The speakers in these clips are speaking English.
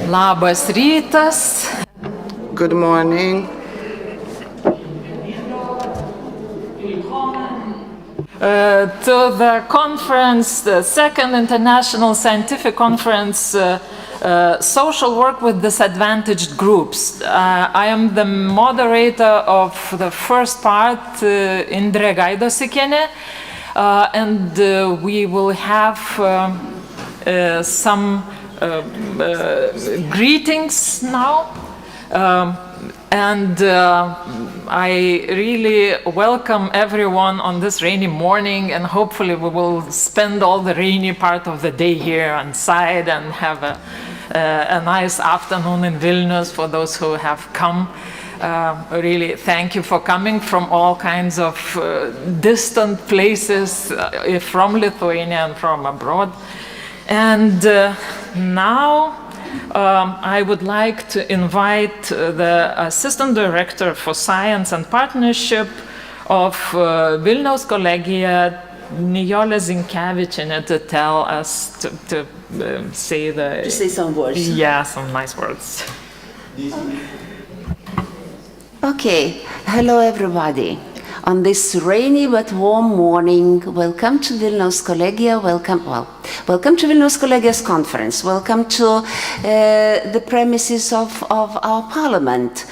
Labas rytas. Good morning. To the conference, the second international scientific conference, social work with disadvantaged groups. I am the moderator of the first part, Indrė Gaidosikienė, and we will have some greetings now. I really welcome everyone on this rainy morning, and hopefully we will spend all the rainy part of the day here inside and have a nice afternoon in Vilnius for those who have come. Really thank you for coming from all kinds of distant places, from Lithuania and from abroad. And now I would like to invite the Assistant Director for Science and Partnership of Vilniaus Kolegija, Nijolė Zinkevičienė, to tell us, to say some words. Yeah, some nice words. Okay, hello everybody. On this rainy but warm morning, welcome to Vilniaus Kolegija, welcome to Vilniaus Kolegija's conference, welcome to the premises of our parliament.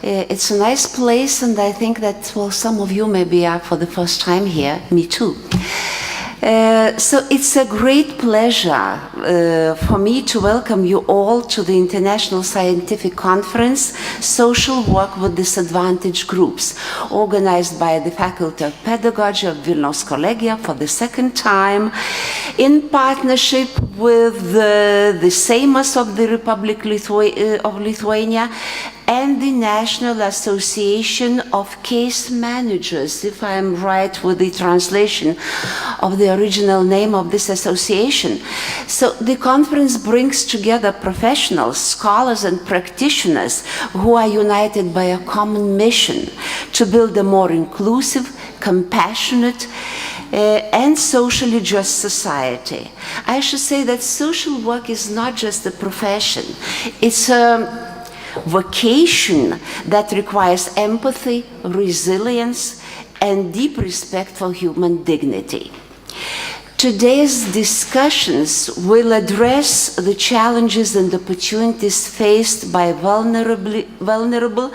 It's a nice place, and I think that, some of you maybe are for the first time here, me too. So it's a great pleasure for me to welcome you all to the International Scientific Conference, Social Work with Disadvantaged Groups, organized by the Faculty of Pedagogy of Vilniaus Kolegija for the second time, in partnership with the Seimas of the Republic of Lithuania and the National Association of Case Managers, if I am right with the translation of the original name of this association. So the conference brings together professionals, scholars, and practitioners who are united by a common mission to build a more inclusive, compassionate, and socially just society. I should say that social work is not just a profession, it's a vocation that requires empathy, resilience, and deep respect for human dignity. Today's discussions will address the challenges and opportunities faced by vulnerable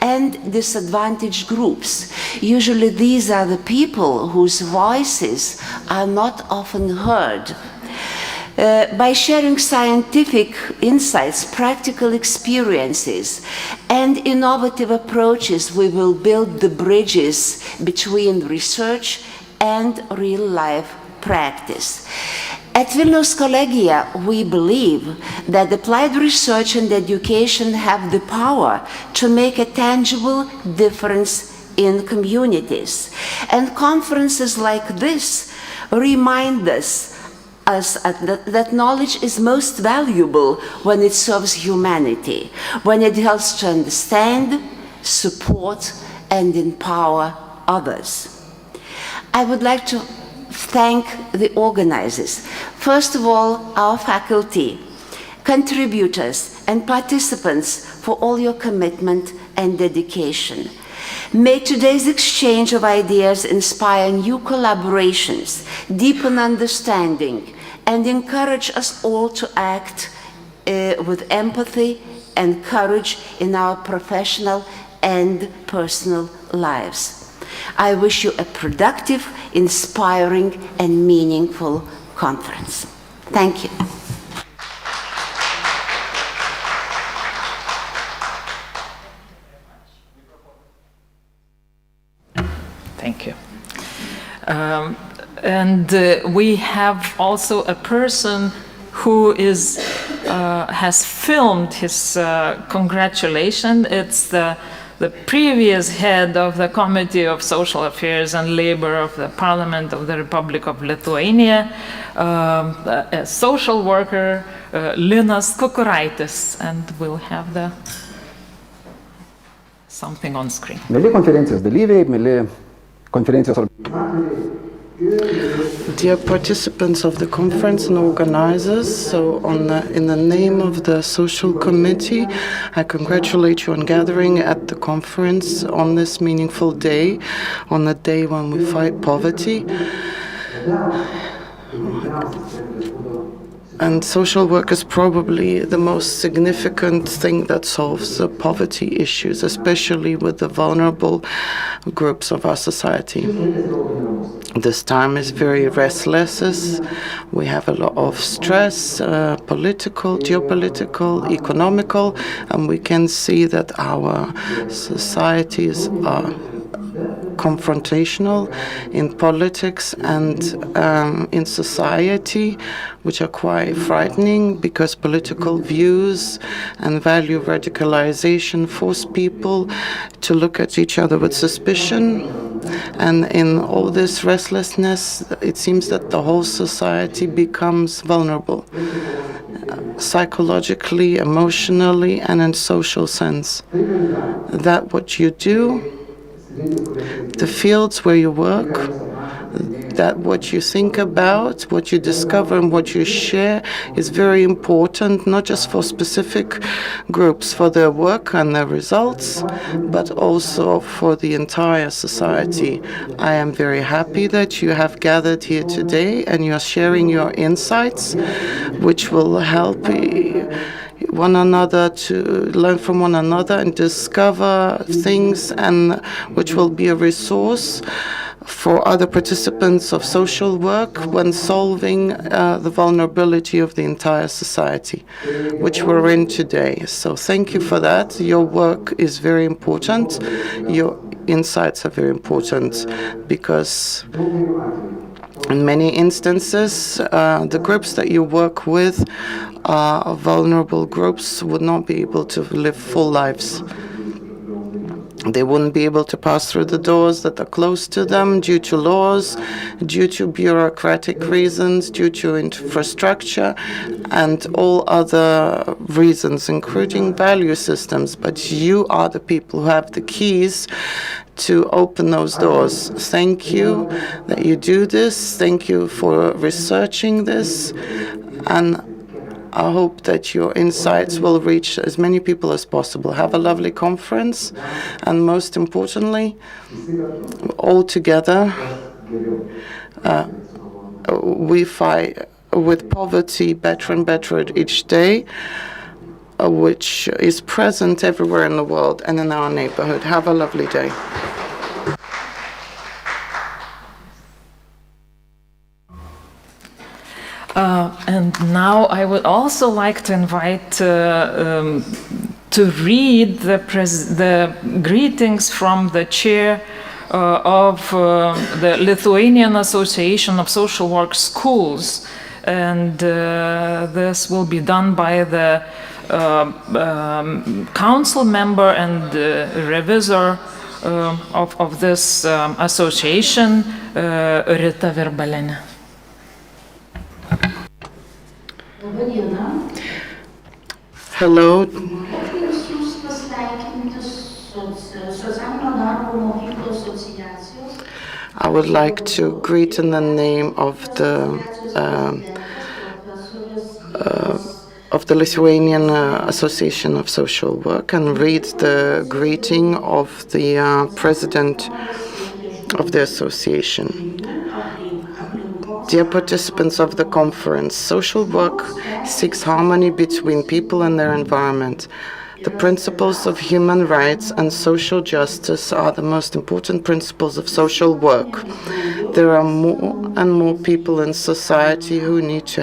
and disadvantaged groups. Usually these are the people whose voices are not often heard. By sharing scientific insights, practical experiences, and innovative approaches, we will build the bridges between research and real-life practice. At Vilniaus Kolegija, we believe that applied research and education have the power to make a tangible difference in communities. And conferences like this remind us that knowledge is most valuable when it serves humanity, when it helps to understand, support, and empower others. I would like to thank the organizers. First of all, our faculty, contributors, and participants for all your commitment and dedication. May today's exchange of ideas inspire new collaborations, deepen understanding, and encourage us all to act with empathy and courage in our professional and personal lives. I wish you a productive, inspiring, and meaningful conference. Thank you. Thank you. We have also a person who has filmed his congratulation. It's the previous head of the Committee of Social Affairs and Labor of the Parliament of the Republic of Lithuania, a social worker, Linas Kukuraitis, and we'll have something on screen. Mėly konferencijos dalyviai, mėly konferencijos organizatoriai, Dear participants of the conference and organizers, in the name of the Social Committee, I congratulate you on gathering at the conference on this meaningful day, on the day when we fight poverty. And social work is probably the most significant thing that solves the poverty issues, especially with the vulnerable groups of our society. This time is very restless. We have a lot of stress, political, geopolitical, economical, and we can see that our societies are confrontational in politics and in society, which are quite frightening because political views and value radicalization force people to look at each other with suspicion. And in all this restlessness, it seems that the whole society becomes vulnerable, psychologically, emotionally, and in social sense. That what you do, the fields where you work, that what you think about, what you discover and what you share is very important, not just for specific groups, for their work and their results, but also for the entire society. I am very happy that you have gathered here today and you are sharing your insights, which will help one another to learn from one another and discover things, and which will be a resource for other participants of social work when solving the vulnerability of the entire society, which we're in today. So thank you for that. Your work is very important. Your insights are very important because in many instances, the groups that you work with are vulnerable groups, would not be able to live full lives. They wouldn't be able to pass through the doors that are close to them due to laws, due to bureaucratic reasons, due to infrastructure, and all other reasons, including value systems. But you are the people who have the keys to open those doors. Thank you that you do this. Thank you for researching this. And I hope that your insights will reach as many people as possible. Have a lovely conference, and most importantly, all together, we fight with poverty better and better each day, which is present everywhere in the world and in our neighborhood. Have a lovely day. And now I would also like to invite to read the greetings from the chair of the Lithuanian Association of Social Work Schools. And this will be done by the council member and revisor of this association, Rita Virbalene. Hello. I would like to greet in the name of the Lithuanian Association of Social Work and read the greeting of the president of the association. Dear participants of the conference, social work seeks harmony between people and their environment. The principles of human rights and social justice are the most important principles of social work. There are more and more people in society who need to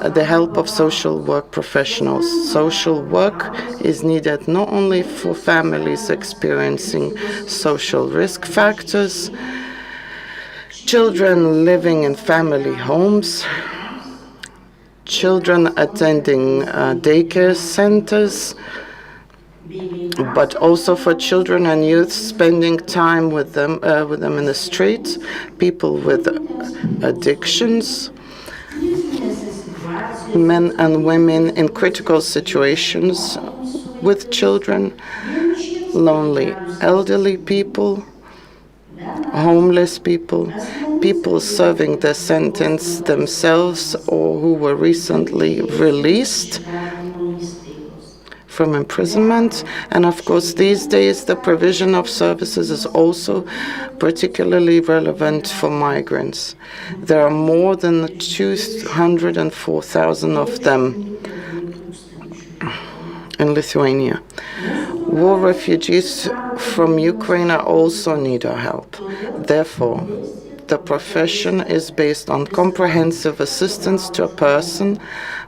the help of social work professionals. Social work is needed not only for families experiencing social risk factors, children living in family homes, children attending daycare centers, but also for children and youth spending time with them in the street, people with addictions, men and women in critical situations with children, lonely elderly people, homeless people people serving their sentence themselves or who were recently released from imprisonment. And of course, these days, the provision of services is also particularly relevant for migrants. There are more than 204,000 of them in Lithuania. War refugees from Ukraine also need our help. Therefore, the profession is based on comprehensive assistance to a person,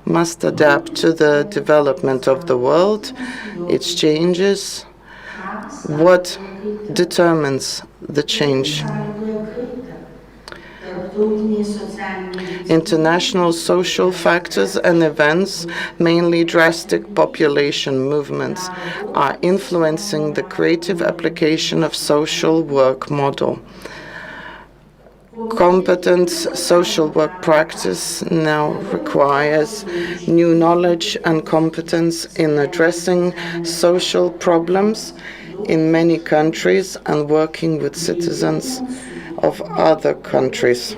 must adapt to the development of the world, its changes. What determines the change? International social factors and events, mainly drastic population movements, are influencing the creative application of social work model. Competent social work practice now requires new knowledge and competence in addressing social problems in many countries and working with citizens of other countries.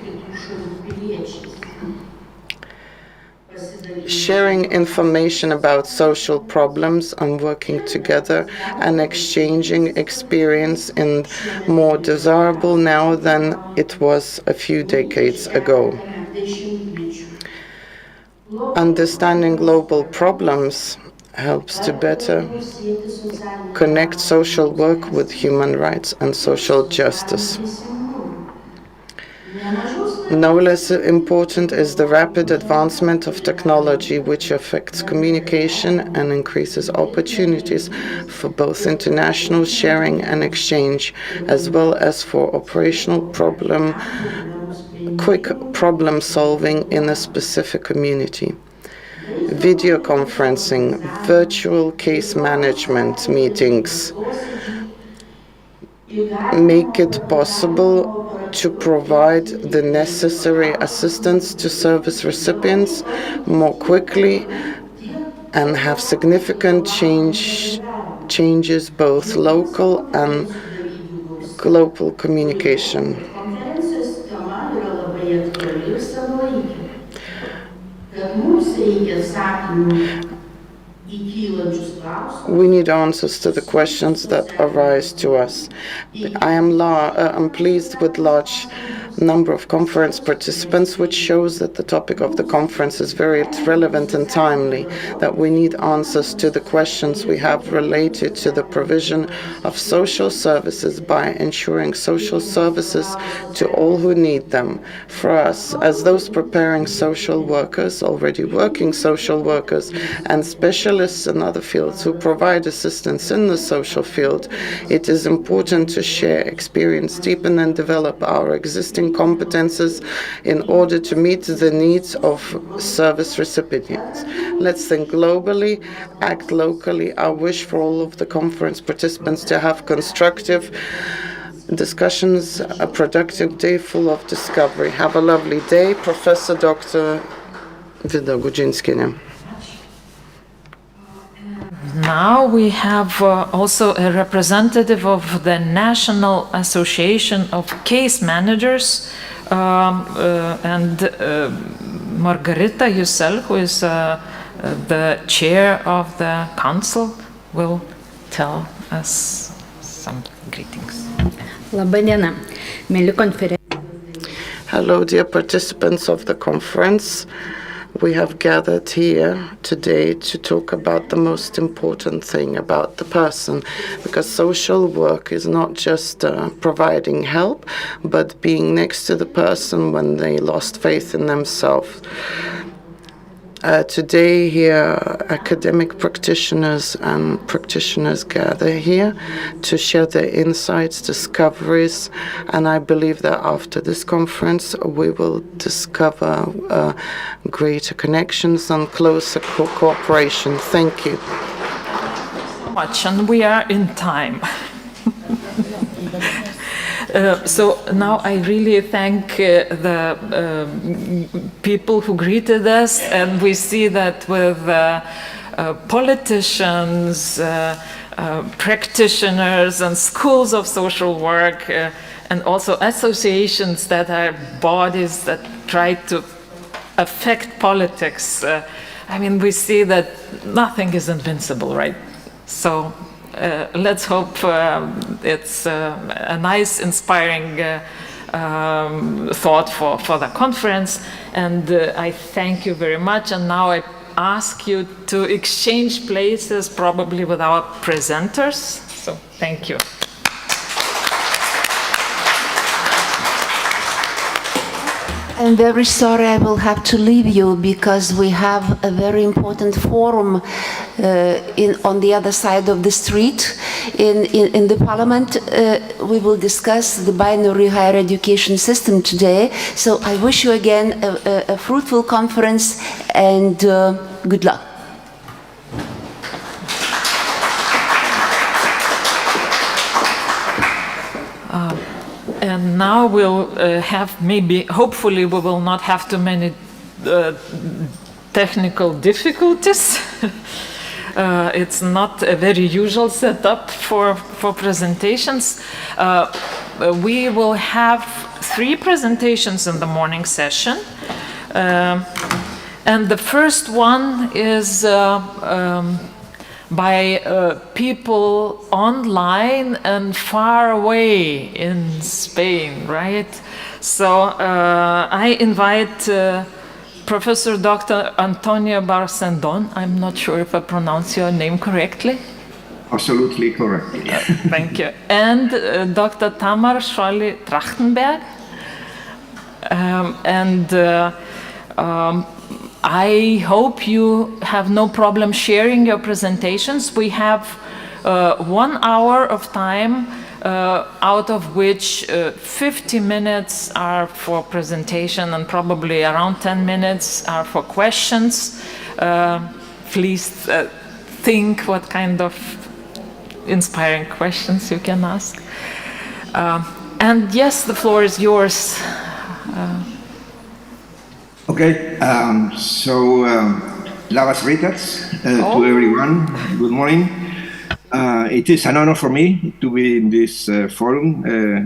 Sharing information about social problems and working together and exchanging experience is more desirable now than it was a few decades ago. Understanding global problems helps to better connect social work with human rights and social justice. No less important is the rapid advancement of technology, which affects communication and increases opportunities for both international sharing and exchange, as well as for quick problem solving in a specific community. Video conferencing, virtual case management meetings make it possible to provide the necessary assistance to service recipients more quickly and have significant changes both local and global communication. We need answers to the questions that arise to us. I'm pleased with large number of conference participants, which shows that the topic of the conference is very relevant and timely, that we need answers to the questions we have related to the provision of social services by ensuring social services to all who need them. For us, as those preparing social workers, already working social workers, and specialists in other fields who provide assistance in the social field, it is important to share experience, deepen and develop our existing competences in order to meet the needs of service recipients. Let's think globally, act locally. I wish for all of the conference participants to have constructive discussions, a productive day full of discovery. Have a lovely day. Professor Dr. Vida Gudzinskienė. Now we have also a representative of the National Association of Case Managers, and Margarita Yücel, who is the chair of the council, will tell us some greetings. Labą dieną, mėly konferencijos. Hello, dear participants of the conference. We have gathered here today to talk about the most important thing about the person, because social work is not just providing help, but being next to the person when they lost faith in themselves. Today here, academic practitioners and practitioners gather here to share their insights, discoveries, and I believe that after this conference we will discover greater connections and closer cooperation. Thank you. Much, and we are in time. So now I really thank the people who greeted us, and we see that with politicians, practitioners, and schools of social work, and also associations that are bodies that try to affect politics. I mean, we see that nothing is invincible, right? So let's hope it's a nice, inspiring thought for the conference. And I thank you very much. And now I ask you to exchange places, probably with our presenters. So thank you. I'm very sorry I will have to leave you because we have a very important forum on the other side of the street in the parliament. We will discuss the binary higher education system today. So I wish you again a fruitful conference and good luck. And now we'll have maybe, hopefully we will not have too many technical difficulties. It's not a very usual setup for presentations. We will have 3 presentations in the morning session. And the first one is by people online and far away in Spain, right? So I invite Professor Dr. Antonio Barcendon. I'm not sure if I pronounce your name correctly. Absolutely correct. Thank you. And Dr. Tamar Scholli-Trachtenberg. I hope you have no problem sharing your presentations. We have 1 hour of time, out of which 50 minutes are for presentation and probably around 10 minutes are for questions. Please think what kind of inspiring questions you can ask. And yes, the floor is yours. Okay, labas rytas to everyone. Good morning. It is an honor for me to be in this forum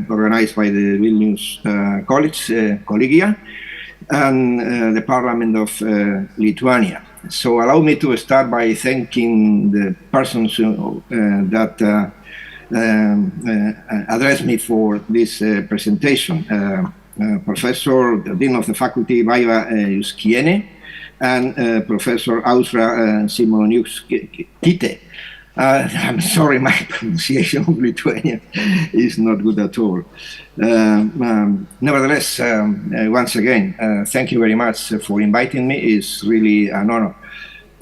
organized by the Vilnius College, Collegia, and the Parliament of Lithuania. So allow me to start by thanking the persons that addressed me for this presentation. Professor, the Dean of the Faculty, Vaiva Juskiene, and Professor Ausra Simoniuk-Kite. I'm sorry, my pronunciation of Lithuanian is not good at all. Nevertheless, once again, thank you very much for inviting me. It's really an honor.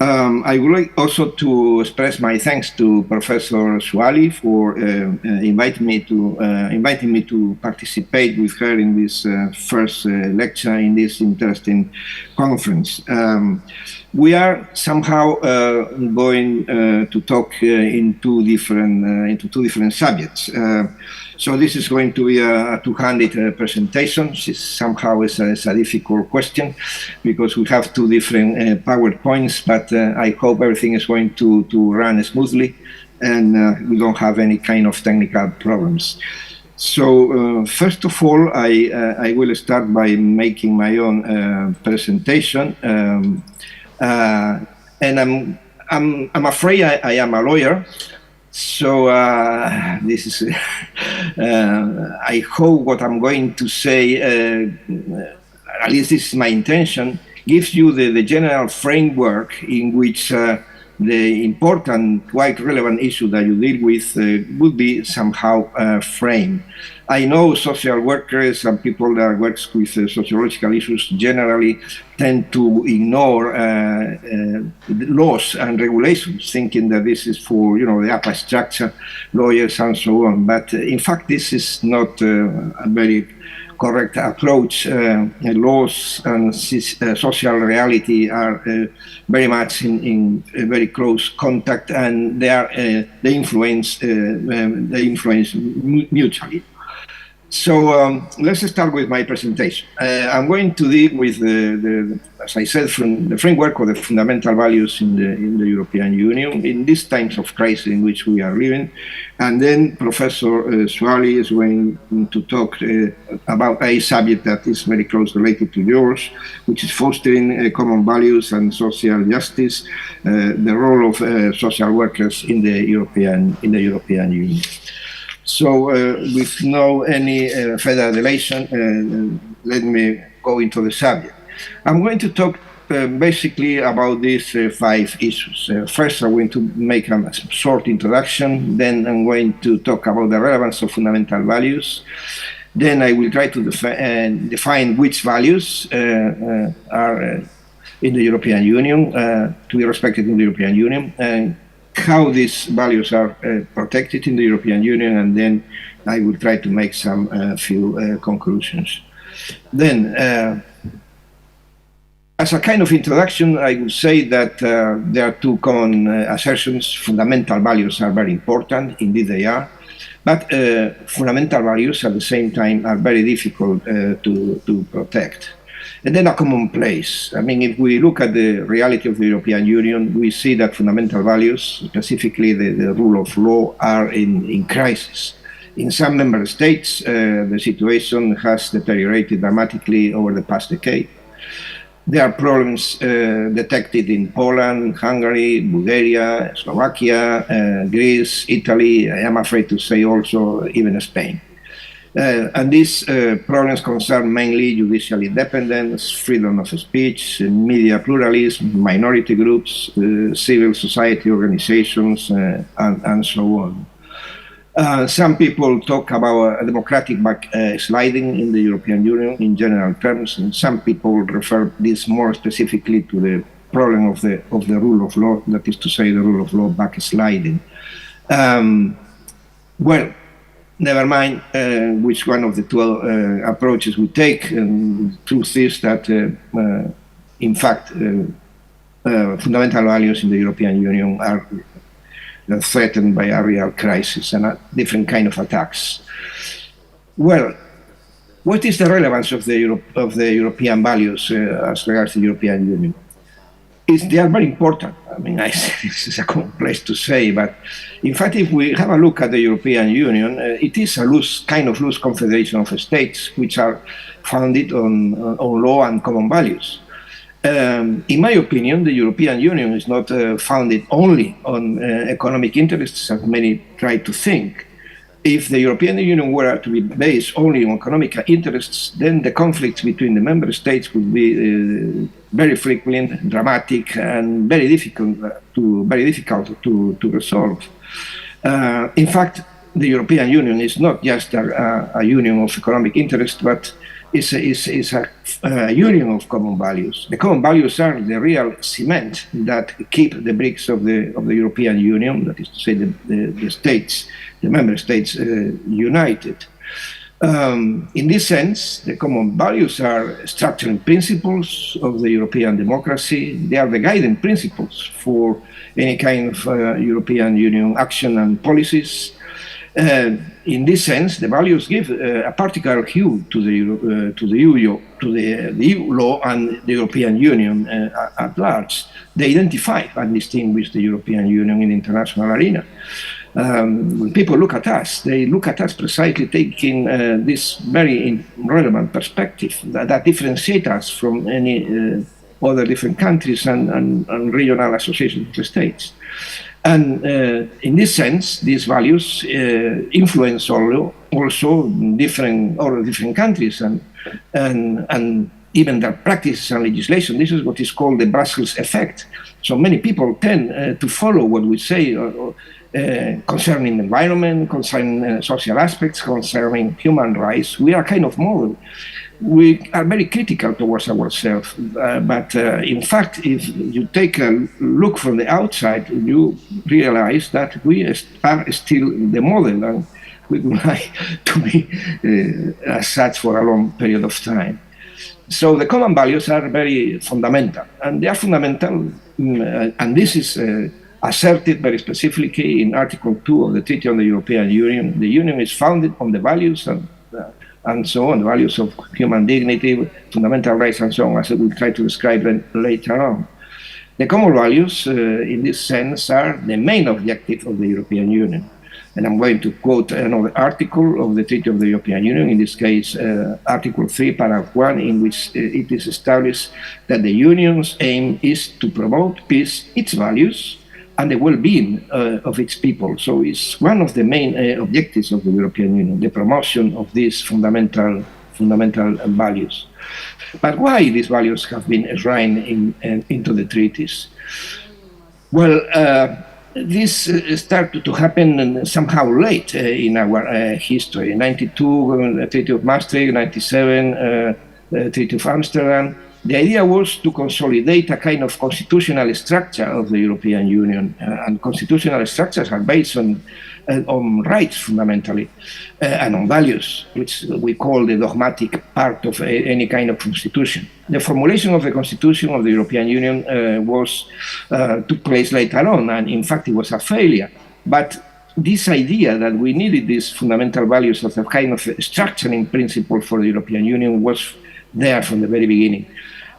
I would like also to express my thanks to Professor Suali for inviting me to participate with her in this first lecture in this interesting conference. We are somehow going to talk into two different subjects. So this is going to be a two-handed presentation. Somehow it's a difficult question because we have 2 different PowerPoints, but I hope everything is going to run smoothly and we don't have any kind of technical problems. So first of all, I will start by making my own presentation, and I'm afraid I am a lawyer. So this is, I hope what I'm going to say, at least this is my intention, gives you the general framework in which the important, quite relevant issue that you deal with would be somehow framed. I know social workers and people that work with sociological issues generally tend to ignore laws and regulations, thinking that this is for, the upper structure, lawyers and so on. But in fact, this is not a very correct approach. Laws and social reality are very much in very close contact, and they influence mutually. So let's start with my presentation. I'm going to deal with, as I said, from the framework of the fundamental values in the European Union in these times of crisis in which we are living. And then Professor Suali is going to talk about a subject that is very close related to yours, which is fostering common values and social justice, the role of social workers in the European Union. So with no any further dilation, let me go into the subject. I'm going to talk basically about these 5 issues. First, I'm going to make a short introduction. Then I'm going to talk about the relevance of fundamental values. Then I will try to define which values are in the European Union, to be respected in the European Union, and how these values are protected in the European Union, and then I will try to make some few conclusions. Then, as a kind of introduction, I would say that there are 2 common assertions. Fundamental values are very important, indeed they are, but fundamental values at the same time are very difficult to protect. And then a common place. I mean, if we look at the reality of the European Union, we see that fundamental values, specifically the rule of law, are in crisis. In some member states, the situation has deteriorated dramatically over the past decade. There are problems detected in Poland, Hungary, Bulgaria, Slovakia, Greece, Italy, I am afraid to say also even Spain. And these problems concern mainly judicial independence, freedom of speech, media pluralism, minority groups, civil society organizations, and so on. Some people talk about a democratic backsliding in the European Union in general terms, and some people refer this more specifically to the problem of the rule of law, that is to say, the rule of law backsliding. Well, never mind which one of the 2 approaches we take. Truth is that, in fact, fundamental values in the European Union are threatened by a real crisis and a different kind of attacks. Well, what is the relevance of the European values as regards the European Union? They are very important. I mean, this is a common place to say, but in fact, if we have a look at the European Union, it is a loose confederation of states which are founded on law and common values. In my opinion, the European Union is not founded only on economic interests, as many try to think. If the European Union were to be based only on economic interests, then the conflicts between the member states would be very frequent, dramatic, and very difficult to resolve. In fact, the European Union is not just a union of economic interest, but is a union of common values. The common values are the real cement that keep the bricks of the European Union, that is to say, the member states united. In this sense, the common values are structuring principles of the European democracy. They are the guiding principles for any kind of European Union action and policies. In this sense, the values give a particular hue to the EU law and the European Union at large. They identify and distinguish the European Union in the international arena. When people look at us, they look at us precisely taking this very relevant perspective that differentiates us from any other different countries and regional associations of states. And in this sense, these values influence also different countries and even their practices and legislation. This is what is called the Brussels effect. So many people tend to follow what we say concerning the environment, concerning social aspects, concerning human rights. We are kind of model. We are very critical towards ourselves, but in fact, if you take a look from the outside, you realize that we are still the model, and we would like to be as such for a long period of time. So the common values are very fundamental, and they are fundamental, and this is asserted very specifically in Article 2 of the Treaty on the European Union. The Union is founded on the values and so on, the values of human dignity, fundamental rights, and so on, as I will try to describe later on. The common values, in this sense, are the main objective of the European Union. And I'm going to quote another article of the Treaty of the European Union, in this case, Article 3, Paragraph 1, in which it is established that the Union's aim is to promote peace, its values, and the well-being of its people. So it's one of the main objectives of the European Union, the promotion of these fundamental values. But why these values have been enshrined into the treaties? Well, this started to happen somehow late in our history. 92, Treaty of Maastricht, 97, Treaty of Amsterdam. The idea was to consolidate a kind of constitutional structure of the European Union, and constitutional structures are based on rights fundamentally, and on values, which we call the dogmatic part of any kind of constitution. The formulation of the Constitution of the European Union took place later on, and in fact it was a failure. But this idea that we needed these fundamental values as a kind of structuring principle for the European Union was there from the very beginning.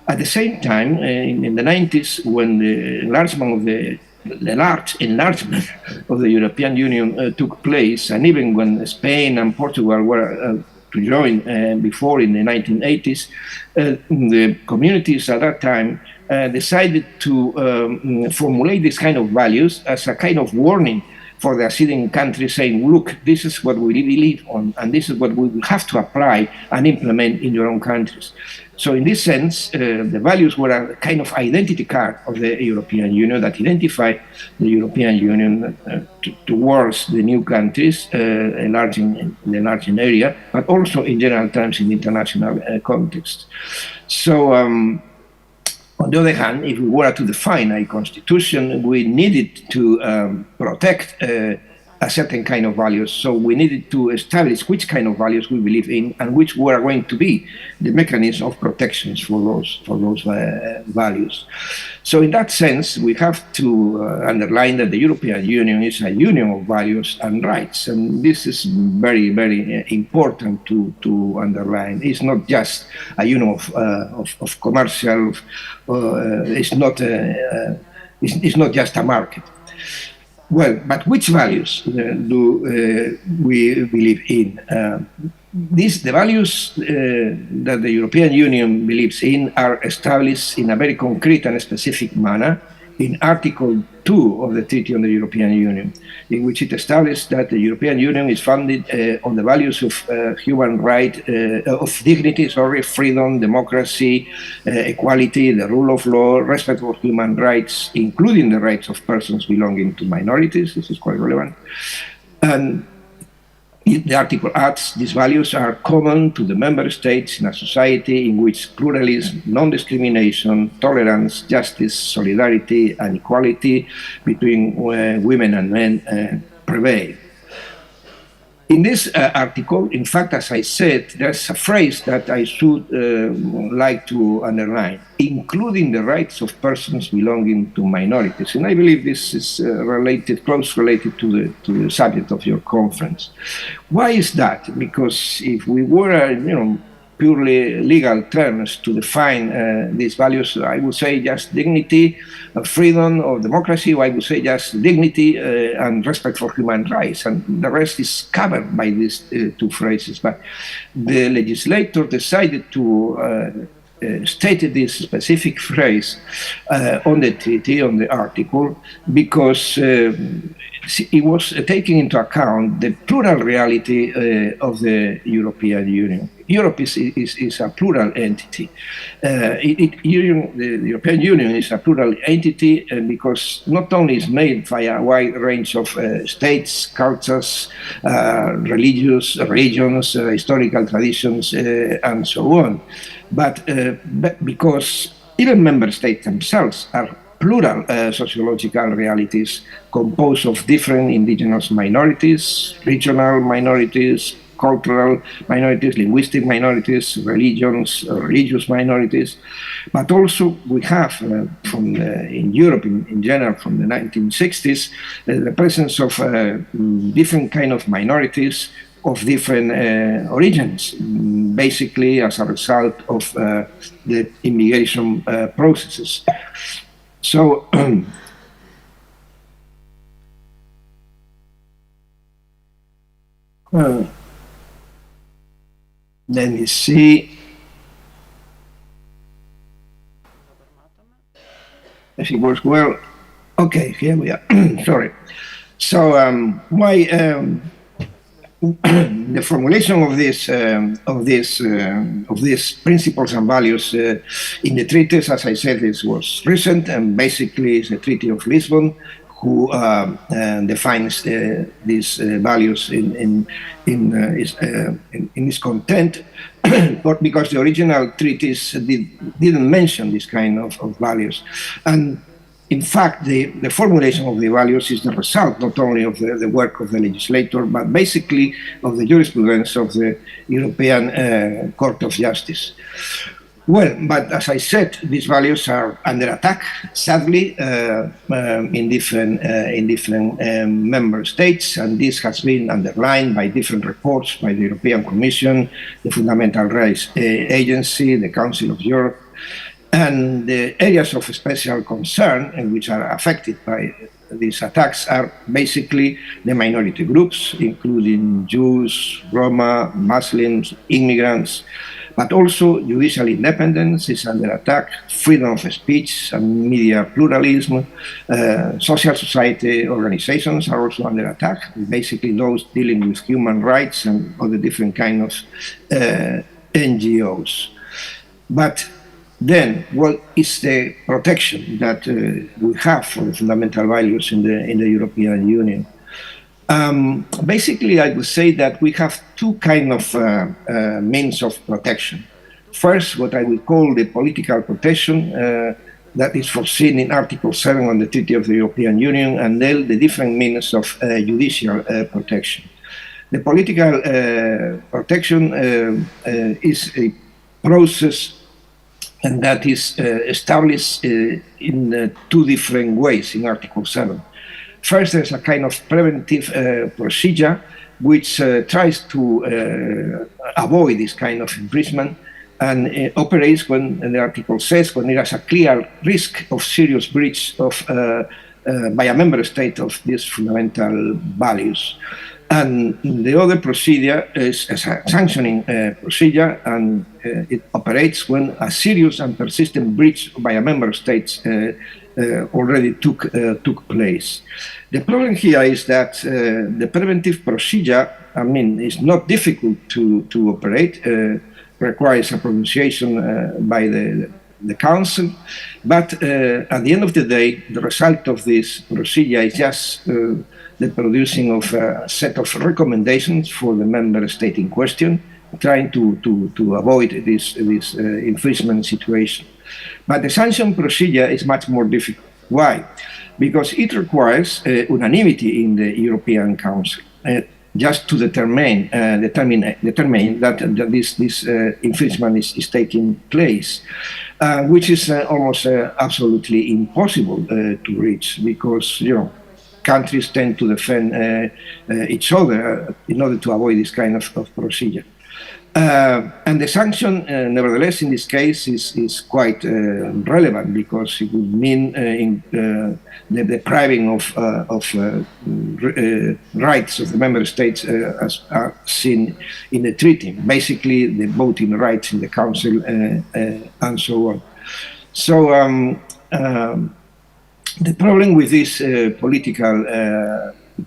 At the same time, in the 90s, when the large enlargement of the European Union took place, and even when Spain and Portugal were to join before in the 1980s, the communities at that time decided to formulate this kind of values as a kind of warning for the acceding countries, saying, look, this is what we believe on, and this is what we will have to apply and implement in your own countries. So in this sense, the values were a kind of identity card of the European Union that identified the European Union towards the new countries, enlarging area, but also in general terms in the international context. So, on the other hand, if we were to define a constitution, we needed to protect a certain kind of values. So we needed to establish which kind of values we believe in and which were going to be the mechanism of protections for those values. So in that sense, we have to underline that the European Union is a union of values and rights. And this is very, very important to underline. It's not just a union of commercial, it's not just a market. Well, but which values do we believe in? The values that the European Union believes in are established in a very concrete and specific manner in Article 2 of the Treaty on the European Union, in which it established that the European Union is founded on the values of human right, of dignity, freedom, democracy, equality, the rule of law, respect for human rights, including the rights of persons belonging to minorities. This is quite relevant. And the article adds, these values are common to the member states in a society in which pluralism, non-discrimination, tolerance, justice, solidarity, and equality between women and men prevail. In this article, in fact, as I said, there's a phrase that I should like to underline, including the rights of persons belonging to minorities. And I believe this is close related to the subject of your conference. Why is that? Because if we were, purely legal terms to define these values, I would say just dignity, freedom, or democracy, or I would say just dignity and respect for human rights, and the rest is covered by these two phrases. But the legislator decided to state this specific phrase on the treaty, on the article, because it was taking into account the plural reality of the European Union. Europe is a plural entity. The European Union is a plural entity because not only is made by a wide range of states, cultures, religions, historical traditions, and so on, but because even member states themselves are plural sociological realities composed of different indigenous minorities, regional minorities, cultural minorities, linguistic minorities, religious minorities, but also we have in Europe in general from the 1960s the presence of different kind of minorities of different origins, basically as a result of the immigration processes. So let me see if it works well. Okay, here we are. Sorry. So the formulation of these principles and values in the treaties, as I said, was recent, and basically it's the Treaty of Lisbon who defines these values in its content, but because the original treaties didn't mention this kind of values. And in fact, the formulation of the values is the result not only of the work of the legislator, but basically of the jurisprudence of the European Court of Justice. Well, but as I said, these values are under attack, sadly, in different member states, and this has been underlined by different reports by the European Commission, the Fundamental Rights Agency, the Council of Europe. And the areas of special concern which are affected by these attacks are basically the minority groups, including Jews, Roma, Muslims, immigrants, but also judicial independence is under attack, freedom of speech and media pluralism. Social society organizations are also under attack, basically those dealing with human rights and other different kinds of NGOs. But then, what is the protection that we have for the fundamental values in the European Union? Basically, I would say that we have two kinds of means of protection. First, what I would call the political protection that is foreseen in Article 7 of the Treaty of the European Union, and then the different means of judicial protection. The political protection is a process and that is established in two different ways in Article 7. First, there's a kind of preventive procedure which tries to avoid this kind of imprisonment and operates when, and the article says, when there is a clear risk of serious breach of by a member state of these fundamental values. And the other procedure is a sanctioning procedure, and it operates when a serious and persistent breach by a member state already took place. The problem here is that the preventive procedure, I mean, is not difficult to operate, requires a pronunciation by the Council, but at the end of the day, the result of this procedure is just the producing of a set of recommendations for the member state in question, trying to avoid this infringement situation. But the sanction procedure is much more difficult. Why? Because it requires unanimity in the European Council, just to determine that this infringement is taking place, which is almost absolutely impossible to reach, because countries tend to defend each other in order to avoid this kind of procedure. And the sanction, nevertheless, in this case is quite relevant, because it would mean the depriving of rights of the member states as are seen in the treaty, basically the voting rights in the Council and so on. So the problem with this political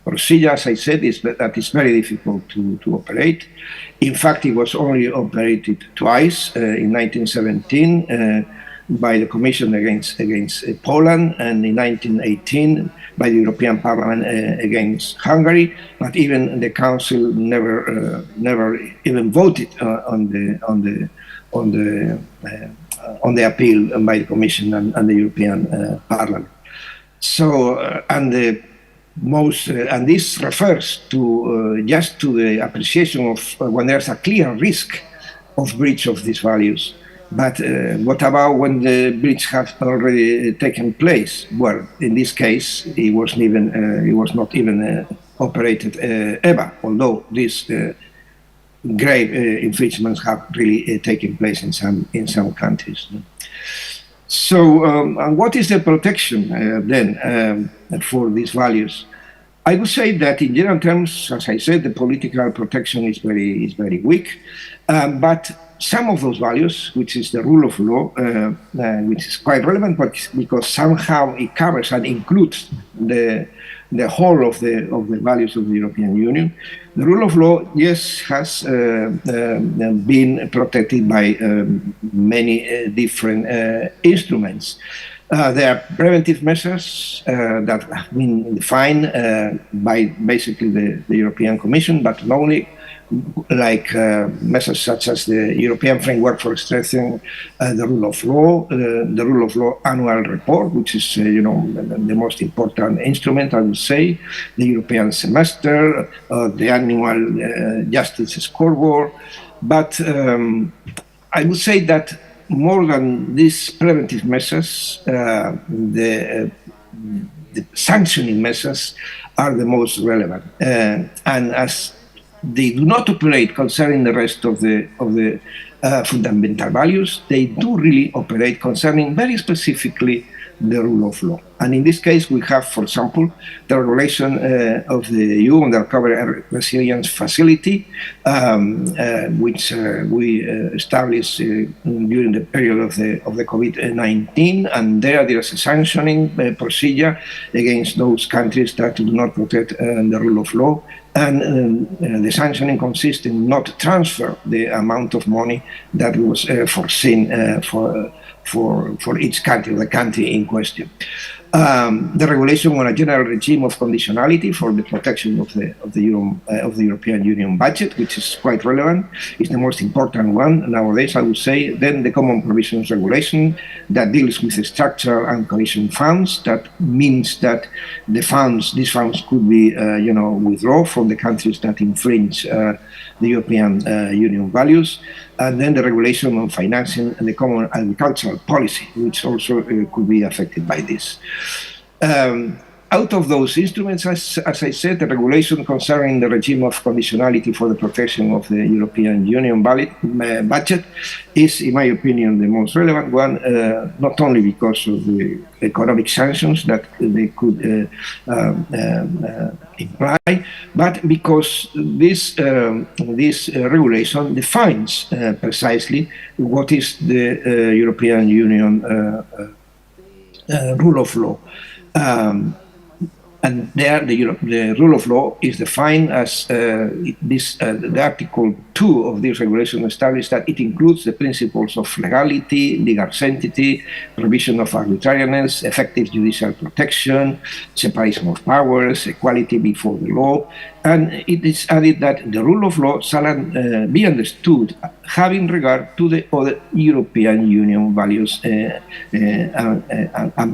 procedure, as I said, is that it's very difficult to operate. In fact, it was only operated twice, in 1917 by the Commission against Poland, and in 1918 by the European Parliament against Hungary. But even the Council never even voted on the appeal by the Commission and the European Parliament. So, and this refers to just to the appreciation of when there's a clear risk of breach of these values. But what about when the breach has already taken place? Well, in this case, it was not even operated ever, although this grave infringements have really taken place in some countries. So, and what is the protection then for these values? I would say that in general terms, as I said, the political protection is very weak, but some of those values, which is the rule of law, which is quite relevant, but because somehow it covers and includes the whole of the values of the European Union. The rule of law, yes, has been protected by many different instruments. There are preventive measures that have been defined by basically the European Commission, but not only, like measures such as the European Framework for Strengthening the Rule of Law, the Rule of Law Annual Report, which is the most important instrument, I would say, the European Semester, the Annual Justice Scoreboard. But I would say that more than these preventive measures, the sanctioning measures are the most relevant, and as they do not operate concerning the rest of the fundamental values, they do really operate concerning very specifically the rule of law. And in this case, we have, for example, the regulation of the EU on the Recovery and Resilience Facility, which we established during the period of the COVID-19, and there is a sanctioning procedure against those countries that do not protect the rule of law. And the sanctioning consists in not transfer the amount of money that was foreseen for each country, the country in question. The regulation on a general regime of conditionality for the protection of the European Union budget, which is quite relevant, is the most important one nowadays, I would say. Then the Common Provisions Regulation that deals with the structural and cohesion funds. That means that these funds could be, withdrawn from the countries that infringe the European Union values. And then the regulation on financing and the common agricultural policy, which also could be affected by this. Out of those instruments, as I said, the regulation concerning the regime of conditionality for the protection of the European Union budget is, in my opinion, the most relevant one, not only because of the economic sanctions that they could imply, but because this regulation defines precisely what is the European Union rule of law. And there, the rule of law is defined as the Article 2 of this regulation establishes that it includes the principles of legality, legal sanctity, provision of arbitrariness, effective judicial protection, separation of powers, equality before the law. And it is added that the rule of law shall be understood having regard to the other European Union values and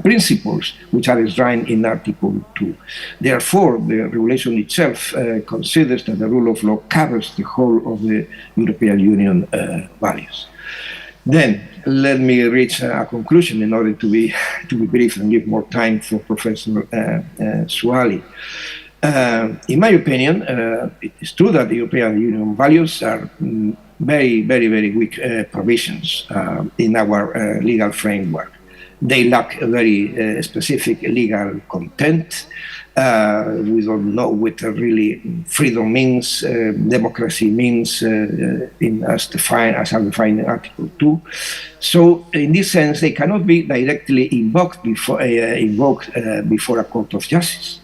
principles which are enshrined in Article 2. Therefore, the regulation itself considers that the rule of law covers the whole of the European Union values. Then, let me reach a conclusion in order to be brief and give more time for Professor Suali. In my opinion, it is true that the European Union values are very, very, very weak provisions in our legal framework. They lack a very specific legal content. We don't know what really freedom means, democracy means, as are defined in Article 2. So, in this sense, they cannot be directly invoked before a court of justice.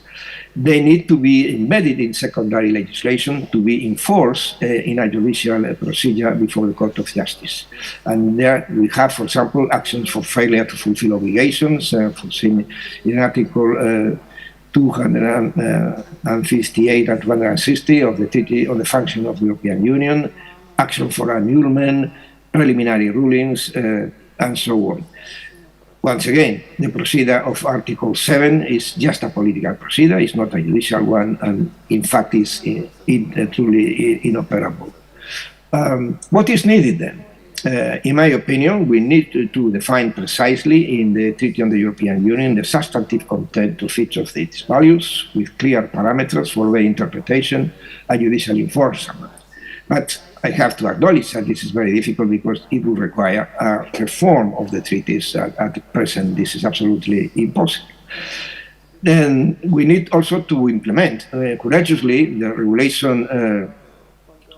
They need to be embedded in secondary legislation to be enforced in a judicial procedure before the Court of Justice. And there we have, for example, actions for failure to fulfill obligations, foreseen in Article 258 and 260 of the Treaty on the Function of the European Union, action for annulment, preliminary rulings, and so on. Once again, the procedure of Article 7 is just a political procedure, it's not a judicial one, and in fact is truly inoperable. What is needed then? In my opinion, we need to define precisely in the Treaty on the European Union the substantive content of each of its values with clear parameters for their interpretation and judicial enforcement. But I have to acknowledge that this is very difficult because it would require a reform of the treaties. At present, this is absolutely impossible. Then we need also to implement courageously the regulation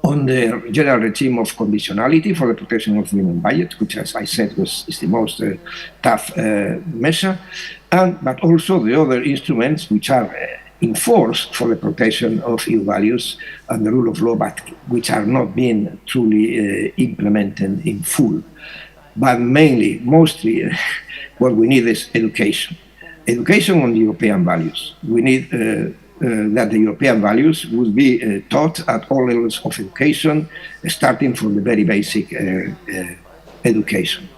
on the general regime of conditionality for the protection of minimum budget, which, as I said, is the most tough measure, but also the other instruments which are in force for the protection of EU values and the rule of law, but which are not being truly implemented in full. But mostly, what we need is education. Education on European values. We need that the European values would be taught at all levels of education, starting from the very basic education.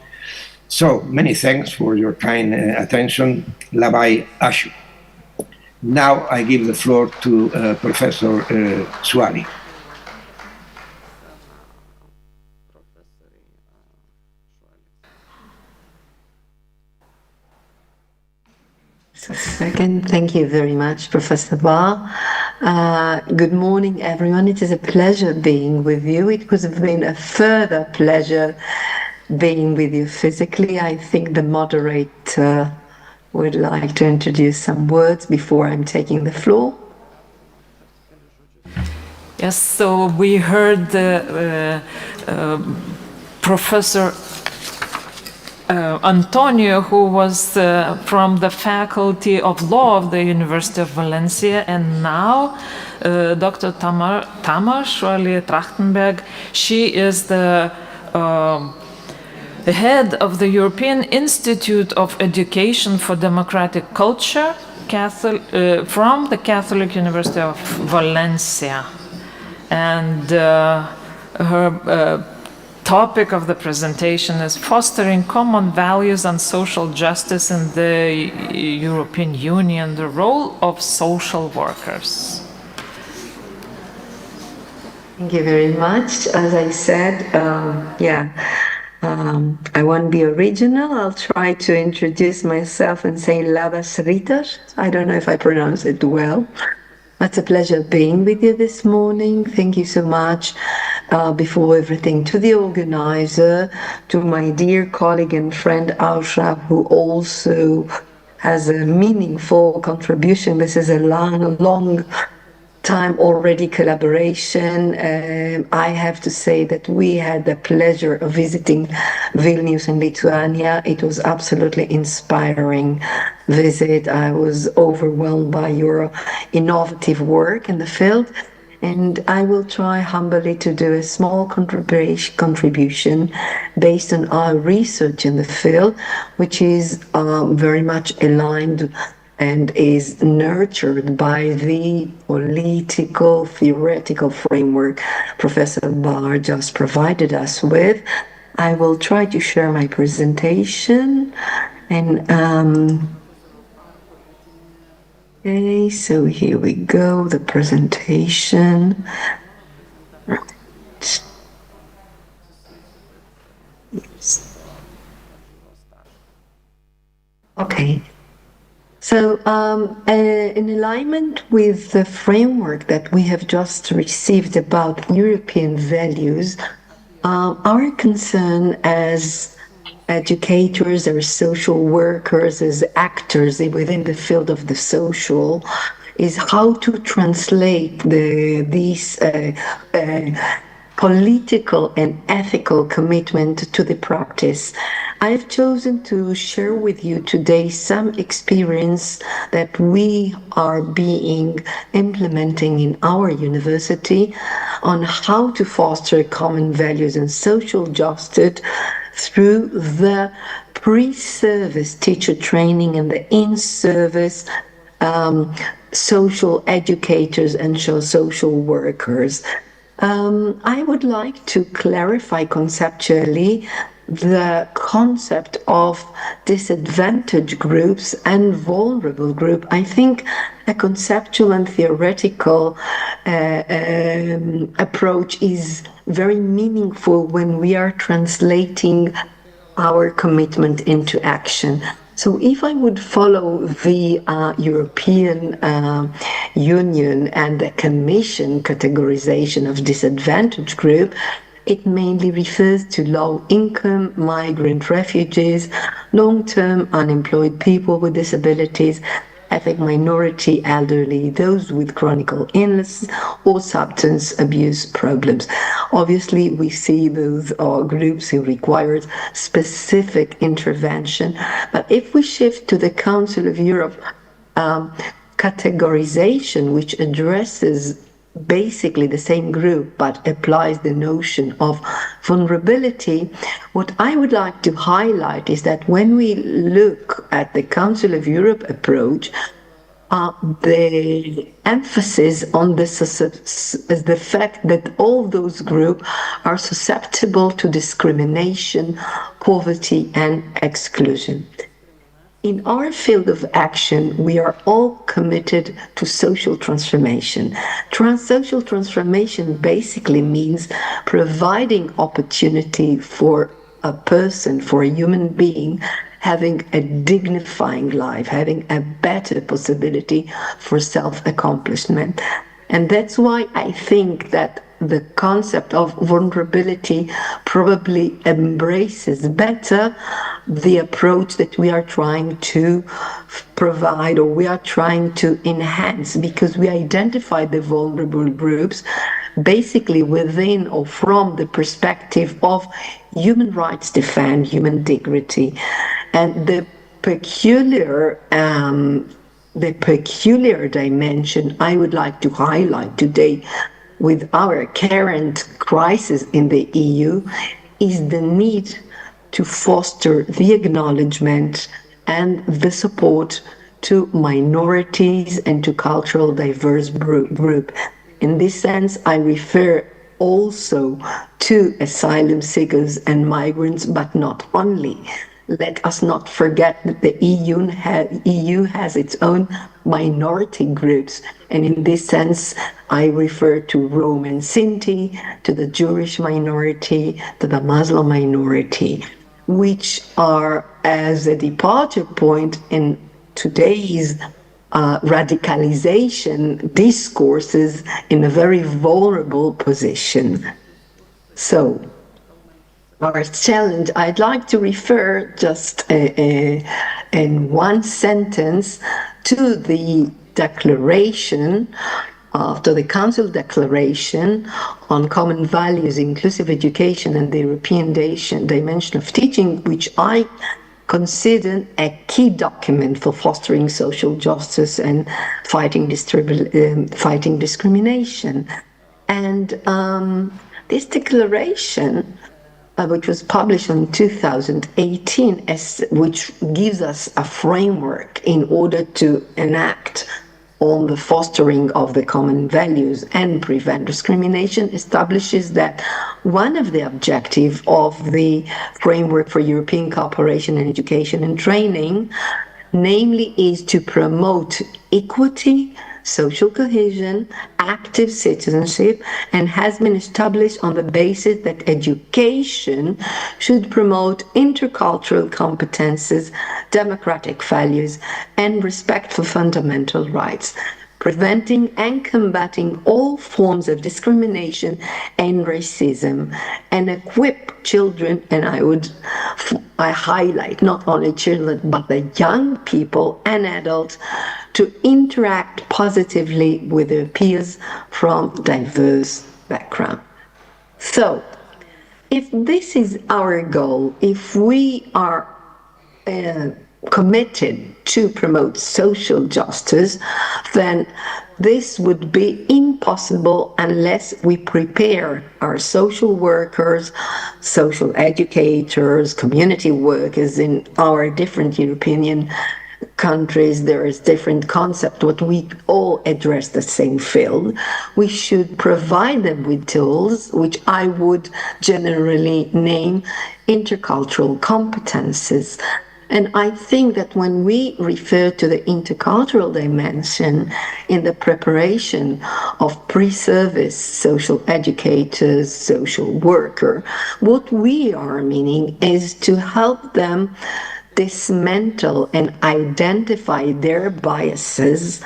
So, many thanks for your kind attention. Labai Ashu. Now I give the floor to Professor Suali. Second, thank you very much, Professor Ba. Good morning, everyone. It is a pleasure being with you. It has been a further pleasure being with you physically. I think the moderator would like to introduce some words before I'm taking the floor. Yes, so we heard Professor Antonio, who was from the Faculty of Law of the University of Valencia, and now Dr. Tamar Schwali-Trachtenberg. She is the head of the European Institute of Education for Democratic Culture from the Catholic University of Valencia. And her topic of the presentation is fostering common values and social justice in the European Union, the role of social workers. Thank you very much. As I said, I won't be original. I'll try to introduce myself and say Labas Ritas. I don't know if I pronounce it well. It's a pleasure being with you this morning. Thank you so much. Before everything, to the organizer, to my dear colleague and friend Ausha, who also has a meaningful contribution. This is a long time already collaboration. I have to say that we had the pleasure of visiting Vilnius in Lithuania. It was absolutely inspiring visit. I was overwhelmed by your innovative work in the field. And I will try humbly to do a small contribution based on our research in the field, which is very much aligned and is nurtured by the political, theoretical framework Professor Barr just provided us with. I will try to share my presentation and okay, so here we go, the presentation. Right. Yes. Okay. So, in alignment with the framework that we have just received about European values, our concern as educators, as social workers, as actors within the field of the social, is how to translate these political and ethical commitment to the practice. I've chosen to share with you today some experience that we are implementing in our university on how to foster common values and social justice through the pre-service teacher training and the in-service social educators and social workers. I would like to clarify conceptually the concept of disadvantaged groups and vulnerable group. I think a conceptual and theoretical approach is very meaningful when we are translating our commitment into action. So if I would follow the European Union and the Commission categorization of disadvantaged group, it mainly refers to low-income migrant refugees, long-term unemployed people with disabilities, ethnic minority, elderly, those with chronic illness or substance abuse problems. Obviously, we see those are groups who require specific intervention. But if we shift to the Council of Europe categorization, which addresses basically the same group but applies the notion of vulnerability, what I would like to highlight is that when we look at the Council of Europe approach, the emphasis on this is the fact that all those groups are susceptible to discrimination, poverty, and exclusion. In our field of action, we are all committed to social transformation. Social transformation basically means providing opportunity for a person, for a human being, having a dignifying life, having a better possibility for self-accomplishment. And that's why I think that the concept of vulnerability probably embraces better the approach that we are trying to provide, or we are trying to enhance, because we identify the vulnerable groups basically within or from the perspective of human rights defend, human dignity. And the peculiar dimension I would like to highlight today with our current crisis in the EU is the need to foster the acknowledgement and the support to minorities and to cultural diverse group. In this sense, I refer also to asylum seekers and migrants, but not only. Let us not forget that the EU has its own minority groups, and in this sense I refer to Rome and Sinti, to the Jewish minority, to the Muslim minority, which are as a departure point in today's radicalization discourses in a very vulnerable position. So our challenge, I'd like to refer just in one sentence to the declaration, to the Council Declaration on Common Values, Inclusive Education and the European Dimension of Teaching, which I consider a key document for fostering social justice and fighting discrimination. And this declaration, which was published in 2018, which gives us a framework in order to enact on the fostering of the common values and prevent discrimination, establishes that one of the objectives of the framework for European cooperation in education and training, namely, is to promote equity, social cohesion, active citizenship, and has been established on the basis that education should promote intercultural competences, democratic values, and respect for fundamental rights, preventing and combating all forms of discrimination and racism, and equip children, and I highlight not only children, but the young people and adults to interact positively with their peers from diverse backgrounds. So, if this is our goal, if we are committed to promote social justice, then this would be impossible unless we prepare our social workers, social educators, community workers in our different European countries. There is different concept, but we all address the same field. We should provide them with tools, which I would generally name intercultural competences. And I think that when we refer to the intercultural dimension in the preparation of pre-service social educators, social worker, what we are meaning is to help them dismantle and identify their biases,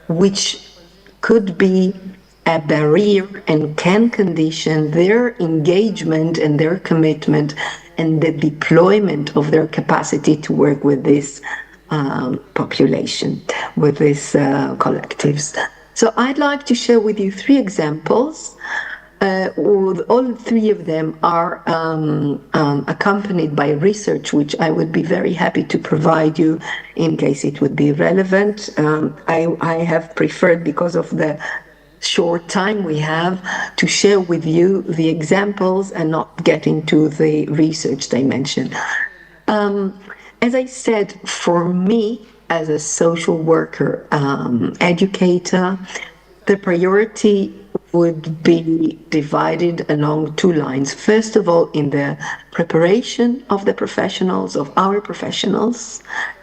which could be a barrier and can condition their engagement and their commitment and the deployment of their capacity to work with this population, with these collectives. So I'd like to share with you 3 examples. All 3 of them are accompanied by research, which I would be very happy to provide you in case it would be relevant. I have preferred, because of the short time we have, to share with you the examples and not get into the research dimension. As I said, for me, as a social worker, educator, the priority would be divided along 2 lines. First of all, in the preparation of the professionals, of our professionals,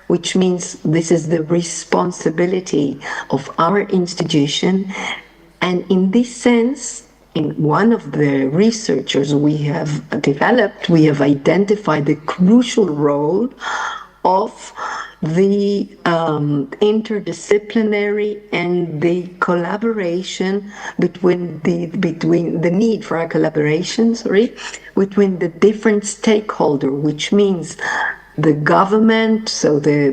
which means this is the responsibility of our institution. And in this sense, in one of the researchers we have developed, we have identified the crucial role of the interdisciplinary and the collaboration between the need for a collaboration, between the different stakeholders, which means the government, so the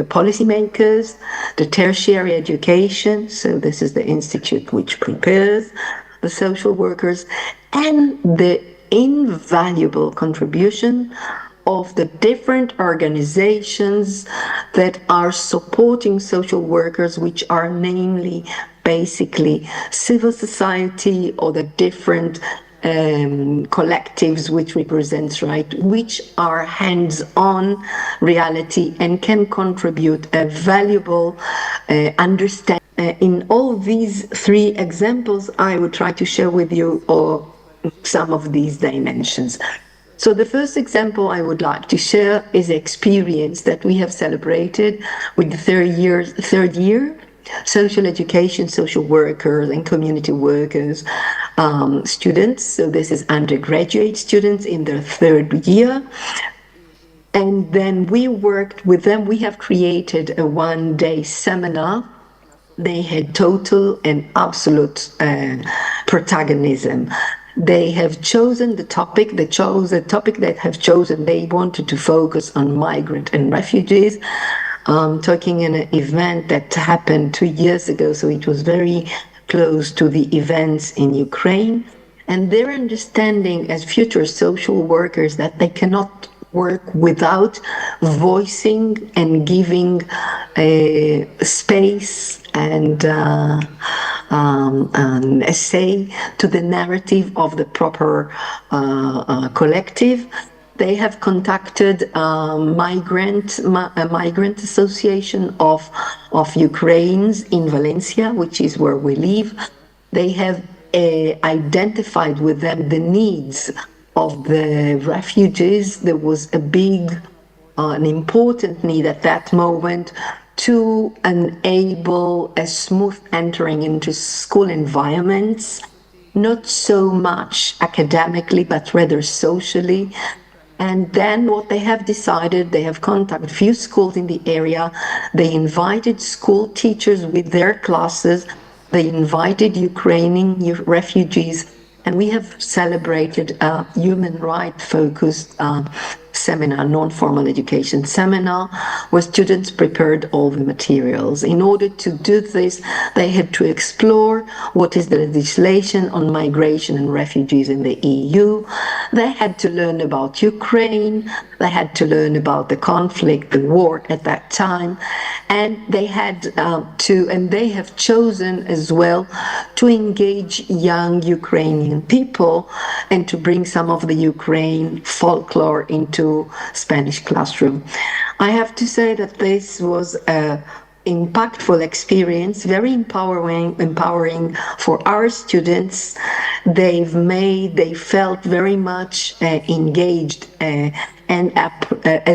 policymakers, the tertiary education, so this is the institute which prepares the social workers, and the invaluable contribution of the different organizations that are supporting social workers, which are namely basically civil society or the different collectives which represents, which are hands-on reality and can contribute a valuable understanding. In all these 3 examples, I would try to share with you some of these dimensions. So the first example I would like to share is the experience that we have celebrated with the third year social education, social workers and community workers students. So this is undergraduate students in their 3rd year. And then we worked with them. We have created a 1-day seminar. They had total and absolute protagonism. They have chosen the topic, they wanted to focus on migrant and refugees, talking in an event that happened 2 years ago, so it was very close to the events in Ukraine, and their understanding as future social workers that they cannot work without voicing and giving a space and an essay to the narrative of the proper collective. They have contacted a migrant association of Ukrainians in Valencia, which is where we live. They have identified with them the needs of the refugees. There was a big, an important need at that moment to enable a smooth entering into school environments, not so much academically, but rather socially. And then what they have decided, they have contacted a few schools in the area. They invited school teachers with their classes. They invited Ukrainian refugees, and we have celebrated a human rights focused seminar, non-formal education seminar, where students prepared all the materials. In order to do this, they had to explore what is the legislation on migration and refugees in the EU. They had to learn about Ukraine. They had to learn about the conflict, the war at that time. And they had they have chosen as well to engage young Ukrainian people and to bring some of the Ukraine folklore into Spanish classroom. I have to say that this was a impactful experience, very empowering for our students. They felt very much engaged, and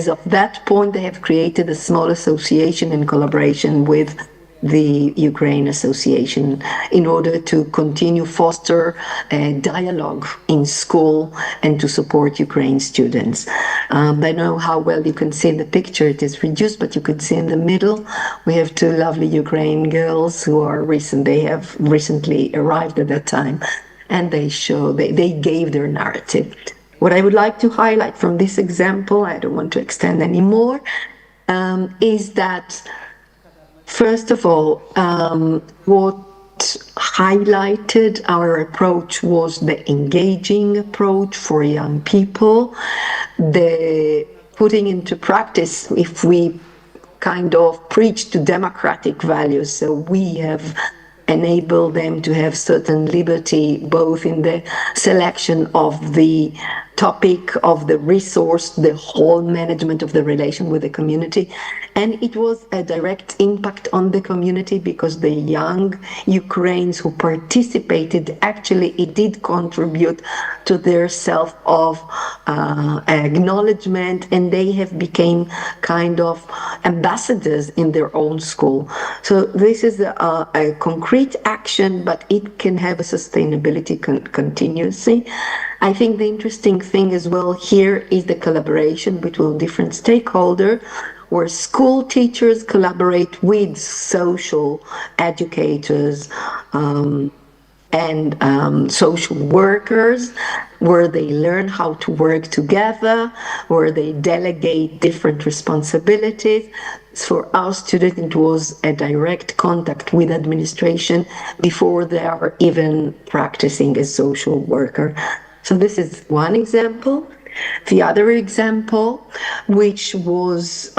as of that point, they have created a small association in collaboration with the Ukraine Association in order to continue foster a dialogue in school and to support Ukraine students. I don't know how well you can see in the picture, it is reduced, but you could see in the middle, we have two lovely Ukrainian girls who are they have recently arrived at that time, and they gave their narrative. What I would like to highlight from this example, I don't want to extend anymore, is that first of all, what highlighted our approach was the engaging approach for young people, the putting into practice, if we kind of preach to democratic values, so we have enabled them to have certain liberty, both in the selection of the topic, of the resource, the whole management of the relation with the community. And it was a direct impact on the community because the young Ukrainians who participated, actually it did contribute to their self of acknowledgement, and they have become kind of ambassadors in their own school. So this is a concrete action, but it can have a sustainability continuously. I think the interesting thing as well here is the collaboration between different stakeholders, where school teachers collaborate with social educators and social workers, where they learn how to work together, where they delegate different responsibilities. For our students, it was a direct contact with administration before they are even practicing as social worker. So this is one example. The other example, which was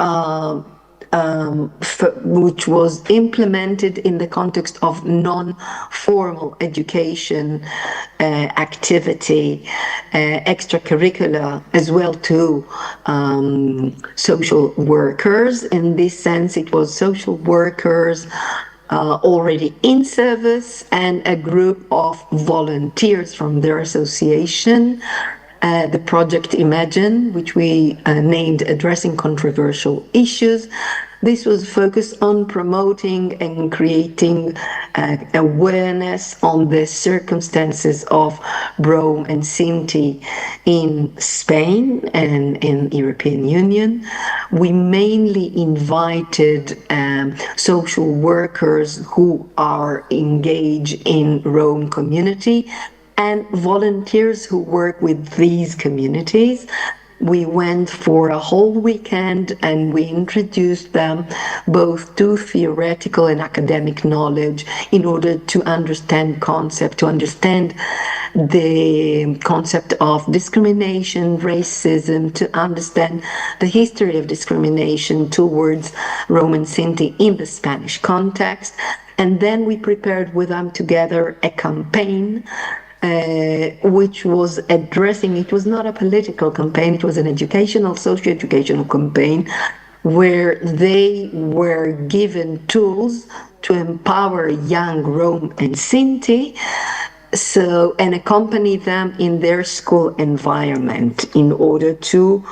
implemented in the context of non-formal education activity, extracurricular, as well to social workers. In this sense, it was social workers already in service and a group of volunteers from their association. The project Imagine, which we named Addressing Controversial Issues. This was focused on promoting and creating awareness on the circumstances of Rome and Sinti in Spain and in European Union. We mainly invited social workers who are engaged in Rome community and volunteers who work with these communities. We went for a whole weekend and we introduced them both to theoretical and academic knowledge in order to understand the concept of discrimination, racism, to understand the history of discrimination towards Roman Sinti in the Spanish context. And then we prepared with them together a campaign which was addressing, it was not a political campaign, it was an educational, socio-educational campaign where they were given tools to empower young Rome and Sinti and accompany them in their school environment in order to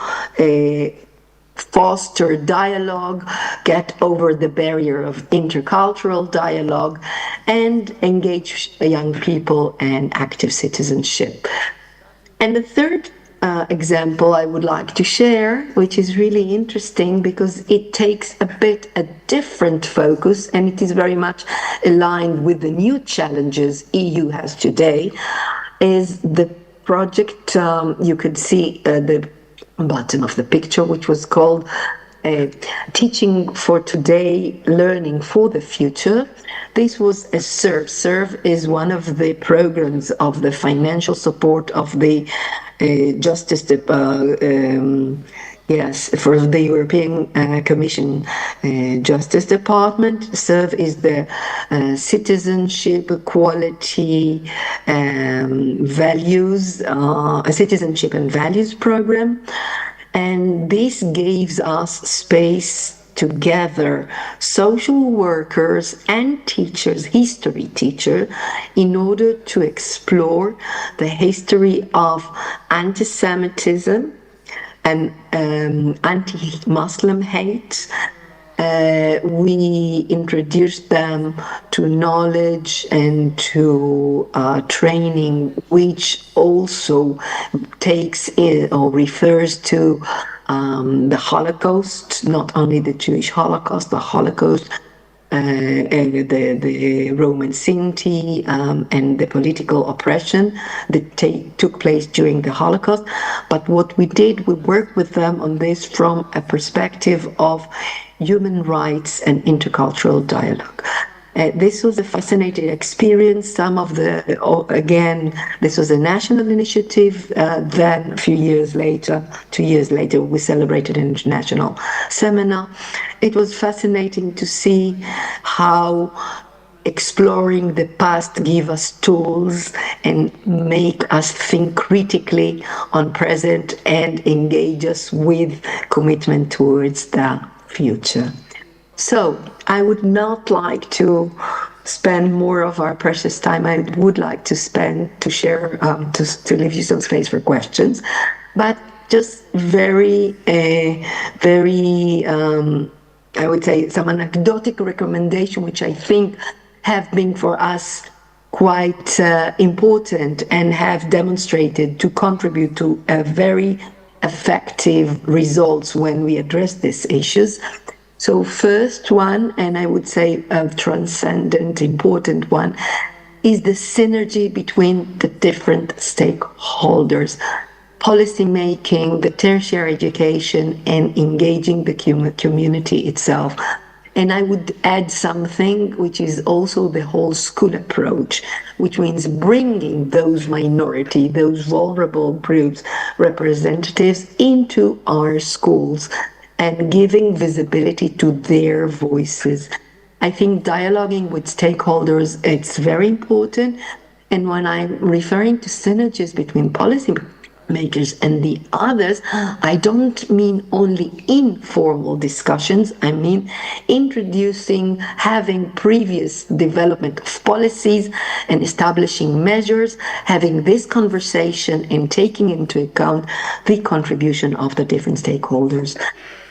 foster dialogue, get over the barrier of intercultural dialogue, and engage young people in active citizenship. And the third example I would like to share, which is really interesting because it takes a different focus, and it is very much aligned with the new challenges EU has today, is the project, you could see the bottom of the picture, which was called Teaching for Today, Learning for the Future. This was a SERV. SERV is one of the programs of the financial support of the Justice for the European Commission Justice Department. SERV is the Citizenship, Equality, Values, Citizenship and Values Program. And this gives us space to gather social workers and teachers, history teachers, in order to explore the history of anti-Semitism and anti-Muslim hate, We introduced them to knowledge and to training, which also takes in or refers to the Holocaust, not only the Jewish Holocaust, the Holocaust, the Roman Sinti, and the political oppression that took place during the Holocaust. But what we did, we worked with them on this from a perspective of human rights and intercultural dialogue. This was a fascinating experience. Some of again, this was a national initiative. Then a few years later, 2 years later, we celebrated an international seminar. It was fascinating to see how exploring the past give us tools and make us think critically on present and engage us with commitment towards the future. So I would not like to spend more of our precious time. I would like to share, to leave you some space for questions, but just very, I would say some anecdotal recommendation, which I think have been for us quite important and have demonstrated to contribute to a very effective results when we address these issues. So first one, and I would say a transcendent, important one, is the synergy between the different stakeholders, policy making, the tertiary education, and engaging the community itself. And I would add something which is also the whole school approach, which means bringing those minority, those vulnerable groups, representatives into our schools and giving visibility to their voices. I think dialoguing with stakeholders, it's very important. And when I'm referring to synergies between policy makers and the others, I don't mean only informal discussions. I mean introducing, having previous development of policies and establishing measures, having this conversation and taking into account the contribution of the different stakeholders.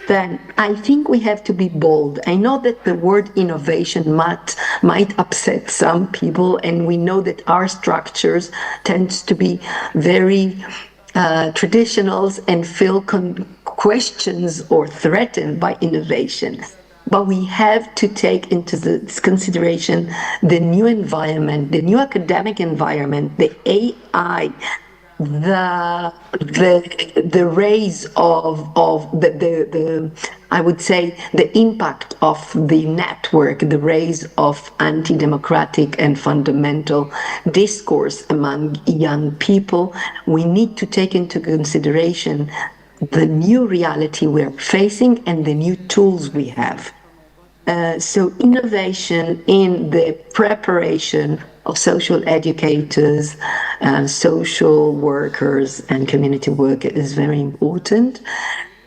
Then I think we have to be bold. I know that the word innovation might upset some people, and we know that our structures tends to be very traditional and feel questions or threatened by innovation. But we have to take into this consideration the new environment, the new academic environment, the AI, the rise of the I would say the impact of the network, the rise of anti-democratic and fundamental discourse among young people. We need to take into consideration the new reality we're facing and the new tools we have. So innovation in the preparation of social educators, social workers, and community workers is very important.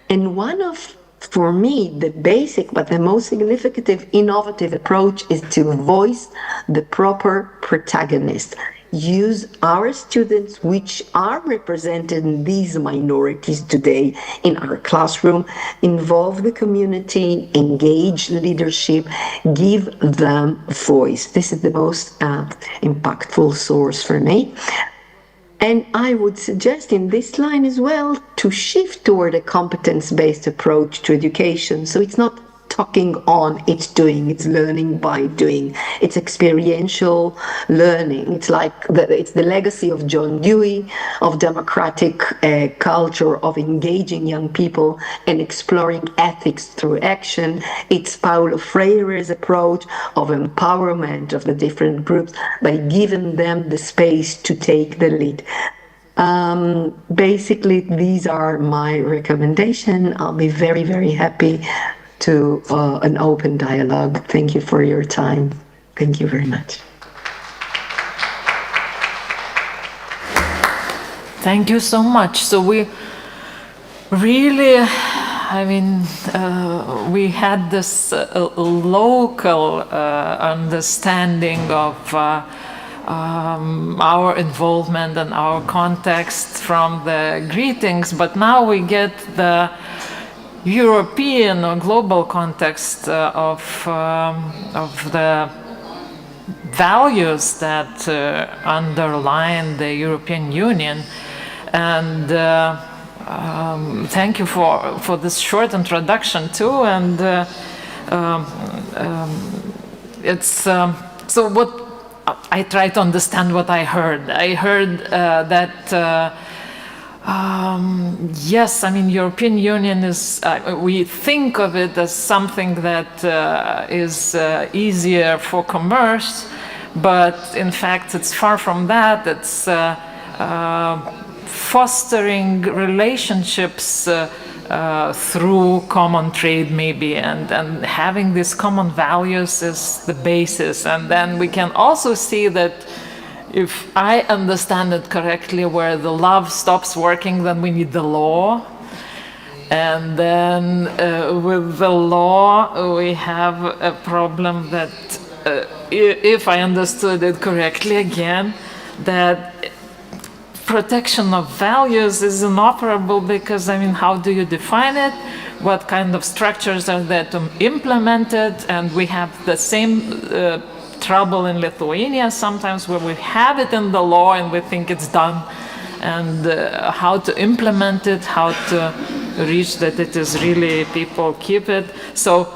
And one of, for me, the basic but the most significant innovative approach is to voice the proper protagonist. Use our students, which are represented in these minorities today in our classroom, involve the community, engage leadership, give them voice. This is the most impactful source for me. And I would suggest in this line as well to shift toward a competence-based approach to education. So it's not talking on, it's doing, it's learning by doing, it's experiential learning. It's like it's the legacy of John Dewey, of democratic culture, of engaging young people and exploring ethics through action. It's Paulo Freire's approach of empowerment of the different groups by giving them the space to take the lead. Basically, these are my recommendations. I'll be very, very happy to an open dialogue. Thank you for your time. Thank you very much. Thank you so much. So we really, we had this local understanding of our involvement and our context from the greetings, but now we get the European or global context of the values that underline the European Union. And thank you for this short introduction too. And it's so what I try to understand what I heard. I heard that yes, I mean, European Union is, we think of it as something that is easier for commerce, but in fact it's far from that. It's fostering relationships through common trade maybe, and having these common values is the basis. And then we can also see that if I understand it correctly, where the love stops working, then we need the law. And then with the law, we have a problem that, if I understood it correctly again, that protection of values is inoperable because, I mean, how do you define it? What kind of structures are there to implement it? And we have the same trouble in Lithuania sometimes, where we have it in the law and we think it's done, and how to implement it, how to reach that it is really people keep it. So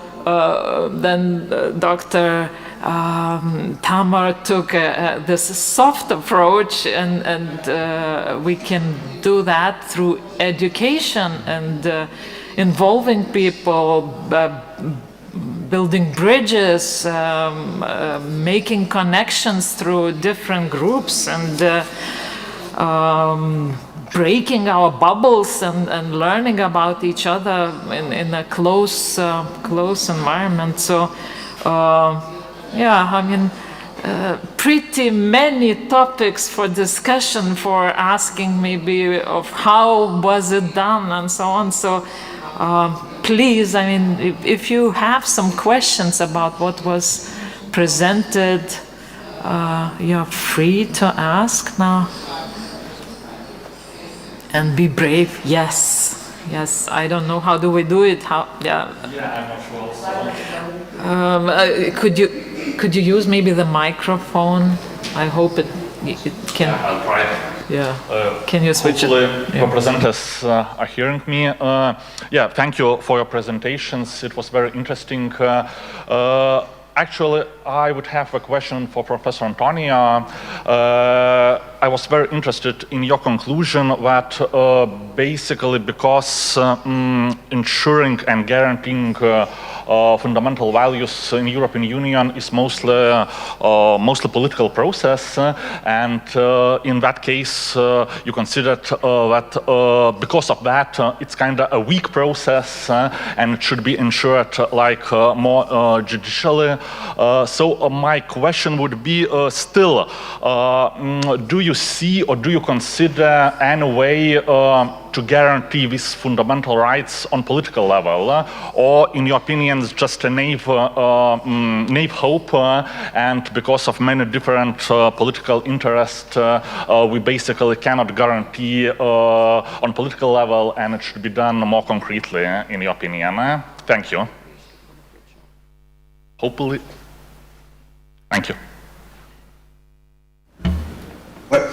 then Dr. Tamar took this soft approach, and we can do that through education and involving people, building bridges, making connections through different groups, and breaking our bubbles and learning about each other in a close environment. So yeah, I mean, pretty many topics for discussion, for asking maybe of how was it done and so on. So please, I mean, if you have some questions about what was presented, you're free to ask now. And be brave. Yes, yes. I don't know, how do we do it? How? Yeah. Yeah, I'm not sure. Could you use maybe the microphone? I hope it can. Yeah, I'll try. Yeah. Can you switch hopefully it? Your presenters are hearing me. Yeah, thank you for your presentations. It was very interesting. Actually, I would have a question for Professor Antonia. I was very interested in your conclusion that basically because ensuring and guaranteeing fundamental values in European Union is mostly political process, and in that case you considered that because of that it's kind of a weak process and it should be ensured like more judicially. So my question would be still, do you see or do you consider any way to guarantee these fundamental rights on political level, or in your opinion it's just a naive hope, and because of many different political interests we basically cannot guarantee on political level, and it should be done more concretely, in your opinion? Thank you. Hopefully. Thank you. Well,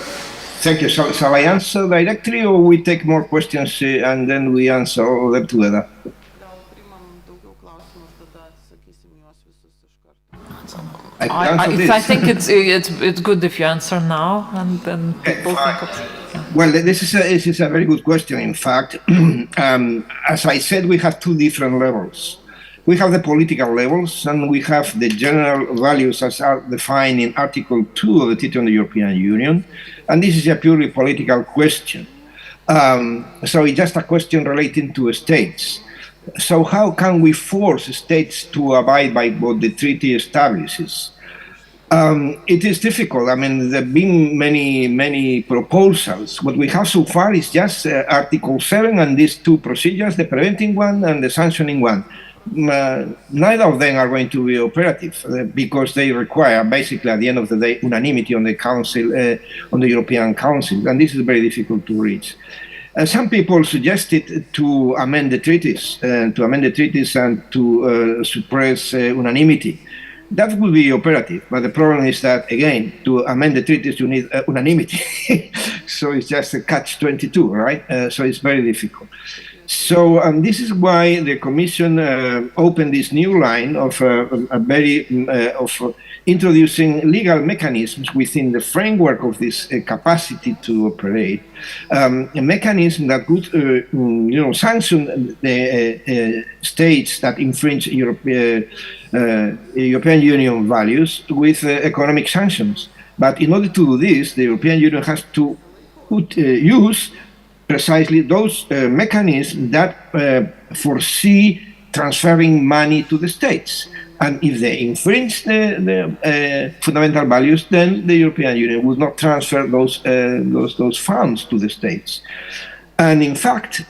thank you. Shall I answer directly, or we take more questions and then we answer all of them together? I think it's good if you answer now, and then people think of. Yeah. Well, this is a very good question. In fact, as I said, we have two different levels. We have the political levels, and we have the general values as are defined in Article 2 of the Treaty on the European Union, and this is a purely political question. So it's just a question relating to states. So how can we force states to abide by what the treaty establishes? It is difficult. I mean, there have been many proposals. What we have so far is just Article 7 and these two procedures, the preventing one and the sanctioning one. Neither of them are going to be operative because they require, basically, at the end of the day, unanimity on the Council, on the European Council, and this is very difficult to reach. Some people suggested to amend the treaties, and to suppress unanimity. That would be operative, but the problem is that, again, to amend the treaties, you need unanimity. So it's just a catch-22, right? So it's very difficult. So this is why the Commission opened this new line of introducing legal mechanisms within the framework of this capacity to operate, a mechanism that could, sanction the states that infringe European Union values with economic sanctions. But in order to do this, the European Union has to use precisely those mechanisms that foresee transferring money to the states. And if they infringe the fundamental values, then the European Union would not transfer those funds to the states. And in fact,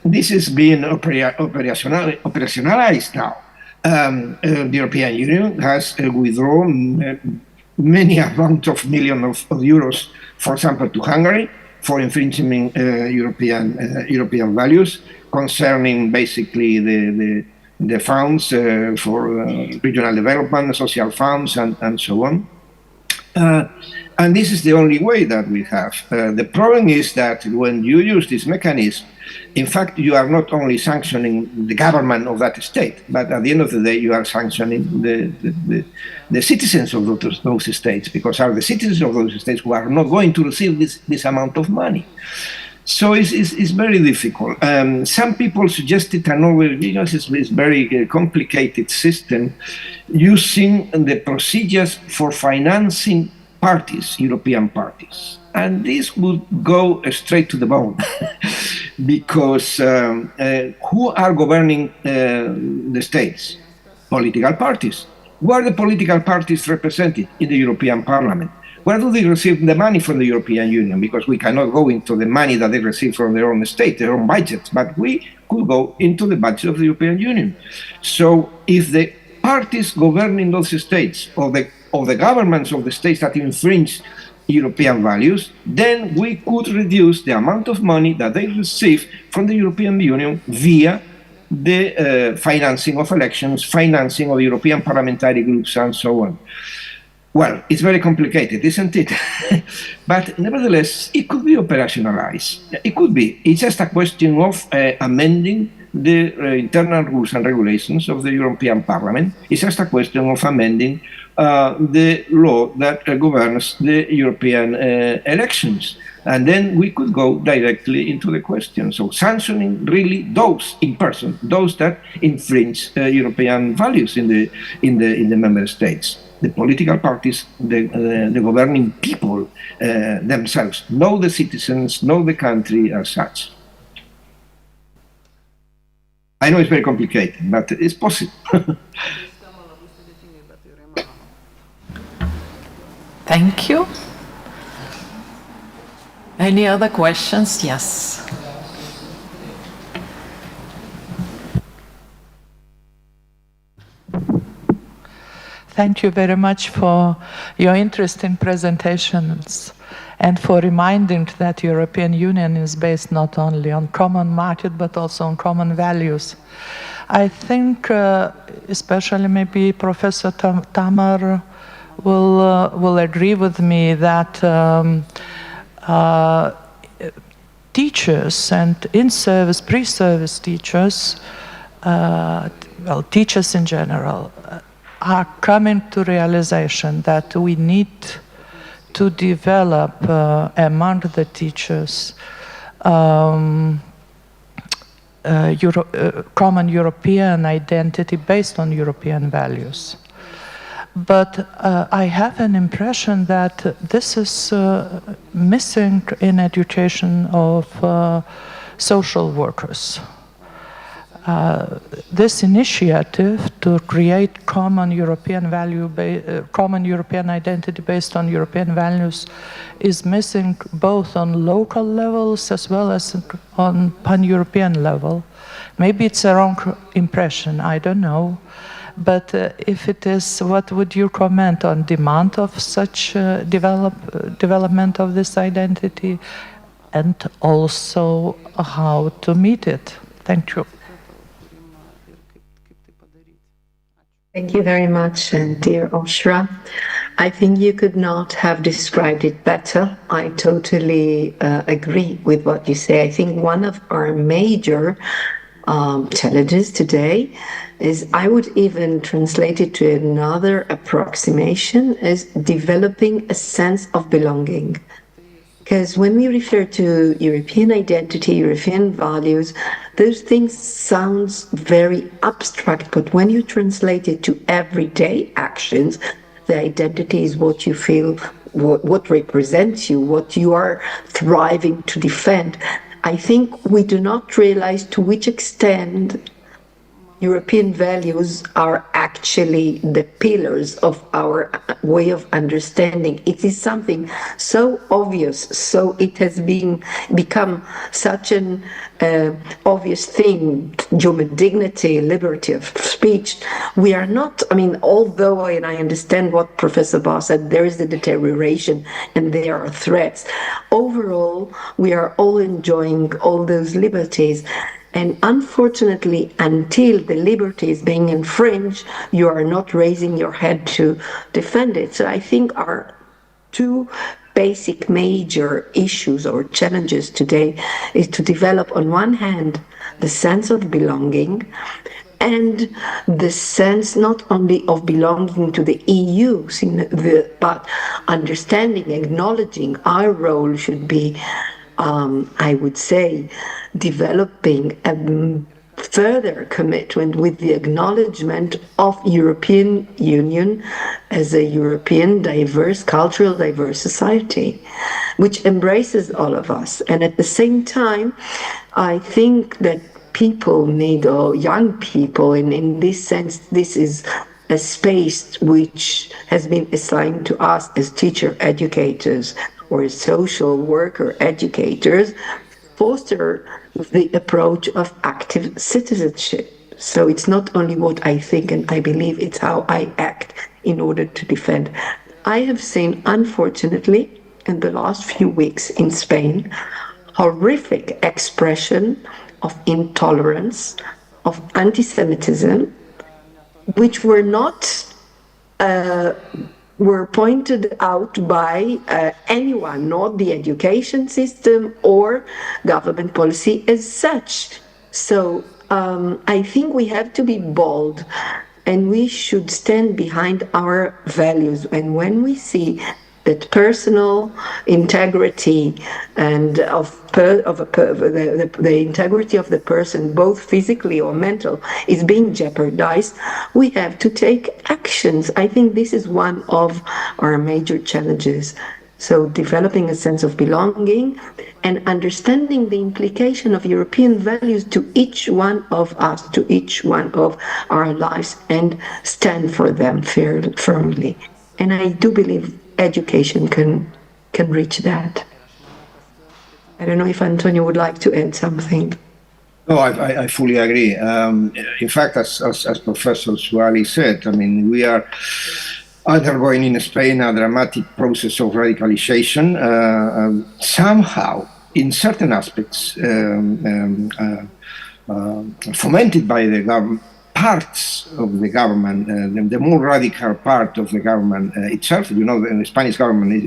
this is being operationalized now. The European Union has withdrawn many amount of millions of euros, for example, to Hungary, for infringing European values concerning basically the funds for regional development, social funds, and so on. And this is the only way that we have. The problem is that when you use this mechanism, in fact, you are not only sanctioning the government of that state, but at the end of the day, you are sanctioning the citizens of those states, because are the citizens of those states who are not going to receive this amount of money. So it's very difficult. Some people suggested another, it's very complicated system using the procedures for financing parties, European parties. And this would go straight to the bone, because who are governing the states? Political parties. Where are the political parties represented? In the European Parliament. Where do they receive the money from the European Union? Because we cannot go into the money that they receive from their own state, their own budgets, but we could go into the budget of the European Union. So if the parties governing those states, or the governments of the states that infringe European values, then we could reduce the amount of money that they receive from the European Union via the financing of elections, financing of European parliamentary groups, and so on. Well, it's very complicated, isn't it? But nevertheless, it could be operationalized. It could be. It's just a question of amending the internal rules and regulations of the European Parliament. It's just a question of amending the law that governs the European elections. And then we could go directly into the question. So sanctioning really those in person, those that infringe European values in the member states. The political parties, the governing people themselves, know the citizens, know the country as such. I know it's very complicated, but it's possible. Thank you. Any other questions? Yes. Thank you very much for your interesting presentations and for reminding that the European Union is based not only on common market but also on common values. I think especially maybe Professor Tamar will agree with me that teachers and in-service, pre-service teachers, well, teachers in general, are coming to realization that we need to develop among the teachers common European identity based on European values. But I have an impression that this is missing in education of social workers. This initiative to create common European common European identity based on European values is missing both on local levels as well as on pan-European level. Maybe it's a wrong impression, I don't know. But if it is, what would you comment on demand of such development of this identity? and also how to meet it. Thank you. Thank you very much, dear Oshra. I think you could not have described it better. I totally agree with what you say. I think one of our major challenges today is, I would even translate it to another approximation, is developing a sense of belonging. Because when we refer to European identity, European values, those things sounds very abstract, but when you translate it to everyday actions, the identity is what you feel, what represents you, what you are thriving to defend. I think we do not realize to which extent European values are actually the pillars of our way of understanding. It is something so obvious, so it has become such an obvious thing, human dignity, liberty of speech. We are not, I mean, although, and I understand what Professor Barr said, there is a deterioration and there are threats. Overall, we are all enjoying all those liberties. And unfortunately, until the liberty is being infringed, you are not raising your head to defend it. So I think our two basic major issues or challenges today is to develop, on one hand, the sense of belonging, and the sense not only of belonging to the EU, but understanding, acknowledging our role should be, I would say, developing a further commitment with the acknowledgement of European Union as a European diverse, cultural diverse society, which embraces all of us. And at the same time, I think that people need, or young people, and in this sense, this is a space which has been assigned to us as teacher educators or social worker educators, foster the approach of active citizenship. So it's not only what I think and I believe, it's how I act in order to defend. I have seen, unfortunately, in the last few weeks in Spain, horrific expression of intolerance, of anti-Semitism, which were not were pointed out by anyone, not the education system or government policy as such. So I think we have to be bold and we should stand behind our values. And when we see that personal integrity and the integrity of the person, both physically or mental, is being jeopardized, we have to take actions. I think this is one of our major challenges. So developing a sense of belonging and understanding the implication of European values to each one of us, to each one of our lives, and stand for them firmly. And I do believe education can reach that. I don't know if Antonio would like to add something. No, I fully agree. In fact, as Professor Suali said, I mean, we are undergoing in Spain a dramatic process of radicalization, somehow, in certain aspects, fomented by the government. Parts of the government, the more radical part of the government itself. You know, the Spanish government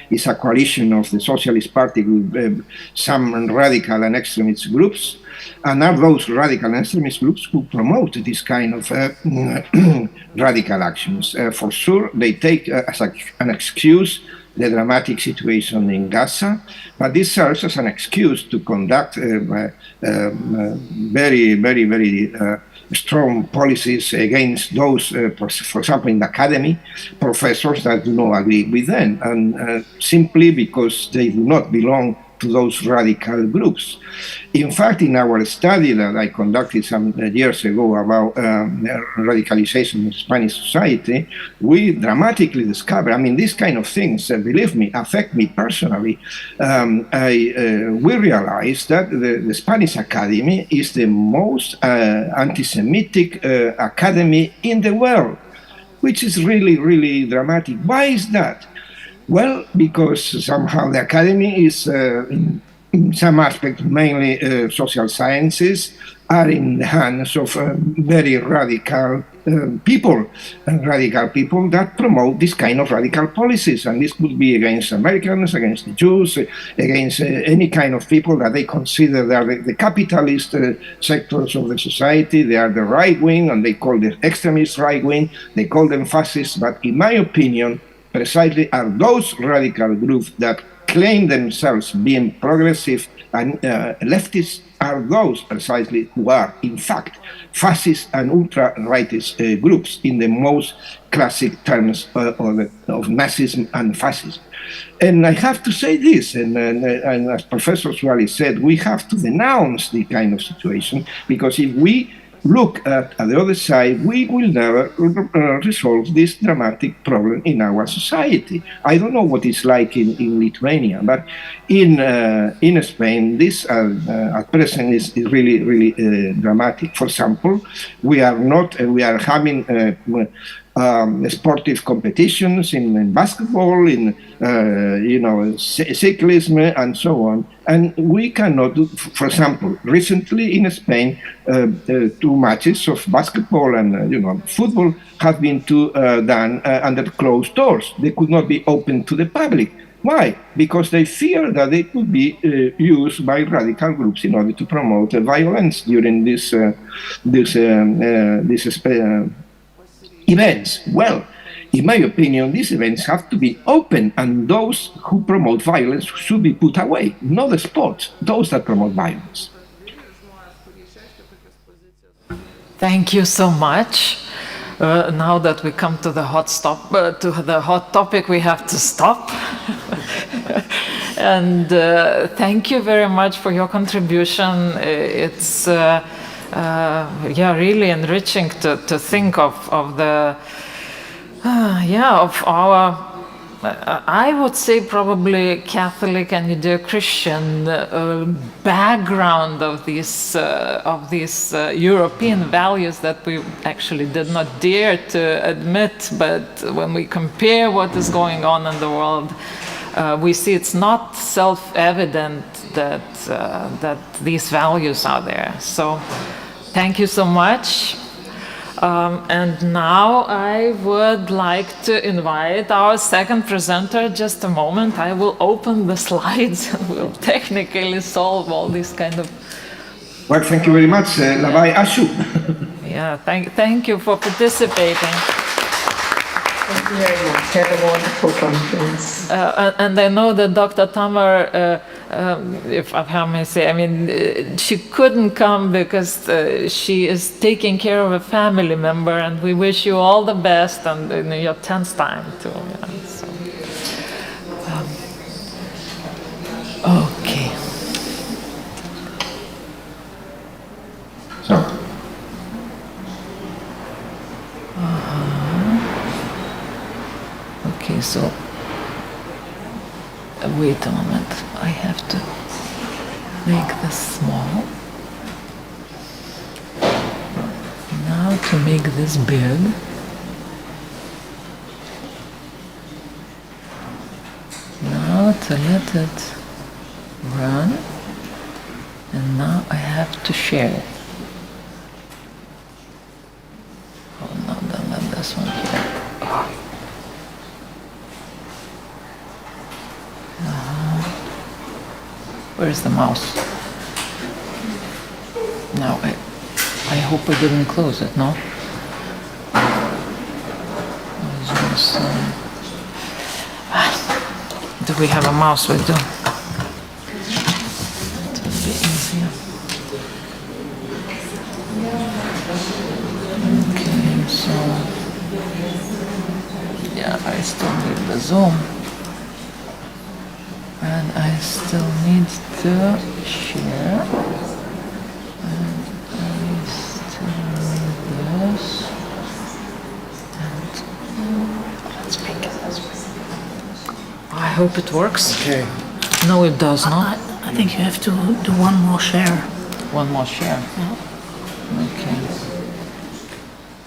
is a coalition of the Socialist Party with some radical and extremist groups, and are those radical and extremist groups who promote this kind of radical actions. For sure, they take as an excuse the dramatic situation in Gaza, but this serves as an excuse to conduct very, very, very strong policies against those, for example, in the academy, professors that do not agree with them, and simply because they do not belong to those radical groups. In fact, in our study that I conducted some years ago about radicalization in Spanish society, we dramatically discovered, I mean, these kind of things, believe me, affect me personally. We realized that the Spanish academy is the most anti-Semitic academy in the world, which is really, really dramatic. Why is that? Well, because somehow the academy is some aspects, mainly social sciences, are in the hands of very radical people that promote this kind of radical policies. And this could be against Americans, against the Jews, against any kind of people that they consider they are the capitalist sectors of the society. They are the right wing, and they call the extremist right wing. They call them fascists. But in my opinion, precisely are those radical groups that claim themselves being progressive and leftists are those precisely who are, in fact, fascist and ultra-rightist groups in the most classic terms of Nazism and fascism. And I have to say this, and as Professor Suarez said, we have to denounce the kind of situation, because if we look at the other side, we will never resolve this dramatic problem in our society. I don't know what it's like in Lithuania, but in Spain, this at present is really, really dramatic. For example, we are having sportive competitions in basketball, in cyclism, and so on. And we cannot do, for example, recently in Spain, 2 matches of basketball and football have been done under closed doors. They could not be open to the public. Why? Because they fear that they could be used by radical groups in order to promote violence during these events. Well, in my opinion, these events have to be open, and those who promote violence should be put away, not the sports, those that promote violence. Thank you so much. Now that we come to the hot topic, we have to stop. And thank you very much for your contribution. It's really enriching to think of the of our, I would say probably Catholic and Judeo-Christian background of these European values that we actually did not dare to admit. But when we compare what is going on in the world, we see it's not self-evident that these values are there. So thank you so much. And now I would like to invite our second presenter. Just a moment, I will open the slides and we'll technically solve all these kind of... Well, thank you very much, Labai Ashu. Yeah, thank you for participating. Thank you very much. Have a wonderful conference. And I know that Dr. Tamar, if I may say, I mean, she couldn't come because she is taking care of a family member, and we wish you all the best and in your 10th time too. Yeah, so. Okay. So. Okay, so wait a moment. I have to make this small. Now to make this big. Now to let it run. And now I have to share it. Oh no, don't let this one here. Where's the mouse? Now, I hope I didn't close it, no? Do we have a mouse? We do. It will be easier. Okay, so... Yeah, I still need the zoom. And I still need to share. And I still need this. And let's make it this way. I hope it works. Okay. No, it does not. I think you have to do one more share. One more share. Yeah. Okay.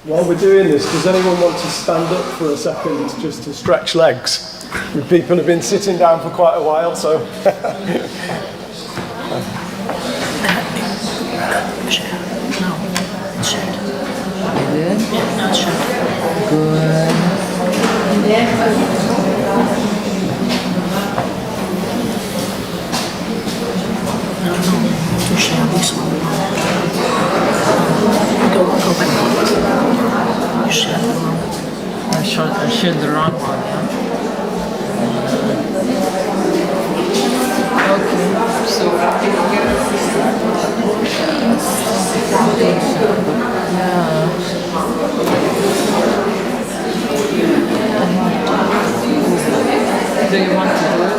While we're doing this, does anyone want to stand up for a second just to stretch legs? People have been sitting down for quite a while, so... Share. No. Shared. Good. Yeah, not shared. Good. No, to share this one. Go back. You share the wrong. I shared the wrong one, yeah. Okay, so do you want to do it?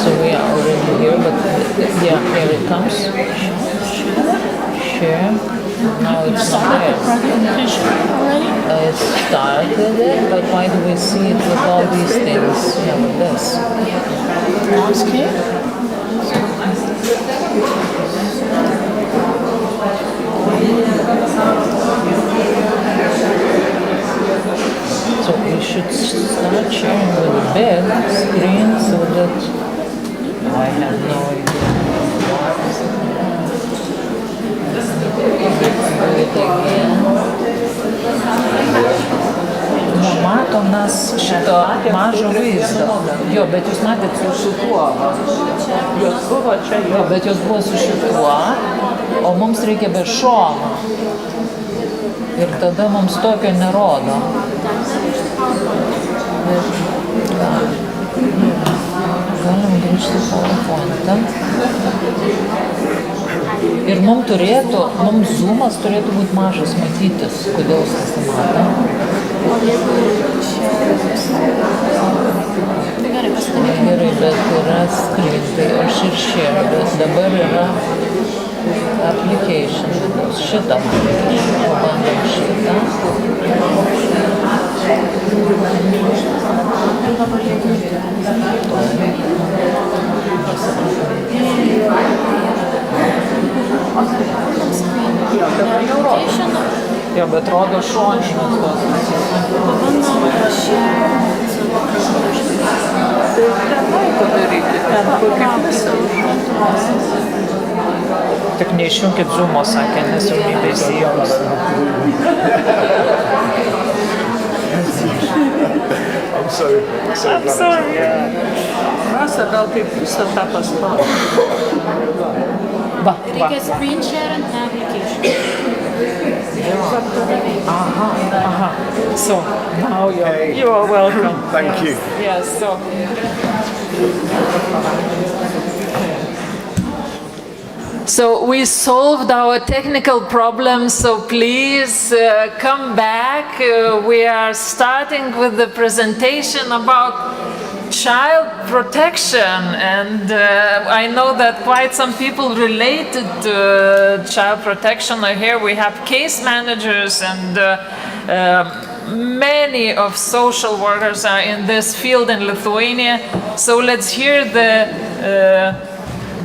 So we are already here, but yeah, here it comes. Share. Now it's not there. It started it, but why do we see it with all these things? Yeah, with this. Now it's clear. So we should start sharing with a big screen so that I have no idea. Do it again. Matom mes šito mažo vaizdo. Jo, bet jūs matėt su šituo. Jos buvo čia, jo, bet jos buvo su šituo, o mums reikia be šono. Ir tada mums tokio nerodo. Galim grįžti PowerPoint'ą. Ir mums zoomas turėtų būti mažas matytis. Kodėl jūs nesimato? Gerai, bet yra screen, tai aš ir share, bet dabar yra application. Šitą pabandom šitą. Jo, bet rodo šoninės tos. Tai tenai padaryti, ten kokį visą. Tik neišjunkit zoomo, sakė, nes jau nebeįsijungs. I'm so sorry. Rasa, gal taip visą tą paspaudžiu. Reikia screen share and application. So now you are welcome. Thank you. Yes, so. So we solved our technical problems, so please come back. We are starting with the presentation about child protection, and I know that quite some people related to child protection are here. We have case managers and many of social workers are in this field in Lithuania. So let's hear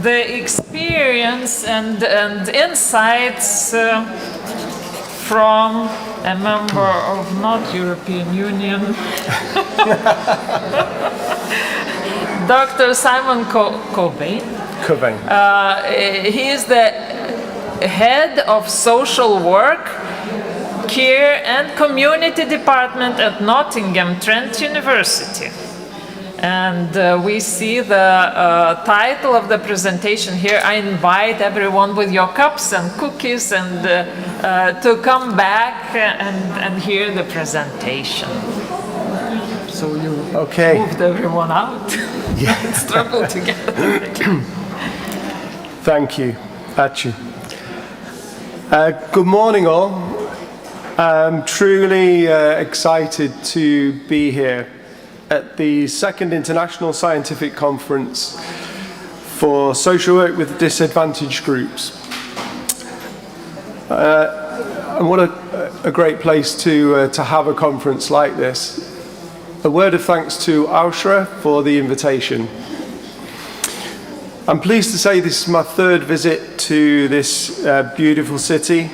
the experience and insights from a member of not European Union, Dr. Simon Cobain. He is the head of social work, care and community department at Nottingham Trent University. And we see the title of the presentation here. I invite everyone with your cups and cookies and to come back and hear the presentation. So you moved everyone out. Struggle together. Thank you. Achu. Good morning, all. I'm truly excited to be here at the second International Scientific Conference for Social Work with Disadvantaged Groups. And what a great place to have a conference like this. A word of thanks to Ausra for the invitation. I'm pleased to say this is my third visit to this beautiful city.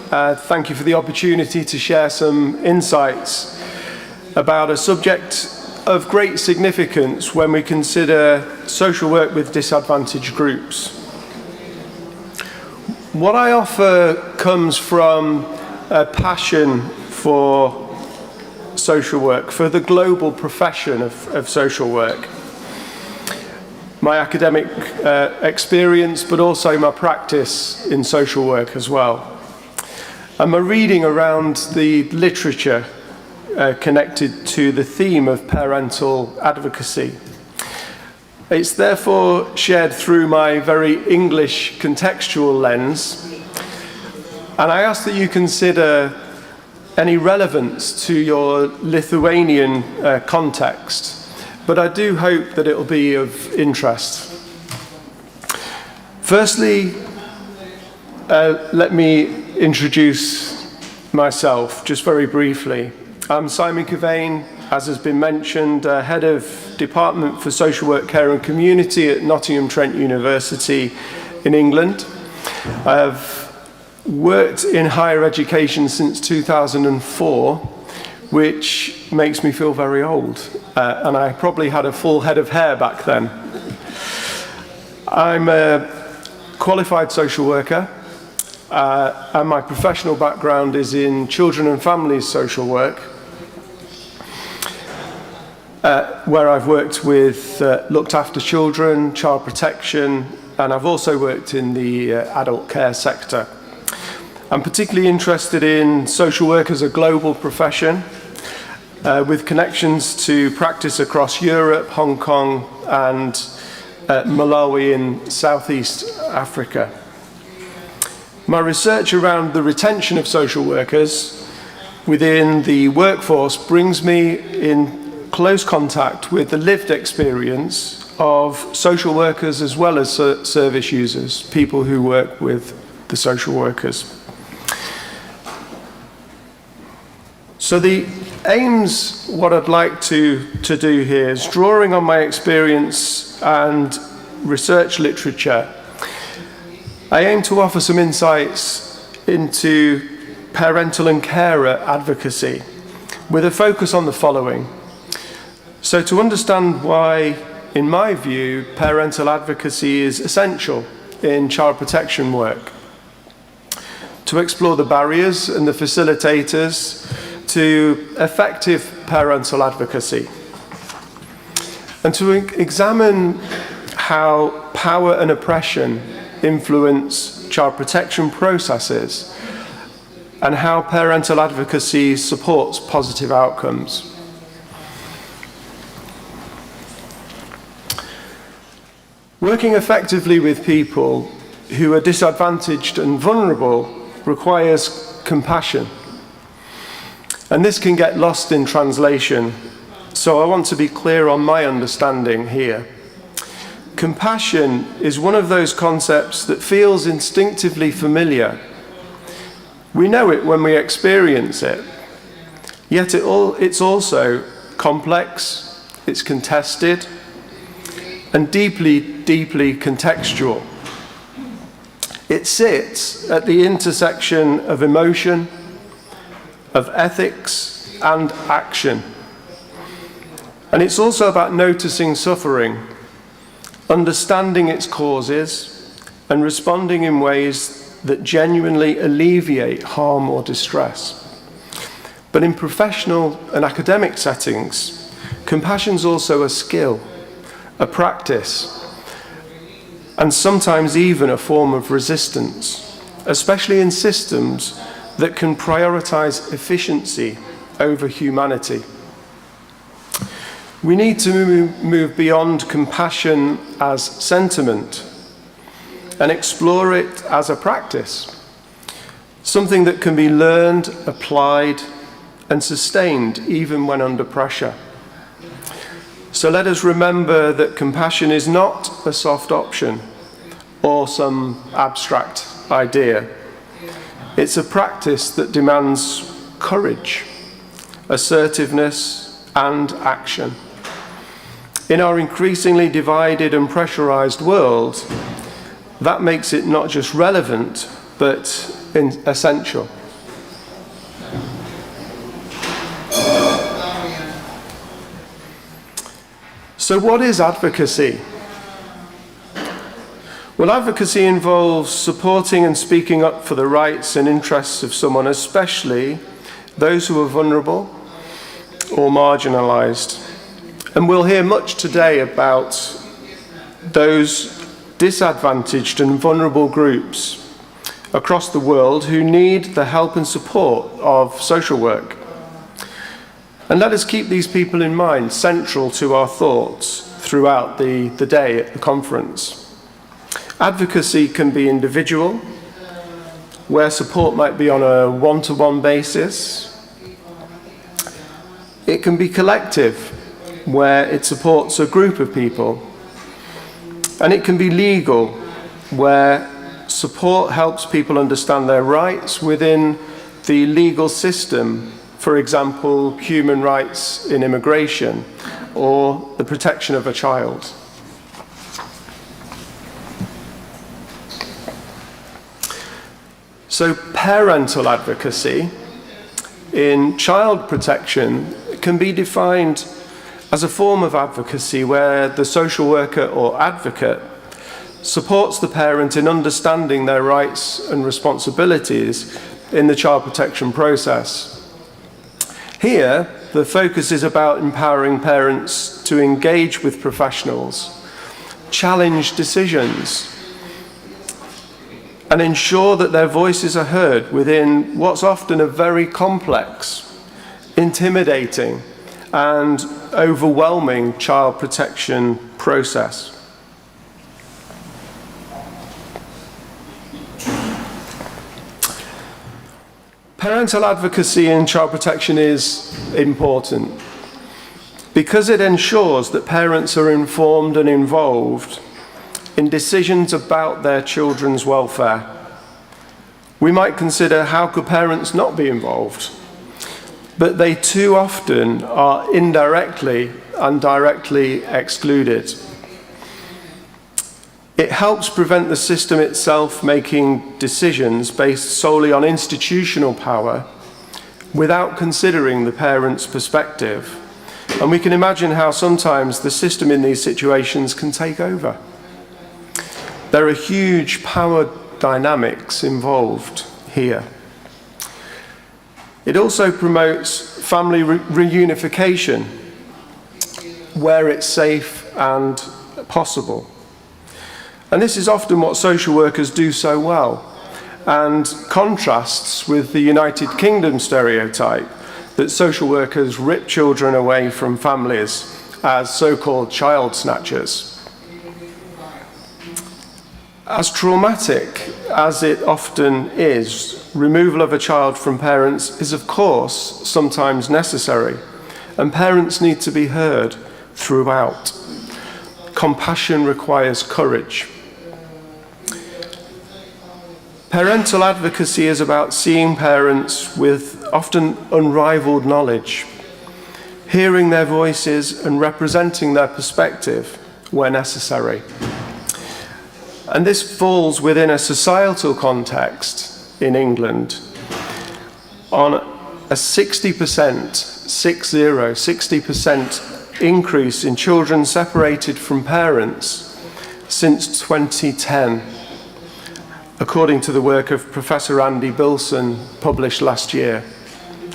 Thank you for the opportunity to share some insights about a subject of great significance when we consider social work with disadvantaged groups. What I offer comes from a passion for social work, for the global profession of social work. My academic experience, but also my practice in social work as well. And my reading around the literature connected to the theme of parental advocacy. It's therefore shared through my very English contextual lens, and I ask that you consider any relevance to your Lithuanian context, but I do hope that it will be of interest. Firstly, let me introduce myself just very briefly. I'm Simon Cavane, as has been mentioned, Head of Department for Social Work, Care and Community at Nottingham Trent University in England. I've worked in higher education since 2004, which makes me feel very old, and I probably had a full head of hair back then. I'm a qualified social worker, and my professional background is in children and families social work, where I've worked with looked after children, child protection, and I've also worked in the adult care sector. I'm particularly interested in social work as a global profession, with connections to practice across Europe, Hong Kong, and Malawi in Southeast Africa. My research around the retention of social workers within the workforce brings me in close contact with the lived experience of social workers as well as service users, people who work with the social workers. So the aims, what I'd like to do here is drawing on my experience and research literature. I aim to offer some insights into parental and carer advocacy with a focus on the following. So to understand why, in my view, parental advocacy is essential in child protection work. To explore the barriers and the facilitators to effective parental advocacy, and to examine how power and oppression influence child protection processes and how parental advocacy supports positive outcomes. Working effectively with people who are disadvantaged and vulnerable requires compassion. And this can get lost in translation, so I want to be clear on my understanding here. Compassion is one of those concepts that feels instinctively familiar. We know it when we experience it, yet it's also complex, it's contested, and deeply, deeply contextual. It sits at the intersection of emotion, of ethics and action. And it's also about noticing suffering, understanding its causes, and responding in ways that genuinely alleviate harm or distress. But in professional and academic settings, compassion is also a skill, a practice, and sometimes even a form of resistance, especially in systems that can prioritize efficiency over humanity. We need to move beyond compassion as sentiment and explore it as a practice, something that can be learned, applied, and sustained even when under pressure. So let us remember that compassion is not a soft option or some abstract idea. It's a practice that demands courage, assertiveness, and action. In our increasingly divided and pressurized world, that makes it not just relevant, but essential. So what is advocacy? Well, advocacy involves supporting and speaking up for the rights and interests of someone, especially those who are vulnerable or marginalized. And we'll hear much today about those disadvantaged and vulnerable groups across the world who need the help and support of social work. And let us keep these people in mind, central to our thoughts throughout the day at the conference. Advocacy can be individual, where support might be on a one-to-one basis. It can be collective, where it supports a group of people. And it can be legal, where support helps people understand their rights within the legal system, for example, human rights in immigration, or the protection of a child. So parental advocacy in child protection can be defined as a form of advocacy where the social worker or advocate supports the parent in understanding their rights and responsibilities in the child protection process. Here, the focus is about empowering parents to engage with professionals, challenge decisions, and ensure that their voices are heard within what's often a very complex, intimidating, and overwhelming child protection process. Parental advocacy in child protection is important because it ensures that parents are informed and involved in decisions about their children's welfare. We might consider, how could parents not be involved? But they too often are indirectly and directly excluded. It helps prevent the system itself making decisions based solely on institutional power without considering the parent's perspective. And we can imagine how sometimes the system in these situations can take over. There are huge power dynamics involved here. It also promotes family reunification where it's safe and possible. And this is often what social workers do so well, and contrasts with the United Kingdom stereotype that social workers rip children away from families as so-called child snatchers. As traumatic as it often is, removal of a child from parents is of course sometimes necessary, and parents need to be heard throughout. Compassion requires courage. Parental advocacy is about seeing parents with often unrivaled knowledge, hearing their voices and representing their perspective where necessary. And this falls within a societal context in England on a 60% increase in children separated from parents since 2010, according to the work of Professor Andy Bilson, published last year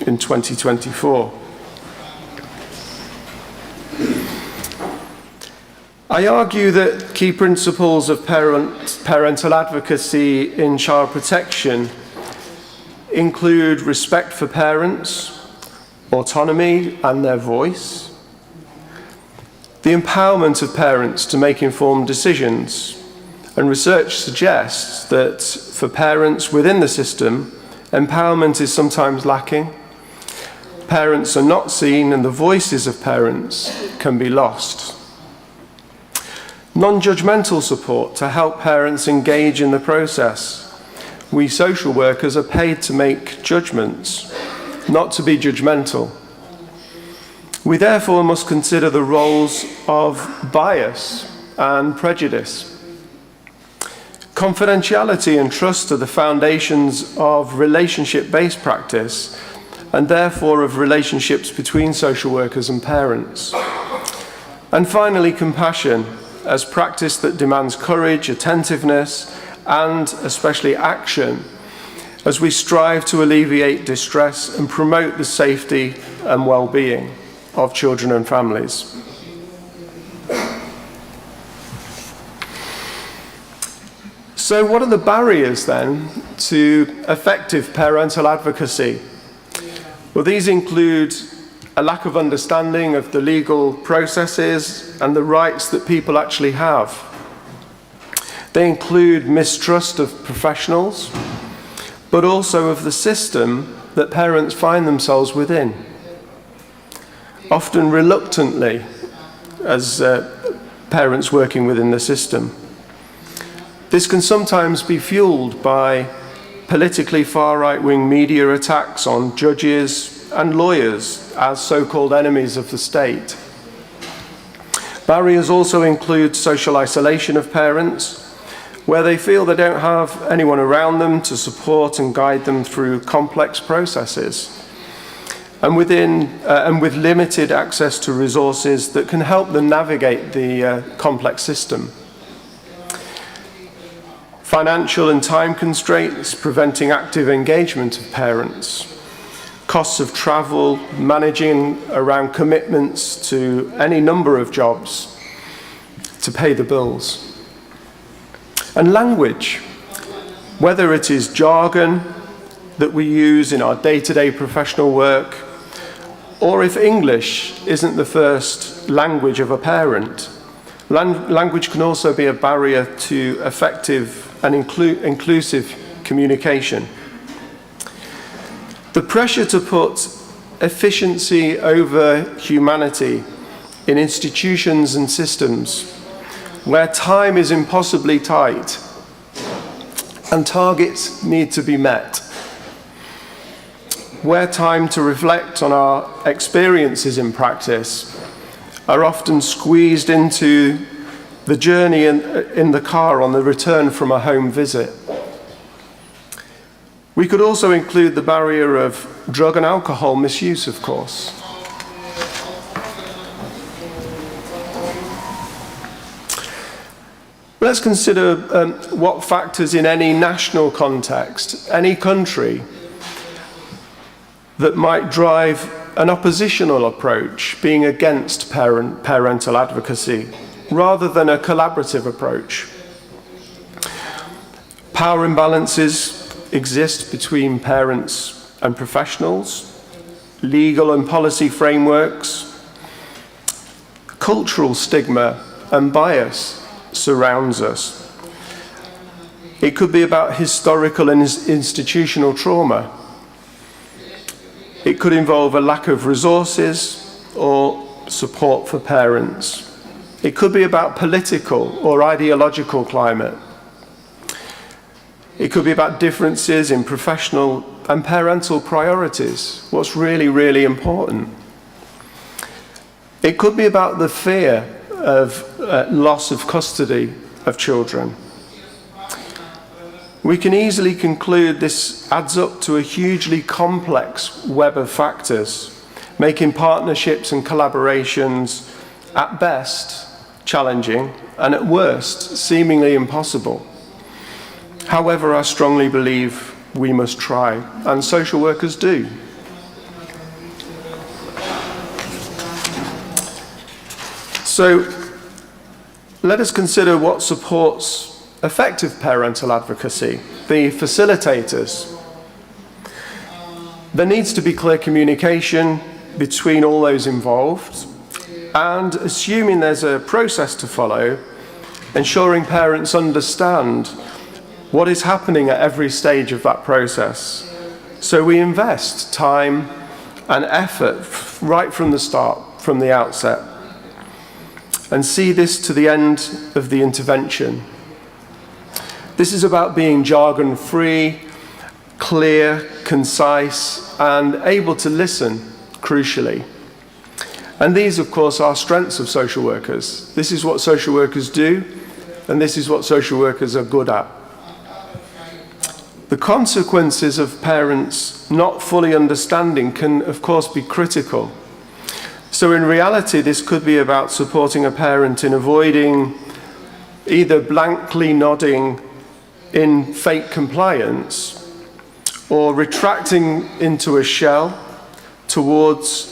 in 2024. I argue that key principles of parental advocacy in child protection include respect for parents, autonomy and their voice, the empowerment of parents to make informed decisions, and research suggests that for parents within the system, empowerment is sometimes lacking. Parents are not seen and the voices of parents can be lost. Non-judgmental support to help parents engage in the process. We social workers are paid to make judgments, not to be judgmental. We therefore must consider the roles of bias and prejudice. Confidentiality and trust are the foundations of relationship-based practice, and therefore of relationships between social workers and parents. And finally, compassion, as practice that demands courage, attentiveness, and especially action, as we strive to alleviate distress and promote the safety and well-being of children and families. So what are the barriers then to effective parental advocacy? Well, these include a lack of understanding of the legal processes and the rights that people actually have. They include mistrust of professionals, but also of the system that parents find themselves within, often reluctantly as parents working within the system. This can sometimes be fueled by politically far-right-wing media attacks on judges and lawyers as so-called enemies of the state. Barriers also include social isolation of parents, where they feel they don't have anyone around them to support and guide them through complex processes, and with limited access to resources that can help them navigate the complex system. Financial and time constraints preventing active engagement of parents. Costs of travel, managing around commitments to any number of jobs to pay the bills. And language, whether it is jargon that we use in our day-to-day professional work, or if English isn't the first language of a parent, language can also be a barrier to effective and inclusive communication. The pressure to put efficiency over humanity in institutions and systems where time is impossibly tight and targets need to be met, where time to reflect on our experiences in practice are often squeezed into the journey in the car on the return from a home visit. We could also include the barrier of drug and alcohol misuse, of course. Let's consider what factors in any national context, any country, that might drive an oppositional approach, being against parental advocacy, rather than a collaborative approach. Power imbalances exist between parents and professionals, legal and policy frameworks, cultural stigma and bias surrounds us. It could be about historical and institutional trauma. It could involve a lack of resources or support for parents. It could be about political or ideological climate. It could be about differences in professional and parental priorities, what's really, really important. It could be about the fear of loss of custody of children. We can easily conclude this adds up to a hugely complex web of factors, making partnerships and collaborations at best challenging and at worst seemingly impossible. However, I strongly believe we must try, and social workers do. So let us consider what supports effective parental advocacy, the facilitators. There needs to be clear communication between all those involved, and assuming there's a process to follow, ensuring parents understand what is happening at every stage of that process. So we invest time and effort right from the start, from the outset, and see this to the end of the intervention. This is about being jargon-free, clear, concise, and able to listen, crucially. And these, of course, are strengths of social workers. This is what social workers do, and this is what social workers are good at. The consequences of parents not fully understanding can, of course, be critical. So in reality, this could be about supporting a parent in avoiding either blankly nodding in fake compliance or retracting into a shell towards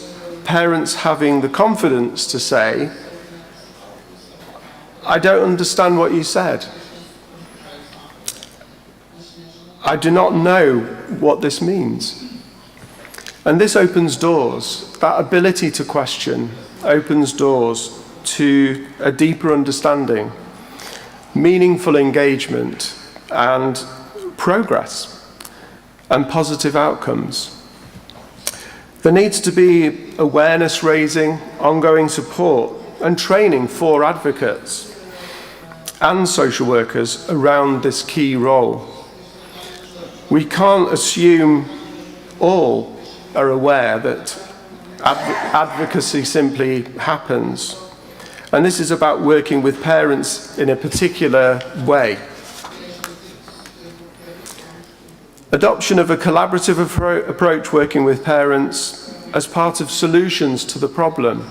parents having the confidence to say, I don't understand what you said. I do not know what this means. And this opens doors. That ability to question opens doors to a deeper understanding, meaningful engagement, and progress, and positive outcomes. There needs to be awareness raising, ongoing support, and training for advocates and social workers around this key role. We can't assume all are aware that advocacy simply happens. And this is about working with parents in a particular way. Adoption of a collaborative approach working with parents as part of solutions to the problem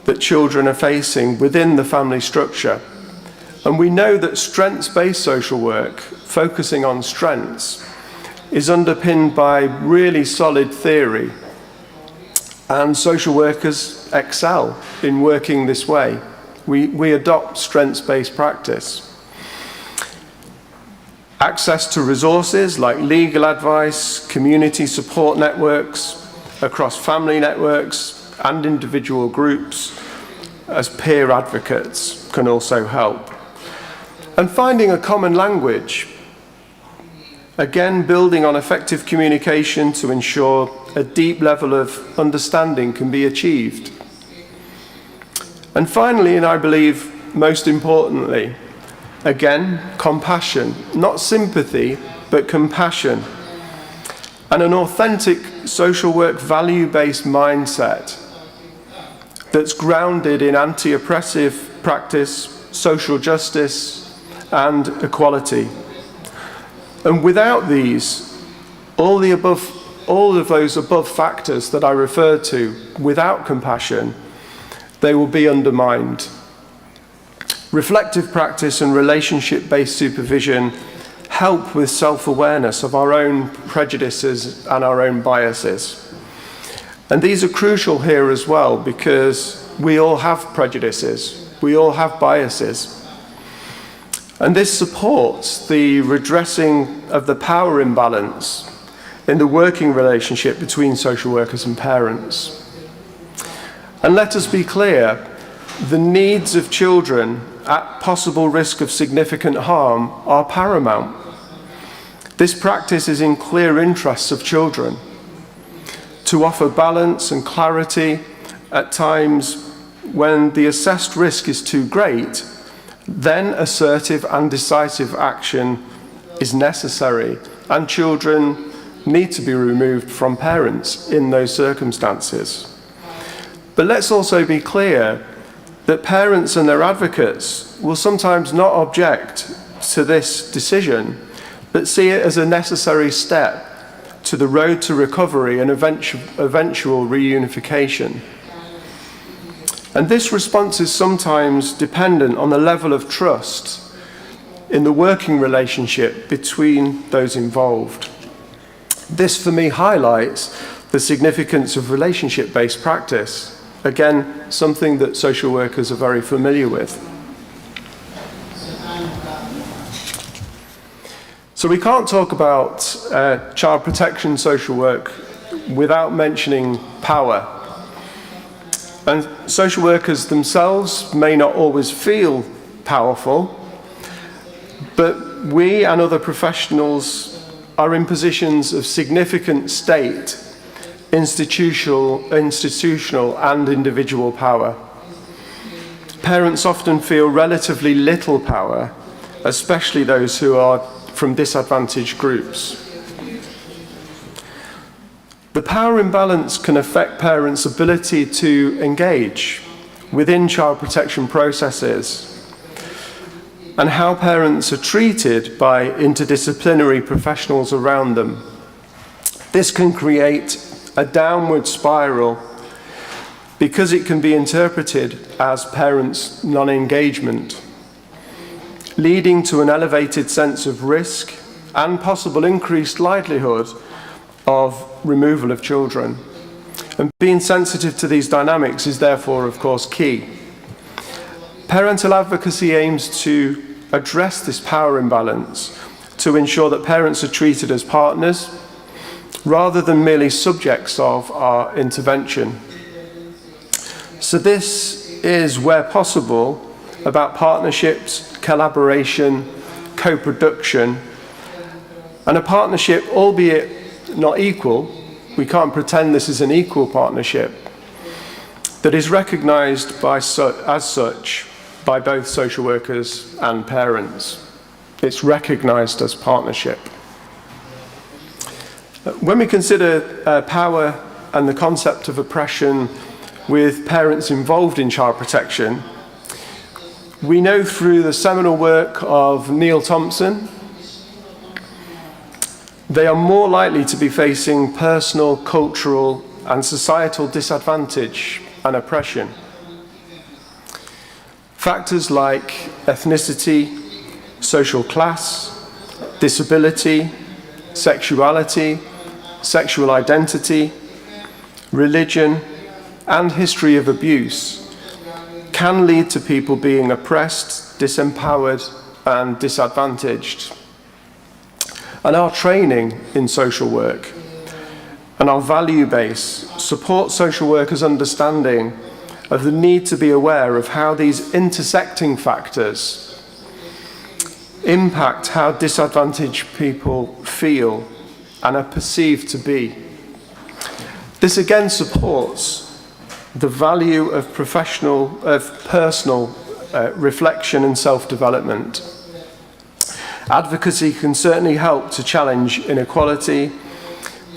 that children are facing within the family structure. And we know that strengths-based social work, focusing on strengths, is underpinned by really solid theory. And social workers excel in working this way. We adopt strengths-based practice. Access to resources like legal advice, community support networks, across family networks and individual groups as peer advocates can also help. And finding a common language, again building on effective communication to ensure a deep level of understanding can be achieved. And finally, and I believe most importantly, again, compassion, not sympathy, but compassion, and an authentic social work value-based mindset that's grounded in anti-oppressive practice, social justice, and equality. And without these, all of those above factors that I referred to, without compassion, they will be undermined. Reflective practice and relationship-based supervision help with self-awareness of our own prejudices and our own biases. And these are crucial here as well because we all have prejudices, we all have biases. And this supports the redressing of the power imbalance in the working relationship between social workers and parents. And let us be clear, the needs of children at possible risk of significant harm are paramount. This practice is in clear interests of children to offer balance and clarity at times when the assessed risk is too great. Then assertive and decisive action is necessary, and children need to be removed from parents in those circumstances. But let's also be clear that parents and their advocates will sometimes not object to this decision, but see it as a necessary step to the road to recovery and eventual reunification. And this response is sometimes dependent on the level of trust in the working relationship between those involved. This, for me, highlights the significance of relationship-based practice. Again, something that social workers are very familiar with. So we can't talk about child protection social work without mentioning power. And social workers themselves may not always feel powerful, but we and other professionals are in positions of significant state, institutional and individual power. Parents often feel relatively little power, especially those who are from disadvantaged groups. The power imbalance can affect parents' ability to engage within child protection processes and how parents are treated by interdisciplinary professionals around them. This can create a downward spiral because it can be interpreted as parents' non-engagement, leading to an elevated sense of risk and possible increased likelihood of removal of children. And being sensitive to these dynamics is therefore, of course, key. Parental advocacy aims to address this power imbalance to ensure that parents are treated as partners rather than merely subjects of our intervention. So this is, where possible, about partnerships, collaboration, co-production, and a partnership, albeit not equal, we can't pretend this is an equal partnership, that is recognised as such by both social workers and parents. It's recognised as partnership. When we consider power and the concept of oppression with parents involved in child protection, we know through the seminal work of Neil Thompson, they are more likely to be facing personal, cultural, and societal disadvantage and oppression. Factors like ethnicity, social class, disability, sexuality, sexual identity, religion, and history of abuse can lead to people being oppressed, disempowered, and disadvantaged. And our training in social work and our value base support social workers' understanding of the need to be aware of how these intersecting factors impact how disadvantaged people feel and are perceived to be. This again supports the value of personal reflection and self-development. Advocacy can certainly help to challenge inequality,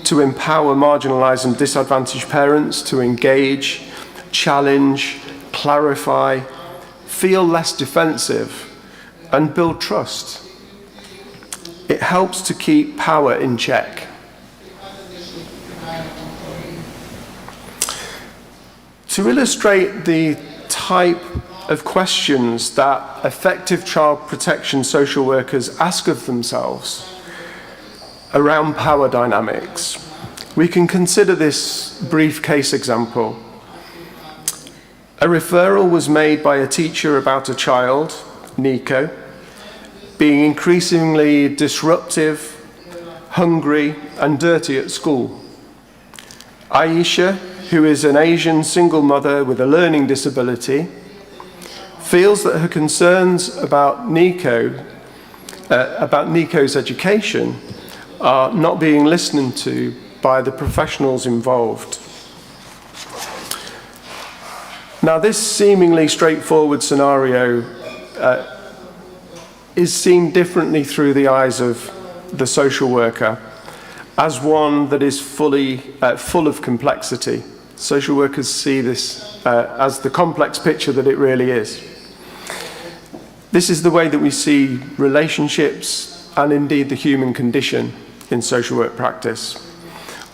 to empower marginalised and disadvantaged parents to engage, challenge, clarify, feel less defensive, and build trust. It helps to keep power in check. To illustrate the type of questions that effective child protection social workers ask of themselves around power dynamics, we can consider this brief case example. A referral was made by a teacher about a child, Nico, being increasingly disruptive, hungry, and dirty at school. Aisha, who is an Asian single mother with a learning disability, feels that her concerns about Nico's education are not being listened to by the professionals involved. Now, this seemingly straightforward scenario is seen differently through the eyes of the social worker as one that is full of complexity. Social workers see this as the complex picture that it really is. This is the way that we see relationships and indeed the human condition in social work practice.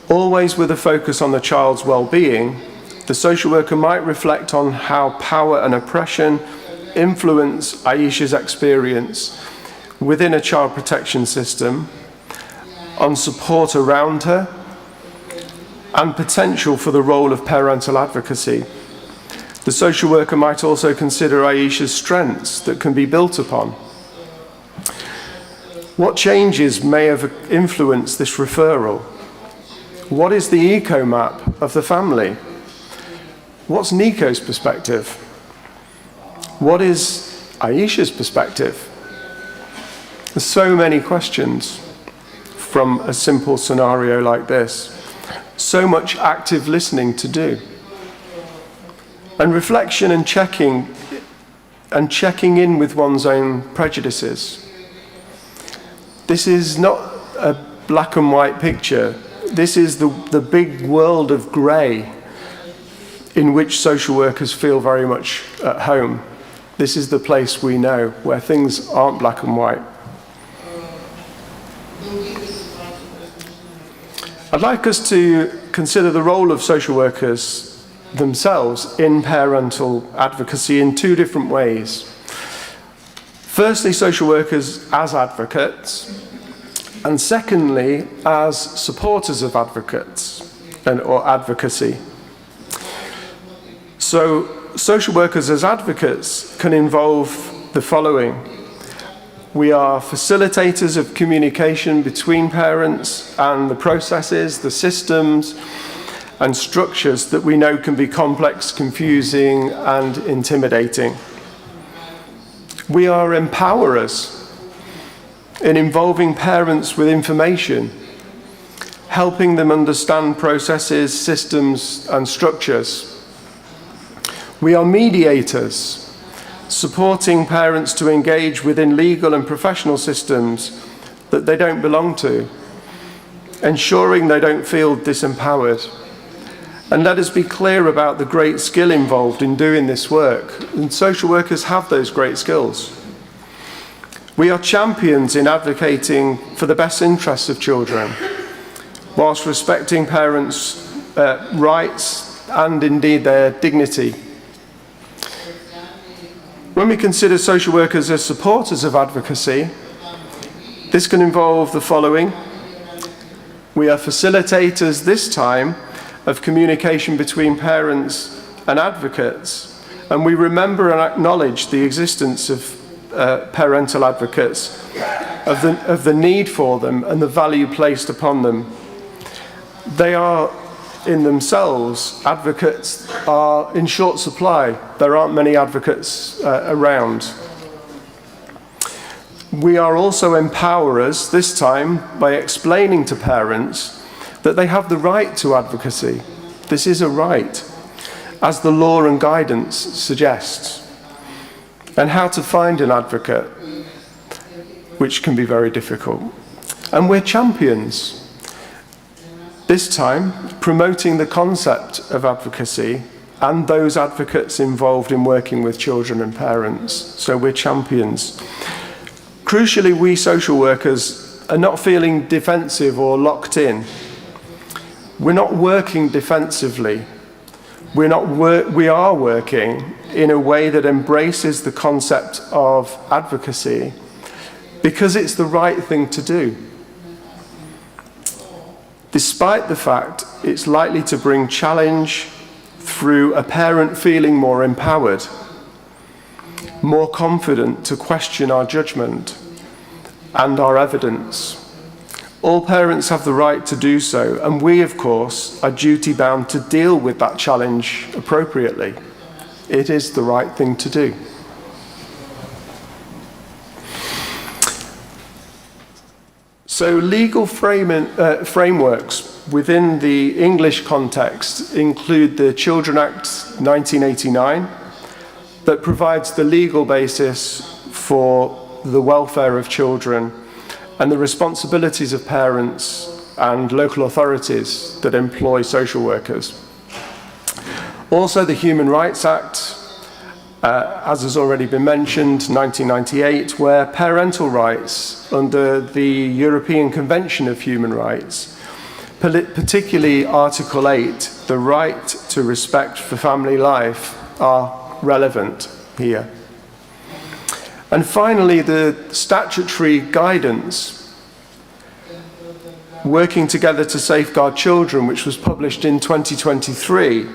Always with a focus on the child's well-being, the social worker might reflect on how power and oppression influence Aisha's experience within a child protection system, on support around her, and potential for the role of parental advocacy. The social worker might also consider Aisha's strengths that can be built upon. What changes may have influenced this referral? What is the eco-map of the family? What's Nico's perspective? What is Aisha's perspective? There's so many questions from a simple scenario like this. So much active listening to do. And reflection and checking in with one's own prejudices. This is not a black and white picture this is the big world of grey in which social workers feel very much at home. This is the place we know, where things aren't black and white. I'd like us to consider the role of social workers themselves in parental advocacy in two different ways. Firstly, social workers as advocates, and secondly, as supporters of advocates or advocacy. So, social workers as advocates can involve the following. We are facilitators of communication between parents and the processes, the systems and structures that we know can be complex, confusing and intimidating. We are empowerers in involving parents with information, helping them understand processes, systems and structures. We are mediators, supporting parents to engage within legal and professional systems that they don't belong to, ensuring they don't feel disempowered. And let us be clear about the great skill involved in doing this work, and social workers have those great skills. We are champions in advocating for the best interests of children, whilst respecting parents' rights and indeed their dignity. When we consider social workers as supporters of advocacy, this can involve the following. We are facilitators this time of communication between parents and advocates, and we remember and acknowledge the existence of parental advocates, of the need for them and the value placed upon them. They are in themselves, advocates are in short supply. There aren't many advocates around. We are also empowerers, this time, by explaining to parents that they have the right to advocacy. This is a right, as the law and guidance suggests, and how to find an advocate, which can be very difficult. And we're champions, this time promoting the concept of advocacy and those advocates involved in working with children and parents. So we're champions. Crucially, we social workers are not feeling defensive or locked in. We're not working defensively. We are working in a way that embraces the concept of advocacy because it's the right thing to do, despite the fact it's likely to bring challenge through a parent feeling more empowered, more confident to question our judgment and our evidence. All parents have the right to do so, and we, of course, are duty-bound to deal with that challenge appropriately. It is the right thing to do. So legal frameworks within the English context include the Children Act 1989 that provides the legal basis for the welfare of children and the responsibilities of parents and local authorities that employ social workers. Also the Human Rights Act, as has already been mentioned, 1998, where parental rights under the European Convention of Human Rights, particularly Article 8, the right to respect for family life, are relevant here. And finally, the statutory guidance, Working Together to Safeguard Children, which was published in 2023,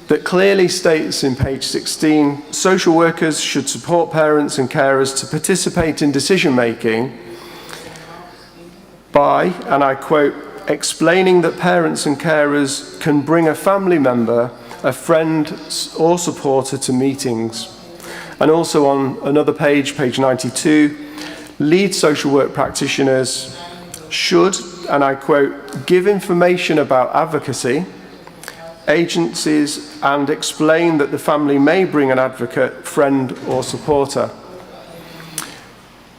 that clearly states in page 16, social workers should support parents and carers to participate in decision-making by, and I quote, explaining that parents and carers can bring a family member, a friend or supporter to meetings. And also on another page, page 92, lead social work practitioners should, and I quote, give information about advocacy, agencies, and explain that the family may bring an advocate, friend, or supporter.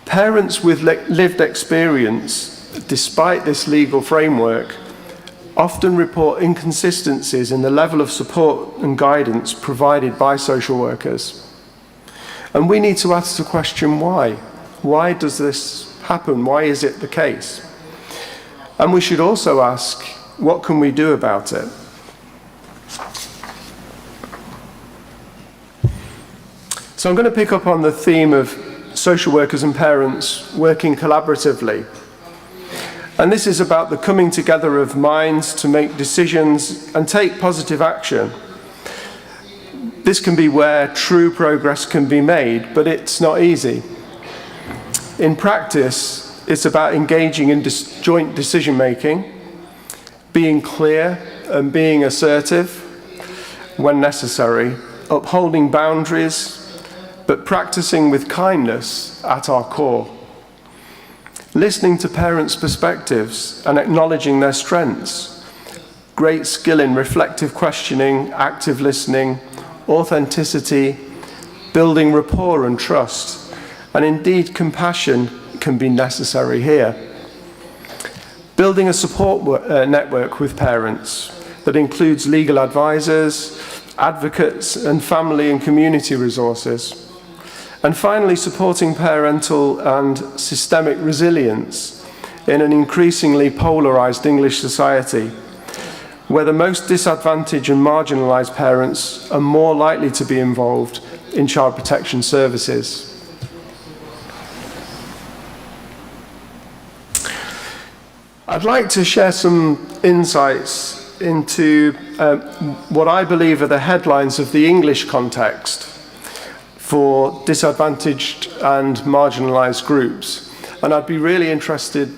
Parents with lived experience, despite this legal framework, often report inconsistencies in the level of support and guidance provided by social workers. And we need to ask the question, why? Why does this happen? Why is it the case? And we should also ask, what can we do about it? So I'm going to pick up on the theme of social workers and parents working collaboratively. And this is about the coming together of minds to make decisions and take positive action. This can be where true progress can be made, but it's not easy. In practice, it's about engaging in joint decision making, being clear and being assertive when necessary, upholding boundaries, but practicing with kindness at our core. Listening to parents' perspectives and acknowledging their strengths. Great skill in reflective questioning, active listening, authenticity, building rapport and trust, and indeed compassion can be necessary here. Building a support network with parents that includes legal advisors, advocates, and family and community resources. And finally, supporting parental and systemic resilience in an increasingly polarized English society, where the most disadvantaged and marginalized parents are more likely to be involved in child protection services. I'd like to share some insights into what I believe are the headlines of the English context for disadvantaged and marginalized groups. And I'd be really interested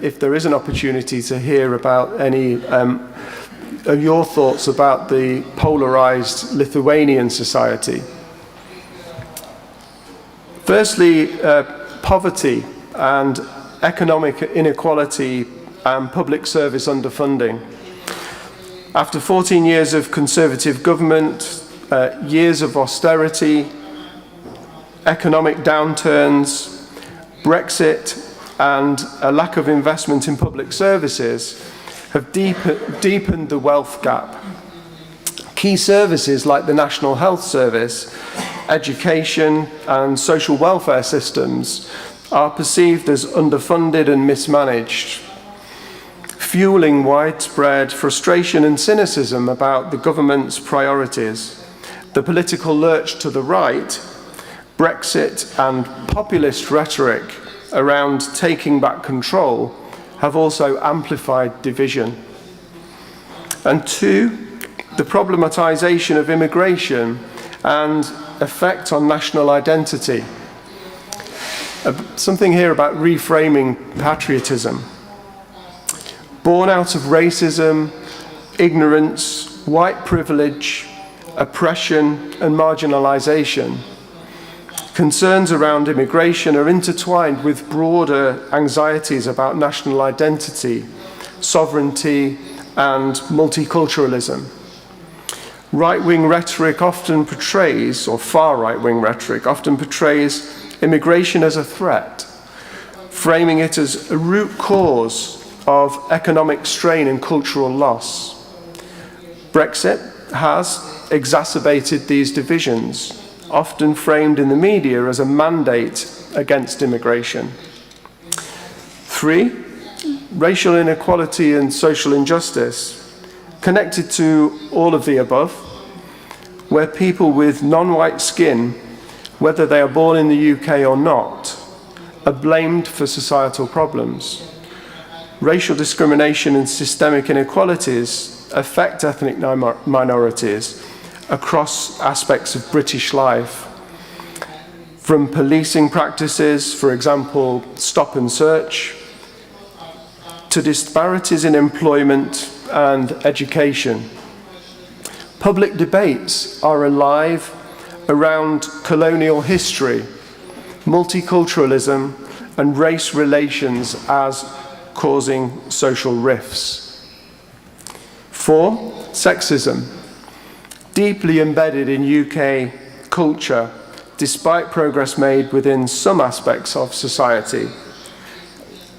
if there is an opportunity to hear about any of your thoughts about the polarized Lithuanian society. Firstly, poverty and economic inequality and public service underfunding. After 14 years of Conservative government, years of austerity, economic downturns, Brexit, and a lack of investment in public services have deepened the wealth gap. Key services like the National Health Service, education, and social welfare systems are perceived as underfunded and mismanaged, fueling widespread frustration and cynicism about the government's priorities. The political lurch to the right, Brexit, and populist rhetoric around taking back control have also amplified division. And two, the problematization of immigration and effect on national identity. Something here about reframing patriotism. Born out of racism, ignorance, white privilege, oppression, and marginalization, concerns around immigration are intertwined with broader anxieties about national identity, sovereignty, and multiculturalism. Right-wing rhetoric often portrays, or far right-wing rhetoric often portrays, immigration as a threat, framing it as a root cause of economic strain and cultural loss. Brexit has exacerbated these divisions, often framed in the media as a mandate against immigration. Three, racial inequality and social injustice, connected to all of the above, where people with non-white skin, whether they are born in the UK or not, are blamed for societal problems. Racial discrimination and systemic inequalities affect ethnic minorities across aspects of British life, from policing practices, for example, stop and search, to disparities in employment and education. Public debates are alive around colonial history, multiculturalism, and race relations as causing social rifts. Four, sexism. Deeply embedded in UK culture, despite progress made within some aspects of society.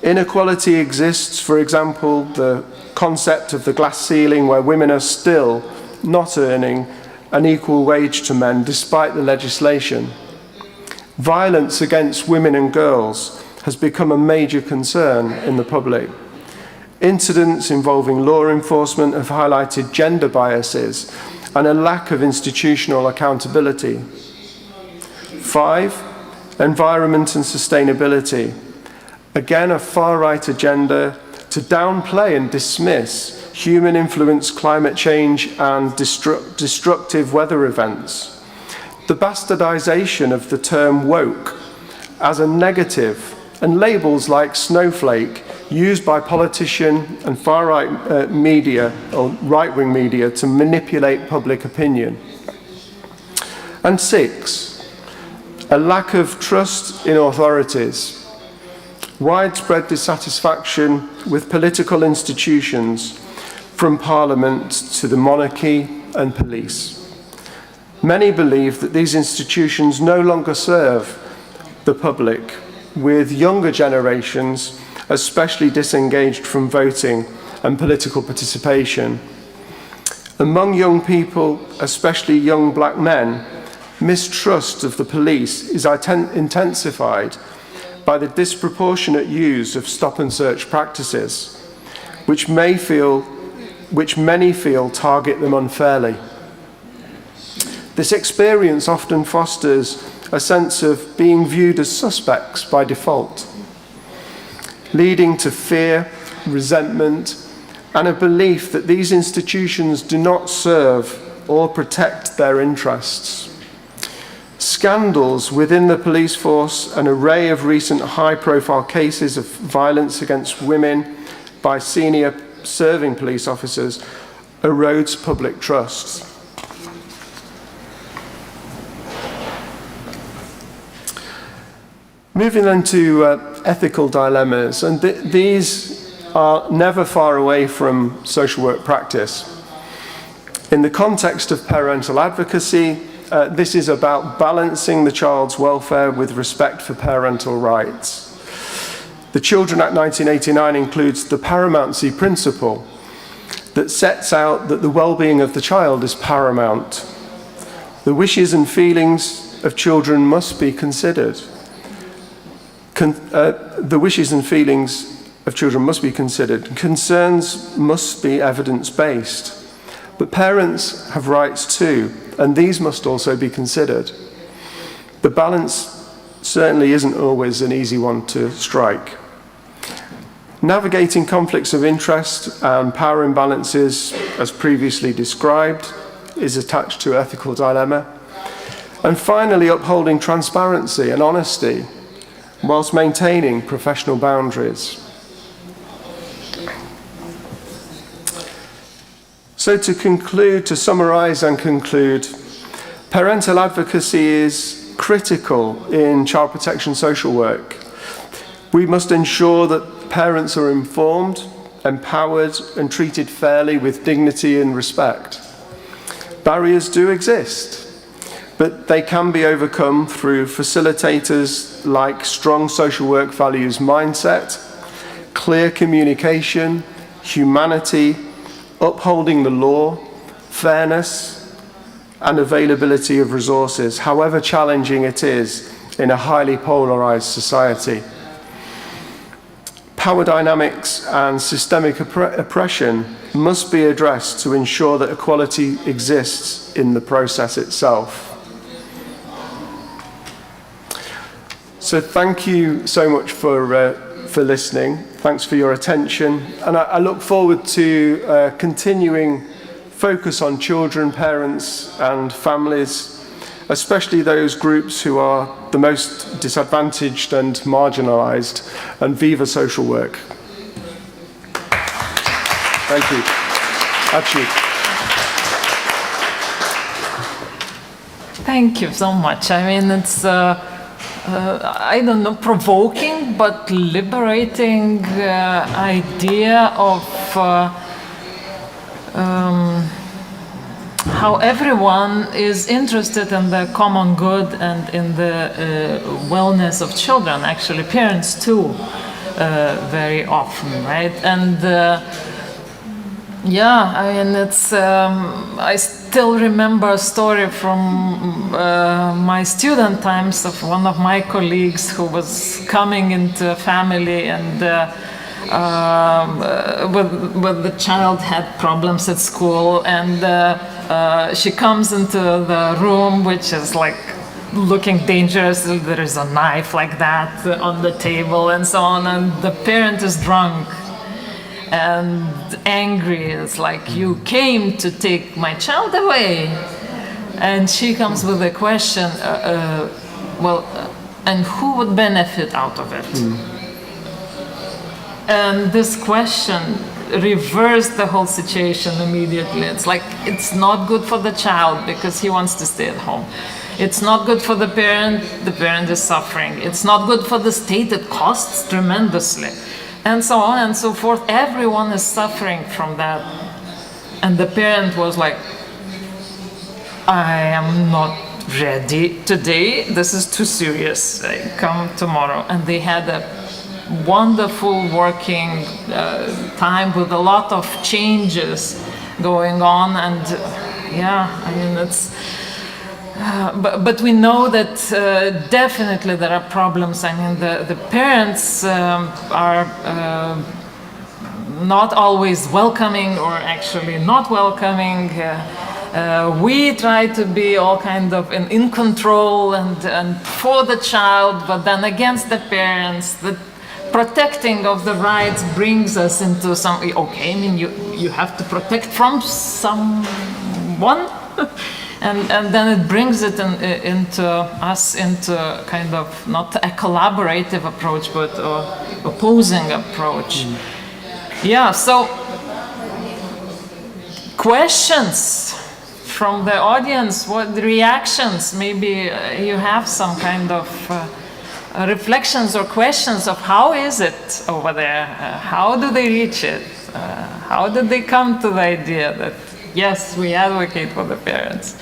Inequality exists, for example, the concept of the glass ceiling where women are still not earning an equal wage to men despite the legislation. Violence against women and girls has become a major concern in the public. Incidents involving law enforcement have highlighted gender biases and a lack of institutional accountability. 5, environment and sustainability. Again, a far-right agenda to downplay and dismiss human-influenced climate change and destructive weather events. The bastardization of the term woke as a negative and labels like snowflake used by politician and far-right media or right-wing media to manipulate public opinion. And 6, a lack of trust in authorities. Widespread dissatisfaction with political institutions from Parliament to the monarchy and police. Many believe that these institutions no longer serve the public, with younger generations especially disengaged from voting and political participation. Among young people, especially young black men, mistrust of the police is intensified by the disproportionate use of stop-and-search practices, which many feel target them unfairly. This experience often fosters a sense of being viewed as suspects by default, leading to fear, resentment, and a belief that these institutions do not serve or protect their interests. Scandals within the police force, an array of recent high-profile cases of violence against women by senior serving police officers, erodes public trust. Moving then to ethical dilemmas, and these are never far away from social work practice. In the context of parental advocacy, this is about balancing the child's welfare with respect for parental rights. The Children Act 1989 includes the paramountcy principle that sets out that the well-being of the child is paramount. The wishes and feelings of children must be considered. The wishes and feelings of children must be considered. Concerns must be evidence-based. But parents have rights too, and these must also be considered. The balance certainly isn't always an easy one to strike. Navigating conflicts of interest and power imbalances, as previously described, is attached to ethical dilemma. And finally, upholding transparency and honesty whilst maintaining professional boundaries. So to summarize and conclude, parental advocacy is critical in child protection social work. We must ensure that parents are informed, empowered, and treated fairly with dignity and respect. Barriers do exist, but they can be overcome through facilitators like strong social work values mindset, clear communication, humanity, upholding the law, fairness, and availability of resources, however challenging it is in a highly polarized society. Power dynamics and systemic oppression must be addressed to ensure that equality exists in the process itself. So thank you so much for listening. Thanks for your attention. And I look forward to continuing focus on children, parents, and families, especially those groups who are the most disadvantaged and marginalized, and viva social work. Thank you. Ačiū. Thank you so much. I mean, it's, I don't know, provoking but liberating idea of how everyone is interested in the common good and in the wellness of children, actually parents too. very often, right? And yeah, I mean, it's, I still remember a story from my student times of one of my colleagues who was coming into a family and with the child had problems at school, and she comes into the room, which is like looking dangerous. There is a knife like that on the table and so on, and the parent is drunk and angry. It's like, you came to take my child away. And she comes with a question, and who would benefit out of it? And this question reversed the whole situation immediately. It's like, it's not good for the child because he wants to stay at home. It's not good for the parent is suffering. It's not good for the state, it costs tremendously. And so on and so forth. Everyone is suffering from that. And the parent was like, I am not ready today. This is too serious. Come tomorrow. And they had a wonderful working time with a lot of changes going on. And yeah, I mean, it's... But we know that definitely there are problems. I mean, the parents are not always welcoming, or actually not welcoming. We try to be all kind of in control and for the child, but then against the parents. The protecting of the rights brings us into some, okay, I mean, you have to protect from someone. And then it brings it into us into kind of not a collaborative approach, but an opposing approach. Yeah, so questions from the audience, what reactions? Maybe you have some kind of reflections or questions of how is it over there? How do they reach it? How did they come to the idea that yes, we advocate for the parents?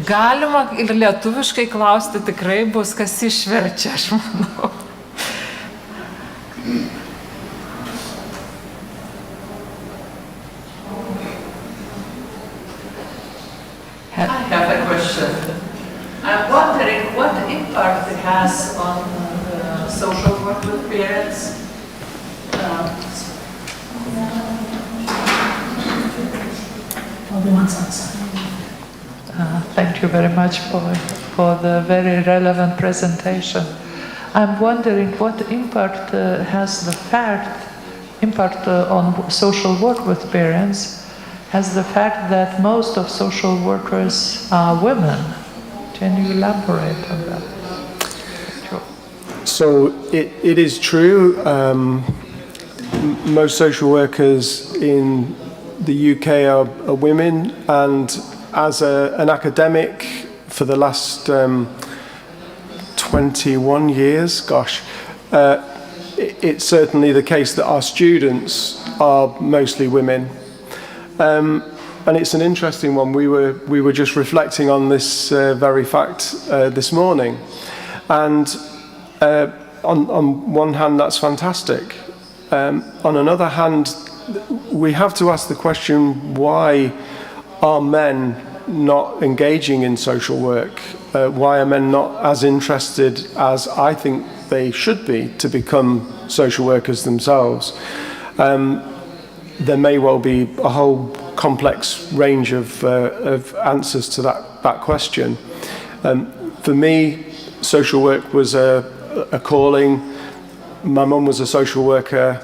Galima ir lietuviškai klausti, tikrai bus kas išverčia, aš manau. I have a question. I'm wondering what impact it has on social work with parents. Thank you very much for the very relevant presentation. I'm wondering what impact has the impact on social work with parents has the fact that most of social workers are women. Can you elaborate on that? Sure. So it is true. Most social workers in the UK are women, and as an academic for the last 21 years, it's certainly the case that our students are mostly women. And it's an interesting one. We were just reflecting on this very fact this morning. And on one hand, that's fantastic. On another hand, we have to ask the question, why are men not engaging in social work? Why are men not as interested as I think they should be to become social workers themselves? There may well be a whole complex range of answers to that question. For me, social work was a calling. My mum was a social worker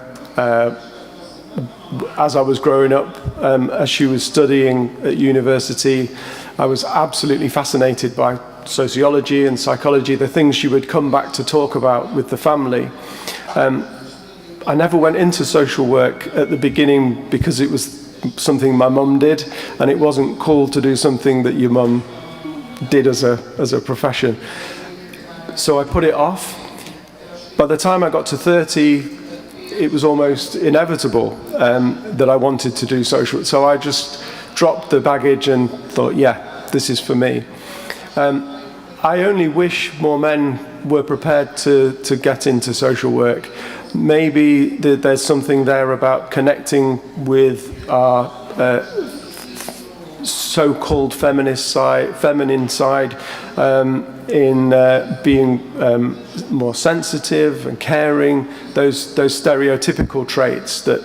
as I was growing up. As she was studying at university, I was absolutely fascinated by sociology and psychology, the things she would come back to talk about with the family. I never went into social work at the beginning because it was something my mum did, and it wasn't cool to do something that your mum did as a profession. So I put it off. By the time I got to 30, it was almost inevitable that I wanted to do social. So I just dropped the baggage and thought, yeah, this is for me. I only wish more men were prepared to get into social work. Maybe there's something there about connecting with our so-called feminine side, in being more sensitive and caring, those stereotypical traits that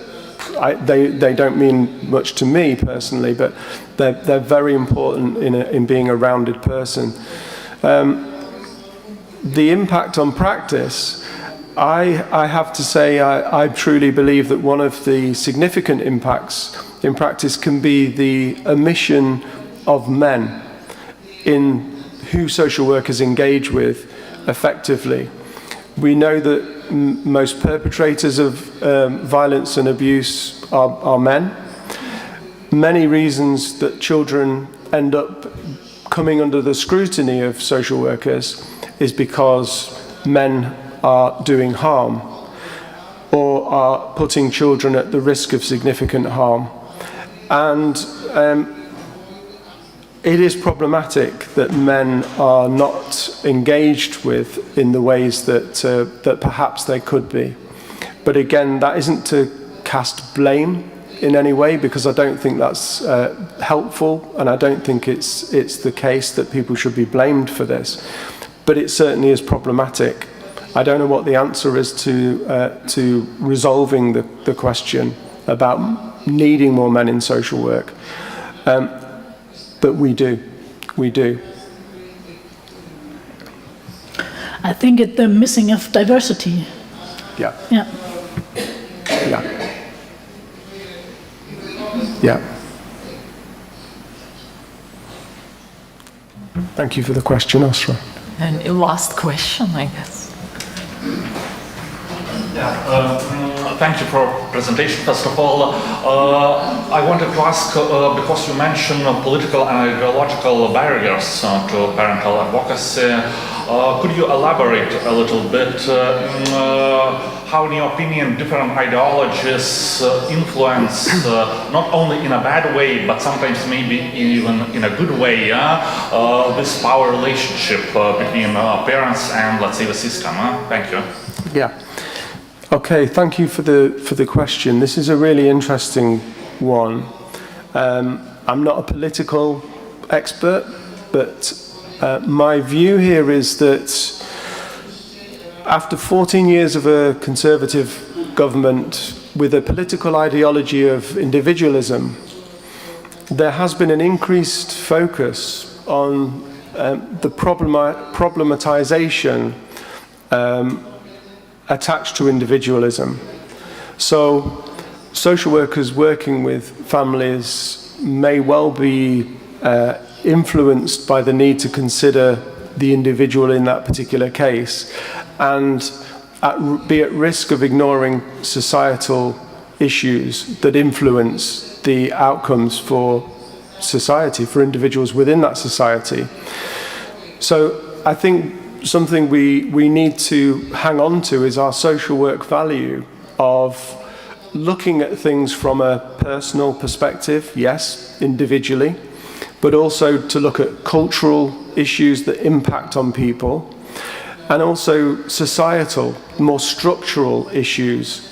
they don't mean much to me personally, but they're very important in being a rounded person. The impact on practice, I have to say I truly believe that one of the significant impacts in practice can be the omission of men in who social workers engage with effectively. We know that most perpetrators of violence and abuse are men. Many reasons that children end up coming under the scrutiny of social workers is because men are doing harm or are putting children at the risk of significant harm. And it is problematic that men are not engaged with in the ways that perhaps they could be. But again, that isn't to cast blame in any way, because I don't think that's helpful, and I don't think it's the case that people should be blamed for this. But it certainly is problematic. I don't know what the answer is to resolving the question about needing more men in social work. But we do. I think it's the missing of diversity. Yeah. Yeah. Thank you for the question, Asra. And your last question, I guess. Thank you for presentation. First of all, I wanted to ask, because you mentioned political and ideological barriers to parental advocacy, could you elaborate a little bit how, in your opinion, different ideologies influence, not only in a bad way, but sometimes maybe even in a good way, this power relationship between parents and, let's say, the system? Thank you. Yeah. Okay, thank you for the question. This is a really interesting one. I'm not a political expert, but my view here is that after 14 years of a conservative government with a political ideology of individualism, there has been an increased focus on the problematization attached to individualism. So social workers working with families may well be influenced by the need to consider the individual in that particular case and be at risk of ignoring societal issues that influence the outcomes for society, for individuals within that society. So I think something we need to hang on to is our social work value of looking at things from a personal perspective, yes, individually, but also to look at cultural issues that impact on people, and also societal, more structural issues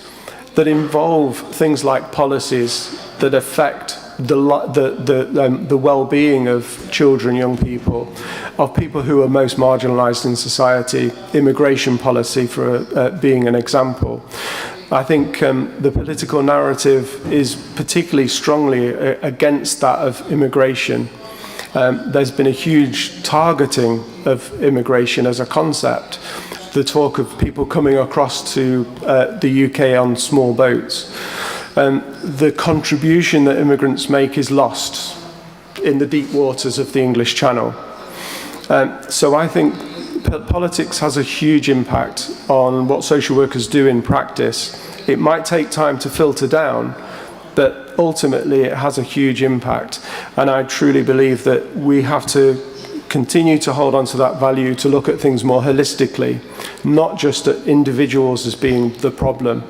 that involve things like policies that affect the well-being of children, young people, of people who are most marginalized in society, immigration policy for being an example. I think the political narrative is particularly strongly against that of immigration. There's been a huge targeting of immigration as a concept. The talk of people coming across to the UK on small boats. The contribution that immigrants make is lost in the deep waters of the English Channel. So I think politics has a huge impact on what social workers do in practice. It might take time to filter down, but ultimately it has a huge impact. And I truly believe that we have to continue to hold on to that value, to look at things more holistically, not just at individuals as being the problem.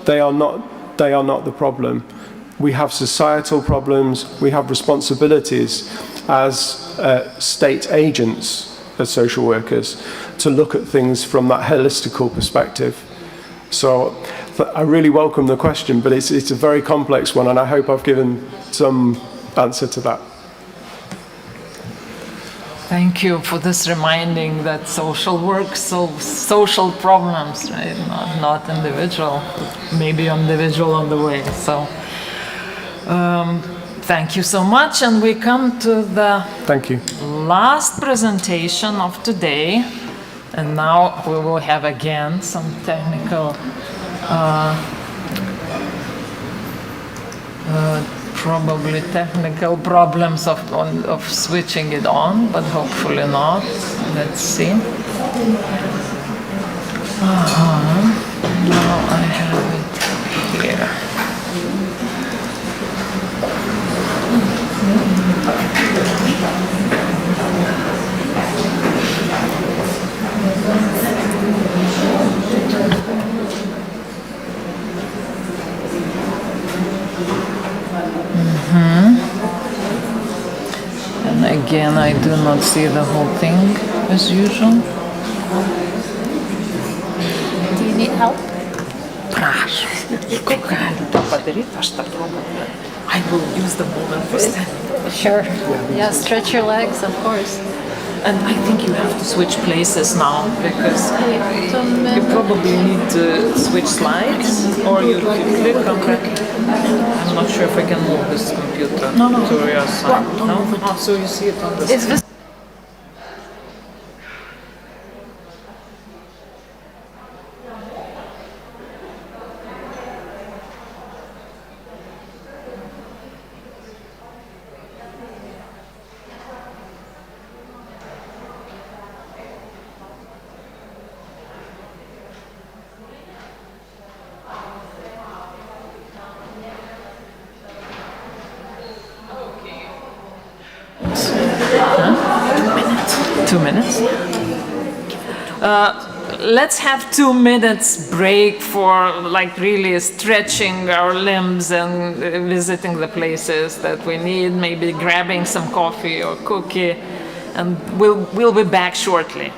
They are not the problem. We have societal problems, we have responsibilities as state agents as social workers to look at things from that holistical perspective. So I really welcome the question, but it's a very complex one, and I hope I've given some answer to that. Thank you for this reminding that social work solves social problems, right? Not individual, maybe individual on the way. So thank you so much, and we come to the Thank you. last presentation of today, and now we will have again some technical probably technical problems of switching it on, but hopefully not. Let's see. Now I have it here. And again, I do not see the whole thing as usual. Do you need help? Prašom, jeigu gali to padaryti, aš tą progą. I will use the moment for standing. Sure. Yeah, stretch your legs, of course. And I think you have to switch places now, because you probably need to switch slides, or you click on that. I'm not sure if I can move this computer to your side. No? Oh, so you see it on the side. Let's have 2 minutes break for like really stretching our limbs and visiting the places that we need, maybe grabbing some coffee or cookie, and we'll be back shortly.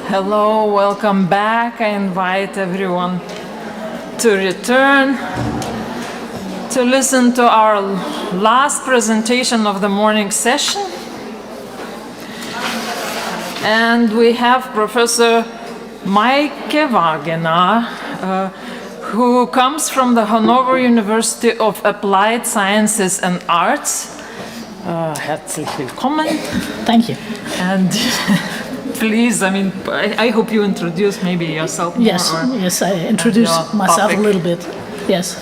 Hello, welcome back. I invite everyone to return to listen to our last presentation of the morning session. And we have Professor Maike Wagner, who comes from the Hanover University of Applied Sciences and Arts. Herzlich willkommen. Thank you. And please, I hope you introduce maybe yourself more. Yes, I introduce myself topic. a little bit. Yes.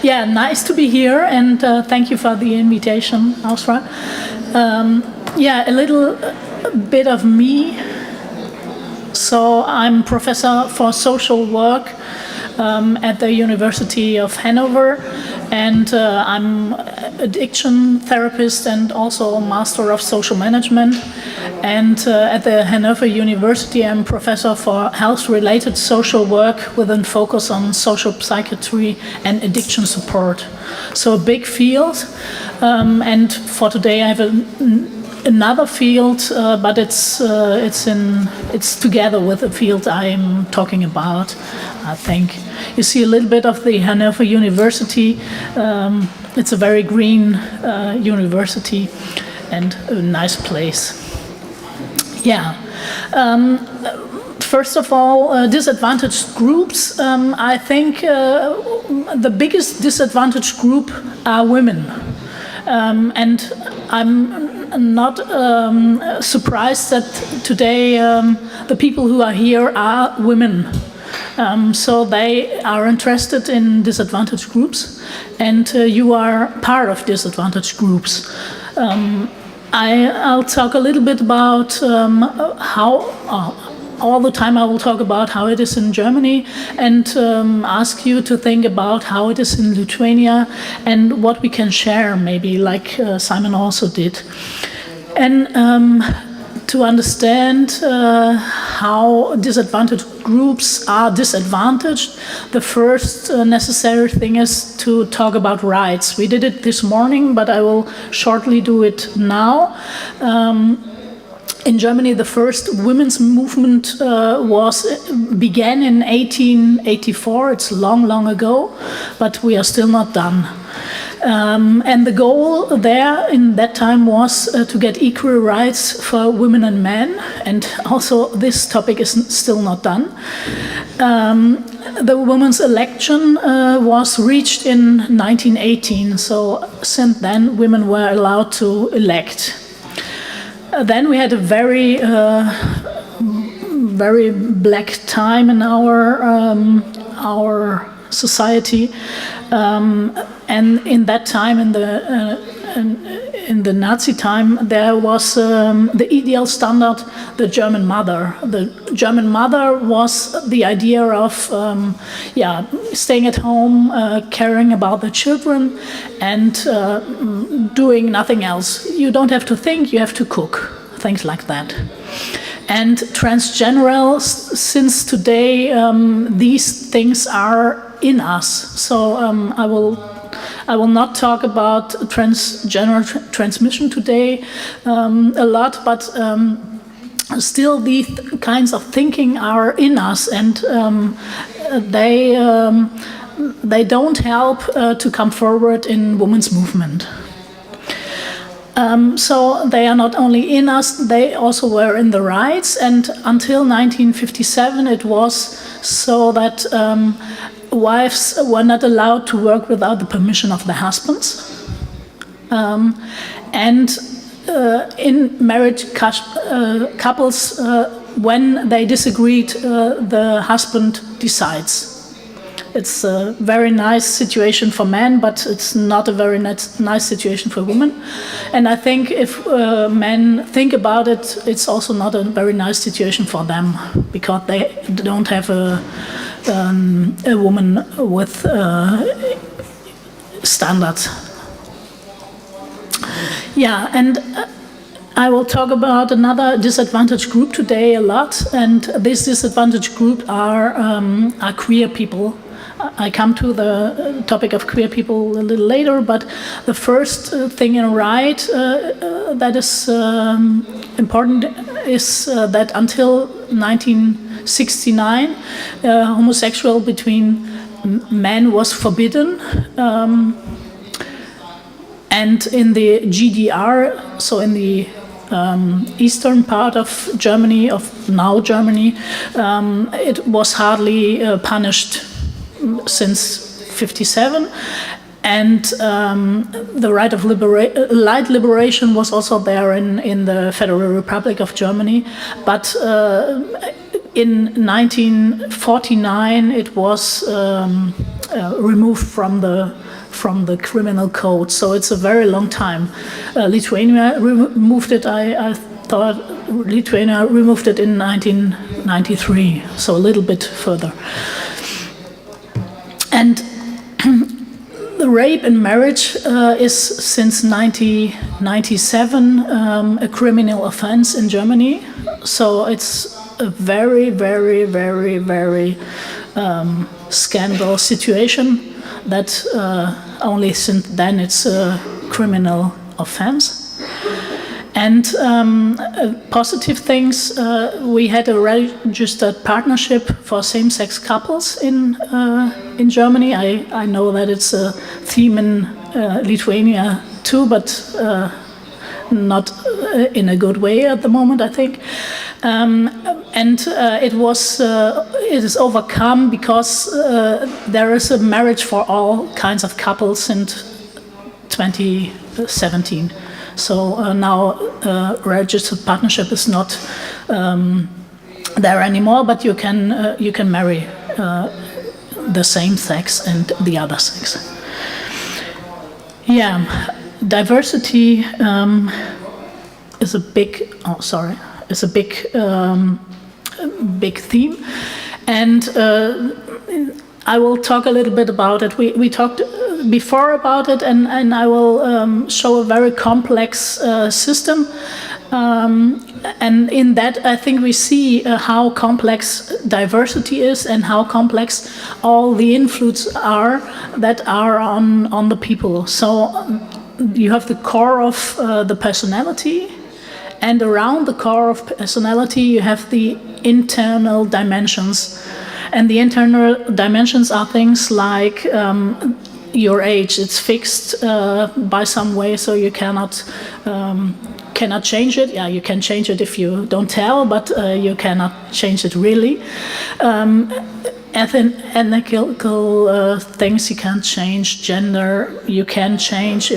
Yeah, nice to be here, and thank you for the invitation, Ausra. A little bit of me. So I'm professor for social work at the University of Hanover, and I'm addiction therapist and also a master of social management. And at the Hanover University, I'm professor for health-related social work with a focus on social psychiatry and addiction support. So a big field. And for today, I have another field, but it's together with the field I'm talking about. I think you see a little bit of the Hanover University. It's a very green university and a nice place. Yeah. First of all, disadvantaged groups. I think the biggest disadvantaged group are women. And I'm not surprised that today the people who are here are women. So they are interested in disadvantaged groups, and you are part of disadvantaged groups. I'll talk a little bit about how, all the time I will talk about how it is in Germany, and ask you to think about how it is in Lithuania and what we can share, maybe like Simon also did. And to understand how disadvantaged groups are disadvantaged, the first necessary thing is to talk about rights. We did it this morning, but I will shortly do it now. In Germany, the first women's movement began in 1884. It's long, long ago, but we are still not done. And the goal there in that time was to get equal rights for women and men, and also this topic is still not done. The women's election was reached in 1918, so since then women were allowed to elect. Then we had a very black time in our society, and in that time, in the Nazi time, there was the ideal standard, the German mother. The German mother was the idea of staying at home, caring about the children, and doing nothing else. You don't have to think, you have to cook, things like that. And transgeneral, since today, these things are in us. So I will not talk about transgender transmission today a lot, but still these kinds of thinking are in us, and they don't help to come forward in women's movement. So they are not only in us, they also were in the rights, and until 1957 it was so that wives were not allowed to work without the permission of the husbands. And in married couples, when they disagreed, the husband decides. It's a very nice situation for men, but it's not a very nice situation for women. And I think if men think about it, it's also not a very nice situation for them, because they don't have a woman with standards. Yeah, and I will talk about another disadvantaged group today a lot, and this disadvantaged group are queer people. I come to the topic of queer people a little later, but the first thing in right that is important is that until 1969, homosexual between men was forbidden. And in the GDR, so in the eastern part of Germany, of now Germany, it was hardly punished since 1957. And the right of light liberation was also there in the Federal Republic of Germany. But in 1949, it was removed from the criminal code. So it's a very long time. Lithuania removed it, I thought Lithuania removed it in 1993, so a little bit further. And the rape in marriage is since 1997 a criminal offense in Germany. So it's a very, very, very, very scandalous situation that only since then it's a criminal offense. And positive things, we had a registered partnership for same-sex couples in Germany. I know that it's a theme in Lithuania too, but not in a good way at the moment, I think. It is overcome because there is a marriage for all kinds of couples since 2017. So now registered partnership is not there anymore, but you can marry the same sex and the other sex. Yeah, diversity is a big. Oh, sorry, is a big big theme, and I will talk a little bit about it. We talked before about it, and I will show a very complex system. And in that, I think we see how complex diversity is and how complex all the influences are that are on the people. So you have the core of the personality, and around the core of personality, you have the internal dimensions. And the internal dimensions are things like your age. It's fixed by some way, so you cannot change it. Yeah, you can change it if you don't tell, but you cannot change it really. Ethical things you can't change. Gender you can change,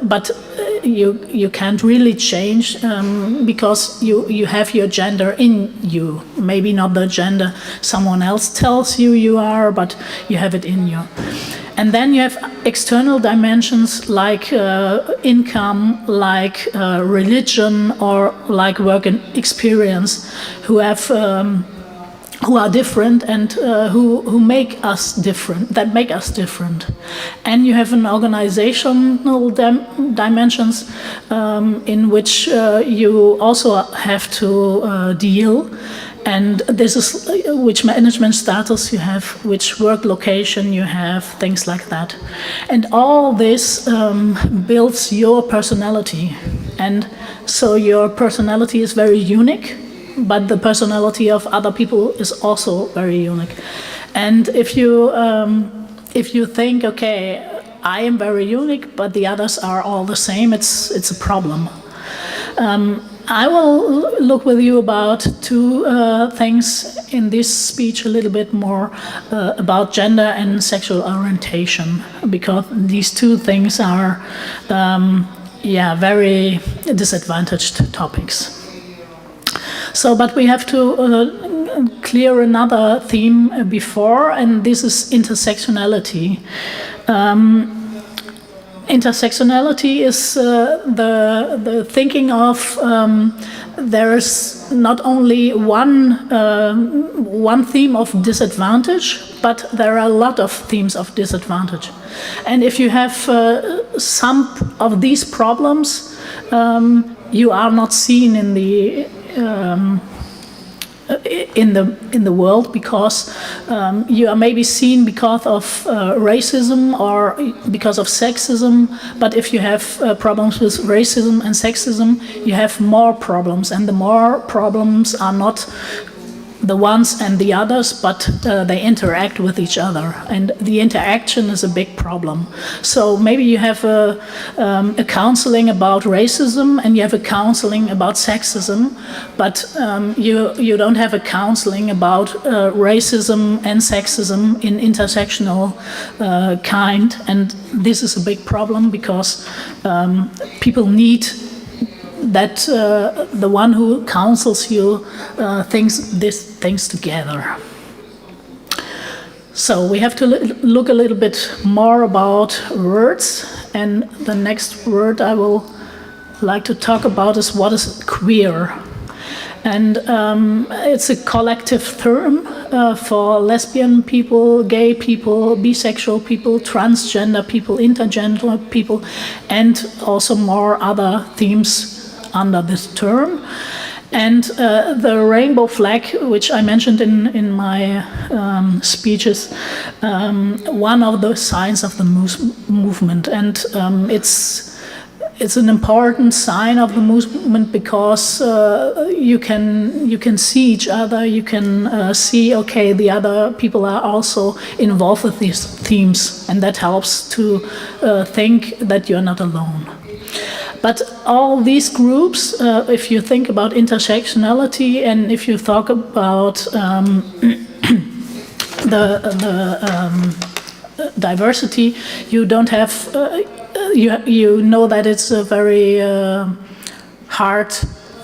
but you can't really change because you have your gender in you. Maybe not the gender someone else tells you are, but you have it in you. And then you have external dimensions like income, like religion, or like work and experience, who are different and who make us different, that make us different. And you have an organizational dimensions in which you also have to deal. And this is which management status you have, which work location you have, things like that. And all this builds your personality. And so your personality is very unique, but the personality of other people is also very unique. And if you think, okay, I am very unique, but the others are all the same, it's a problem. I will look with you about two things in this speech, a little bit more about gender and sexual orientation, because these two things are very disadvantaged topics. So, but we have to clear another theme before, and this is intersectionality. Intersectionality is the thinking of there is not only one theme of disadvantage, but there are a lot of themes of disadvantage. And if you have some of these problems, you are not seen in the world because you are maybe seen because of racism or because of sexism. But if you have problems with racism and sexism, you have more problems, and the more problems are not the ones and the others, but they interact with each other, and the interaction is a big problem. So maybe you have a counseling about racism and you have a counseling about sexism, but you don't have a counseling about racism and sexism in intersectional kind, and this is a big problem because people need that the one who counsels you thinks these things together. So we have to look a little bit more about words, and the next word I will like to talk about is what is queer. And it's a collective term for lesbian people, gay people, bisexual people, transgender people, intergender people, and also more other themes under this term. And the rainbow flag, which I mentioned in my speeches, one of the signs of the movement, and it's an important sign of the movement because you can see each other, you can see, okay, the other people are also involved with these themes, and that helps to think that you're not alone. But all these groups, if you think about intersectionality and if you talk about the diversity, you don't have, you know that it's a very hard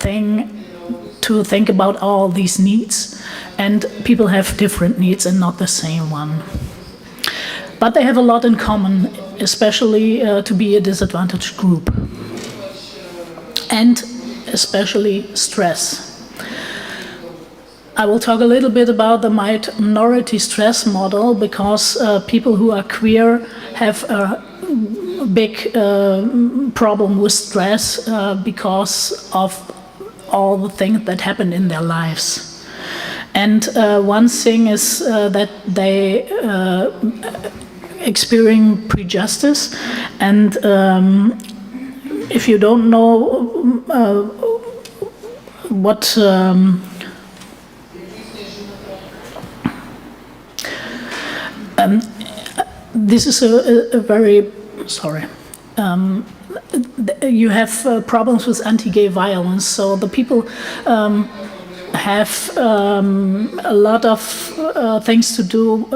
thing to think about all these needs, and people have different needs and not the same one. But they have a lot in common, especially to be a disadvantaged group. And especially stress. I will talk a little bit about the minority stress model because people who are queer have a big problem with stress because of all the things that happen in their lives. And one thing is that they experience prejudice, and if you don't know what this is a very sorry. You have problems with anti-gay violence, so the people have a lot of things to do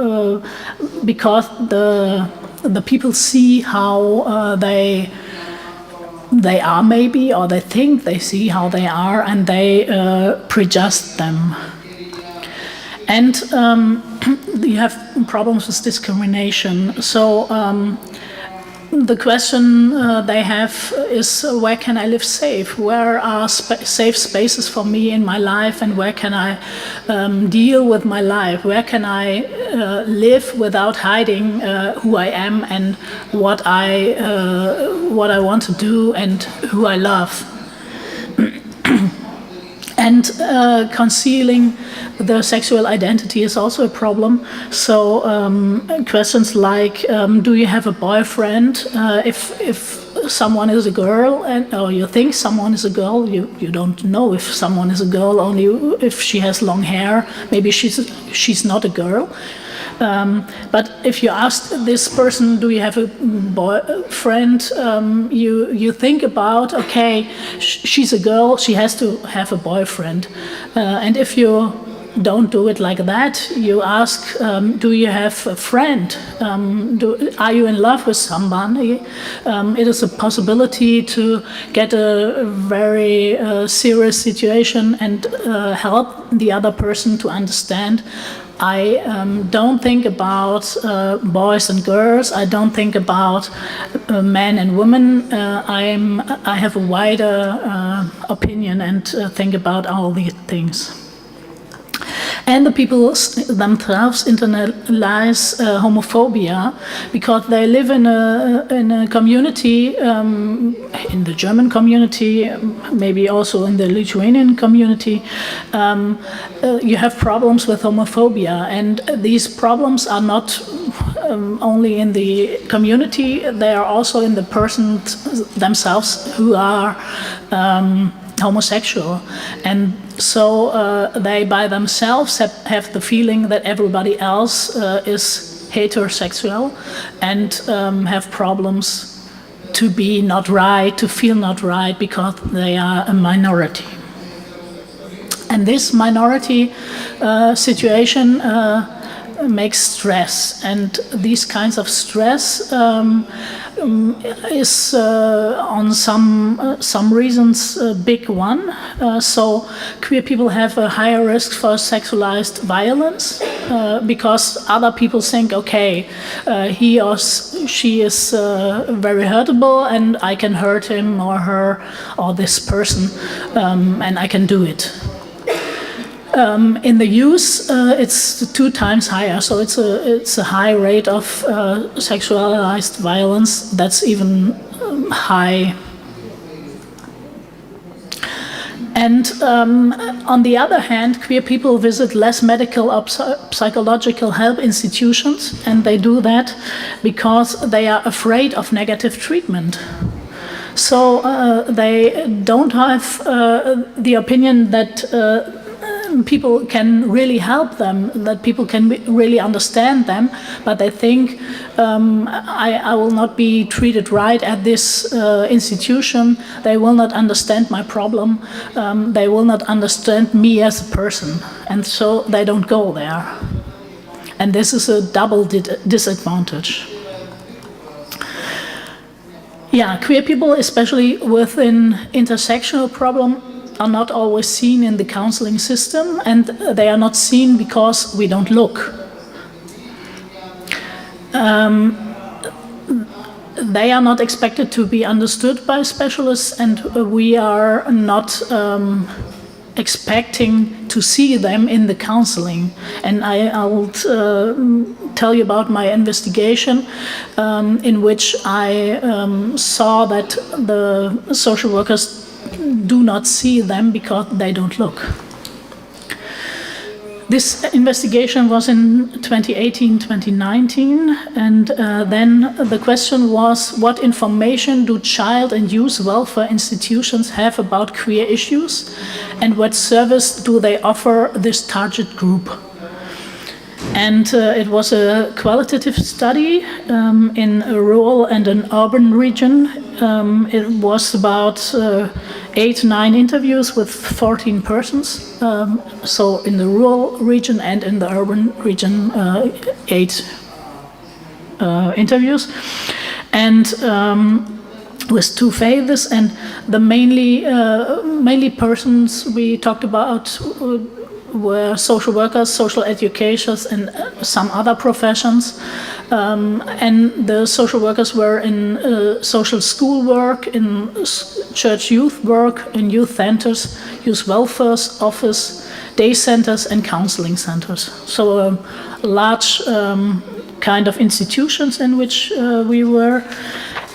because the people see how they are maybe, or they think they see how they are, and they prejudge them. And you have problems with discrimination. So the question they have is, where can I live safe? Where are safe spaces for me in my life, and where can I deal with my life? Where can I live without hiding who I am and what I want to do and who I love? And concealing the sexual identity is also a problem. So questions like, do you have a boyfriend? If someone is a girl, or you think someone is a girl, you don't know if someone is a girl, only if she has long hair. Maybe she's not a girl. But if you ask this person, do you have a boyfriend, you think about, okay, she's a girl, she has to have a boyfriend. And if you don't do it like that, you ask, do you have a friend? Are you in love with somebody? It is a possibility to get a very serious situation and help the other person to understand. I don't think about boys and girls. I don't think about men and women. I have a wider opinion and think about all these things. And the people themselves internalize homophobia because they live in a community, in the German community, maybe also in the Lithuanian community. You have problems with homophobia, and these problems are not only in the community, they are also in the persons themselves who are homosexual, and so they by themselves have the feeling that everybody else is heterosexual and have problems to be not right, to feel not right, because they are a minority. And this minority situation makes stress, and these kinds of stress is on some reasons a big one. So queer people have a higher risk for sexualized violence because other people think, okay, he or she is very hurtable, and I can hurt him or her or this person, and I can do it. In the youth, it's 2 times higher, so it's a high rate of sexualized violence. That's even high. And on the other hand, queer people visit less medical or psychological help institutions, and they do that because they are afraid of negative treatment. So they don't have the opinion that people can really help them, that people can really understand them, but they think I will not be treated right at this institution, they will not understand my problem, they will not understand me as a person, and so they don't go there. And this is a double disadvantage. Yeah, queer people, especially with an intersectional problem, are not always seen in the counseling system, and they are not seen because we don't look. They are not expected to be understood by specialists, and we are not expecting to see them in the counseling. And I will tell you about my investigation in which I saw that the social workers do not see them because they don't look. This investigation was in 2018-2019, and then the question was, what information do child and youth welfare institutions have about queer issues, and what service do they offer this target group? And it was a qualitative study in a rural and an urban region. It was about 8-9 interviews with 14 persons. So in the rural region and in the urban region, 8 interviews. And with 2 phases, and the mainly persons we talked about were social workers, social educators, and some other professions. And the social workers were in social school work, in church youth work, in youth centers, youth welfare office, day centers, and counseling centers. So a large kind of institutions in which we were.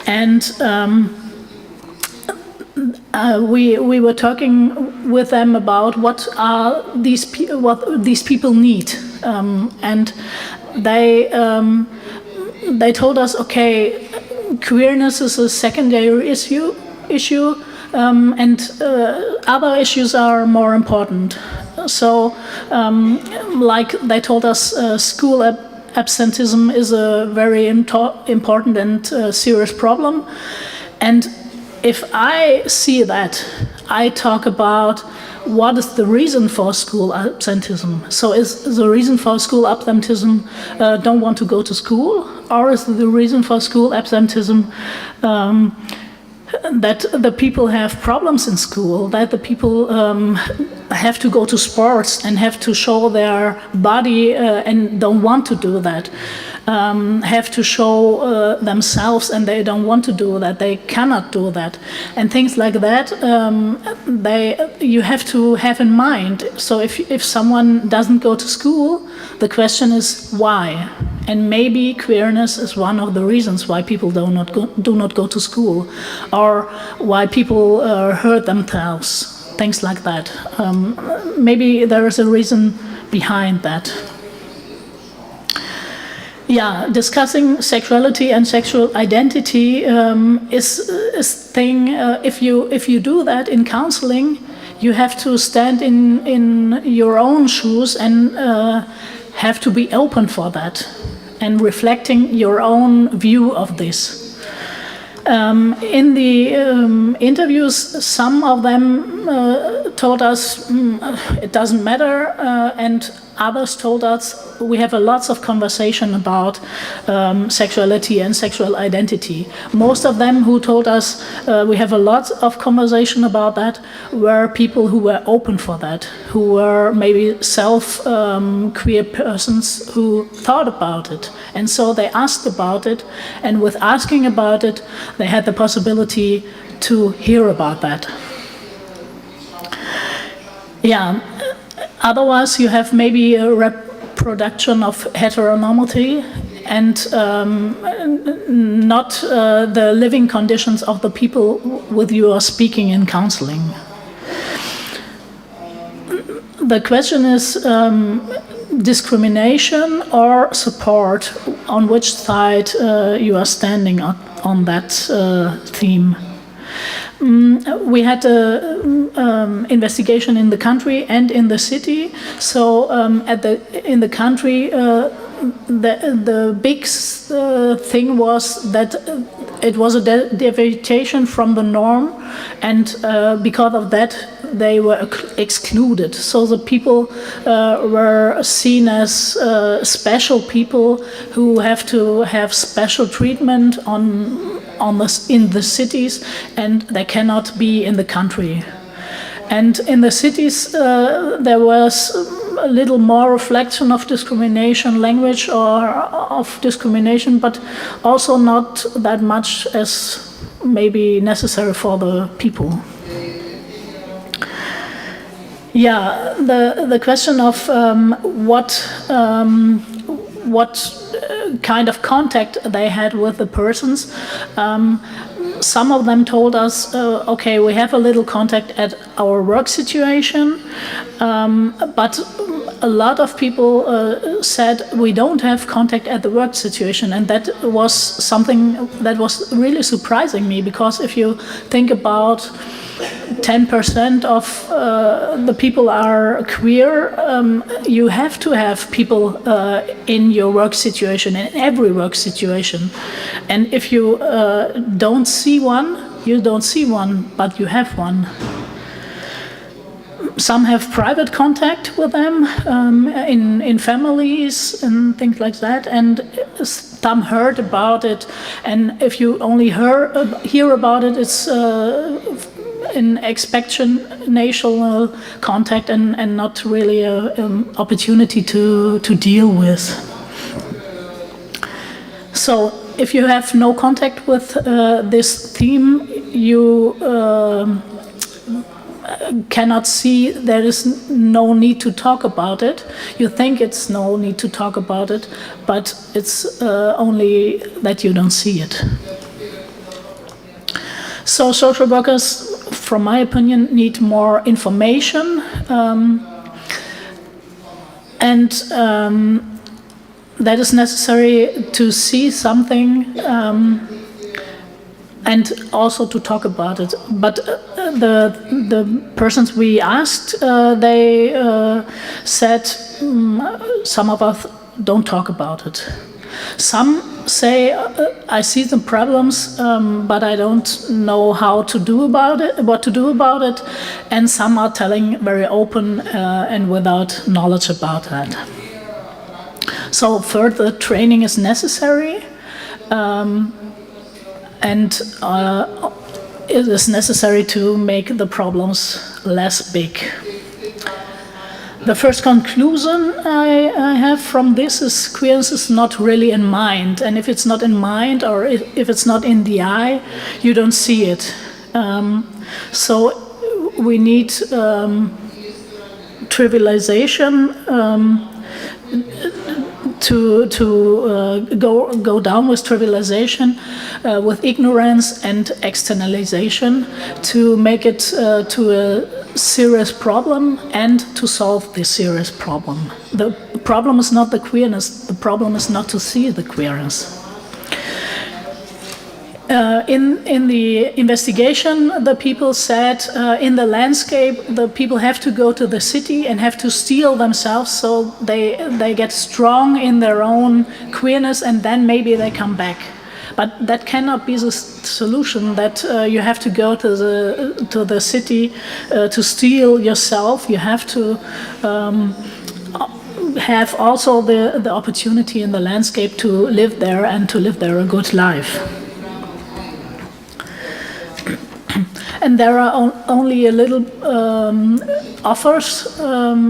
And we were talking with them about what these people need, and they told us, okay, queerness is a secondary issue, and other issues are more important. So, like they told us, school absenteeism is a very important and serious problem, and if I see that, I talk about what is the reason for school absenteeism. So is the reason for school absenteeism don't want to go to school? Or is the reason for school absenteeism that the people have problems in school, that the people have to go to sports and have to show their body and don't want to do that? Have to show themselves and they don't want to do that, they cannot do that, and things like that. You have to have in mind. So if someone doesn't go to school, the question is why, and maybe queerness is one of the reasons why people do not go to school, or why people hurt themselves, things like that. Maybe there is a reason behind that. Yeah, discussing sexuality and sexual identity is thing. If you do that in counseling, you have to stand in your own shoes and have to be open for that and reflecting your own view of this. In the interviews, some of them told us it doesn't matter, and others told us we have a lots of conversation about sexuality and sexual identity. Most of them who told us we have a lot of conversation about that were people who were open for that, who were maybe queer persons who thought about it. And so they asked about it, and with asking about it, they had the possibility to hear about that. Yeah. Otherwise, you have maybe a reproduction of heteronormity and not the living conditions of the people with you are speaking in counseling. The question is discrimination or support, on which side you are standing on that theme. We had an investigation in the country and in the city. So in the country, the big thing was that it was a deviation from the norm, and because of that, they were excluded. So the people were seen as special people who have to have special treatment in the cities, and they cannot be in the country. And in the cities, there was a little more reflection of discrimination, language or of discrimination, but also not that much as maybe necessary for the people. Yeah, the question of what kind of contact they had with the persons. Some of them told us, okay, we have a little contact at our work situation, but a lot of people said we don't have contact at the work situation, and that was something that was really surprising me, because if you think about 10% of the people are queer, you have to have people in your work situation, in every work situation. And if you don't see one, you don't see one, but you have one. Some have private contact with them in families and things like that, and some heard about it. And if you only hear about it, it's in expectational contact and not really an opportunity to deal with. So if you have no contact with this theme, you cannot see there is no need to talk about it. You think it's no need to talk about it, but it's only that you don't see it. So social workers, from my opinion, need more information, and that is necessary to see something and also to talk about it. But the persons we asked, they said some of us don't talk about it. Some say, I see the problems, but I don't know how to do about it, what to do about it. And some are telling very open and without knowledge about that. So further training is necessary, and it is necessary to make the problems less big. The first conclusion I have from this is queerness is not really in mind, and if it's not in mind or if it's not in the eye, you don't see it. So we need trivialization to go down with trivialization, with ignorance and externalization, to make it to a serious problem and to solve this serious problem. The problem is not the queerness, the problem is not to see the queerness. In the investigation, the people said in the landscape, the people have to go to the city and have to steel themselves so they get strong in their own queerness, and then maybe they come back. But that cannot be the solution, that you have to go to the city to steel yourself. You have to have also the opportunity in the landscape to live there and to live there a good life. And there are only a little offers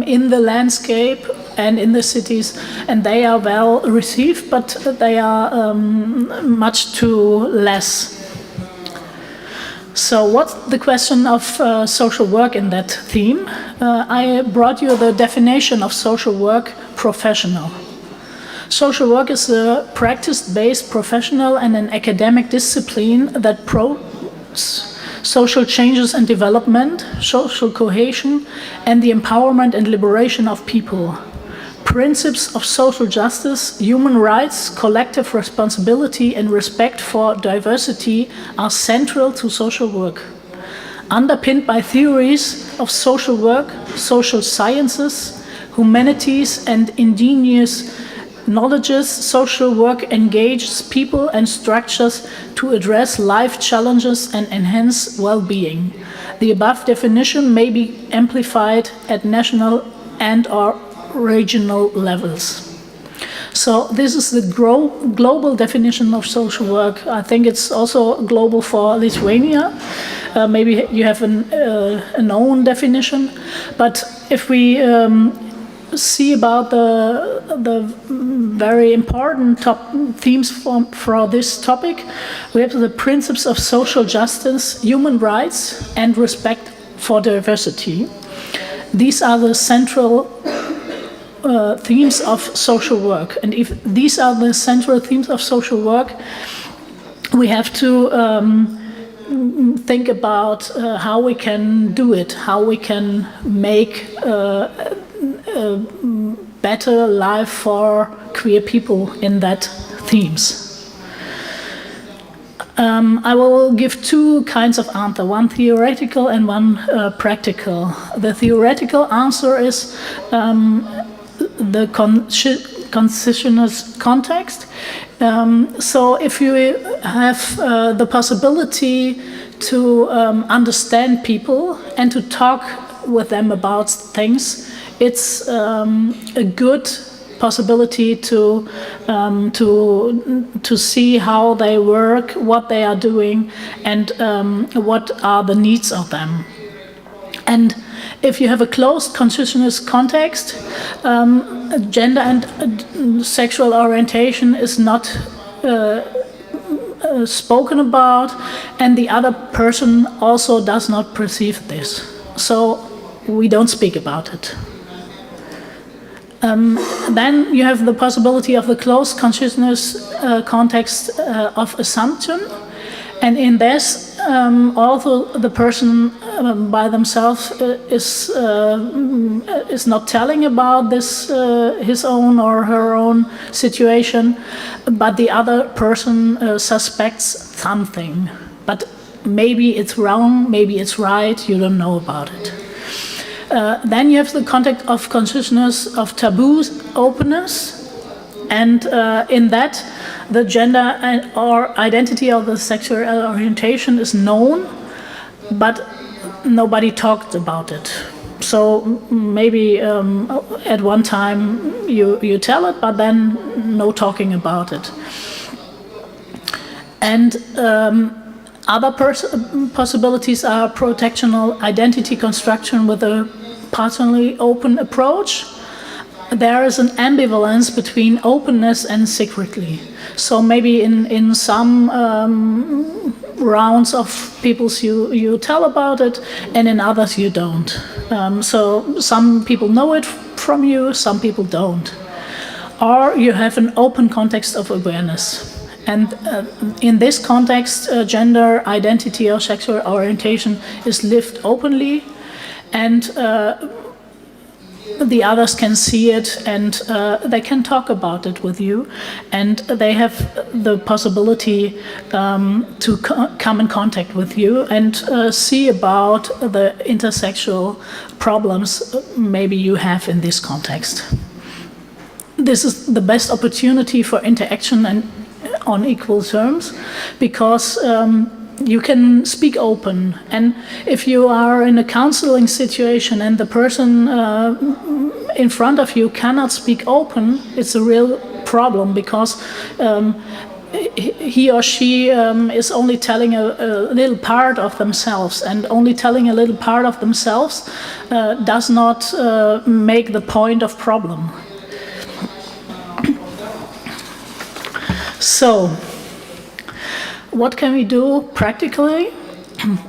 in the landscape and in the cities, and they are well received, but they are much too less. So what's the question of social work in that theme? I brought you the definition of social work: professional. Social work is a practice-based professional and an academic discipline that promotes social changes and development, social cohesion, and the empowerment and liberation of people. Principles of social justice, human rights, collective responsibility, and respect for diversity are central to social work. Underpinned by theories of social work, social sciences, humanities, and ingenious knowledges, social work engages people and structures to address life challenges and enhance well-being. The above definition may be amplified at national and/or regional levels. So this is the global definition of social work. I think it's also global for Lithuania. Maybe you have an own definition, but if we see about the very important top themes for this topic, we have the principles of social justice, human rights, and respect for diversity. These are the central themes of social work. And if these are the central themes of social work, we have to think about how we can do it, how we can make a better life for queer people in that themes. I will give two kinds of answer, one theoretical and one practical. The theoretical answer is the consciousness context. So if you have the possibility to understand people and to talk with them about things, it's a good possibility to see how they work, what they are doing, and what are the needs of them. And if you have a closed consciousness context, gender and sexual orientation is not spoken about, and the other person also does not perceive this. So we don't speak about it. Then you have the possibility of the closed consciousness context of assumption, and in this also the person by themselves is not telling about this his own or her own situation, but the other person suspects something, but maybe it's wrong, maybe it's right, you don't know about it. Then you have the context of consciousness of taboos, openness, and in that the gender or identity of the sexual orientation is known, but nobody talked about it. So maybe at one time you tell it, but then no talking about it. And other possibilities are protectional identity construction with a personally open approach. There is an ambivalence between openness and secretly. So maybe in some rounds of peoples you tell about it, and in others you don't. So some people know it from you, some people don't. Or you have an open context of awareness. And in this context, gender identity or sexual orientation is lived openly, and the others can see it, and they can talk about it with you, and they have the possibility to come in contact with you and see about the intersexual problems maybe you have in this context. This is the best opportunity for interaction and on equal terms, because you can speak open. And if you are in a counseling situation and the person in front of you cannot speak open, it's a real problem, because he or she is only telling a little part of themselves, and only telling a little part of themselves does not make the point of problem. So, what can we do practically?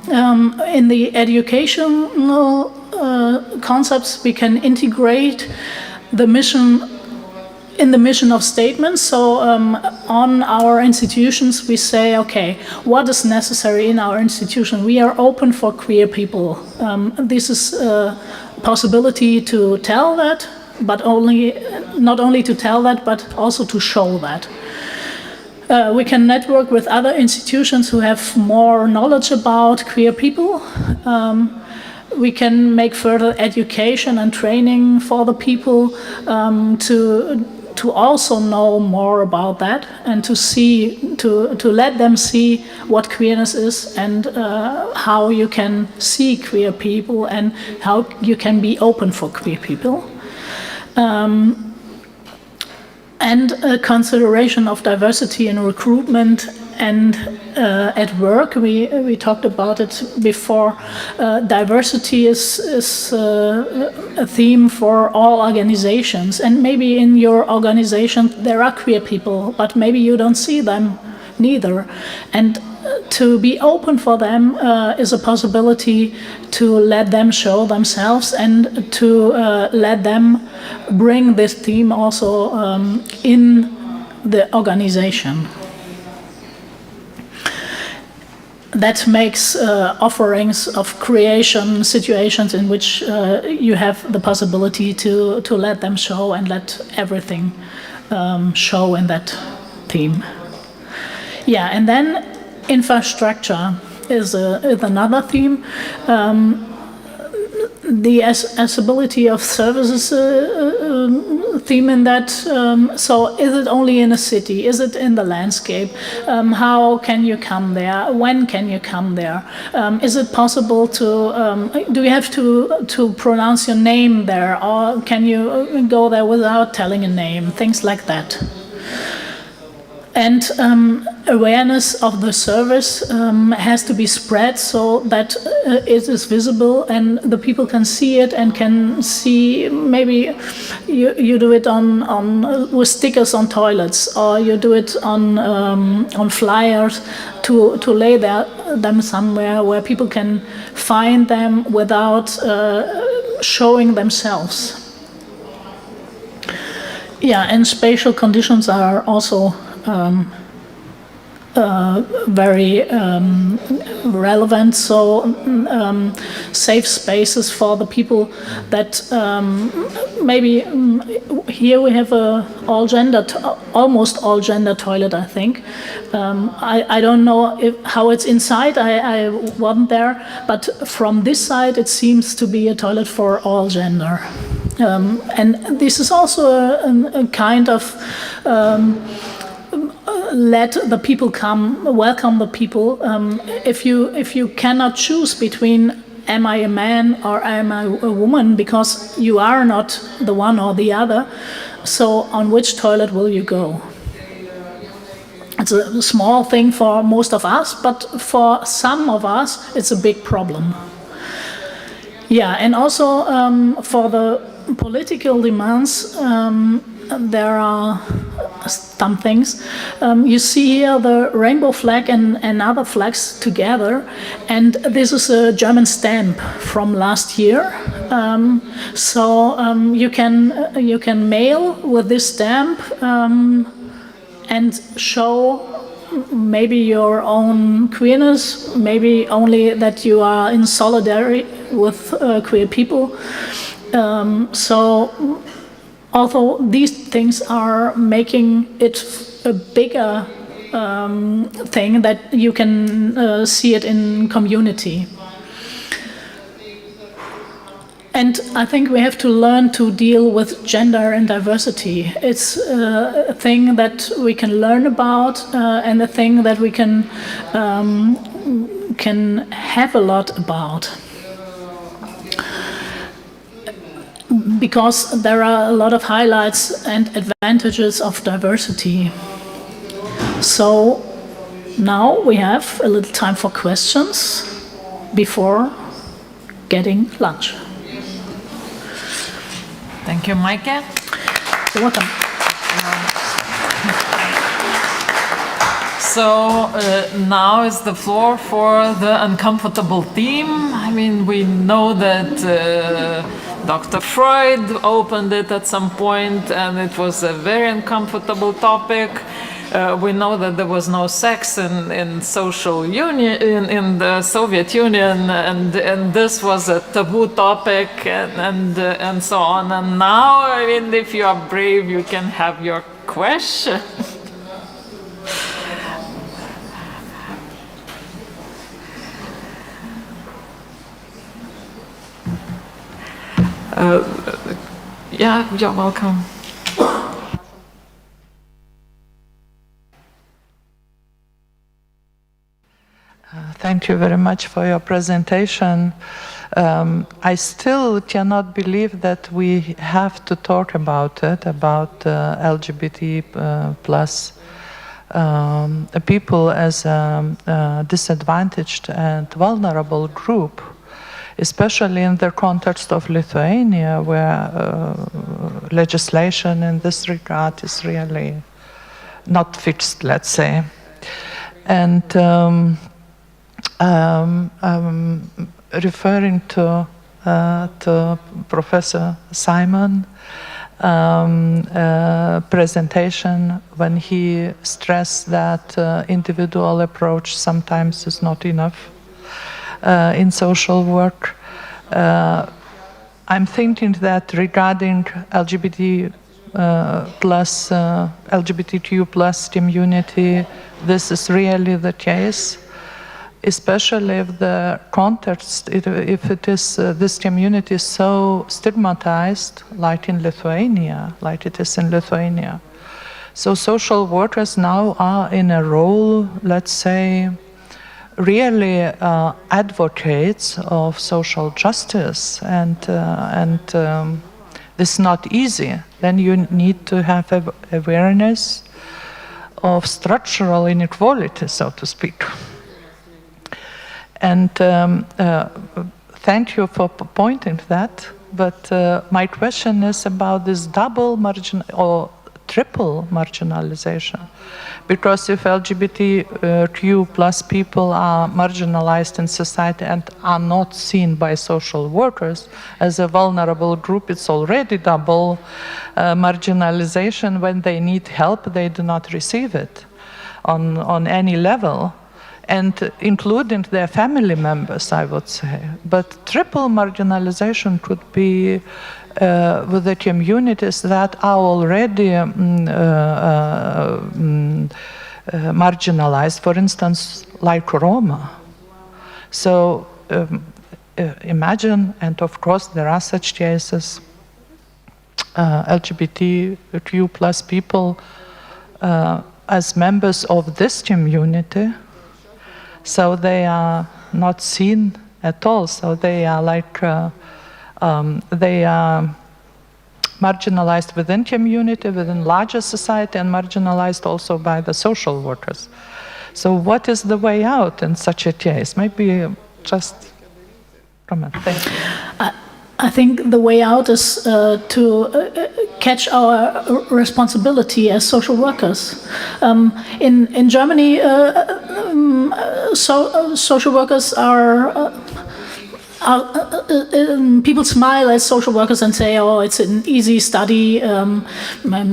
In the educational concepts, we can integrate the mission in the mission of statements. So on our institutions, we say, okay, what is necessary in our institution? We are open for queer people. This is a possibility to tell that, but not only to tell that, but also to show that. We can network with other institutions who have more knowledge about queer people. We can make further education and training for the people to also know more about that, and to let them see what queerness is, and how you can see queer people, and how you can be open for queer people. And a consideration of diversity in recruitment and at work. We talked about it before. Diversity is a theme for all organizations, and maybe in your organization there are queer people, but maybe you don't see them neither. And to be open for them is a possibility to let them show themselves, and to let them bring this theme also in the organization. That makes offerings of creation situations in which you have the possibility to let them show, and let everything show in that theme. Yeah, and then infrastructure is another theme. The accessibility of services theme in that. So is it only in a city? Is it in the landscape? How can you come there? When can you come there? Is it possible to, do you have to pronounce your name there? Or can you go there without telling a name? Things like that. And awareness of the service has to be spread so that it is visible and the people can see it and can see. Maybe you do it on with stickers on toilets, or you do it on flyers to lay them somewhere where people can find them without showing themselves. Yeah, and spatial conditions are also very relevant. So safe spaces for the people that maybe here we have a almost all gender toilet, I think. I don't know how it's inside. I wasn't there, but from this side it seems to be a toilet for all gender. And this is also a kind of let the people come, welcome the people. If you cannot choose between am I a man or am I a woman, because you are not the one or the other, so on which toilet will you go? It's a small thing for most of us, but for some of us it's a big problem. Yeah, and also for the political demands, there are some things. You see here the rainbow flag and other flags together, and this is a German stamp from last year. So you can mail with this stamp and show maybe your own queerness, maybe only that you are in solidarity with queer people. So although these things are making it a bigger thing, that you can see it in community. And I think we have to learn to deal with gender and diversity. It's a thing that we can learn about, and a thing that we can have a lot about. Because there are a lot of highlights and advantages of diversity. So now we have a little time for questions before getting lunch. Thank you, Maike. You're welcome. So now is the floor for the uncomfortable theme. I mean, we know that Dr. Freud opened it at some point, and it was a very uncomfortable topic. We know that there was no sex in social union in the Soviet Union, and this was a taboo topic, and so on. And now, I mean, if you are brave, you can have your question. Yeah, you're welcome. Thank you very much for your presentation. I still cannot believe that we have to talk about it, about LGBT plus people as a disadvantaged and vulnerable group, especially in the context of Lithuania, where legislation in this regard is really not fixed, let's say. And referring to Professor Simon presentation, when he stressed that individual approach sometimes is not enough in social work. I'm thinking that regarding LGBTQ plus community, this is really the case, especially if the context, if it is this community is so stigmatized, like in Lithuania, like it is in Lithuania. So social workers now are in a role, let's say, really advocates of social justice, and this is not easy. Then you need to have awareness of structural inequality, so to speak. And thank you for pointing that. But my question is about this double margin or triple marginalization, because if LGBTQ plus people are marginalized in society and are not seen by social workers as a vulnerable group, it's already double marginalization. When they need help, they do not receive it on any level, and including their family members, I would say. But triple marginalization could be with the communities that are already marginalized, for instance, like Roma. So imagine, and of course there are such cases, LGBTQ plus people as members of this community, so they are not seen at all, so they are like they are marginalized within community, within larger society, and marginalized also by the social workers. So what is the way out in such a case? Maybe just comment. Thank you. I think the way out is to catch our responsibility as social workers. In Germany, social workers are people smile as social workers and say, "Oh, it's an easy study.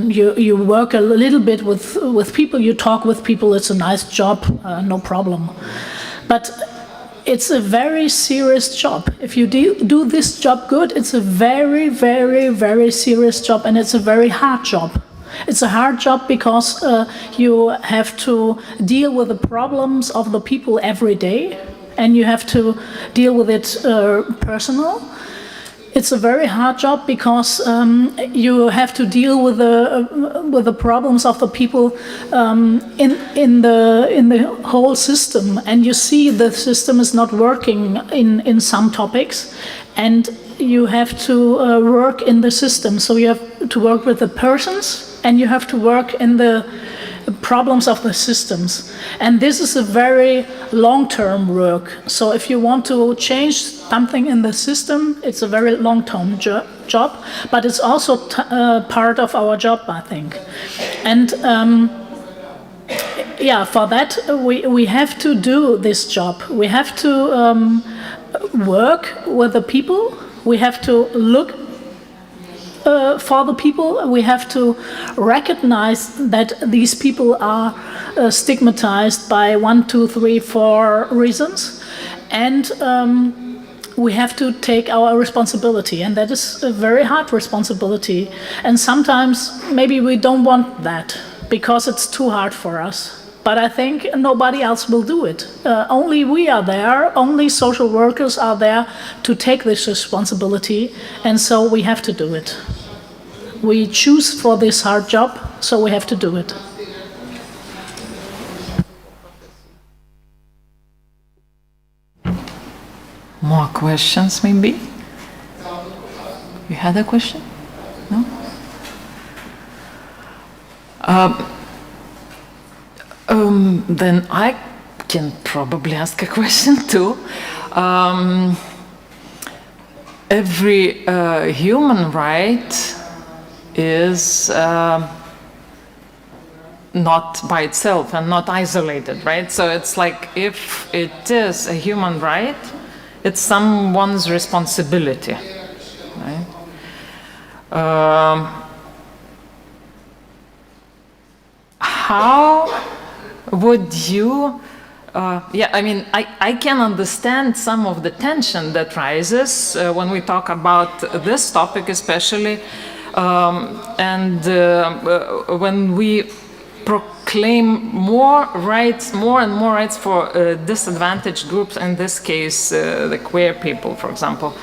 You work a little bit with people. You talk with people. It's a nice job. No problem." But it's a very serious job. If you do this job good, it's a very, very, very serious job, and it's a very hard job. It's a hard job because you have to deal with the problems of the people every day, and you have to deal with it personal. It's a very hard job because you have to deal with the problems of the people in the whole system, and you see the system is not working in some topics, and you have to work in the system. So you have to work with the persons, and you have to work in the problems of the systems. And this is a very long-term work. So if you want to change something in the system, it's a very long-term job, but it's also part of our job, I think. And yeah, for that, we have to do this job. We have to work with the people. We have to look for the people. We have to recognize that these people are stigmatized by 1, 2, 3, 4 reasons, and we have to take our responsibility, and that is a very hard responsibility. And sometimes maybe we don't want that because it's too hard for us. But I think nobody else will do it. Only we are there, only social workers are there to take this responsibility, and so we have to do it. We choose for this hard job, so we have to do it. More questions, maybe? You had a question? No? Then I can probably ask a question too. Every human right is not by itself and not isolated, right? So it's like if it is a human right, it's someone's responsibility, right? How would you, yeah, I mean, I can understand some of the tension that rises when we talk about this topic especially, and when we proclaim more rights, more and more rights for disadvantaged groups, in this case the queer people, for example,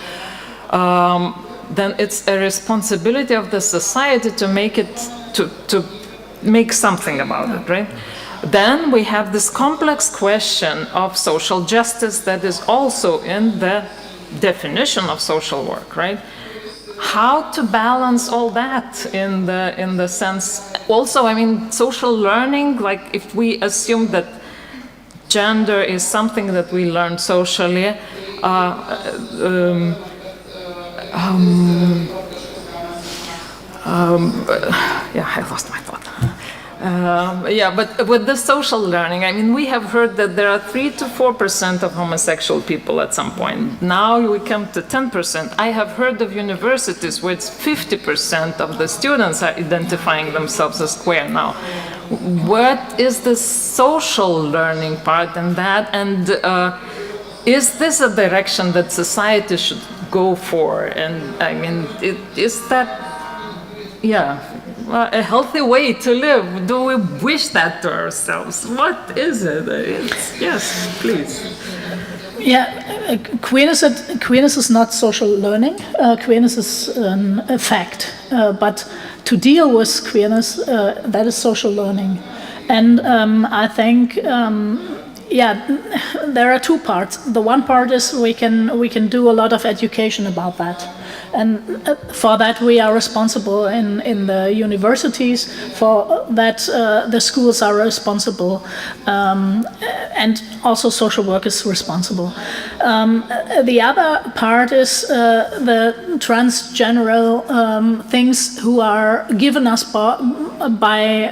then it's a responsibility of the society to make it, to make something about it, right? Then we have this complex question of social justice that is also in the definition of social work, right? How to balance all that in the sense, also, I mean, social learning, like if we assume that gender is something that we learn socially, yeah, I lost my thought. Yeah, but with the social learning, I mean, we have heard that there are 3 to 4% of homosexual people at some point. Now we come to 10%. I have heard of universities where it's 50% of the students are identifying themselves as queer now. What is the social learning part in that? And is this a direction that society should go for? And I mean, is that, yeah, a healthy way to live? Do we wish that to ourselves? What is it? Yes, please. Yeah, queerness is not social learning. Queerness is a fact. But to deal with queerness, that is social learning. And I think, yeah, there are 2 parts. The one part is we can do a lot of education about that. And for that we are responsible in the universities, for that the schools are responsible, and also social work is responsible. The other part is the transgeneral things who are given us by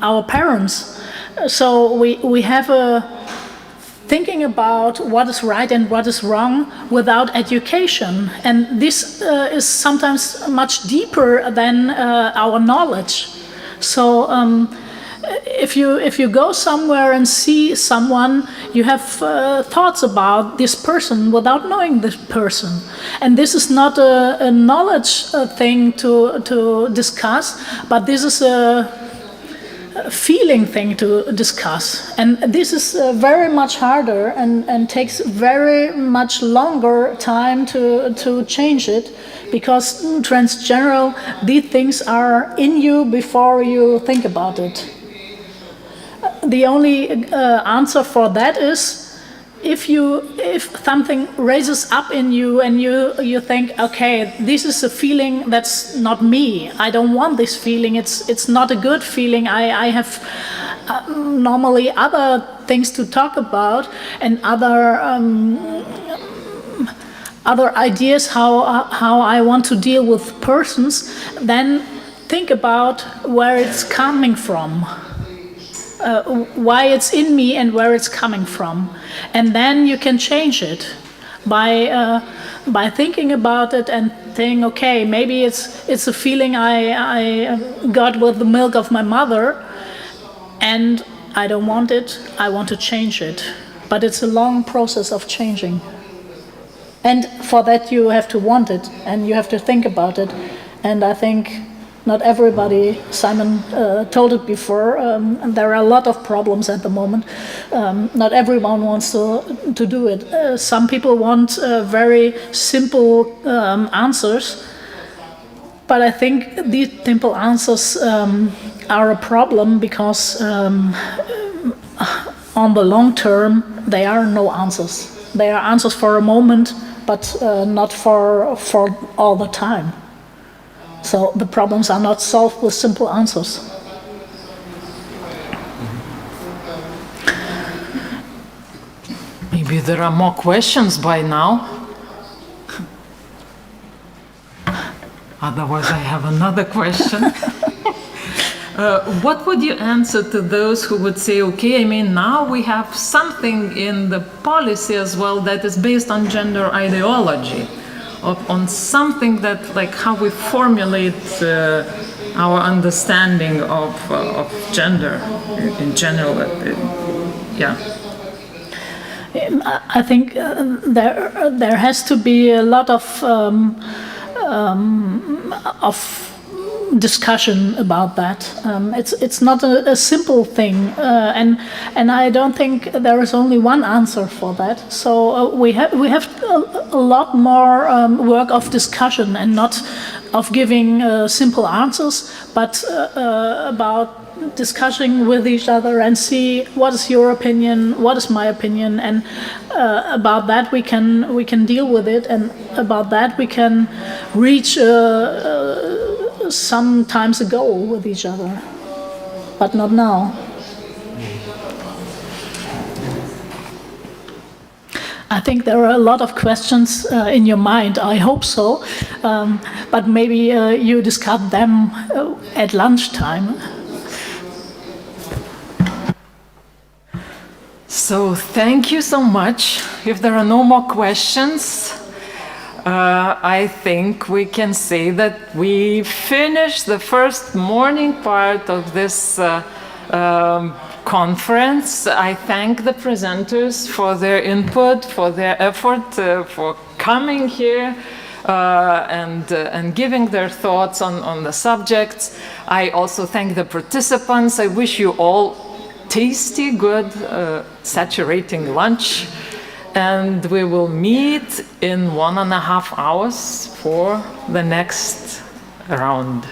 our parents. So we have a thinking about what is right and what is wrong without education. And this is sometimes much deeper than our knowledge. So if you go somewhere and see someone, you have thoughts about this person without knowing this person, and this is not a knowledge thing to discuss, but this is a feeling thing to discuss, and this is very much harder and takes very much longer time to change it, because transgeneral, these things are in you before you think about it. The only answer for that is if something raises up in you and you think, okay, this is a feeling that's not me. I don't want this feeling. It's not a good feeling. I have normally other things to talk about and other ideas how I want to deal with persons. Then think about where it's coming from. Why it's in me and where it's coming from, and then you can change it by thinking about it and saying, okay, maybe it's a feeling I got with the milk of my mother, and I don't want it. I want to change it, but it's a long process of changing, and for that you have to want it and you have to think about it, and I think. Not everybody, Simon told it before, and there are a lot of problems at the moment. Not everyone wants to do it. Some people want very simple answers, but I think these simple answers are a problem because on the long term, they are no answers. They are answers for a moment, but not for all the time. So the problems are not solved with simple answers. Maybe there are more questions by now. Otherwise, I have another question. What would you answer to those who would say, okay, I mean, now we have something in the policy as well that is based on gender ideology? On something that, like, how we formulate our understanding of gender in general. Yeah. I think there has to be a lot of discussion about that. It's not a simple thing, and I don't think there is only one answer for that. So we have a lot more work of discussion and not of giving simple answers, but about discussing with each other and see what is your opinion, what is my opinion, and about that we can deal with it, and about that we can reach some times ago with each other, but not now. I think there are a lot of questions in your mind, I hope so, but maybe you discuss them at lunchtime. So thank you so much. If there are no more questions, I think we can say that we finished the first morning part of this conference. I thank the presenters for their input, for their effort, for coming here and giving their thoughts on the subjects. I also thank the participants. I wish you all tasty, good, saturating lunch. And we will meet in 1.5 hours for the next round.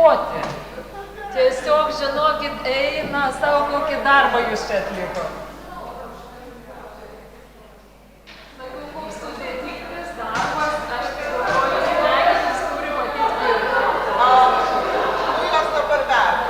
miegoti. Tiesiog, žinokit, eina savo kokį darbą jūs čia atliko. Sakau, koks sudėtingas darbas, aš galvoju, smegenys turi matyti dirbti. Kas dabar dar?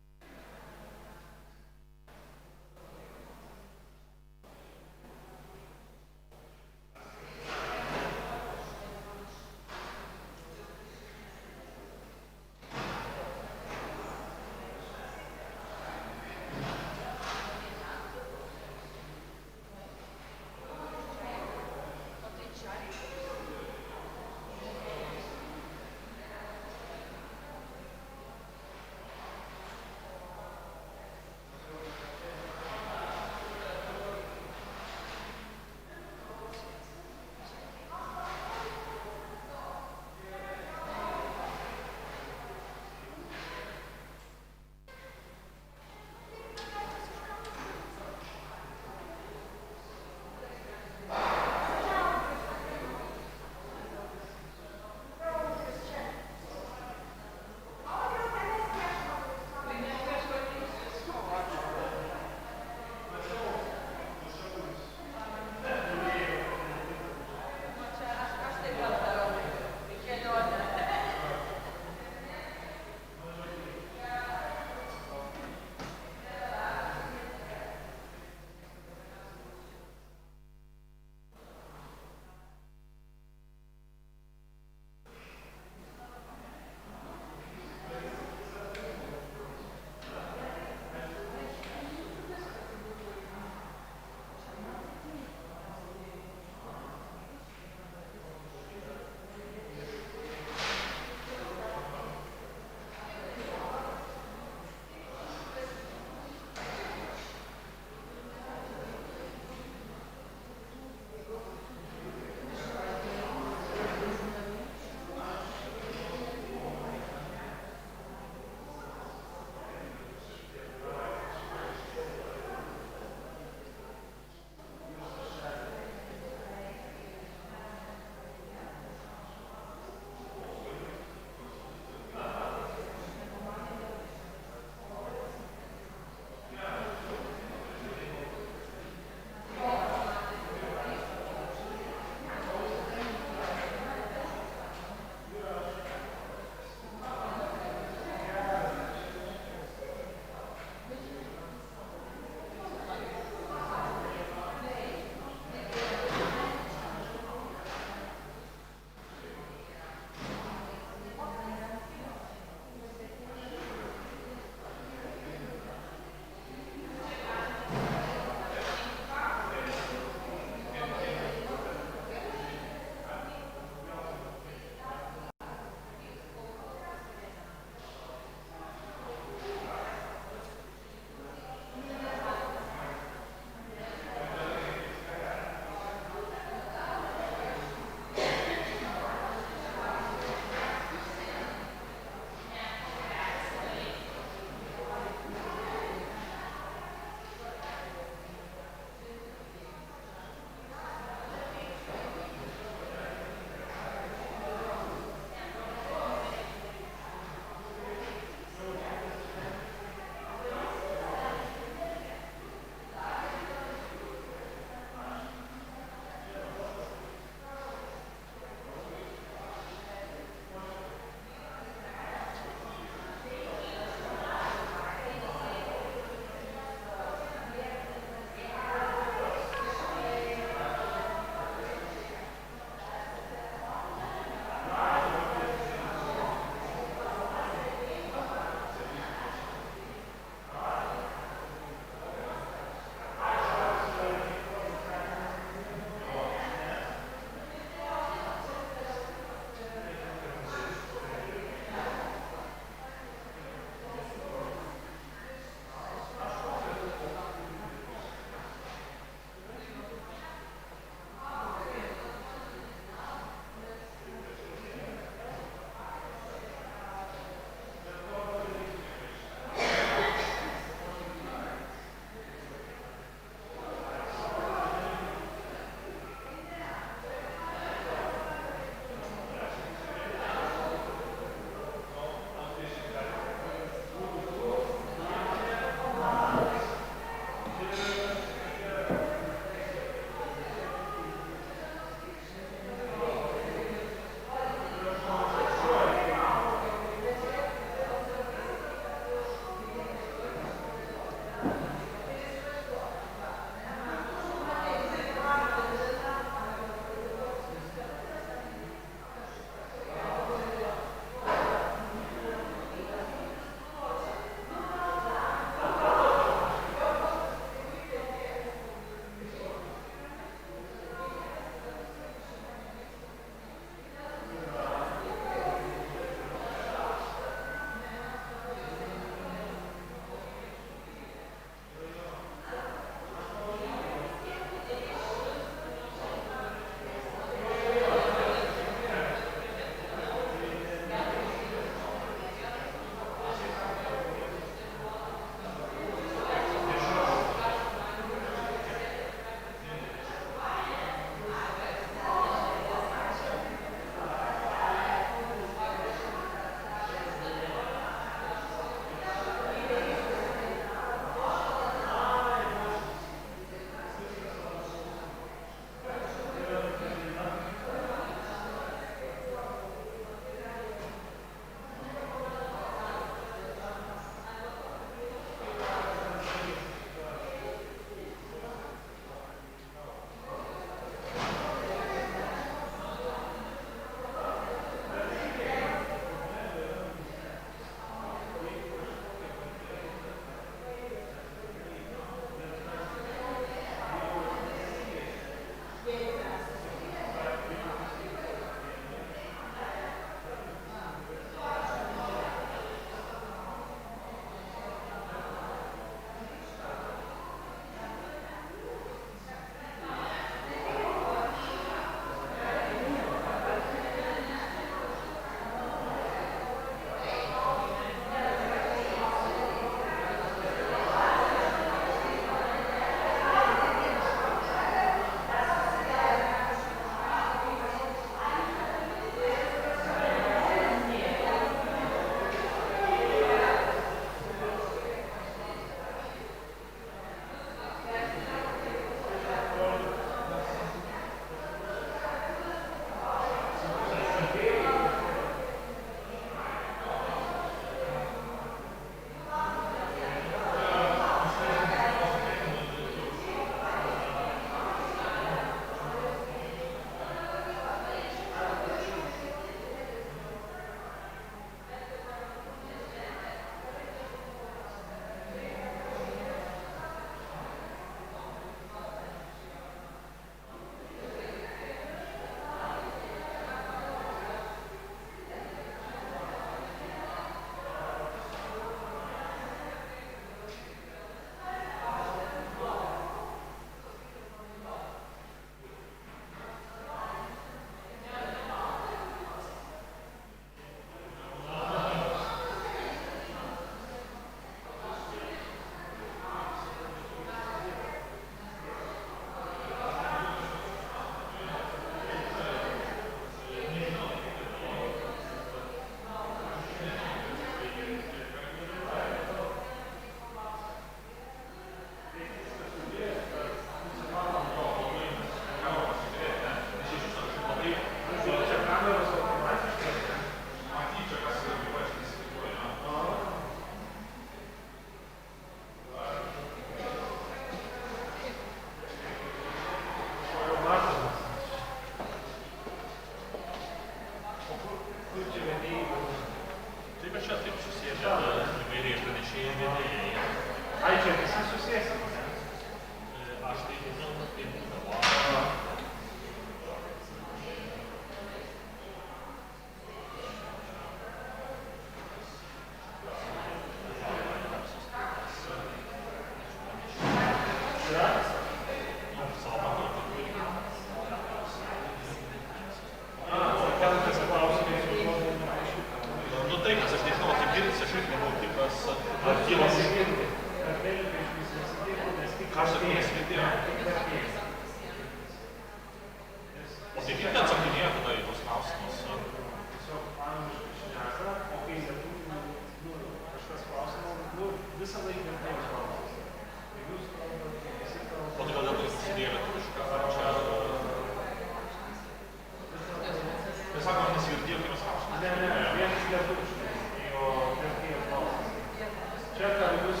Čia ką jūs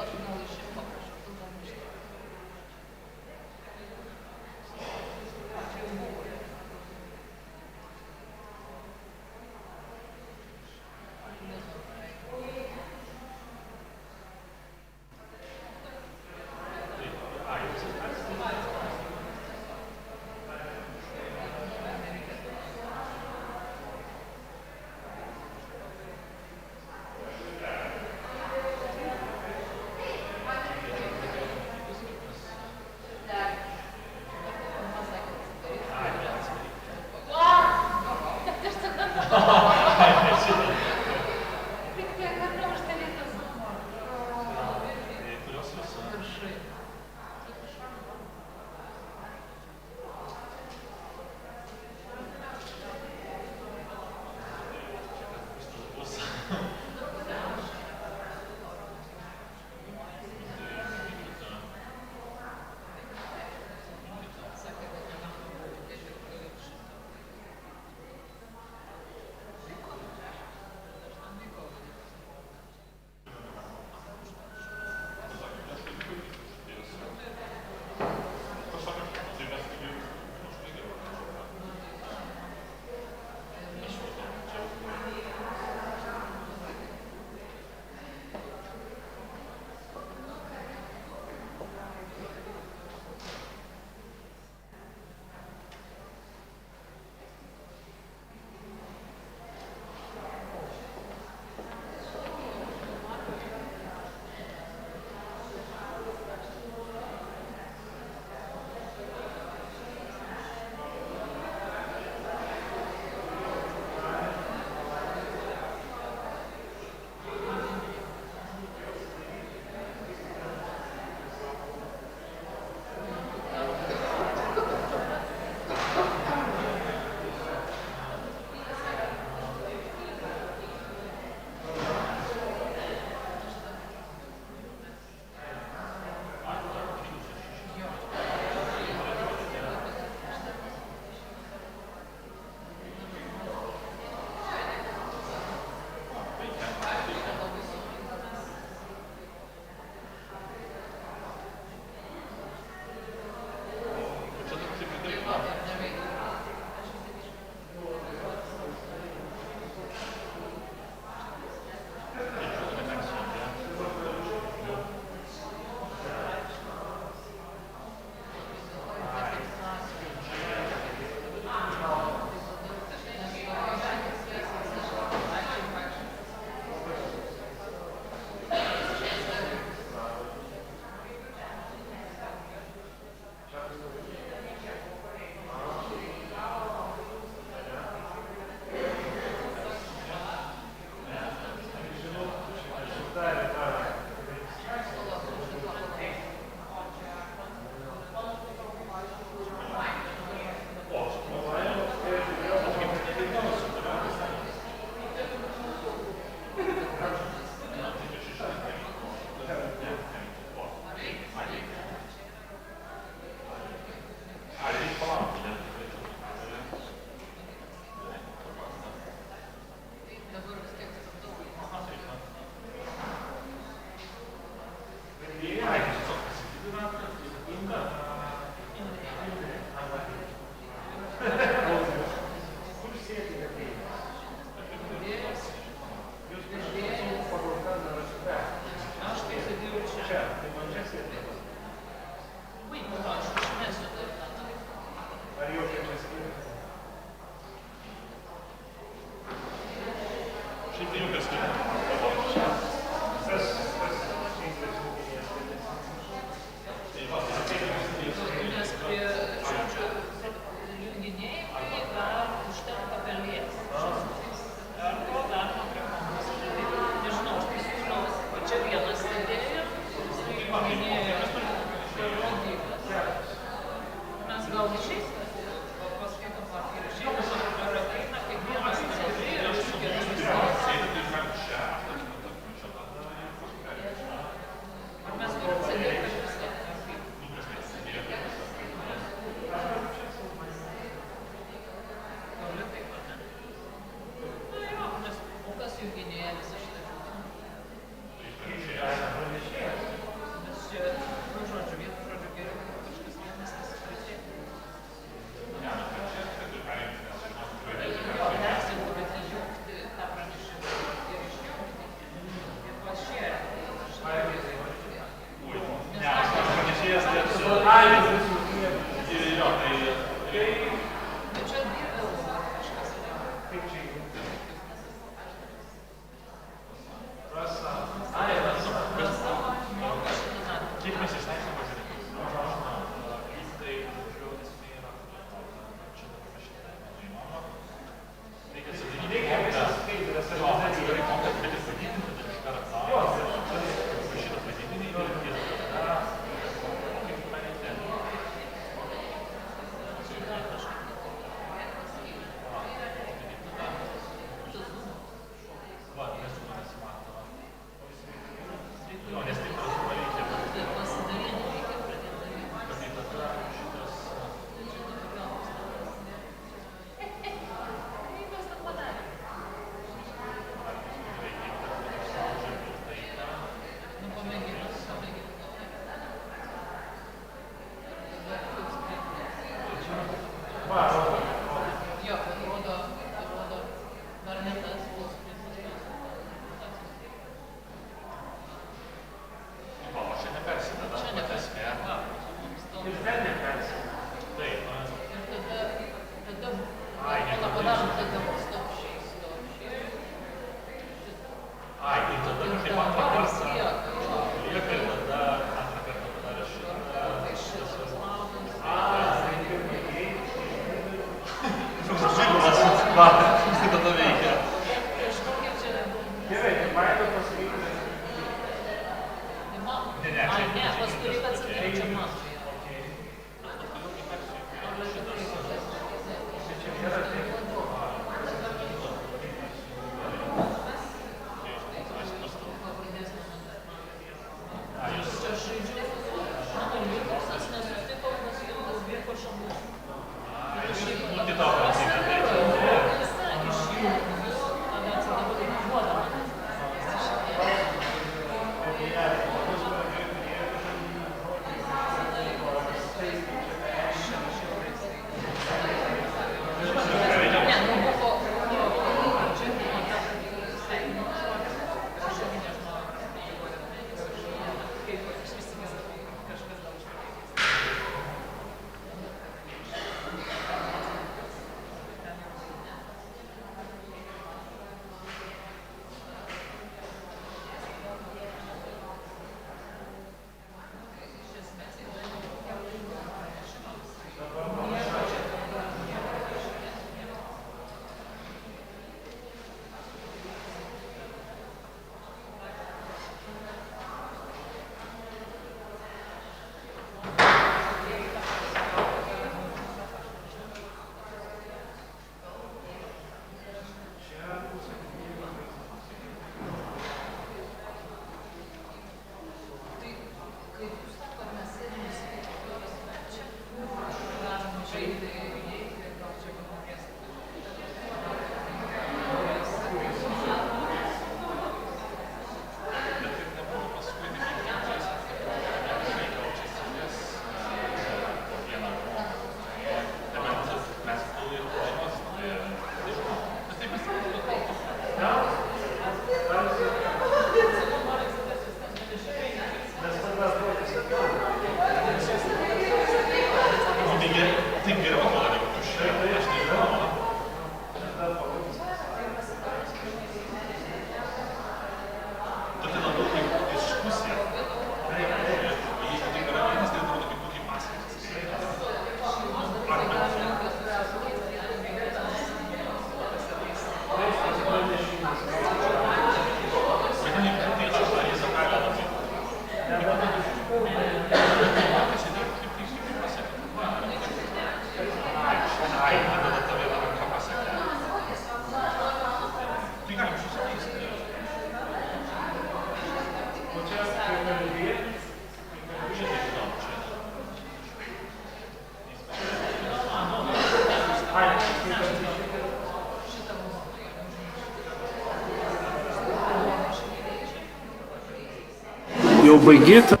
Jau baigėte?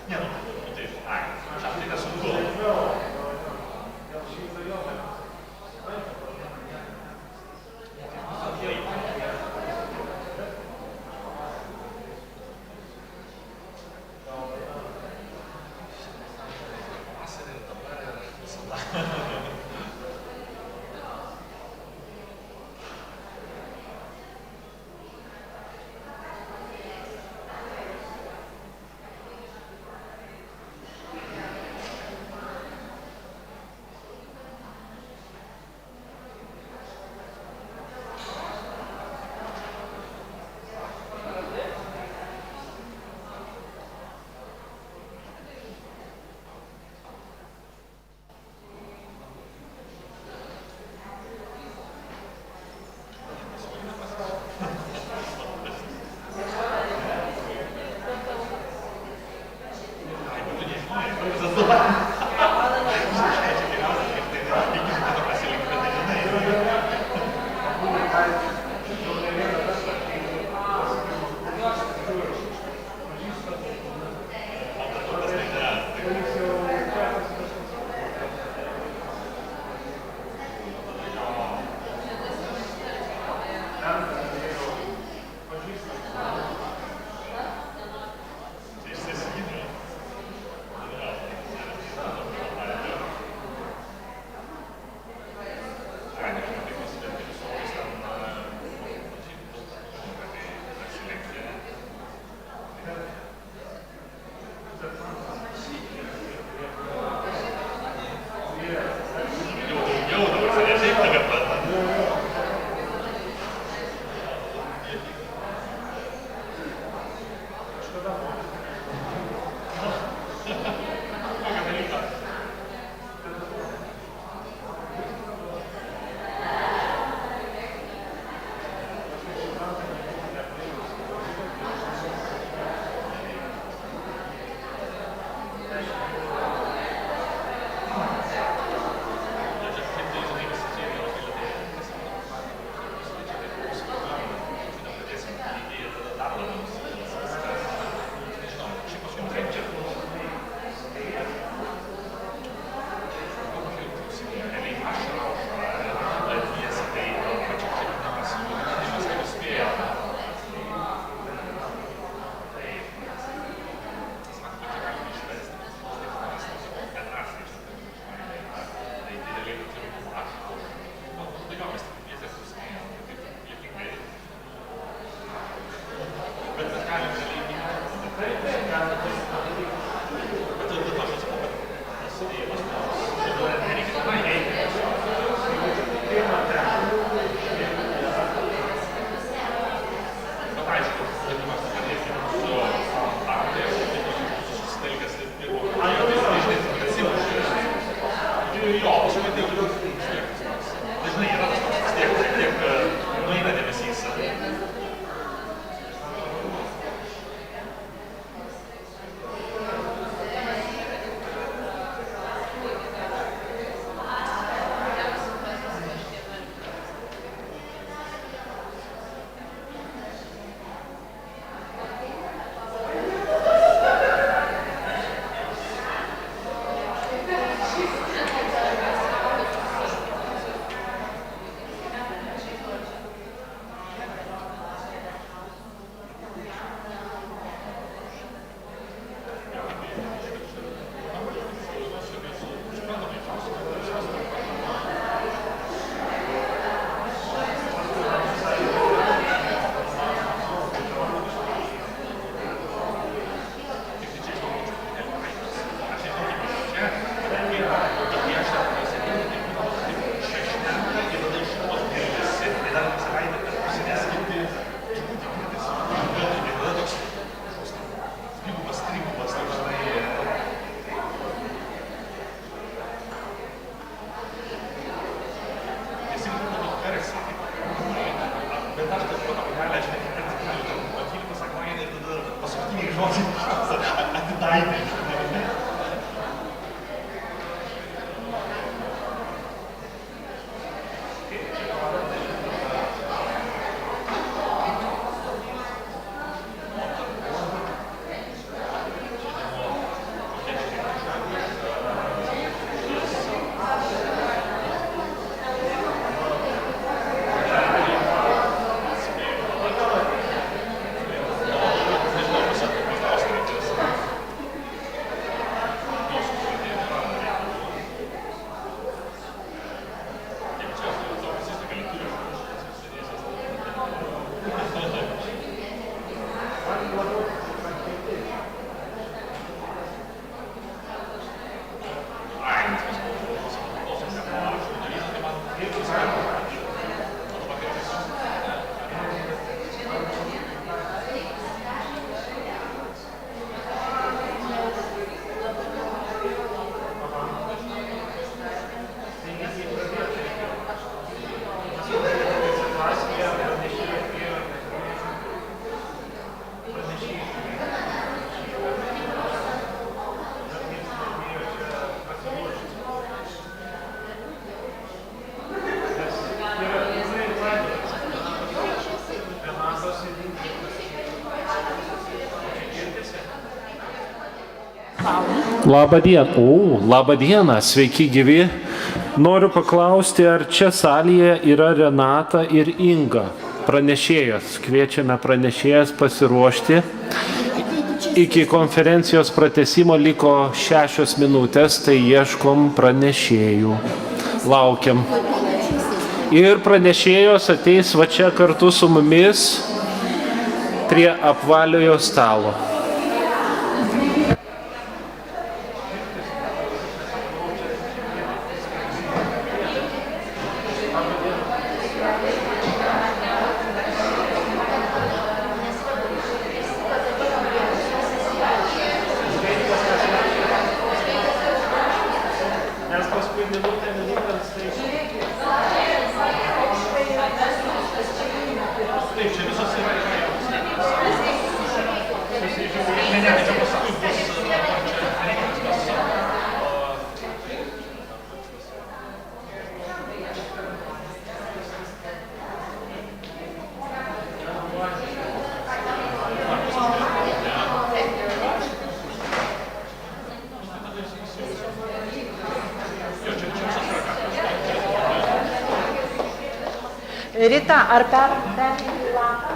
Не, ну, Labą dieną, sveiki gyvi. Noriu paklausti, ar čia salėje yra Renata ir Inga, pranešėjas. Kviečiame pranešėjas pasiruošti. Iki konferencijos pratęsimo liko 6 minutės, tai ieškom pranešėjų. Laukiam. Ir pranešėjos ateis va čia kartu su mumis prie apvaliojo stalo. Rita, ar perėmė lapą?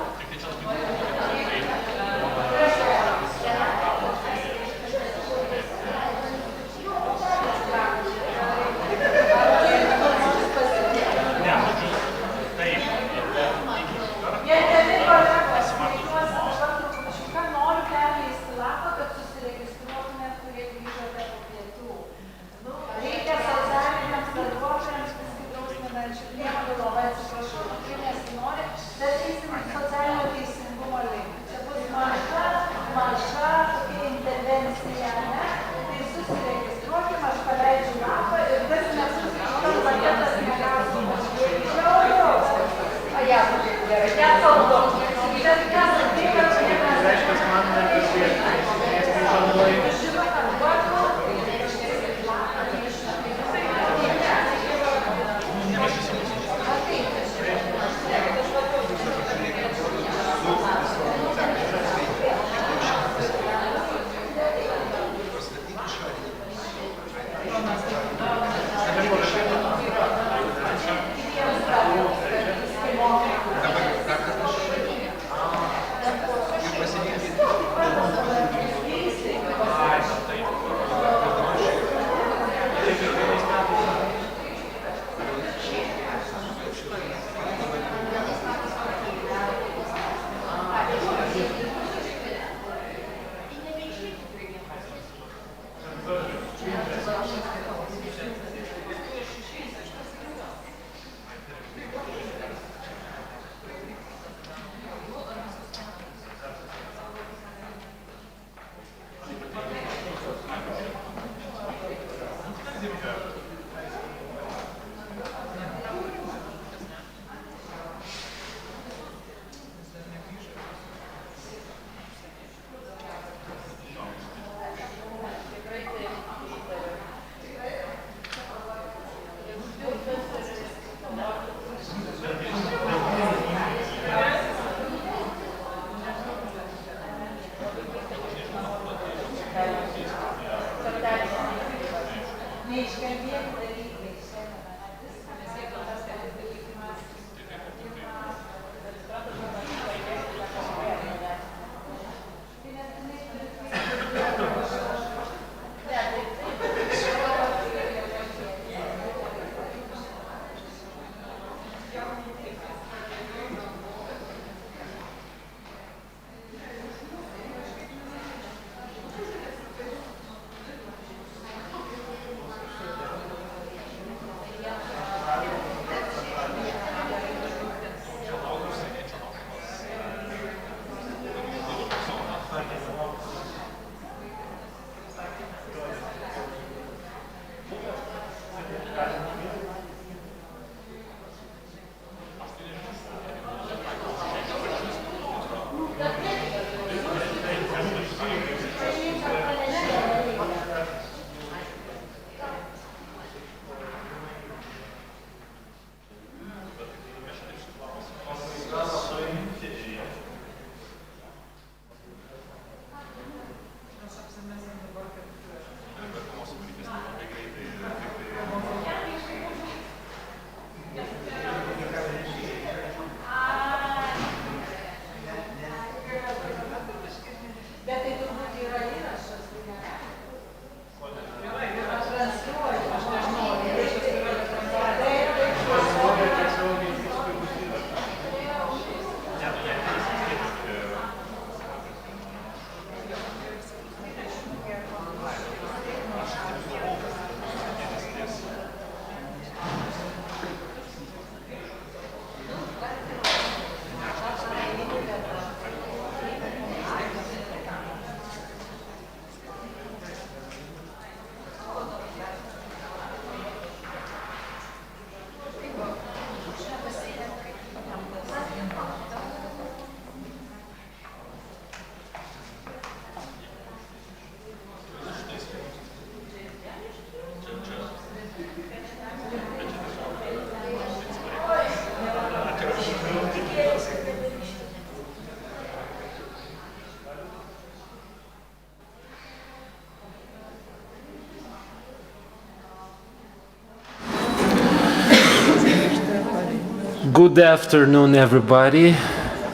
Good afternoon, everybody.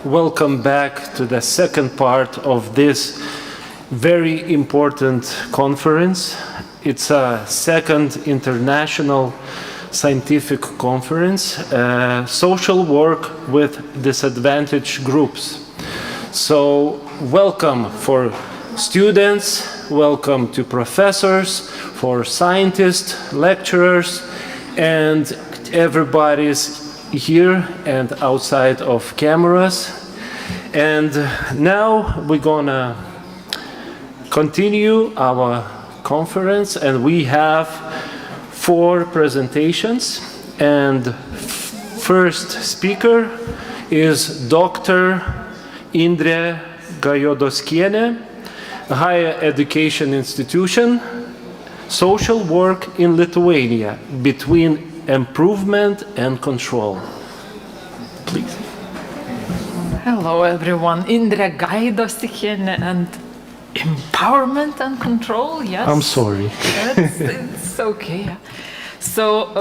Welcome back to the second part of this very important conference. It's a second international scientific conference, social work with disadvantaged groups. So welcome for students, welcome to professors, for scientists, lecturers, and everybody's here and outside of cameras. And now we're gonna continue our conference, and we have 4 presentations. And first speaker is Dr. Indrė Gajodoskienė, Higher Education Institution, Social Work in Lithuania, Between Improvement and Control. Please. Hello, everyone. Indrė Gajodoskienė and Empowerment and Control, yes? I'm sorry. It's okay. So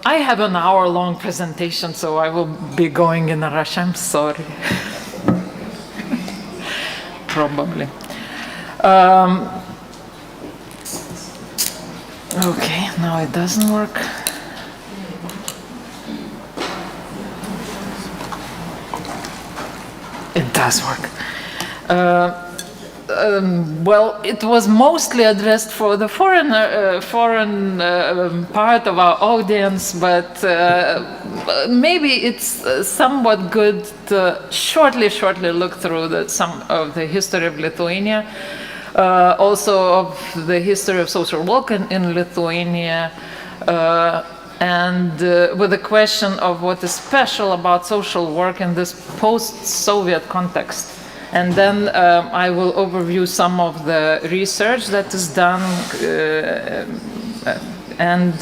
I have an hour-long presentation, so I will be going in a rush. I'm sorry. Probably. Okay, now it doesn't work. It does work. Well, it was mostly addressed for the foreign part of our audience, but maybe it's somewhat good to shortly look through some of the history of Lithuania, also of the history of social work in Lithuania, and with the question of what is special about social work in this post-Soviet context. And then I will overview some of the research that is done and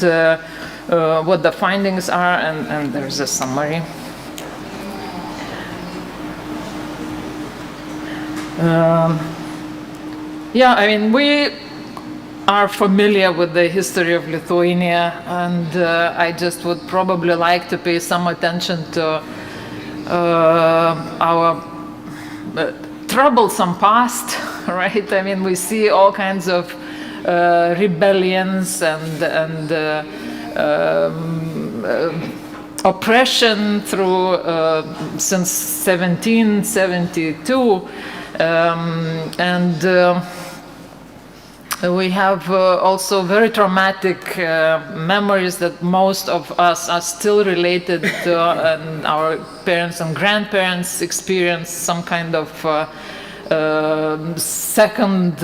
what the findings are, and there's a summary. Yeah, I mean, we are familiar with the history of Lithuania, and I just would probably like to pay some attention to our troublesome past, right? I mean, we see all kinds of rebellions and oppression through since 1772, and we have also very traumatic memories that most of us are still related to, and our parents and grandparents experienced some kind of Second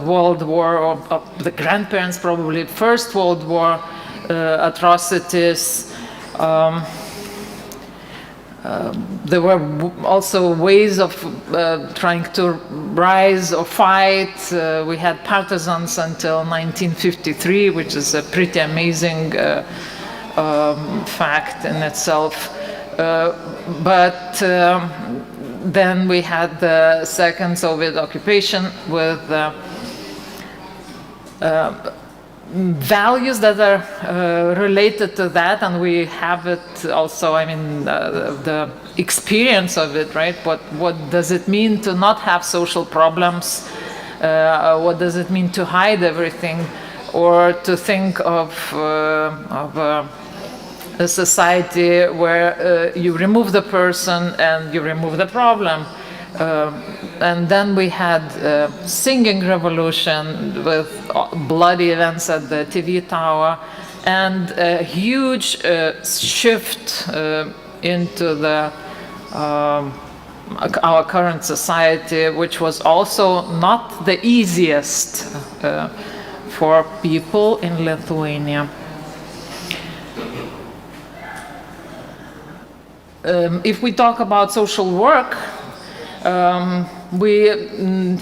World War, or the grandparents probably First World War atrocities. There were also ways of trying to rise or fight. We had partisans until 1953, which is a pretty amazing fact in itself. But then we had the second Soviet occupation with values that are related to that, and we have it also, I mean, the experience of it, right? What does it mean to not have social problems? What does it mean to hide everything? Or to think of a society where you remove the person and you remove the problem. And then we had singing revolution with bloody events at the TV tower, and a huge shift into the our current society, which was also not the easiest for people in Lithuania. If we talk about social work, we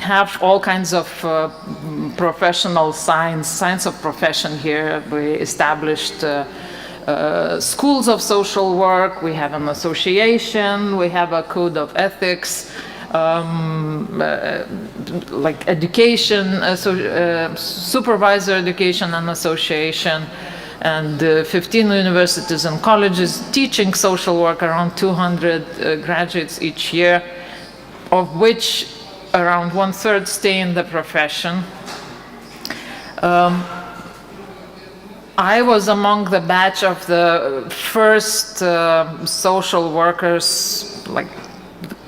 have all kinds of professional science of profession here. We established schools of social work, we have an association, we have a code of ethics, like education, supervisor education and association. and 15 universities and colleges teaching social work, around 200 graduates each year, of which around 1/3 stay in the profession. I was among the batch of the first social workers, like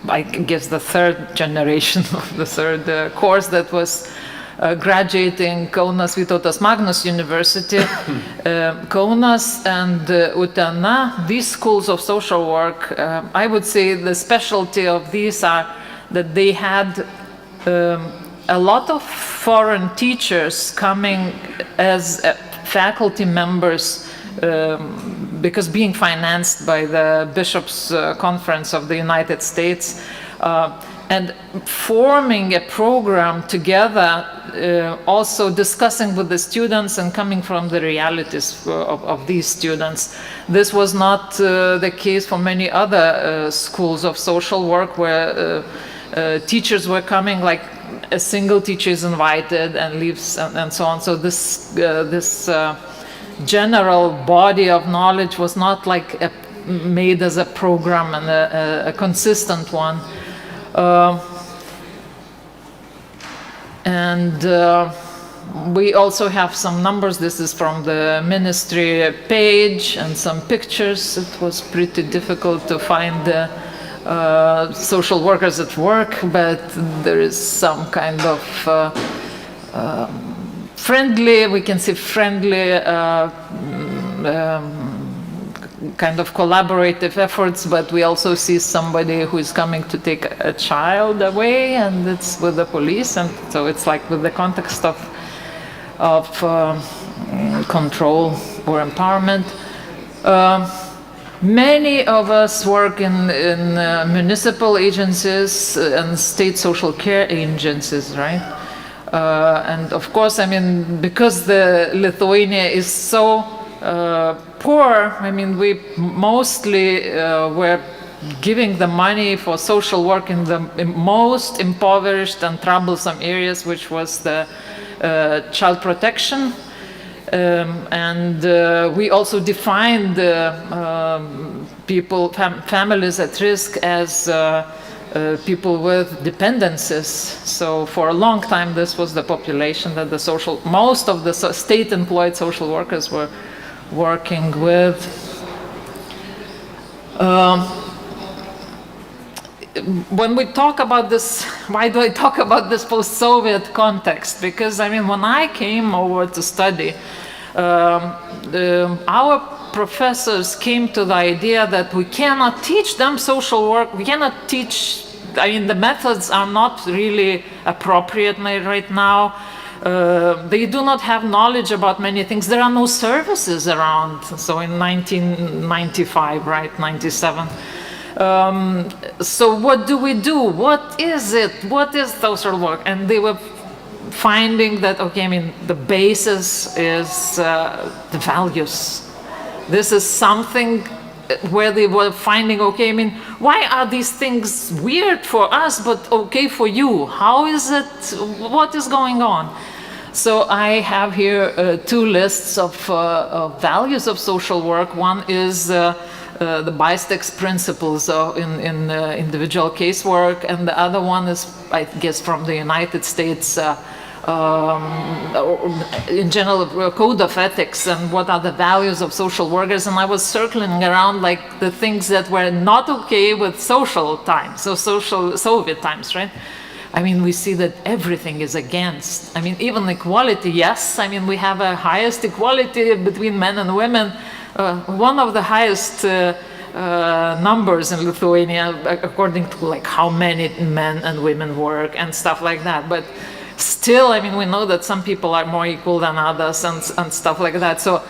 I guess the third generation of the third course that was graduating Kaunas Vytautas Magnus University. Kaunas and Utena, these schools of social work, I would say the specialty of these are that they had a lot of foreign teachers coming as faculty members because being financed by the Bishops' Conference of the United States and forming a program together, also discussing with the students and coming from the realities of these students. This was not the case for many other schools of social work where teachers were coming, like a single teacher is invited and leaves and so on. So this general body of knowledge was not like made as a program and a consistent one. We also have some numbers. This is from the ministry page and some pictures. It was pretty difficult to find the social workers at work, but there is some kind of friendly, we can say friendly kind of collaborative efforts, but we also see somebody who is coming to take a child away, and it's with the police, and so it's like with the context of control or empowerment. Many of us work in municipal agencies and state social care agencies, right? And of course, I mean, because the Lithuania is so poor, I mean, we mostly were giving the money for social work in the most impoverished and troublesome areas, which was the child protection. We also defined people, families at risk as people with dependencies. So for a long time, this was the population that most of the state-employed social workers were working with. When we talk about this, why do I talk about this post-Soviet context? Because, I mean, when I came over to study, our professors came to the idea that we cannot teach them social work, we cannot teach, I mean, the methods are not really appropriate right now. They do not have knowledge about many things. There are no services around. So in 1995, right, 97. So what do we do? What is it? What is social work? And they were finding that, okay, I mean, the basis is the values. This is something where they were finding, okay, I mean, why are these things weird for us, but okay for you? How is it? What is going on? So I have here two lists of values of social work. One is the Bystex principles in individual casework, and the other one is, I guess, from the United States, in general, code of ethics and what are the values of social workers. And I was circling around like the things that were not okay with social times, so social Soviet times, right? I mean, we see that everything is against. I mean, even equality, yes. I mean, we have a highest equality between men and women. One of the highest numbers in Lithuania, according to like how many men and women work and stuff like that. But still, I mean, we know that some people are more equal than others and stuff like that. So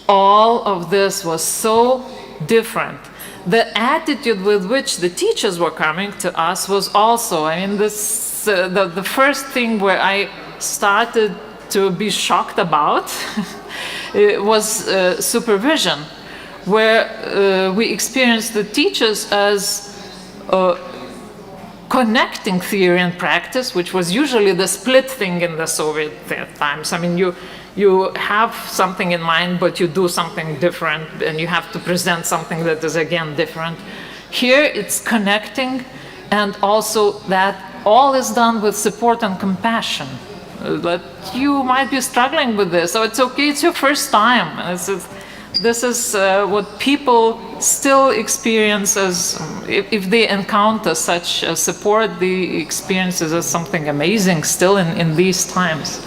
all of this was so different. The attitude with which the teachers were coming to us was also, I mean, this the first thing where I started to be shocked about it was supervision, where we experienced the teachers as connecting theory and practice, which was usually the split thing in the Soviet times. I mean, you have something in mind, but you do something different, and you have to present something that is, again, different. Here, it's connecting, and also that all is done with support and compassion. That you might be struggling with this, so it's okay, it's your first time. This is what people still experience as, if they encounter such support, they experience it as something amazing still in these times.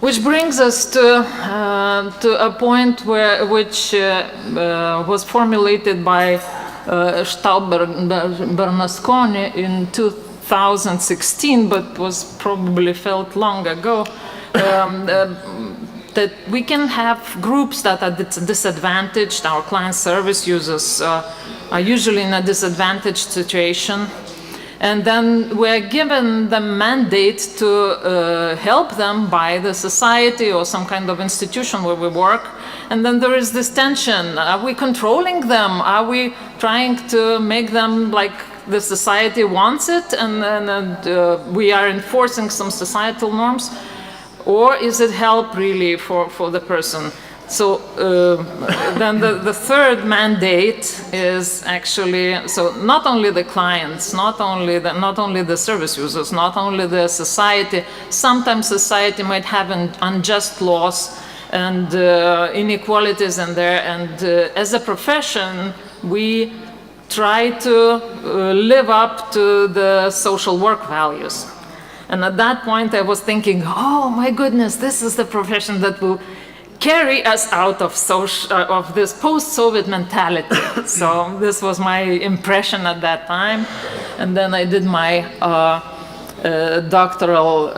Which brings us to a point which was formulated by Staub-Bernasconi in 2016, but was probably felt long ago, that we can have groups that are disadvantaged. Our client service users are usually in a disadvantaged situation. And then we're given the mandate to help them by the society or some kind of institution where we work. And then there is this tension. Are we controlling them? Are we trying to make them like the society wants it, and we are enforcing some societal norms? Or is it help really for the person? So then the third mandate is actually, so not only the clients, not only the service users, not only the society. Sometimes society might have unjust laws and inequalities in there, and as a profession, we try to live up to the social work values. And at that point I was thinking, oh my goodness, this is the profession that will carry us out of this post-Soviet mentality. So this was my impression at that time. And then I did my doctoral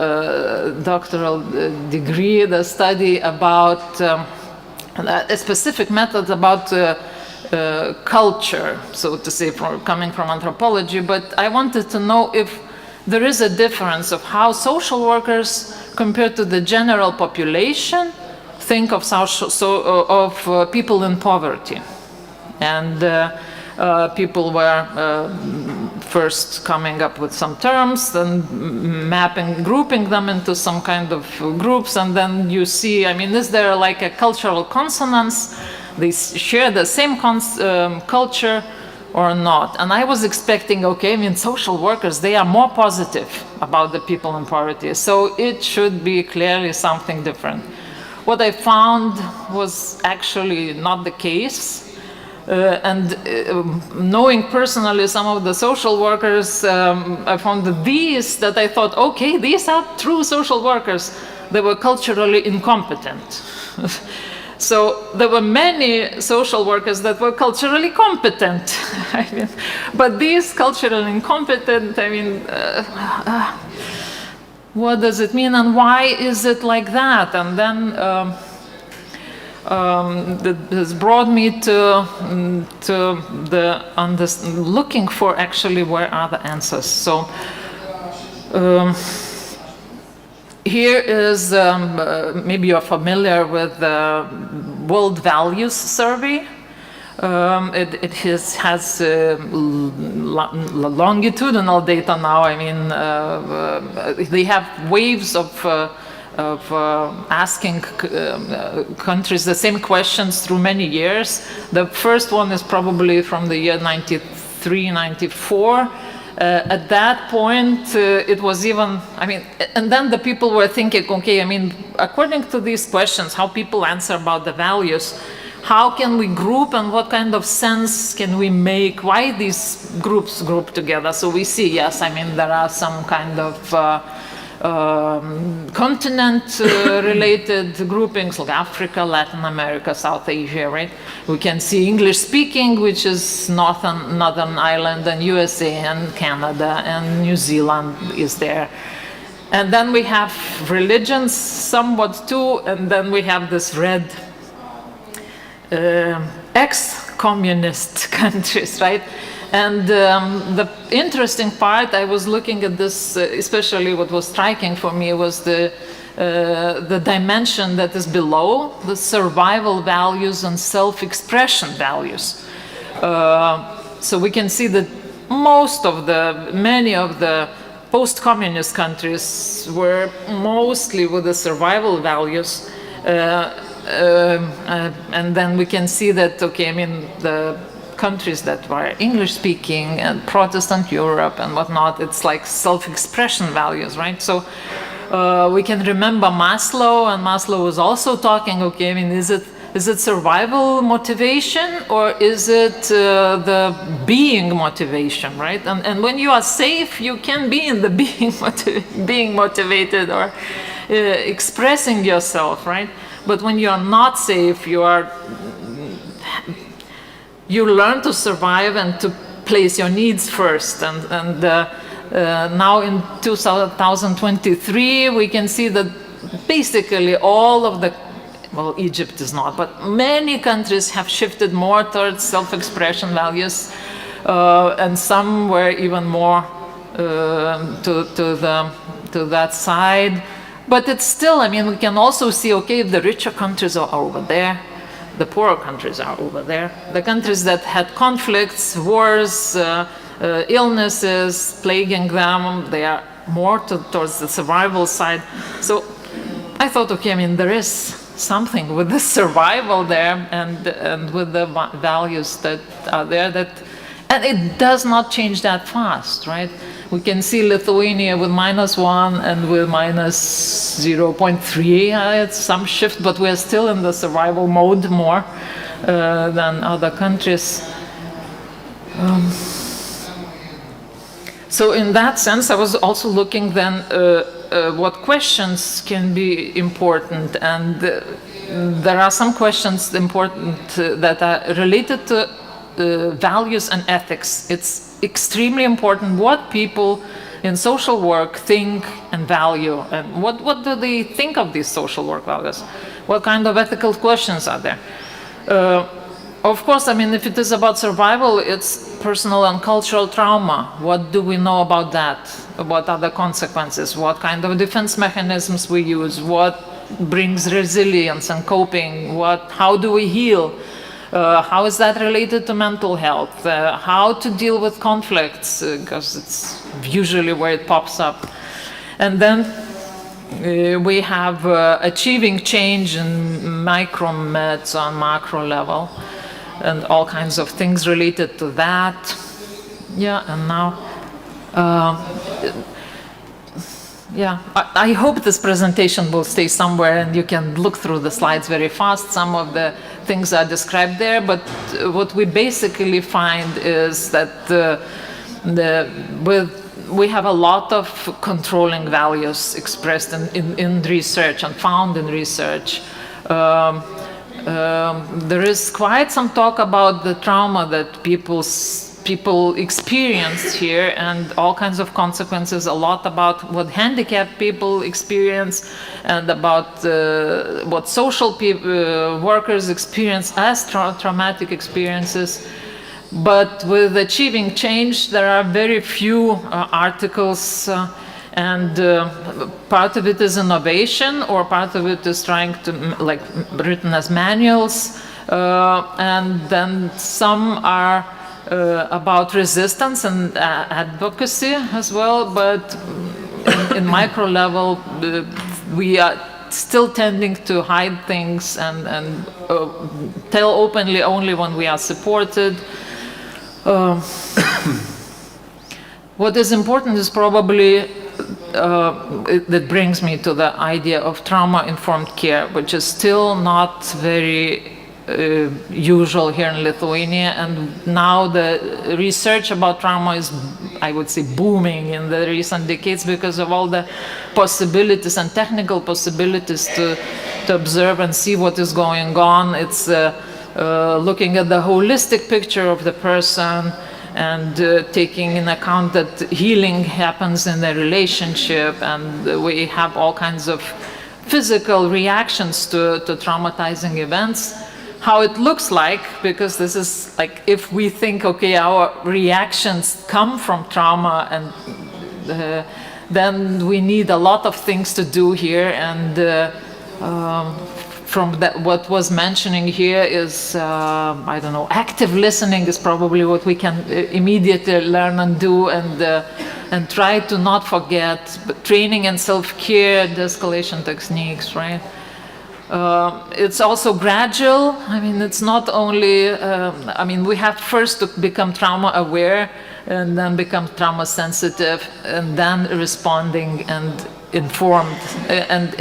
degree, the study about a specific method about culture, so to say, coming from anthropology. But I wanted to know if there is a difference of how social workers, compared to the general population, think of people in poverty. And people were first coming up with some terms, then grouping them into some kind of groups, and then you see, I mean, is there like a cultural consonance? They share the same culture or not? And I was expecting, okay, I mean, social workers, they are more positive about the people in poverty, so it should be clearly something different. What I found was actually not the case. Knowing personally some of the social workers, I found that I thought, okay, these are true social workers. They were culturally incompetent. So there were many social workers that were culturally competent. I mean, but these culturally incompetent, I mean, what does it mean and why is it like that? And then this brought me to looking for actually where are the answers. So here is, maybe you're familiar with the World Values Survey. It has longitudinal data now. I mean, they have waves of asking countries the same questions through many years. The first one is probably from the year 93, 94. At that point, it was even, I mean, and then the people were thinking, okay, I mean, according to these questions, how people answer about the values, how can we group and what kind of sense can we make? Why these groups group together? So we see, yes, I mean, there are some kind of continent-related groupings like Africa, Latin America, South Asia, right? We can see English-speaking, which is Northern Ireland and USA and Canada and New Zealand is there. And then we have religions somewhat too, and then we have this red ex-communist countries, right? And the interesting part, I was looking at this, especially what was striking for me was the dimension that is below, the survival values and self-expression values. so we can see that many of the post-communist countries were mostly with the survival values, and then we can see that, okay, I mean, the countries that were English-speaking and Protestant Europe and whatnot, it's like self-expression values, right? So we can remember Maslow, and Maslow was also talking, okay, I mean, is it survival motivation, or is it the being motivation, right? And when you are safe, you can be in the being motivated or expressing yourself, right? But when you are not safe, you learn to survive and to place your needs first. And now in 2023, we can see that basically all of the, well, Egypt is not, but many countries have shifted more towards self-expression values, and some were even more to that side. But it's still, I mean, we can also see, okay, the richer countries are over there, the poorer countries are over there. The countries that had conflicts, wars, illnesses plaguing them, they are more towards the survival side. So I thought, okay, I mean, there is something with the survival there and with the values that are there, and it does not change that fast, right? We can see Lithuania with -1 and with -0.3. It's some shift, but we're still in the survival mode more than other countries. So in that sense, I was also looking then what questions can be important, and there are some questions important that are related to values and ethics. It's extremely important what people in social work think and value, and what do they think of these social work values? What kind of ethical questions are there? Of course, I mean, if it is about survival, it's personal and cultural trauma. What do we know about that? What are the consequences? What kind of defense mechanisms we use? What brings resilience and coping? How do we heal? How is that related to mental health? How to deal with conflicts, because it's usually where it pops up. And then we have achieving change in micro-meds on macro level, and all kinds of things related to that. Yeah, and now, I hope this presentation will stay somewhere and you can look through the slides very fast. Some of the things are described there, but what we basically find is that we have a lot of controlling values expressed in research and found in research. There is quite some talk about the trauma that people experience here and all kinds of consequences, a lot about what handicapped people experience and about what social workers experience as traumatic experiences. But with achieving change, there are very few articles, and part of it is innovation, or part of it is trying to, like, written as manuals, and then some are about resistance and advocacy as well, but in micro level, we are still tending to hide things and tell openly only when we are supported. What is important is probably, that brings me to the idea of trauma-informed care, which is still not very usual here in Lithuania, and now the research about trauma is, I would say, booming in the recent decades because of all the possibilities and technical possibilities to observe and see what is going on. It's looking at the holistic picture of the person and taking in account that healing happens in the relationship, and we have all kinds of physical reactions to traumatizing events. How it looks like, because this is like, if we think, okay, our reactions come from trauma, and then we need a lot of things to do here, and from that, what was mentioning here is, I don't know, active listening is probably what we can immediately learn and do, and try to not forget, but training and self-care, de-escalation techniques, right? It's also gradual. I mean, it's not only, I mean, we have first to become trauma aware and then become trauma sensitive and then responding and informed. And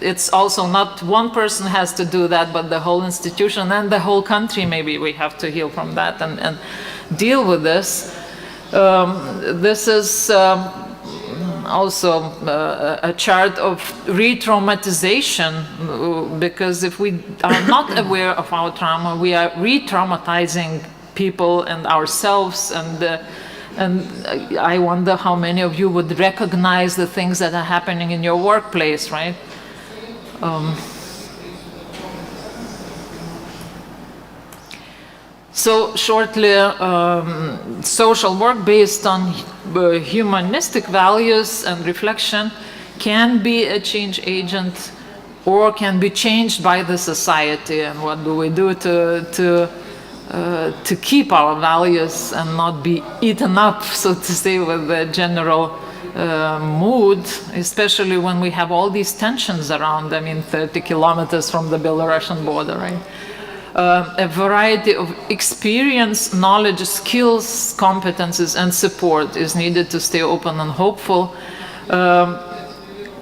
it's also not one person has to do that, but the whole institution and the whole country, maybe we have to heal from that and deal with this. This is also a chart of re-traumatization, because if we are not aware of our trauma, we are re-traumatizing people and ourselves, and I wonder how many of you would recognize the things that are happening in your workplace, right? So shortly, social work based on humanistic values and reflection can be a change agent or can be changed by the society. And what do we do to keep our values and not be eaten up, so to say, with the general mood, especially when we have all these tensions around, I mean, 30 kilometers from the Belarusian border, right? A variety of experience, knowledge, skills, competences, and support is needed to stay open and hopeful.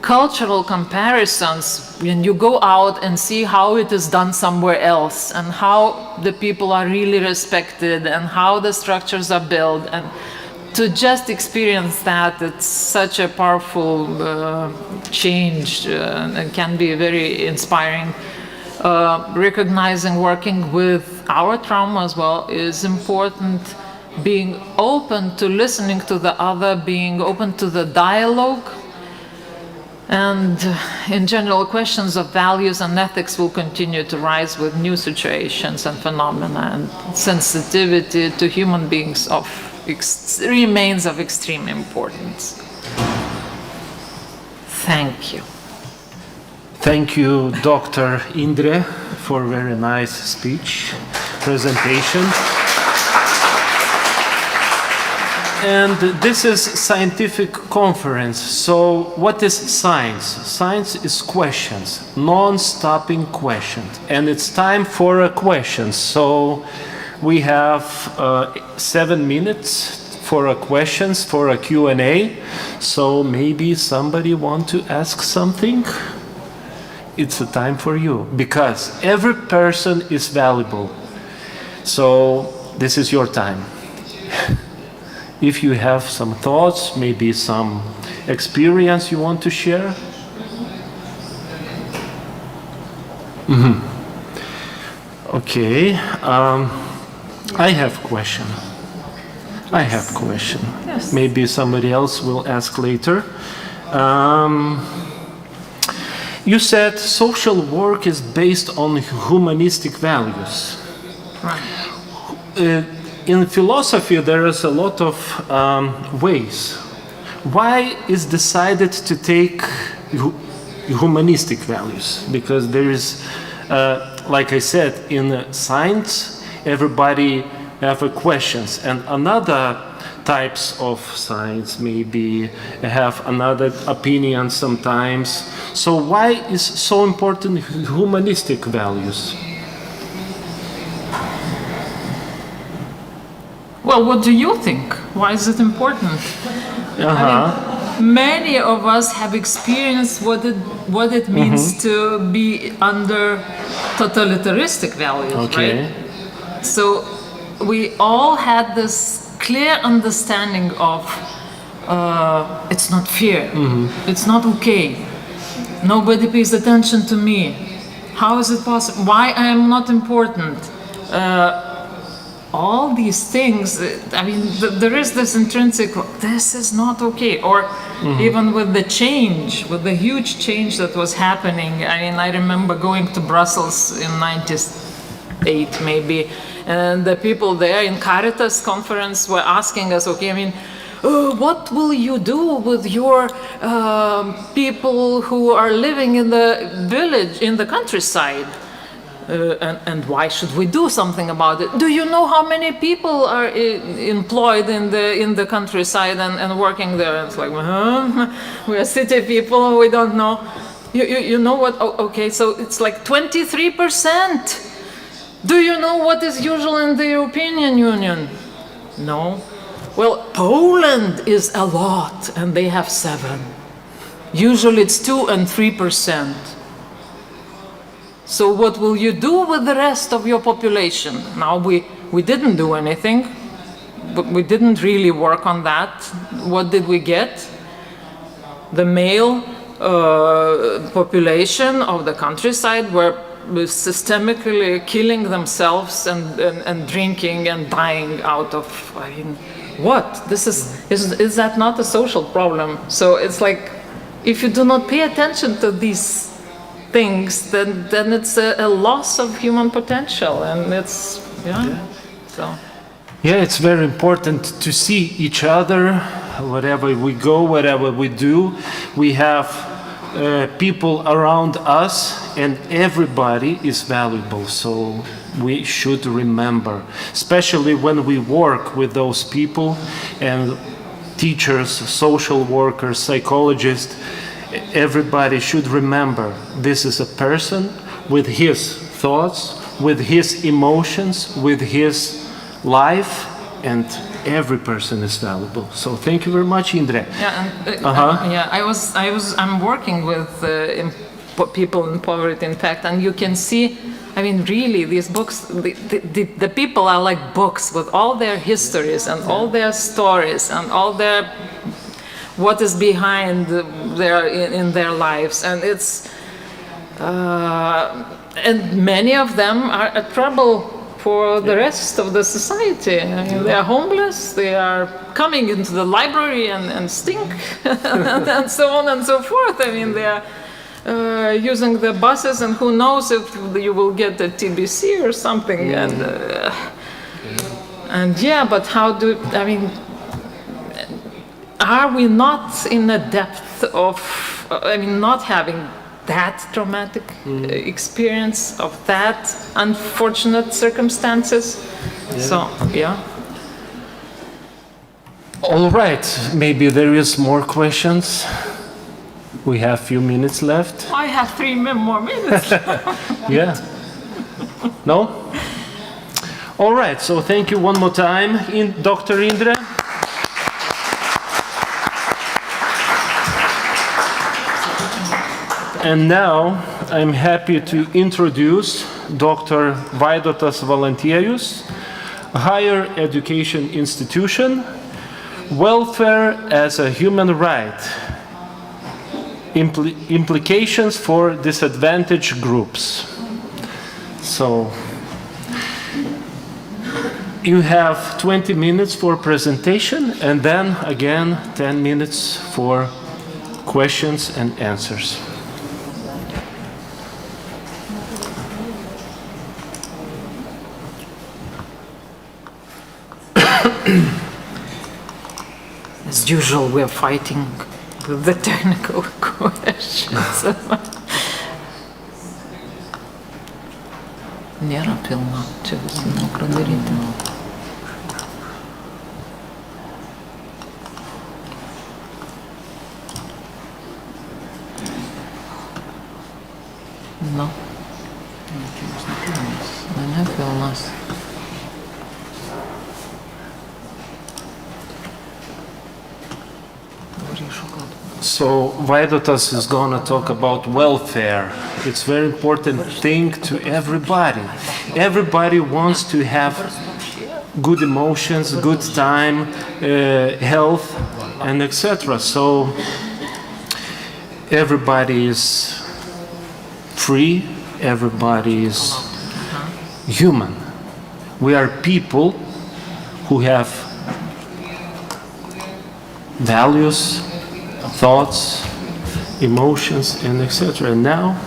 Cultural comparisons, when you go out and see how it is done somewhere else and how the people are really respected and how the structures are built, and to just experience that, it's such a powerful change and can be very inspiring. Recognizing, working with our trauma as well is important. Being open to listening to the other, being open to the dialogue. And in general, questions of values and ethics will continue to rise with new situations and phenomena, and sensitivity to human beings remains of extreme importance. Thank you. Thank you, Dr. Indre, for a very nice speech, presentation. And this is scientific conference. So what is science? Science is questions, non-stopping questions. And it's time for a question. So we have 7 minutes for a questions, for a Q&A. So maybe somebody want to ask something? It's a time for you, because every person is valuable. So this is your time. If you have some thoughts, maybe some experience you want to share. Okay, I have question. Yes. Maybe somebody else will ask later. You said social work is based on humanistic values. Right. In philosophy, there is a lot of ways. Why is decided to take humanistic values? Because there is, like I said, in science, everybody have questions, and another types of science maybe have another opinion sometimes. So why is so important humanistic values? Well, what do you think? Why is it important? I mean, many of us have experienced what it means to be under totalitarianistic values, right? So we all had this clear understanding of it's not fair, it's not okay, nobody pays attention to me, how is it possible, why I am not important, all these things. I mean, there is this intrinsic, this is not okay, or even with the change, with the huge change that was happening. I mean, I remember going to Brussels in 98 maybe, and the people there in Caritas conference were asking us, okay, I mean, what will you do with your people who are living in the village, in the countryside? And why should we do something about it? Do you know how many people are employed in the countryside and working there? It's like, we are city people, we don't know. You know what? Oh, okay, so it's like 23%. Do you know what is usual in the European Union? No. Well, Poland is a lot, and they have 7. Usually it's 2 and 3%. So what will you do with the rest of your population? Now, we didn't do anything, but we didn't really work on that. What did we get? The male population of the countryside were systemically killing themselves and drinking and dying out of, I mean, what? This is that not a social problem? So it's like, if you do not pay attention to these things, then it's a loss of human potential, and it's, so. Yeah, it's very important to see each other, wherever we go, wherever we do. We have people around us, and everybody is valuable, so we should remember, especially when we work with those people, and teachers, social workers, psychologists, everybody should remember this is a person with his thoughts, with his emotions, with his life, and every person is valuable. So thank you very much, Indre. Yeah, and I'm working with people in poverty, in fact, and you can see, I mean, really, these books, the people are like books with all their histories and all their stories and all their what is behind in their lives, and it's and many of them are a trouble for the rest of the society. I mean, they are homeless, they are coming into the library and stink, and so on and so forth. I mean, they are using the buses, and who knows if you will get a TBC or something. And yeah, but how do, I mean, are we not in a depth of, I mean, not having that traumatic experience of that unfortunate circumstances? So, yeah. All right, maybe there is more questions. We have a few minutes left. I have 3 more minutes. Yeah. No? All right, so thank you one more time, Dr. Indre. And now I'm happy to introduce Dr. Vaidotas Valantiejus, Higher Education Institution, Welfare as a Human Right, Implications for Disadvantaged Groups. So you have 20 minutes for presentation, and then again 10 minutes for questions and answers. As usual, we are fighting with the technical questions. Nėra pilna, čia visi nukra daryti. No. Ne pilnas. So Vaidotas is going to talk about welfare. It's a very important thing to everybody. Everybody wants to have good emotions, good time, health, and etc. So everybody is free, everybody is human. We are people who have values, thoughts, emotions, and etc. And now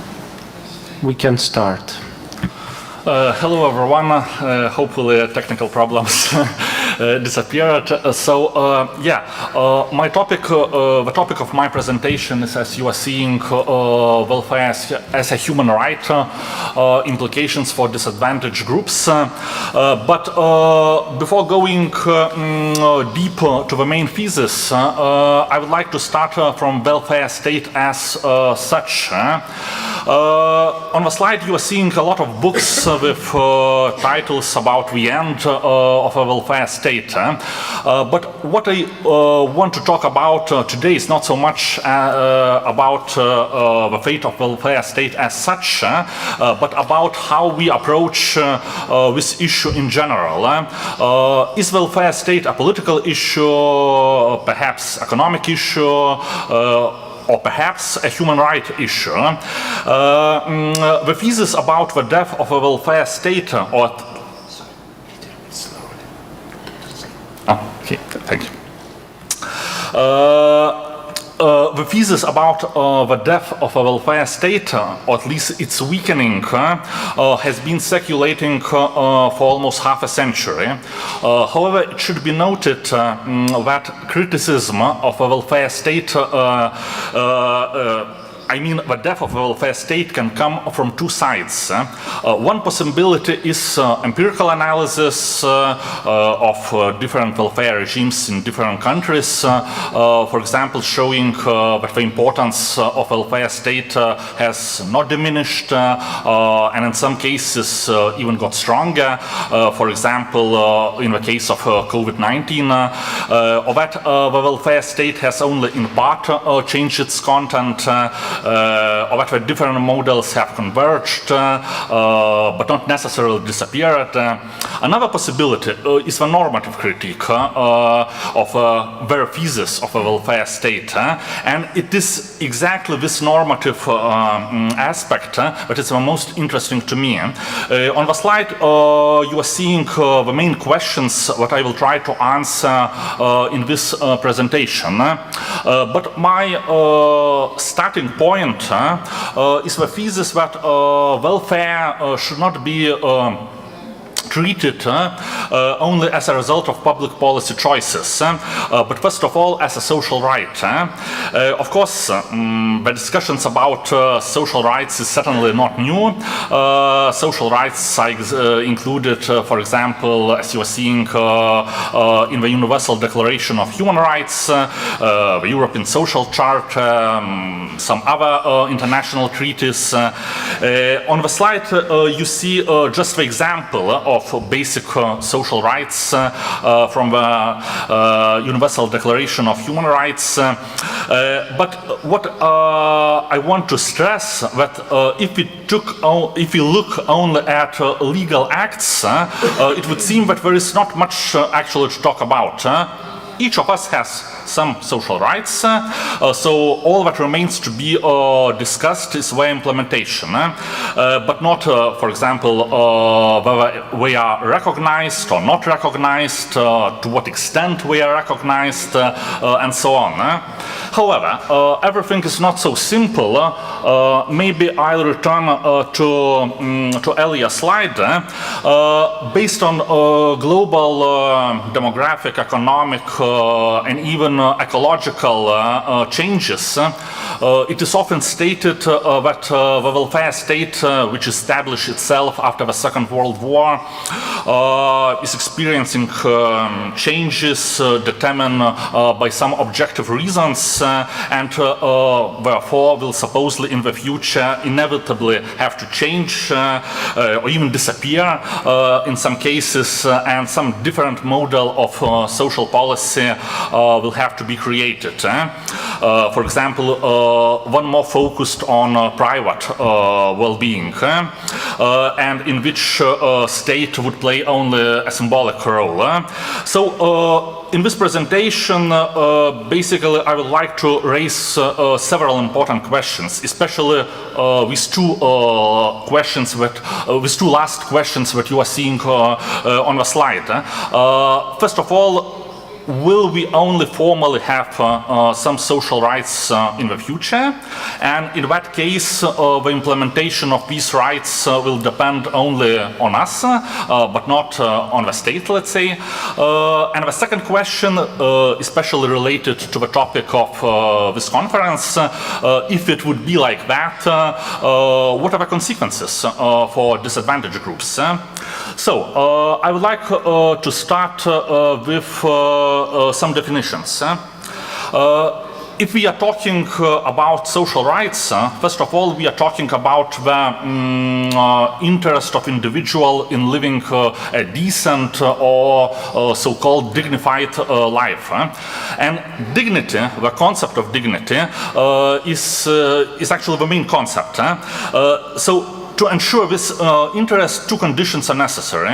we can start. Hello everyone, hopefully technical problems disappeared. My topic, the topic of my presentation is, as you are seeing, welfare as a human right, implications for disadvantaged groups. But before going deeper to the main thesis, I would like to start from welfare state as such. On the slide you are seeing a lot of books with titles about the end of a welfare state. But what I want to talk about today is not so much about the fate of welfare state as such, but about how we approach this issue in general. Is welfare state a political issue, perhaps economic issue, or perhaps a human rights issue? The thesis about the death of a welfare state, okay, thank you. The thesis about the death of a welfare state, or at least its weakening, has been circulating for almost half a century. However, it should be noted that criticism of a welfare state, the death of a welfare state can come from two sides. One possibility is empirical analysis of different welfare regimes in different countries, for example, showing that the importance of welfare state has not diminished, and in some cases even got stronger. For example, in the case of COVID-19, or that the welfare state has only in part changed its content, or that the different models have converged, but not necessarily disappeared. Another possibility is the normative critique of the thesis of a welfare state, and it is exactly this normative aspect that is the most interesting to me. On the slide you are seeing the main questions that I will try to answer in this presentation, but my starting point is the thesis that welfare should not be treated only as a result of public policy choices, but first of all as a social right. Of course, the discussions about social rights is certainly not new. Social rights are included, for example, as you are seeing in the Universal Declaration of Human Rights, the European Social Chart, some other international treaties. On the slide you see just the example of basic social rights from the Universal Declaration of Human Rights. But what I want to stress that if we look only at legal acts, it would seem that there is not much actually to talk about. Each of us has some social rights, so all that remains to be discussed is their implementation, but not, for example, whether we are recognized or not recognized, to what extent we are recognized, and so on. However, everything is not so simple. Maybe I'll return to earlier slide. Based on global demographic, economic, and even ecological changes, it is often stated that the welfare state, which established itself after the Second World War, is experiencing changes determined by some objective reasons, and therefore will supposedly in the future inevitably have to change or even disappear in some cases, and some different model of social policy will have to be created. For example, one more focused on private well-being, and in which state would play only a symbolic role. So in this presentation, basically I would like to raise several important questions, especially these two last questions that you are seeing on the slide. First of all, will we only formally have some social rights in the future? And in that case, the implementation of these rights will depend only on us, but not on the state, let's say. And the second question, especially related to the topic of this conference, if it would be like that, what are the consequences for disadvantaged groups? So, I would like to start with some definitions. If we are talking about social rights, first of all, we are talking about the interest of individual in living a decent or so-called dignified life. And dignity, the concept of dignity, is actually the main concept. So, to ensure this interest, two conditions are necessary,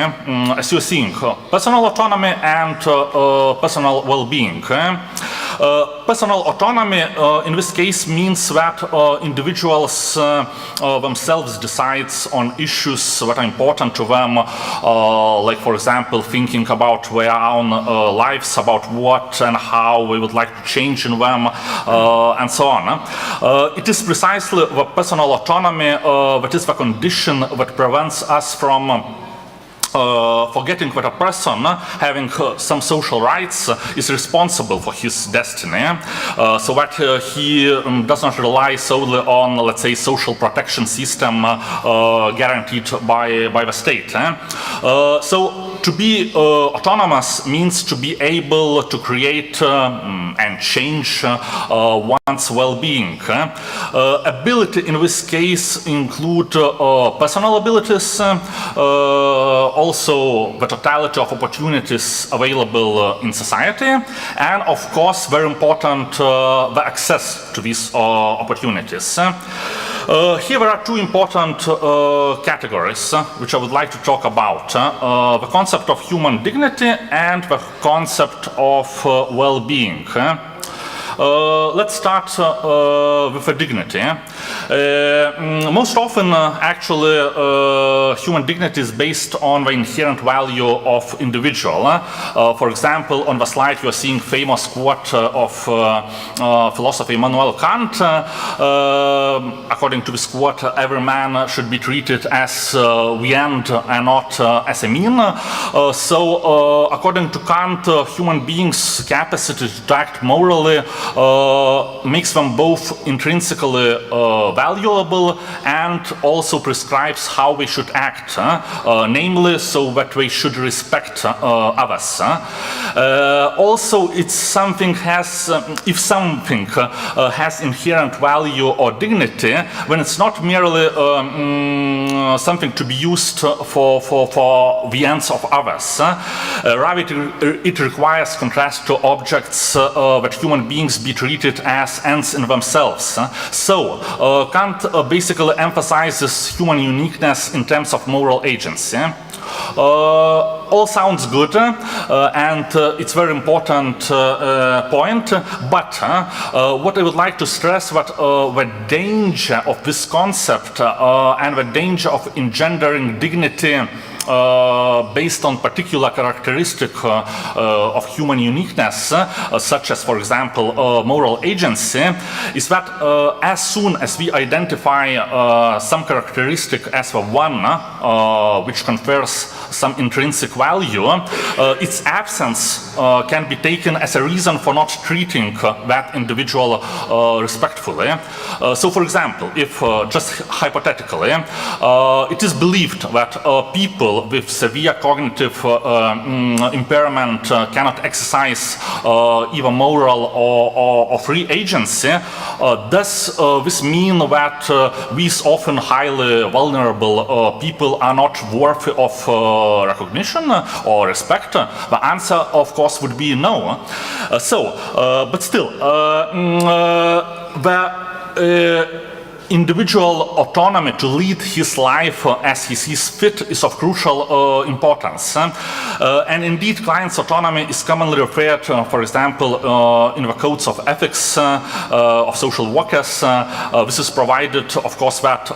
as you're seeing, personal autonomy and personal well-being. Personal autonomy in this case means that individuals themselves decide on issues that are important to them, like for example thinking about their own lives, about what and how we would like to change in them, and so on. It is precisely the personal autonomy that is the condition that prevents us from forgetting that a person having some social rights is responsible for his destiny, so that he does not rely solely on, let's say, social protection system guaranteed by the state. So to be autonomous means to be able to create and change one's well-being. Ability in this case include personal abilities, also the totality of opportunities available in society, and of course, very important, the access to these opportunities. Here there are two important categories which I would like to talk about. The concept of human dignity and the concept of well-being. Let's start with the dignity. Most often, actually, human dignity is based on the inherent value of individual. For example, on the slide you are seeing famous quote of philosopher Immanuel Kant. According to this quote, every man should be treated as the end and not as a mean. So, according to Kant, human beings' capacity to act morally makes them both intrinsically valuable and also prescribes how we should act, namely so that they should respect others. Also, it's something has, if something has inherent value or dignity, when it's not merely something to be used for the ends of others. Rather, it requires contrast to objects that human beings be treated as ends in themselves. So, Kant basically emphasizes human uniqueness in terms of moral agency. All sounds good, and it's very important point, but what I would like to stress that the danger of this concept and the danger of engendering dignity based on particular characteristic of human uniqueness, such as, for example, moral agency, is that as soon as we identify some characteristic as the one which confers some intrinsic value, its absence can be taken as a reason for not treating that individual respectfully. So, for example, if, just hypothetically, it is believed that people with severe cognitive impairment cannot exercise either moral or free agency, does this mean that these often highly vulnerable people are not worthy of recognition or respect? The answer, of course, would be no. But still, individual autonomy to lead his life as he sees fit is of crucial importance. And indeed, client's autonomy is commonly referred, for example, in the codes of ethics of social workers. This is provided, of course, that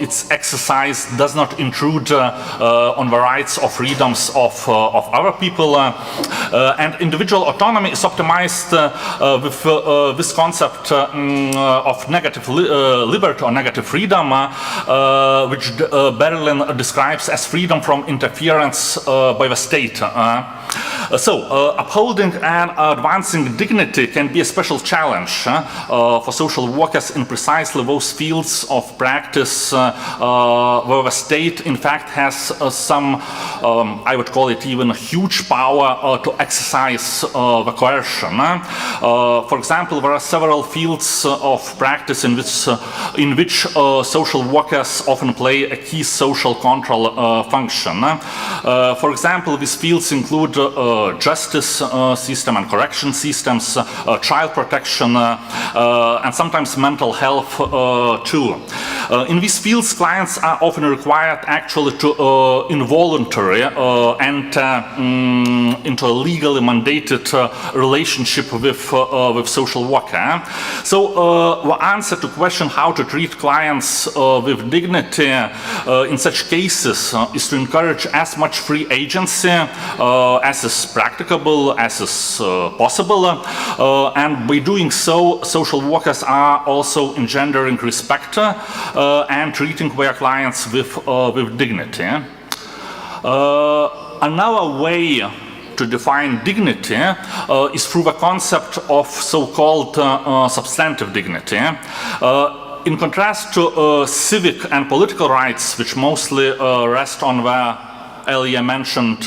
its exercise does not intrude on the rights or freedoms of other people. And individual autonomy is optimized with this concept of negative liberty or negative freedom, which Berlin describes as freedom from interference by the state. So, upholding and advancing dignity can be a special challenge for social workers in precisely those fields of practice where the state, in fact, has some, I would call it even, huge power to exercise the coercion. For example, there are several fields of practice in which social workers often play a key social control function. For example, these fields include justice system and correction systems, child protection, and sometimes mental health too. In these fields, clients are often required actually to involuntarily enter into a legally mandated relationship with social worker. So the answer to question how to treat clients with dignity in such cases is to encourage as much free agency as is practicable, as is possible, and by doing so, social workers are also engendering respect and treating their clients with dignity. Another way to define dignity is through the concept of so-called substantive dignity. In contrast to civic and political rights, which mostly rest on the earlier mentioned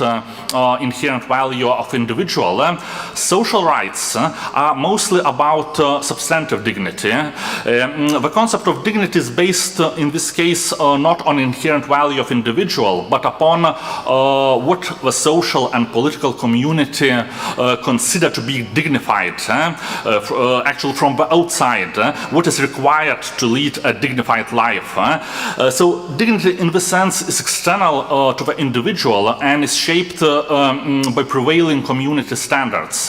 inherent value of individual, social rights are mostly about substantive dignity. The concept of dignity is based in this case not on inherent value of individual, but upon what the social and political community consider to be dignified, actually from the outside, what is required to lead a dignified life. So dignity in this sense is external to the individual and is shaped by prevailing community standards.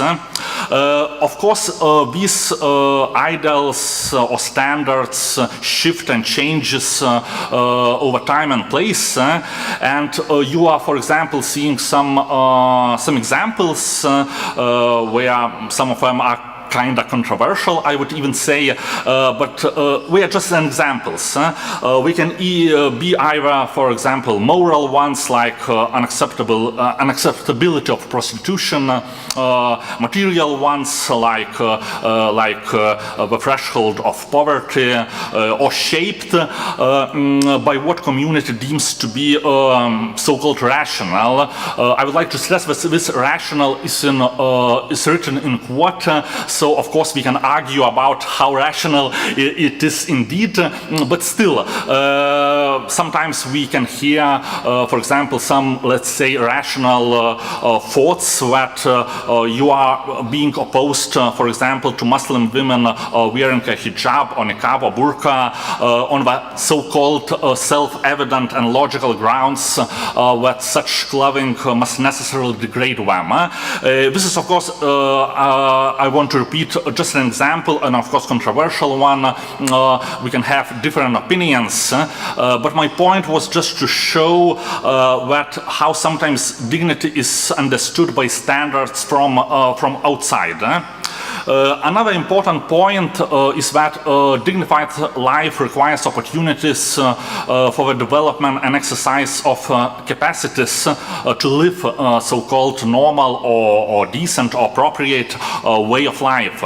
Of course, these ideals or standards shift and changes over time and place, and you are, for example, seeing some examples where some of them are kind of controversial, I would even say, but we are just examples. We can be either, for example, moral ones like unacceptability of prostitution, material ones like the threshold of poverty, or shaped by what community deems to be so-called rational. I would like to stress that this rational is written in quote. So, of course, we can argue about how rational it is indeed, but still, sometimes we can hear, for example, some, let's say, rational thoughts that you are being opposed, for example, to Muslim women wearing a hijab or niqab or burqa on the so-called self-evident and logical grounds that such clothing must necessarily degrade them. This is, of course, I want to repeat just an example, and of course controversial one. We can have different opinions, but my point was just to show that how sometimes dignity is understood by standards from outside. Another important point is that dignified life requires opportunities for the development and exercise of capacities to live so-called normal or decent or appropriate way of life.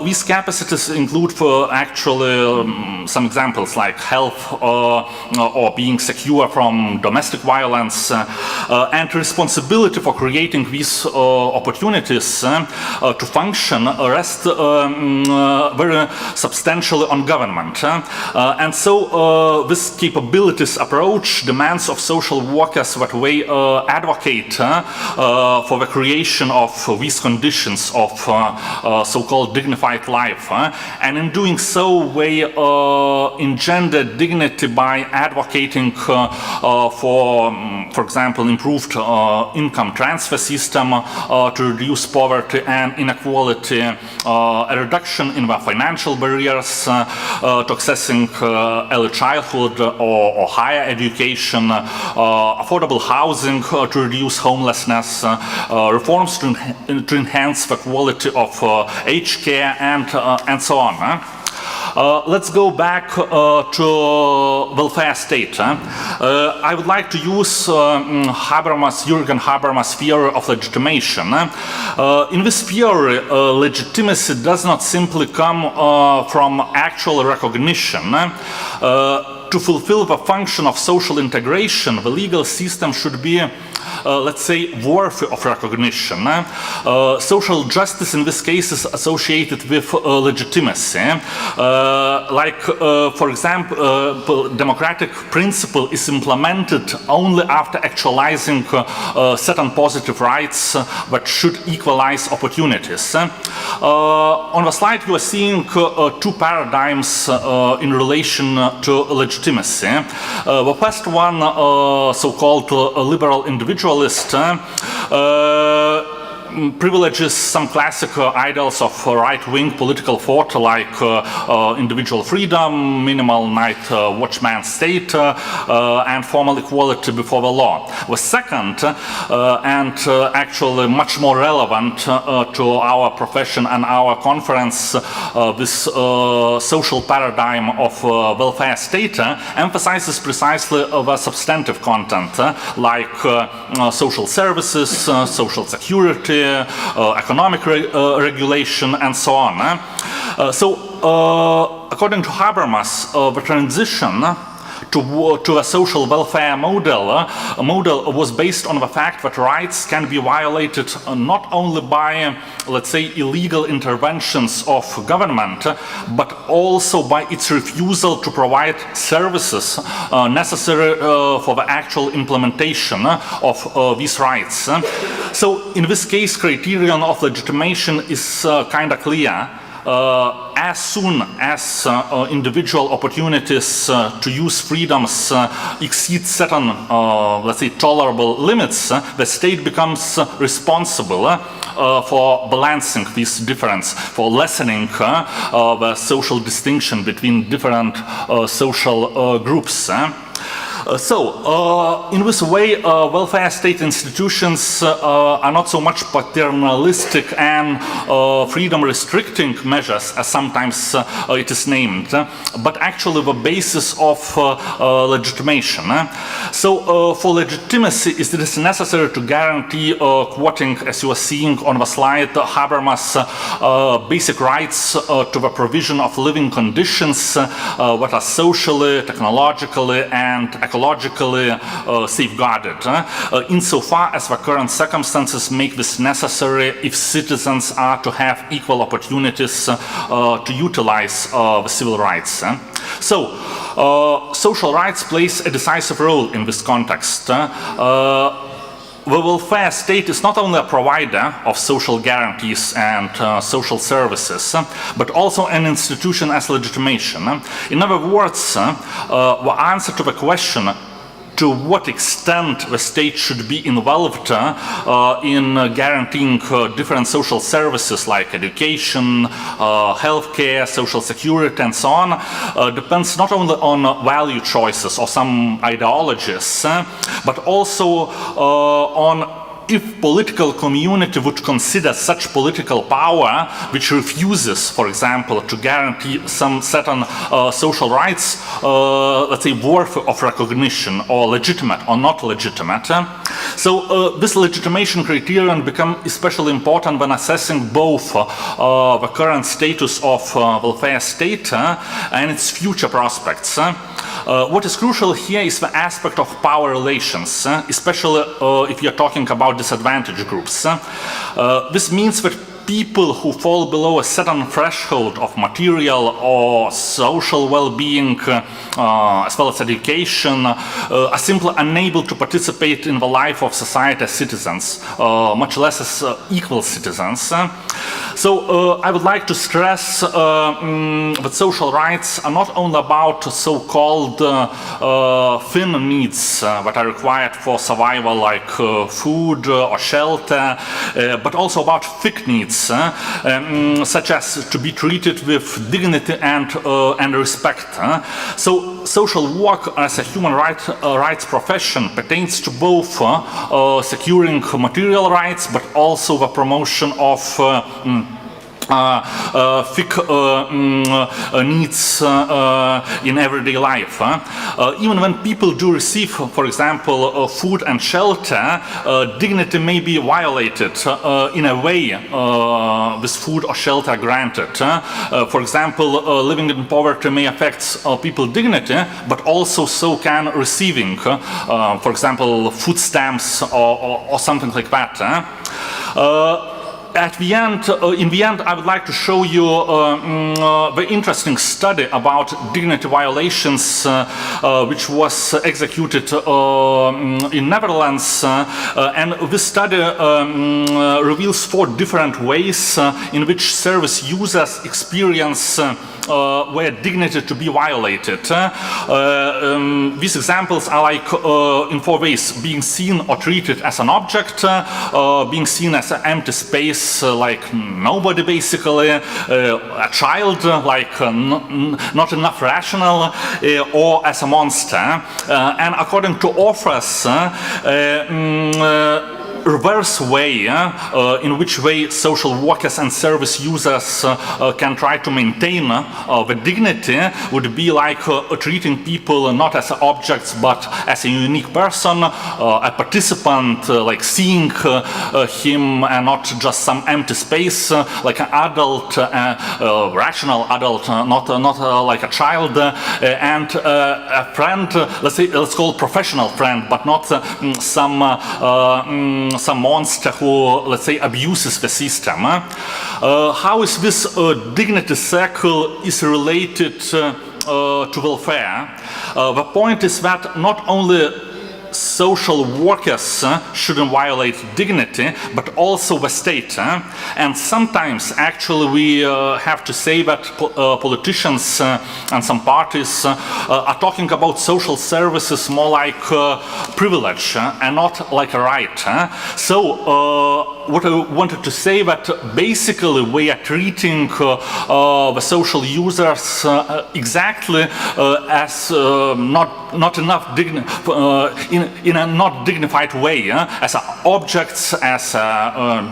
These capacities include actually some examples like health or being secure from domestic violence, and responsibility for creating these opportunities to function function rests very substantially on government. And so this capabilities approach demands of social workers that we advocate for the creation of these conditions of so-called dignified life. And in doing so, we engender dignity by advocating for example, improved income transfer system to reduce poverty and inequality, a reduction in the financial barriers to accessing early childhood or higher education, affordable housing to reduce homelessness, reforms to enhance the quality of aged care, and so on. Let's go back to welfare state. I would like to use Jürgen Habermas' theory of legitimation. In this theory, legitimacy does not simply come from actual recognition. To fulfill the function of social integration, the legal system should be, let's say, worthy of recognition. Social justice in this case is associated with legitimacy. For example, democratic principle is implemented only after actualizing certain positive rights that should equalize opportunities. On the slide you are seeing two paradigms in relation to legitimacy. The first one, so-called liberal individualist, privileges some classic ideals of right-wing political thought like individual freedom, minimal night watchman state, and formal equality before the law. The second, and actually much more relevant to our profession and our conference, this social paradigm of welfare state emphasizes precisely the substantive content like social services, social security, economic regulation, and so on. According to Habermas, the transition to a social welfare model was based on the fact that rights can be violated not only by, let's say, illegal interventions of government, but also by its refusal to provide services necessary for the actual implementation of these rights. So in this case, criterion of legitimation is kind of clear. As soon as individual opportunities to use freedoms exceed certain, let's say, tolerable limits, the state becomes responsible for balancing this difference, for lessening the social distinction between different social groups. In this way, welfare state institutions are not so much paternalistic and freedom-restricting measures, as sometimes it is named, but actually the basis of legitimation. For legitimacy, it is necessary to guarantee, quoting, as you are seeing on the slide, Habermas' basic rights to the provision of living conditions that are socially, technologically, and ecologically safeguarded, insofar as the current circumstances make this necessary if citizens are to have equal opportunities to utilize the civil rights. Social rights plays a decisive role in this context. The welfare state is not only a provider of social guarantees and social services, but also an institution as legitimation. In other words, the answer to the question to what extent the state should be involved in guaranteeing different social services like education, healthcare, social security, and so on, depends not only on value choices or some ideologies, but also on if political community would consider such political power which refuses, for example, to guarantee some certain social rights, let's say, worthy of recognition or legitimate or not legitimate. This legitimation criterion become especially important when assessing both the current status of welfare state and its future prospects. What is crucial here is the aspect of power relations, especially if you're talking about disadvantaged groups. This means that people who fall below a certain threshold of material or social well-being, as well as education, are simply unable to participate in the life of society as citizens, much less as equal citizens. So I would like to stress that social rights are not only about so-called thin needs that are required for survival, like food or shelter, but also about thick needs, such as to be treated with dignity and respect. So social work as a human rights profession pertains to both securing material rights, but also the promotion of thick needs in everyday life. Even when people do receive, for example, food and shelter, dignity may be violated in a way this food or shelter granted. For example, living in poverty may affect people's dignity, but also so can receiving, for example, food stamps or something like that. In the end, I would like to show you a very interesting study about dignity violations, which was executed in Netherlands, and this study reveals 4 different ways in which service users experience where dignity to be violated. These examples are like in 4 ways: being seen or treated as an object, being seen as an empty space, like nobody basically, a child, like not enough rational, or as a monster. And according to authors, reverse way in which way social workers and service users can try to maintain the dignity would be like treating people not as objects but as a unique person, a participant, like seeing him and not just some empty space, like an adult, rational adult, not like a child, and a friend, let's call professional friend, but not some monster who, let's say, abuses the system. How is this dignity circle is related to welfare? The point is that not only social workers shouldn't violate dignity, but also the state. And sometimes, actually, we have to say that politicians and some parties are talking about social services more like privilege and not like a right. So what I wanted to say that basically we are treating the social users exactly as not enough in a not dignified way, as objects, as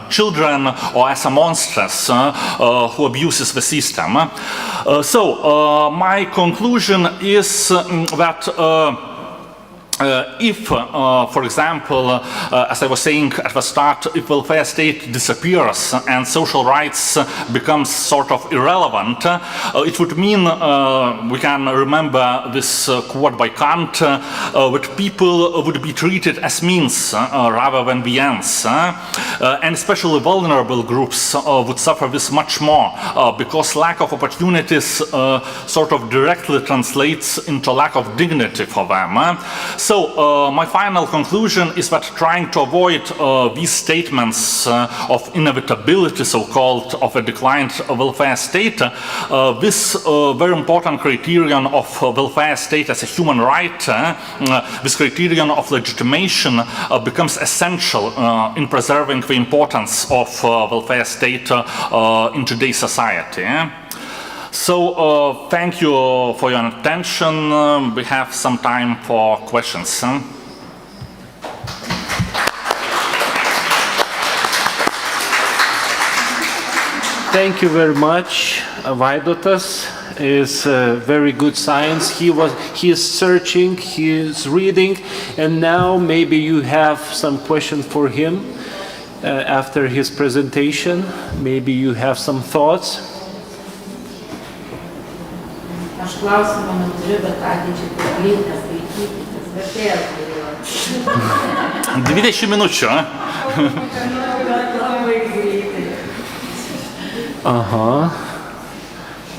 children, or as monsters who abuses the system. So my conclusion is that if, for example, as I was saying at the start, if welfare state disappears and social rights becomes sort of irrelevant, it would mean, we can remember this quote by Kant, that people would be treated as means rather than the ends. And especially vulnerable groups would suffer this much more, because lack of opportunities sort of directly translates into lack of dignity for them. So my final conclusion is that trying to avoid these statements of inevitability, so-called, of a declined welfare state, this very important criterion of welfare state as a human right, this criterion of legitimation becomes essential in preserving the importance of welfare state in today's society. So thank you for your attention. We have some time for questions. Thank you very much. Vaidotas is very good science. He is searching, he is reading, and now maybe you have some question for him after his presentation. Maybe you have some thoughts. Aš klausimą neturiu, bet ateičiai paklyti, skaityti, tas vertėjas galėjo. 20 minučių. Labai greitai.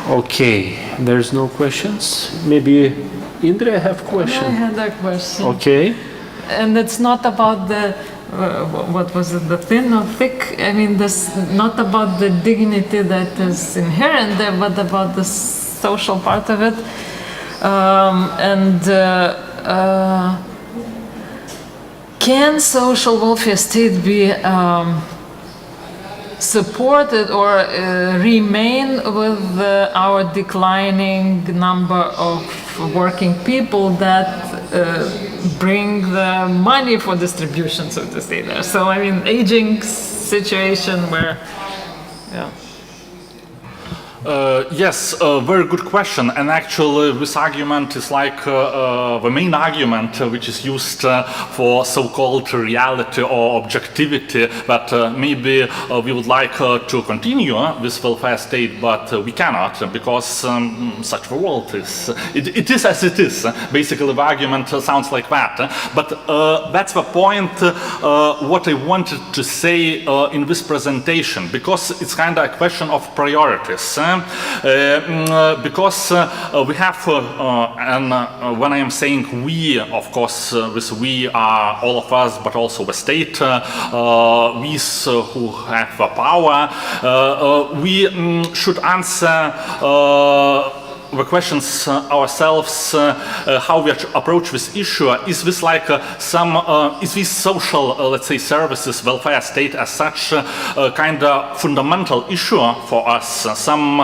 Okay, there's no questions. Maybe Indra have question. I had a question. Okay. And it's not about the, what was it, the thin or thick? I mean, this not about the dignity that is inherent there, but about the social part of it. Can social welfare state be supported or remain with our declining number of working people that bring the money for distribution, so to say there? So, I mean, aging situation where, yeah. Yes, very good question. And actually, this argument is like the main argument which is used for so-called reality or objectivity. That maybe we would like to continue this welfare state, but we cannot because such the world is. It is as it is. Basically, the argument sounds like that. But that's the point. What I wanted to say in this presentation, because it's kind of a question of priorities. Because we have, and when I am saying we, of course, this we are all of us, but also the state, we who have the power, we should answer the questions ourselves, how we approach this issue. Is this like is this social, let's say, services, welfare state as such, kind of fundamental issue for us, some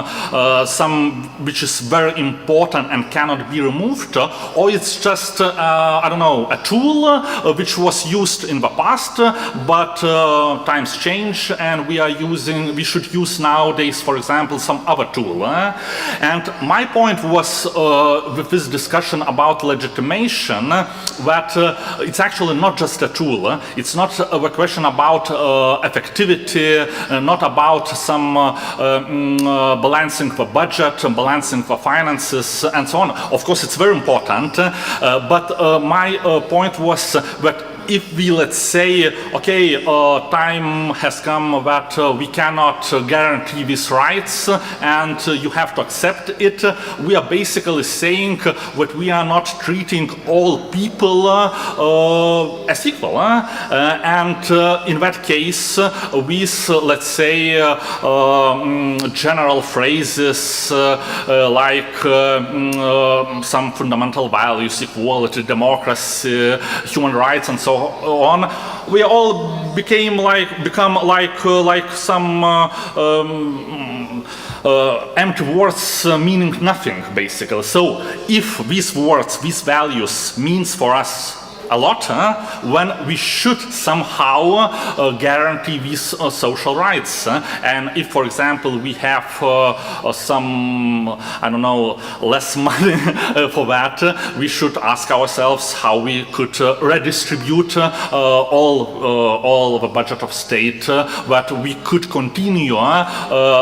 which is very important and cannot be removed, or it's just, I don't know, a tool which was used in the past, but times change and we should use nowadays, for example, some other tool. And my point was with this discussion about legitimation that it's actually not just a tool. It's not a question about effectivity, not about some balancing the budget, balancing the finances, and so on. Of course, it's very important, but my point was that if we, let's say, okay, time has come that we cannot guarantee these rights and you have to accept it, we are basically saying that we are not treating all people as equal. And in that case, with, let's say, general phrases like some fundamental values, equality, democracy, human rights, and so on, we all become like some empty words meaning nothing, basically. So if these words, these values means for us a lot, when we should somehow guarantee these social rights. And if, for example, we have some, I don't know, less money for that, we should ask ourselves how we could redistribute all the budget of state, that we could continue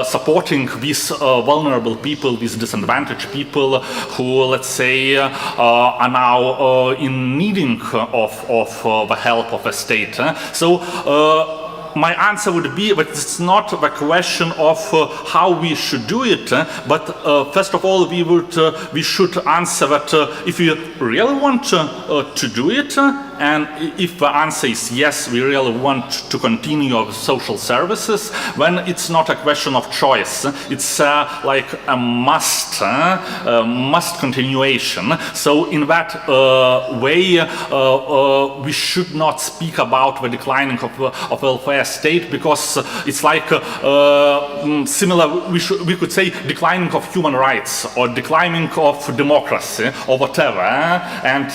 supporting these vulnerable people, these disadvantaged people who, let's say, are now in needing of the help of a state. So my answer would be that it's not the question of how we should do it, but first of all, we should answer that if we really want to do it, and if the answer is yes, we really want to continue our social services, then it's not a question of choice. It's like a must continuation. So in that way, we should not speak about the declining of welfare state, because it's like similar. We could say declining of human rights or declining of democracy or whatever. And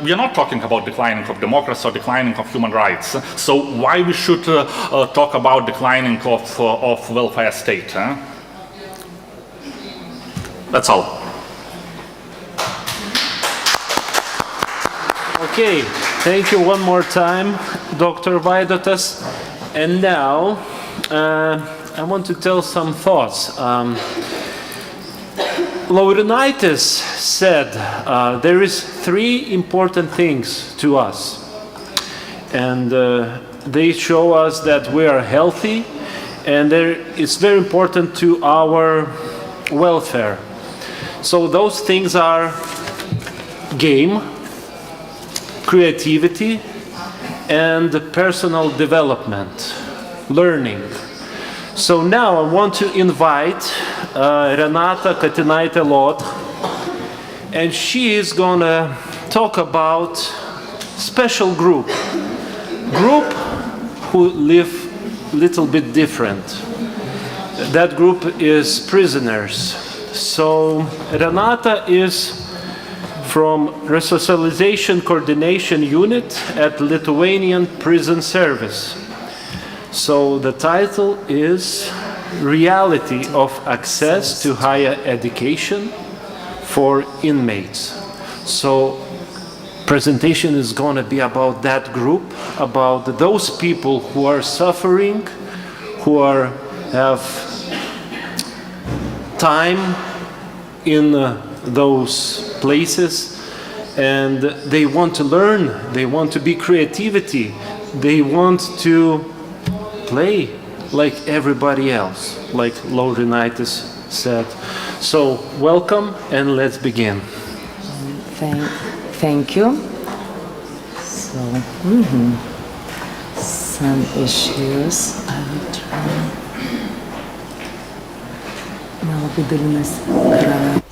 we are not talking about declining of democracy or declining of human rights. So why we should talk about declining of welfare state? That's all. Okay, thank you one more time, Dr. Vaidotas. And now I want to tell some thoughts. Laurinaitis said there is three important things to us, and they show us that we are healthy and it's very important to our welfare. So those things are game, creativity, and personal development, learning. So now I want to invite Renata Katinaitė-Lot, and she is gonna talk about special group who live little bit different. That group is prisoners. So Renata is from Resocialization Coordination Unit at Lithuanian Prison Service. So the title is Reality of Access to Higher Education for Inmates. So presentation is going to be about that group, about those people who are suffering, who have time in those places, and they want to learn, they want to be creativity, they want to play like everybody else, like Laurinaitis said. So welcome, and let's begin. Thank you. So, some issues. I will try. Nelabai dalinasi.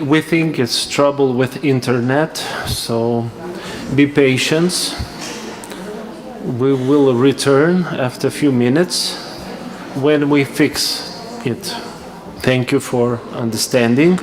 We think it's trouble with internet, so be patient. We will return after a few minutes when we fix it. Thank you for understanding.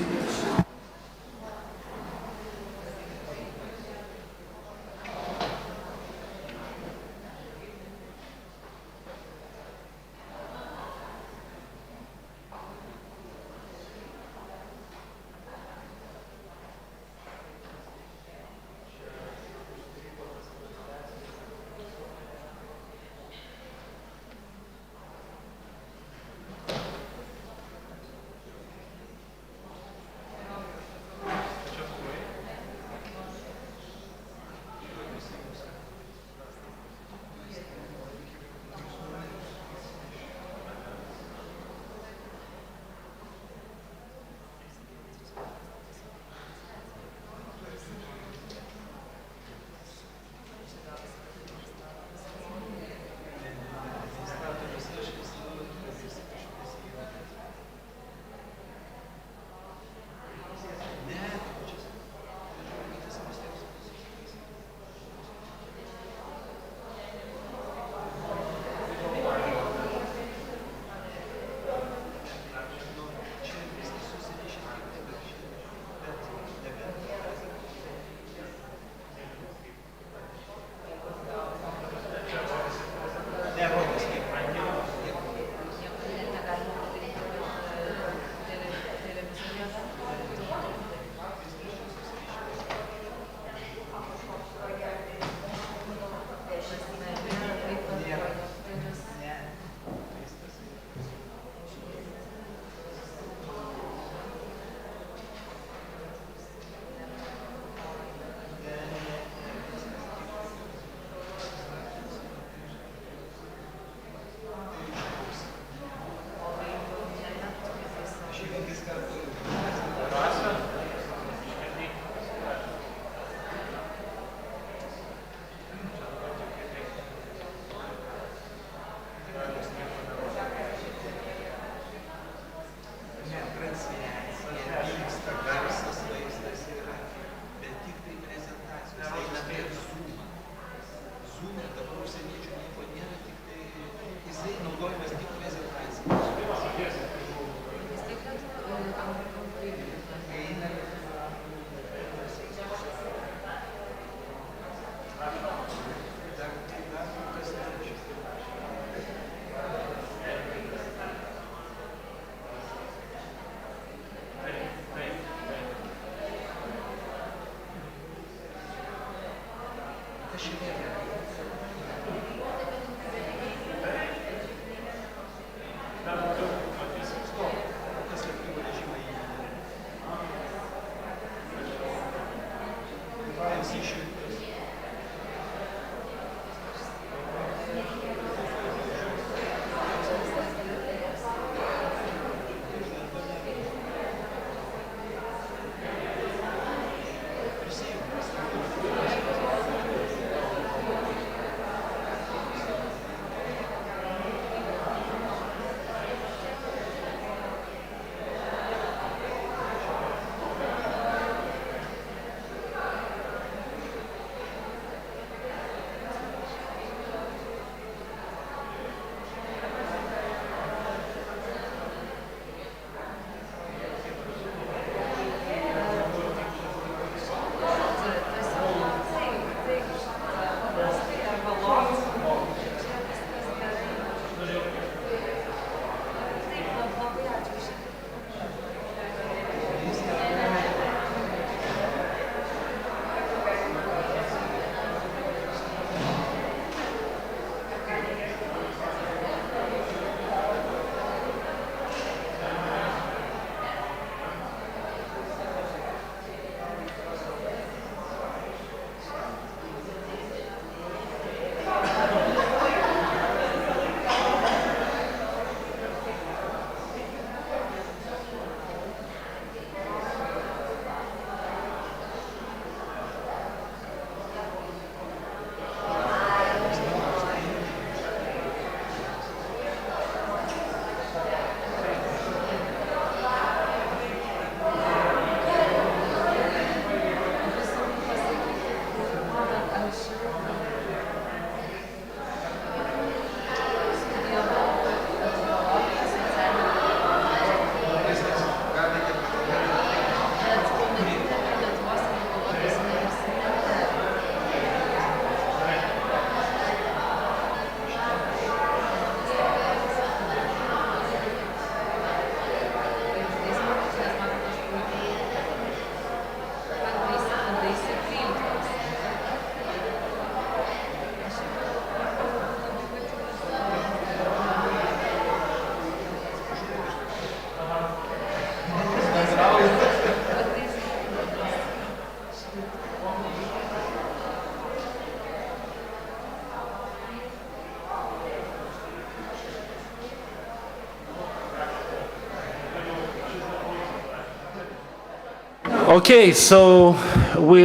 Okay, so we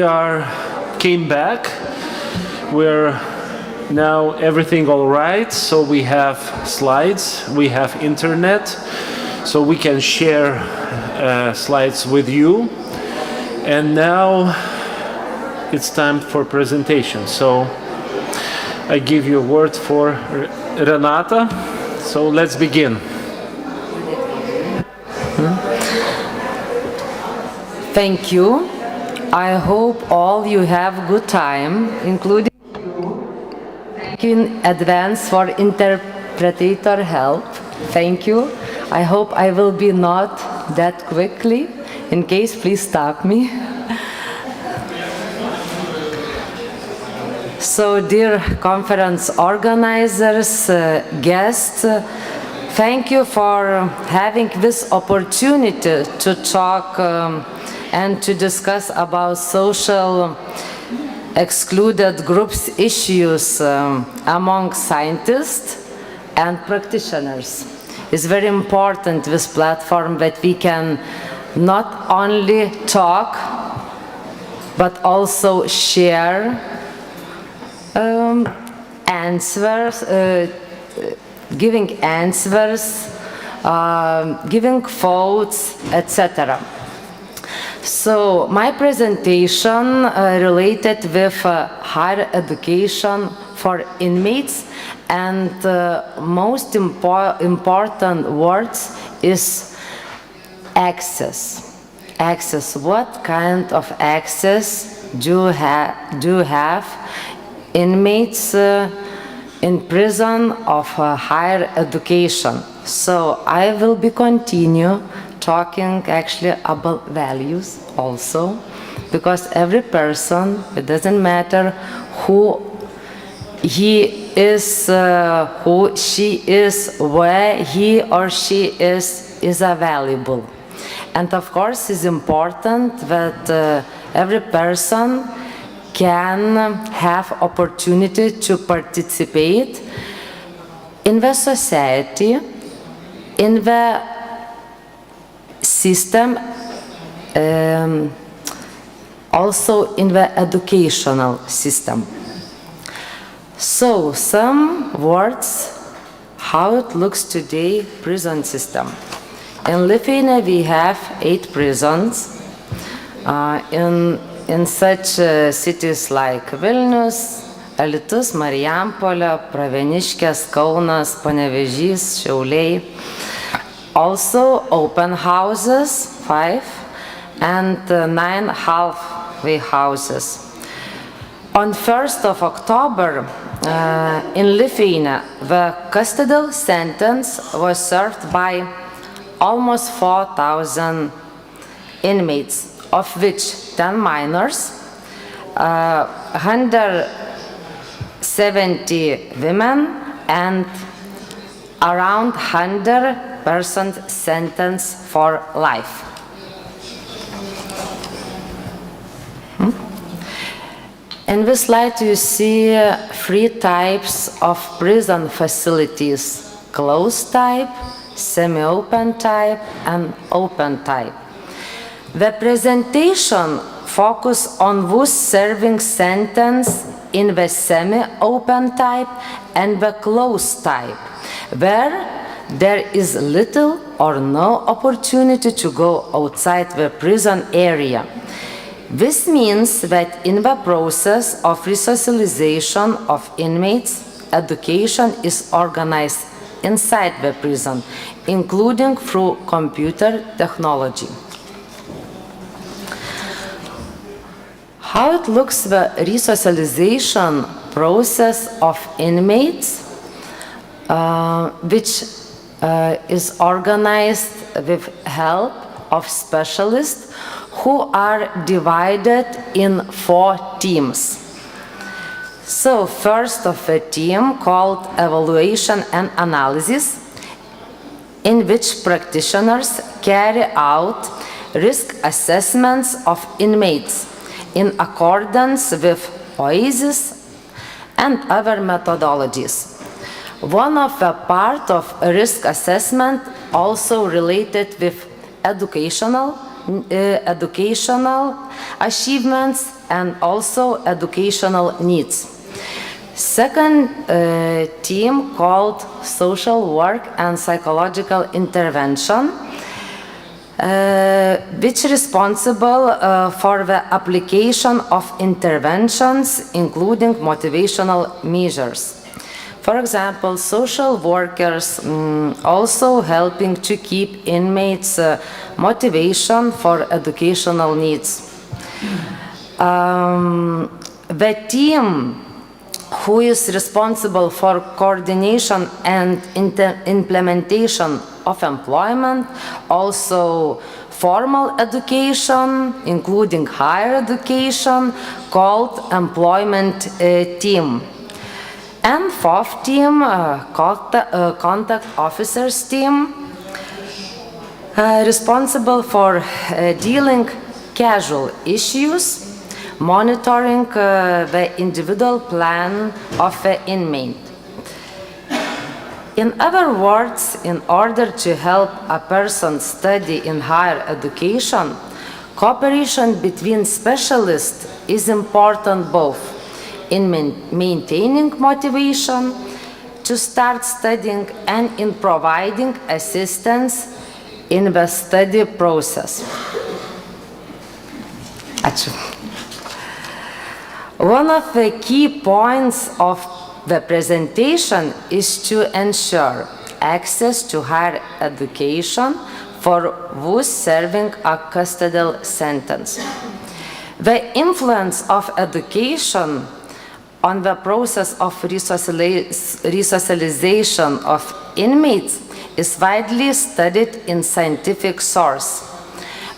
came back. We're now everything all right. So we have slides, we have internet, so we can share slides with you. And now it's time for presentation. So I give you a word for Renata. So let's begin. Thank you. I hope all you have good time, including you. Thank you in advance for interpreter help. Thank you. I hope I will be not that quickly. In case, please stop me. So, dear conference organizers, guests, thank you for having this opportunity to talk and to discuss about social excluded groups issues among scientists and practitioners. It's very important, this platform, that we can not only talk but also share answers, giving answers, giving quotes, etc. So my presentation related with higher education for inmates, and most important words is access. Access. What kind of access do have inmates in prison of higher education? So I will be continue talking actually about values also, because every person, it doesn't matter who he is, who she is, where he or she is available. And of course, it's important that every person can have opportunity to participate in the society, in the system, also in the educational system. So, some words how it looks today, prison system. In Lithuania we have 8 prisons. In such cities like Vilnius, Alytus, Marijampolė, Pravieniškės, Kaunas, Panevėžys, Šiauliai. Also open houses, 5, and 9 halfway houses. On 1st of October, in Lithuania, the custodial sentence was served by almost 4,000 inmates, of which 10 minors, 170 women, and around 100% sentenced for life. In this slide you see 3 types of prison facilities: closed type, semi-open type, and open type. The presentation focuses on those serving sentence in the semi-open type and the closed type, where there is little or no opportunity to go outside the prison area. This means that in the process of resocialization of inmates, education is organized inside the prison, including through computer technology. How it looks the resocialization process of inmates, which is organized with help of specialists who are divided in 4 teams. So first of a team called evaluation and analysis, in which practitioners carry out risk assessments of inmates in accordance with OASIS and other methodologies. One of the part of risk assessment also related with educational achievements and also educational needs. Second team called social work and psychological intervention, which is responsible for the application of interventions, including motivational measures. For example, social workers also helping to keep inmates' motivation for educational needs. The team who is responsible for coordination and implementation of employment, also formal education, including higher education, called employment team. And 4th team, contact officers team, responsible for dealing casual issues, monitoring the individual plan of the inmate. In other words, in order to help a person study in higher education, cooperation between specialists is important both in maintaining motivation to start studying and in providing assistance in the study process. One of the key points of the presentation is to ensure access to higher education for those serving a custodial sentence. The influence of education on the process of resocialization of inmates is widely studied in scientific source.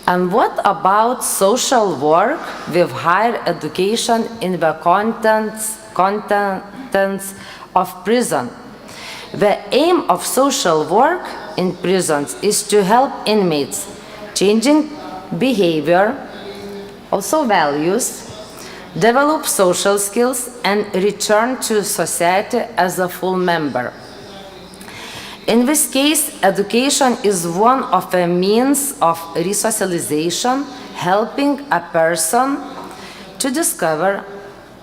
And what about social work with higher education in the context contents of prison. The aim of social work in prisons is to help inmates changing behavior, also values, develop social skills, and return to society as a full member. In this case, education is one of the means of resocialization, helping a person to discover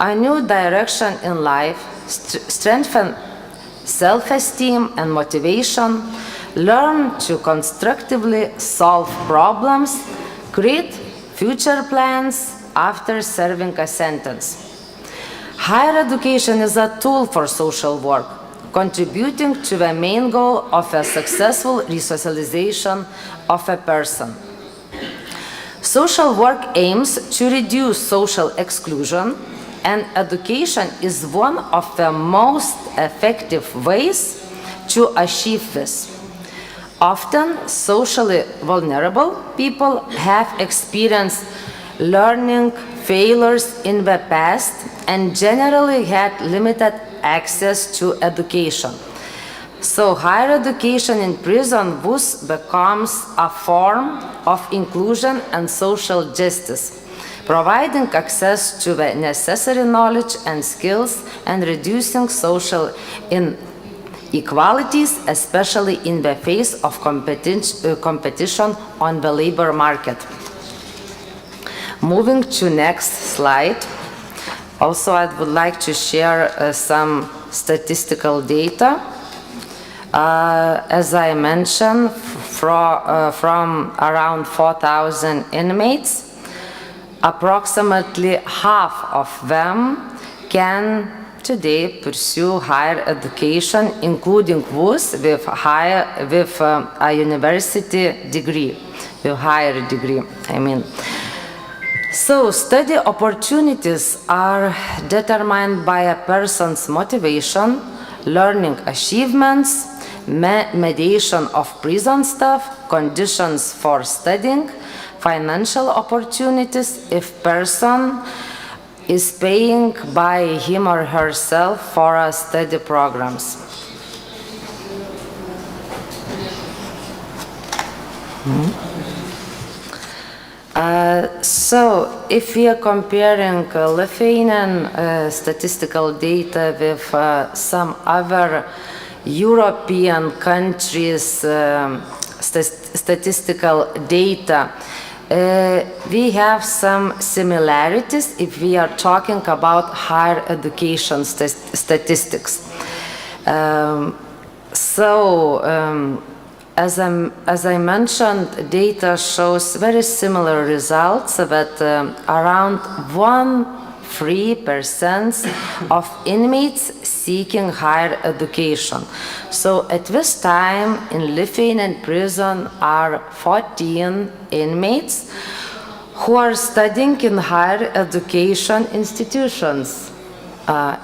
a new direction in life, strengthen self-esteem and motivation, learn to constructively solve problems, create future plans after serving a sentence. Higher education is a tool for social work, contributing to the main goal of a successful resocialization of a person. Social work aims to reduce social exclusion, and education is one of the most effective ways to achieve this. Often, socially vulnerable people have experienced learning failures in the past and generally had limited access to education. So higher education in prison thus becomes a form of inclusion and social justice, providing access to the necessary knowledge and skills and reducing social inequalities, especially in the face of competition on the labor market. Moving to next slide. Also, I would like to share some statistical data. As I mentioned, from around 4,000 inmates, approximately half of them can today pursue higher education, including those with a university degree, with higher degree, I mean. So, study opportunities are determined by a person's motivation, learning achievements, mediation of prison staff, conditions for studying, financial opportunities if person is paying by him or herself for a study programs. So, if we are comparing Lithuanian statistical data with some other European countries' statistical data, we have some similarities if we are talking about higher education statistics. As I mentioned, data shows very similar results, that around 3% of inmates seeking higher education. So at this time in Lithuanian prison are 14 inmates who are studying in higher education institutions.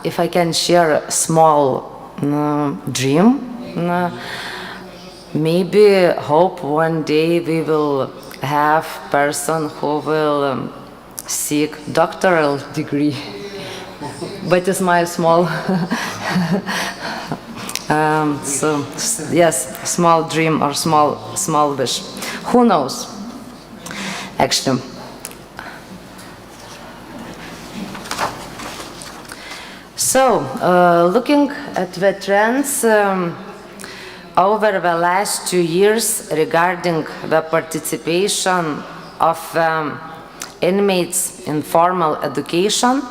If I can share a small dream, maybe hope one day we will have person who will seek doctoral degree, but it's my small so yes, small dream or small wish. Who knows? Actually. So, looking at the trends over the last 2 years regarding the participation of inmates in formal education,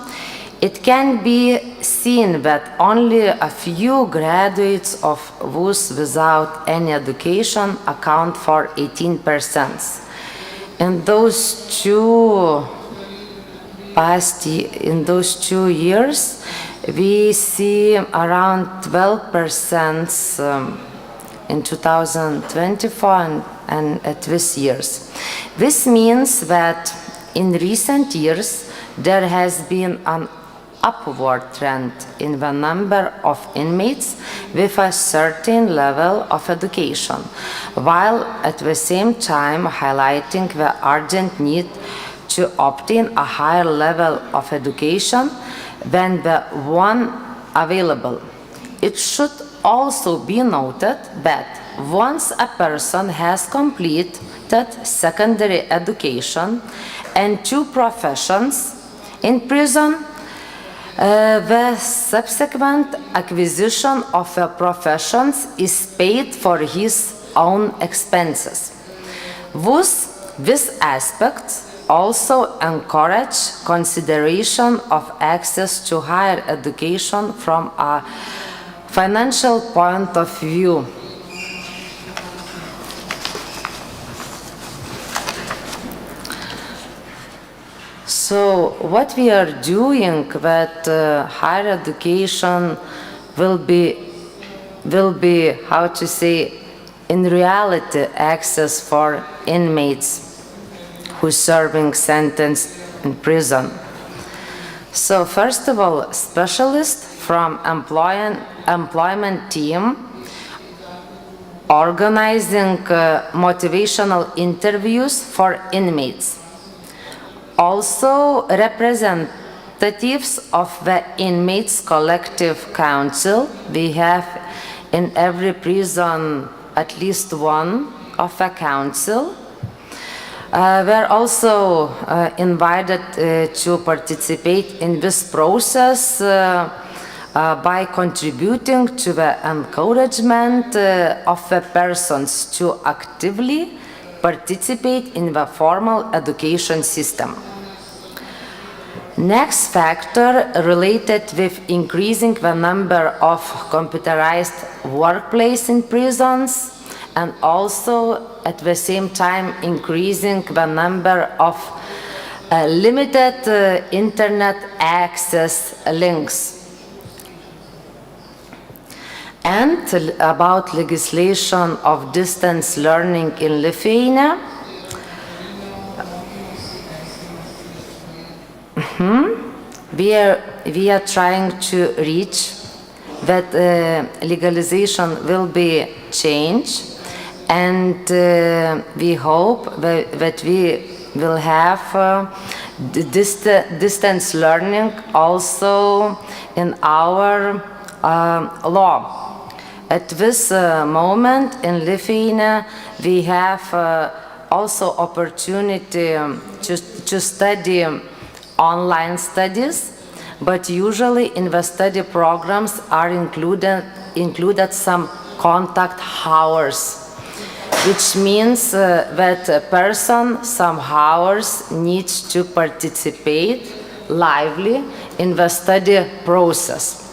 it can be seen that only a few graduates of those without any education account for 18%. In those 2 years, we see around 12% in 2024 and at this years. This means that in recent years there has been an upward trend in the number of inmates with a certain level of education, while at the same time highlighting the urgent need to obtain a higher level of education than the one available. It should also be noted that once a person has completed secondary education and 2 professions in prison, the subsequent acquisition of a profession is paid for his own expenses. Thus, this aspect also encourage consideration of access to higher education from a financial point of view. So what we are doing with higher education will be, how to say, in reality access for inmates who are serving sentence in prison. So first of all, specialists from employment team organizing motivational interviews for inmates. Also, representatives of the inmates collective council. We have in every prison at least one of a council. We're also invited to participate in this process by contributing to the encouragement of the persons to actively participate in the formal education system. Next factor related with increasing the number of computerized workplace in prisons and also at the same time increasing the number of limited internet access links. And about legislation of distance learning in Lithuania. We are trying to reach that legalization will be changed, and we hope that we will have distance learning also in our law. At this moment in Lithuania, we have also opportunity to study online studies, but usually in the study programs are included some contact hours, which means that a person some hours needs to participate lively in the study process.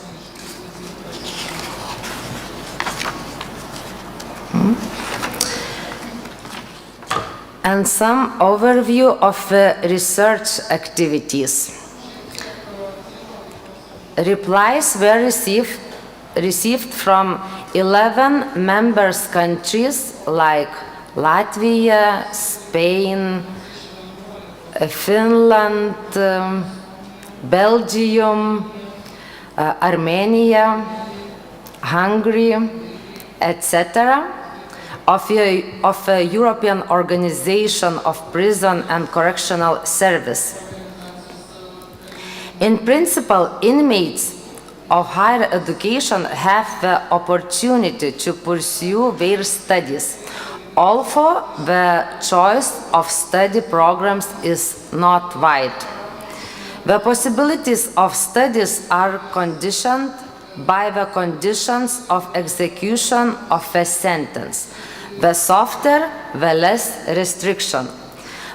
And some overview of the research activities. Replies were received from 11 member countries like Latvia, Spain, Finland, Belgium, Armenia, Hungary, etc. of a European Organization of Prison and Correctional Service. In principle, inmates of higher education have the opportunity to pursue their studies, although the choice of study programs is not wide. The possibilities of studies are conditioned by the conditions of execution of a sentence. The softer, the less restriction.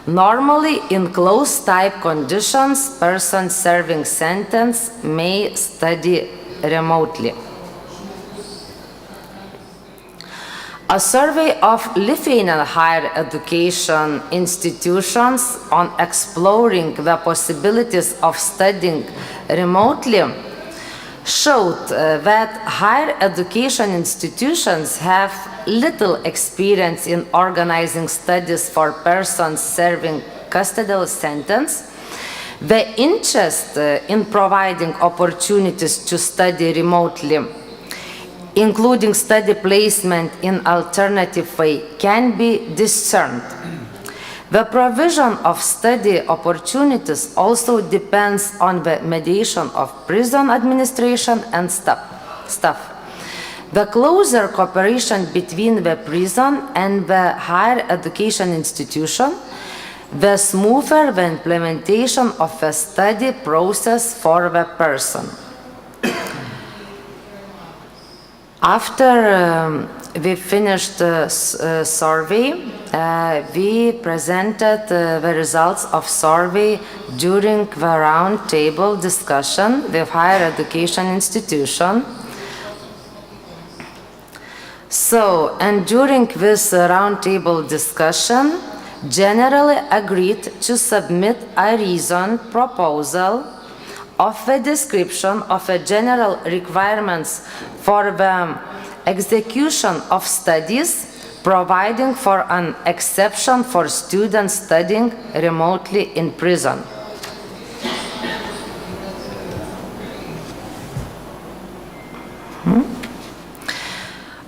Normally, in close-type conditions, persons serving sentence may study remotely. A survey of Lithuanian higher education institutions on exploring the possibilities of studying remotely showed that higher education institutions have little experience in organizing studies for persons serving custodial sentence. The interest in providing opportunities to study remotely, including study placement in alternative way, can be discerned. The provision of study opportunities also depends on the mediation of prison administration and staff. The closer cooperation between the prison and the higher education institution, the smoother the implementation of the study process for the person. After we finished the survey, we presented the results of survey during the roundtable discussion with higher education institution. So, and during this roundtable discussion, generally agreed to submit a reasoned proposal of the description of the general requirements for the execution of studies, providing for an exception for students studying remotely in prison.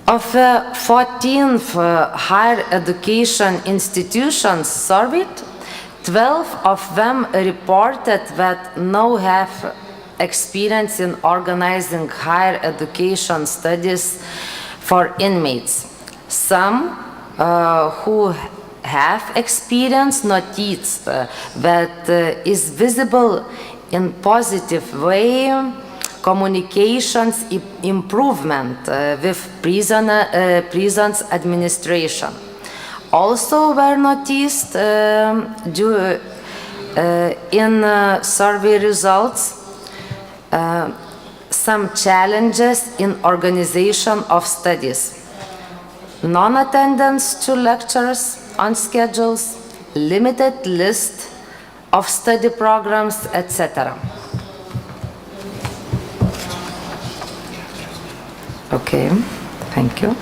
Of the 14 higher education institutions surveyed, 12 of them reported that now have experience in organizing higher education studies for inmates. Some who have experience notice that is visible in positive way communications improvement with prisons administration. Also were noticed in survey results some challenges in organization of studies. Non-attendance to lectures on schedules, limited list of study programs, etc. Okay, thank you.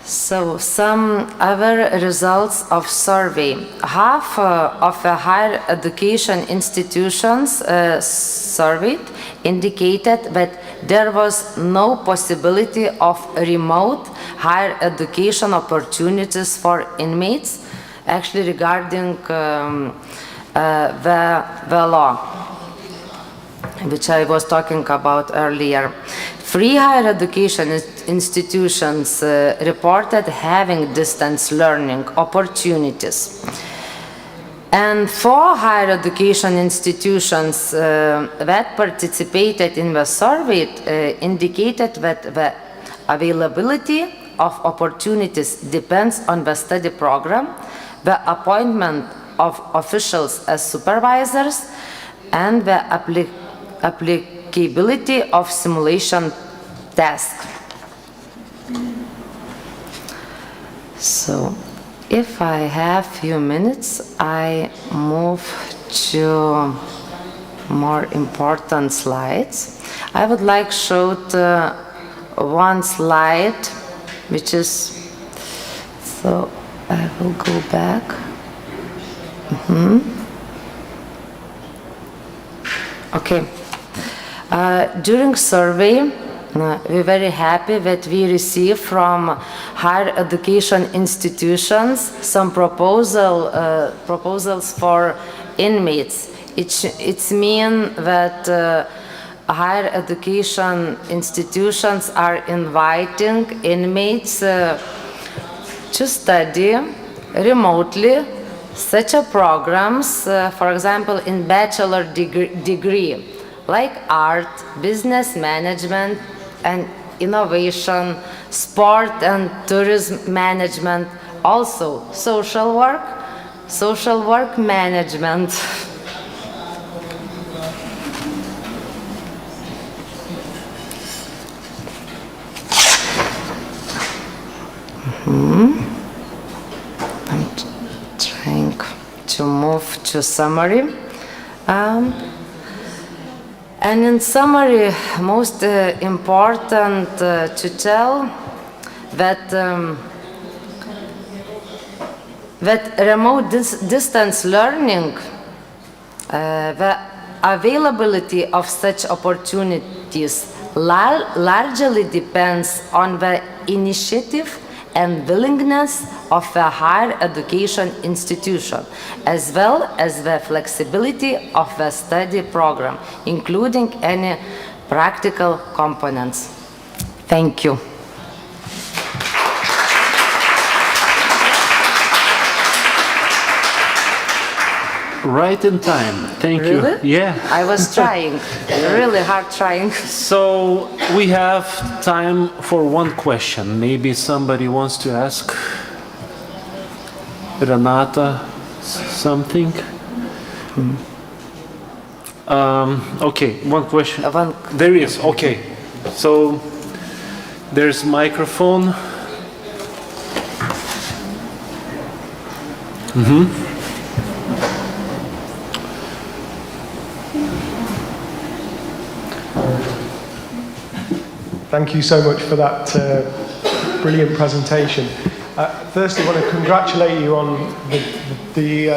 So some other results of survey. Half of the higher education institutions surveyed indicated that there was no possibility of remote higher education opportunities for inmates, actually regarding the law, which I was talking about earlier. 3 higher education institutions reported having distance learning opportunities. And 4 higher education institutions that participated in the survey indicated that the availability of opportunities depends on the study program, the appointment of officials as supervisors, and the applicability of simulation tasks. So, if I have few minutes, I move to more important slides. I would like to show one slide, which is, so I will go back. Okay. During survey, we're very happy that we received from higher education institutions some proposals for inmates. It's mean that higher education institutions are inviting inmates to study remotely such a programs, for example, in bachelor degree, like art, business management and innovation, sport and tourism management, also social work management. I'm trying to move to summary. And in summary, most important to tell that that remote distance learning, the availability of such opportunities largely depends on the initiative and willingness of a higher education institution, as well as the flexibility of the study program, including any practical components. Thank you. Right in time. Thank Really? you. Yeah. I was trying, really hard trying. So we have time for one question. Maybe somebody wants to ask Renata something. Okay, one question. There is. Okay. So there's microphone. Thank you so much for that brilliant presentation. Firstly, I want to congratulate you on the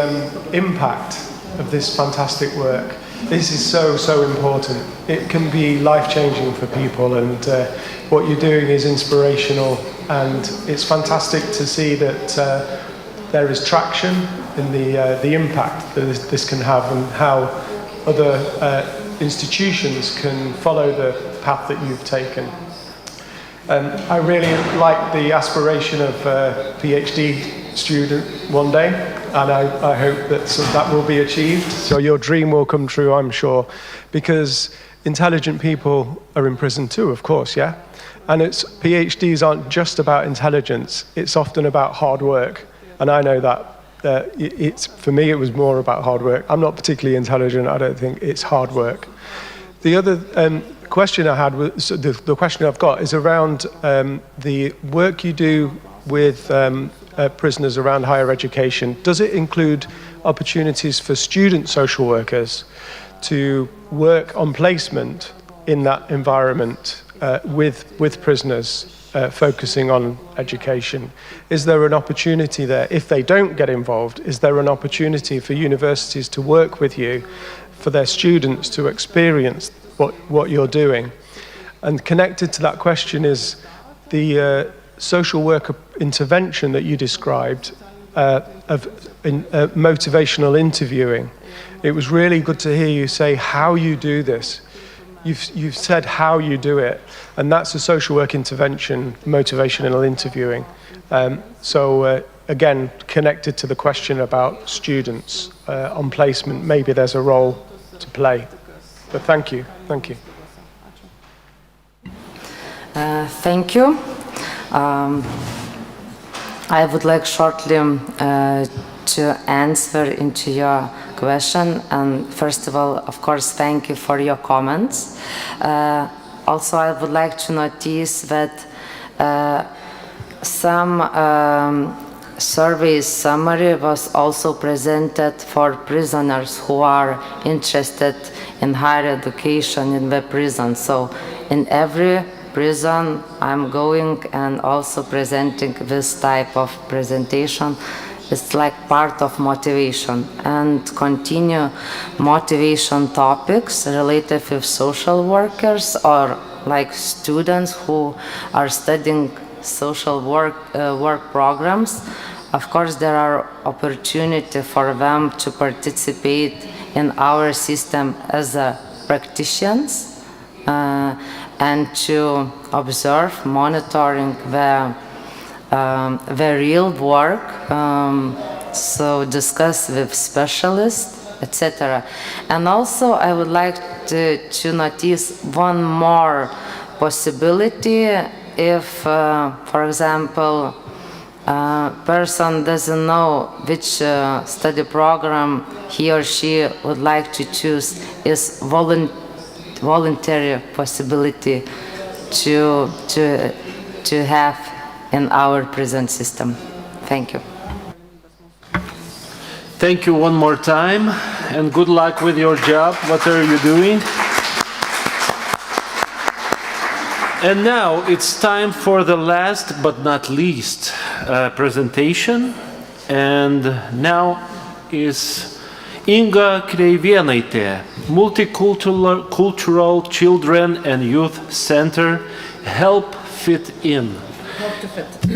impact of this fantastic work. This is so important. It can be life-changing for people, and what you're doing is inspirational, and it's fantastic to see that there is traction in the impact that this can have, and how other institutions can follow the path that you've taken. I really like the aspiration of a PhD student one day, and I hope that that will be achieved. So your dream will come true, I'm sure, because intelligent people are in prison too, of course, yeah? And PhDs aren't just about intelligence, it's often about hard work. And I know that for me it was more about hard work. I'm not particularly intelligent, I don't think. It's hard work. The other question I had, the question I've got is around the work you do with prisoners around higher education. Does it include opportunities for student social workers to work on placement in that environment with prisoners, focusing on education? Is there an opportunity there? If they don't get involved, is there an opportunity for universities to work with you, for their students to experience what you're doing? And connected to that question is the social worker intervention that you described of motivational interviewing. It was really good to hear you say how you do this. You've said how you do it, and that's a social work intervention, motivational interviewing. Again, connected to the question about students on placement, maybe there's a role to play. But thank you. Thank you. I would like shortly to answer into your question. And first of all, of course, thank you for your comments. Also, I would like to notice that some survey summary was also presented for prisoners who are interested in higher education in the prison. So in every prison I'm going and also presenting this type of presentation. It's like part of motivation, and continue motivation topics related with social workers or like students who are studying social work programs. Of course, there are opportunities for them to participate in our system as practitioners and to observe, monitoring the real work, so discuss with specialists, etc. And also I would like to notice one more possibility. If, for example, person doesn't know which study program he or she would like to choose, is voluntary possibility to have in our prison system. Thank you. Thank you one more time, and good luck with your job. What are you doing? And now it's time for the last but not least presentation. And now is Inga Kreivėnaitė, Multicultural Children and Youth Center, Help Fit In.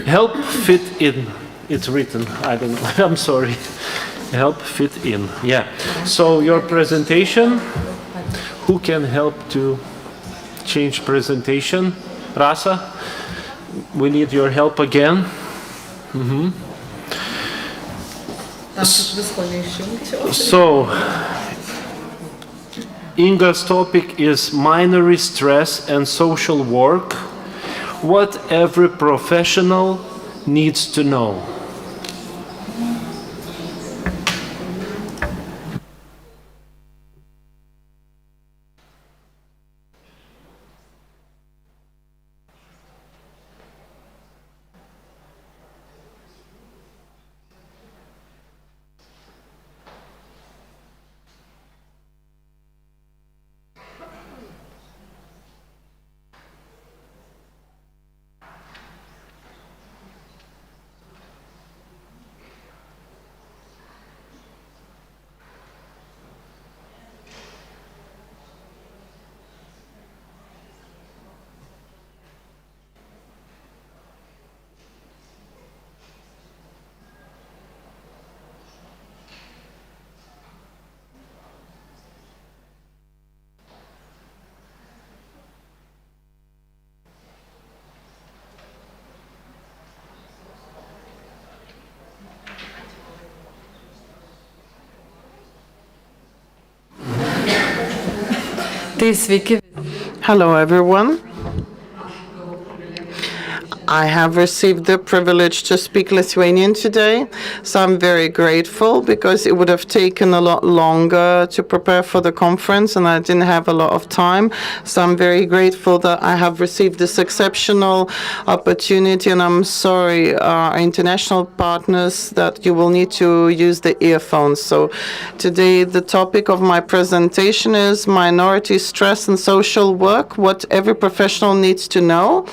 Help fit in. It's written. I don't know. I'm sorry. Help fit in. Yeah. So your presentation. Who can help to change presentation? Rasa, we need your help again. So, Inga's topic is minority stress and social work. What every professional needs to know. Hello, everyone. I have received the privilege to speak Lithuanian today, so I'm very grateful because it would have taken a lot longer to prepare for the conference and I didn't have a lot of time. So I'm very grateful that I have received this exceptional opportunity, and I'm sorry, our international partners, that you will need to use the earphones. So today the topic of my presentation is minority stress and social work, what every professional needs to know.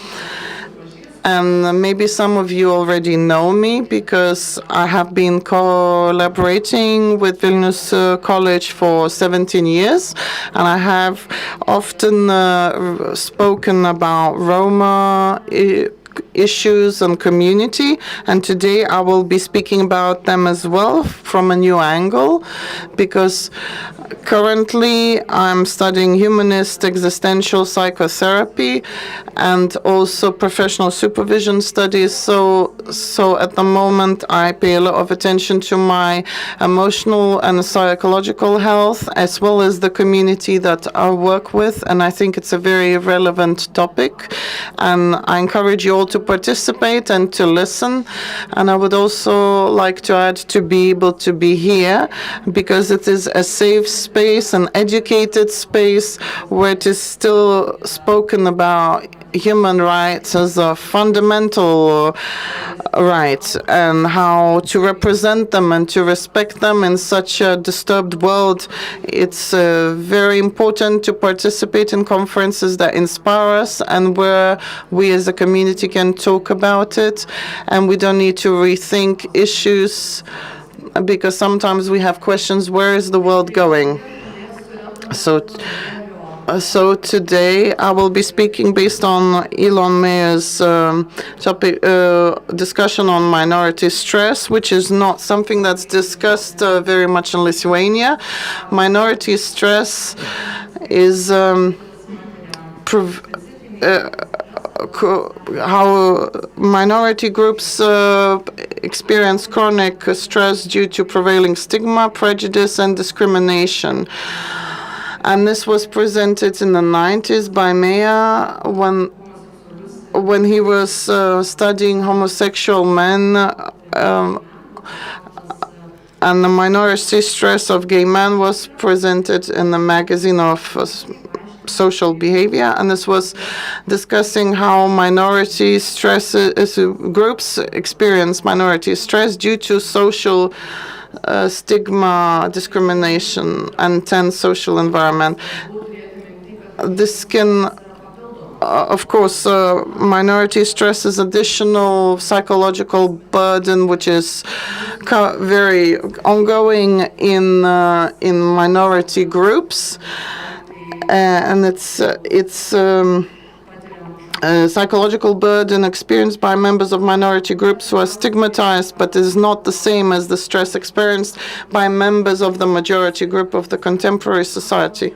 And maybe some of you already know me because I have been collaborating with Vilnius College for 17 years, and I have often spoken about Roma issues and community, and today I will be speaking about them as well from a new angle, because currently I'm studying humanist existential psychotherapy and also professional supervision studies. So at the moment I pay a lot of attention to my emotional and psychological health as well as the community that I work with, and I think it's a very relevant topic, and I encourage you all to participate and to listen. And I would also like to add to be able to be here because it is a safe space, an educated space where it is still spoken about human rights as a fundamental right and how to represent them and to respect them in such a disturbed world. It's very important to participate in conferences that inspire us and where we as a community can talk about it, and we don't need to rethink issues because sometimes we have questions, where is the world going? So today I will be speaking based on Elon Mayer's topic discussion on minority stress, which is not something that's discussed very much in Lithuania. Minority stress is how minority groups experience chronic stress due to prevailing stigma, prejudice, and discrimination. And this was presented in the 90s by Meyer when he was studying homosexual men and the minority stress of gay men was presented in the magazine of social behavior, and this was discussing how minority stress groups experience minority stress due to social stigma, discrimination, and tense social environment. This can, of course, minority stress is additional psychological burden, which is very ongoing in minority groups, and it's psychological burden experienced by members of minority groups who are stigmatized, but is not the same as the stress experienced by members of the majority group of the contemporary society.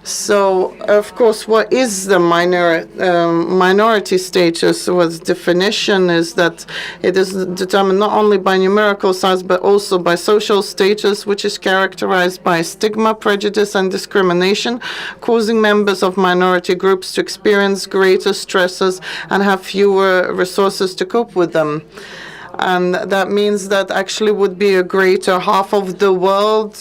So, of course, what is the minority status? Its definition is that it is determined not only by numerical size, but also by social status, which is characterized by stigma, prejudice, and discrimination, causing members of minority groups to experience greater stresses and have fewer resources to cope with them. And that means that actually would be a greater half of the world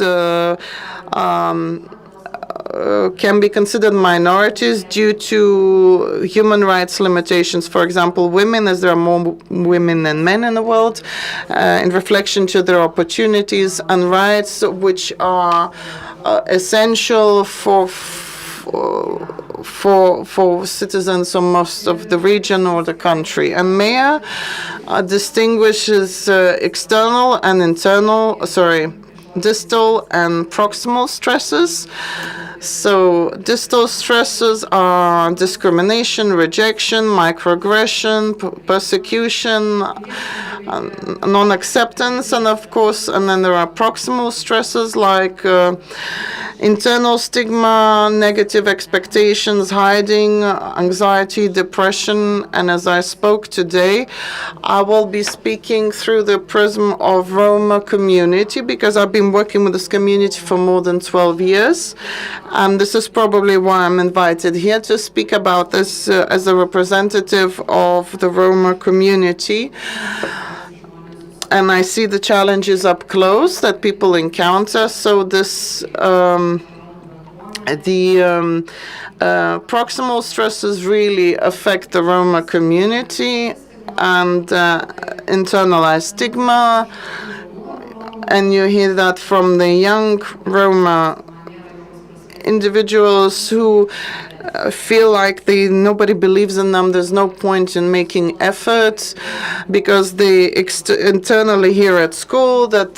can be considered minorities due to human rights limitations. For example, women, as there are more women than men in the world, in reflection to their opportunities and rights, which are essential for citizens of most of the region or the country. And MEA distinguishes distal and proximal stresses. So distal stresses are discrimination, rejection, microaggression, persecution, non-acceptance, and of course, and then there are proximal stresses like internal stigma, negative expectations, hiding, anxiety, depression. And as I spoke today, I will be speaking through the prism of Roma community, because I've been working with this community for more than 12 years. And this is probably why I'm invited here to speak about this as a representative of the Roma community. And I see the challenges up close that people encounter. So this, proximal stresses really affect the Roma community, and internalized stigma. And you hear that from the young Roma individuals who feel like nobody believes in them. There's no point in making efforts because they internally hear at school that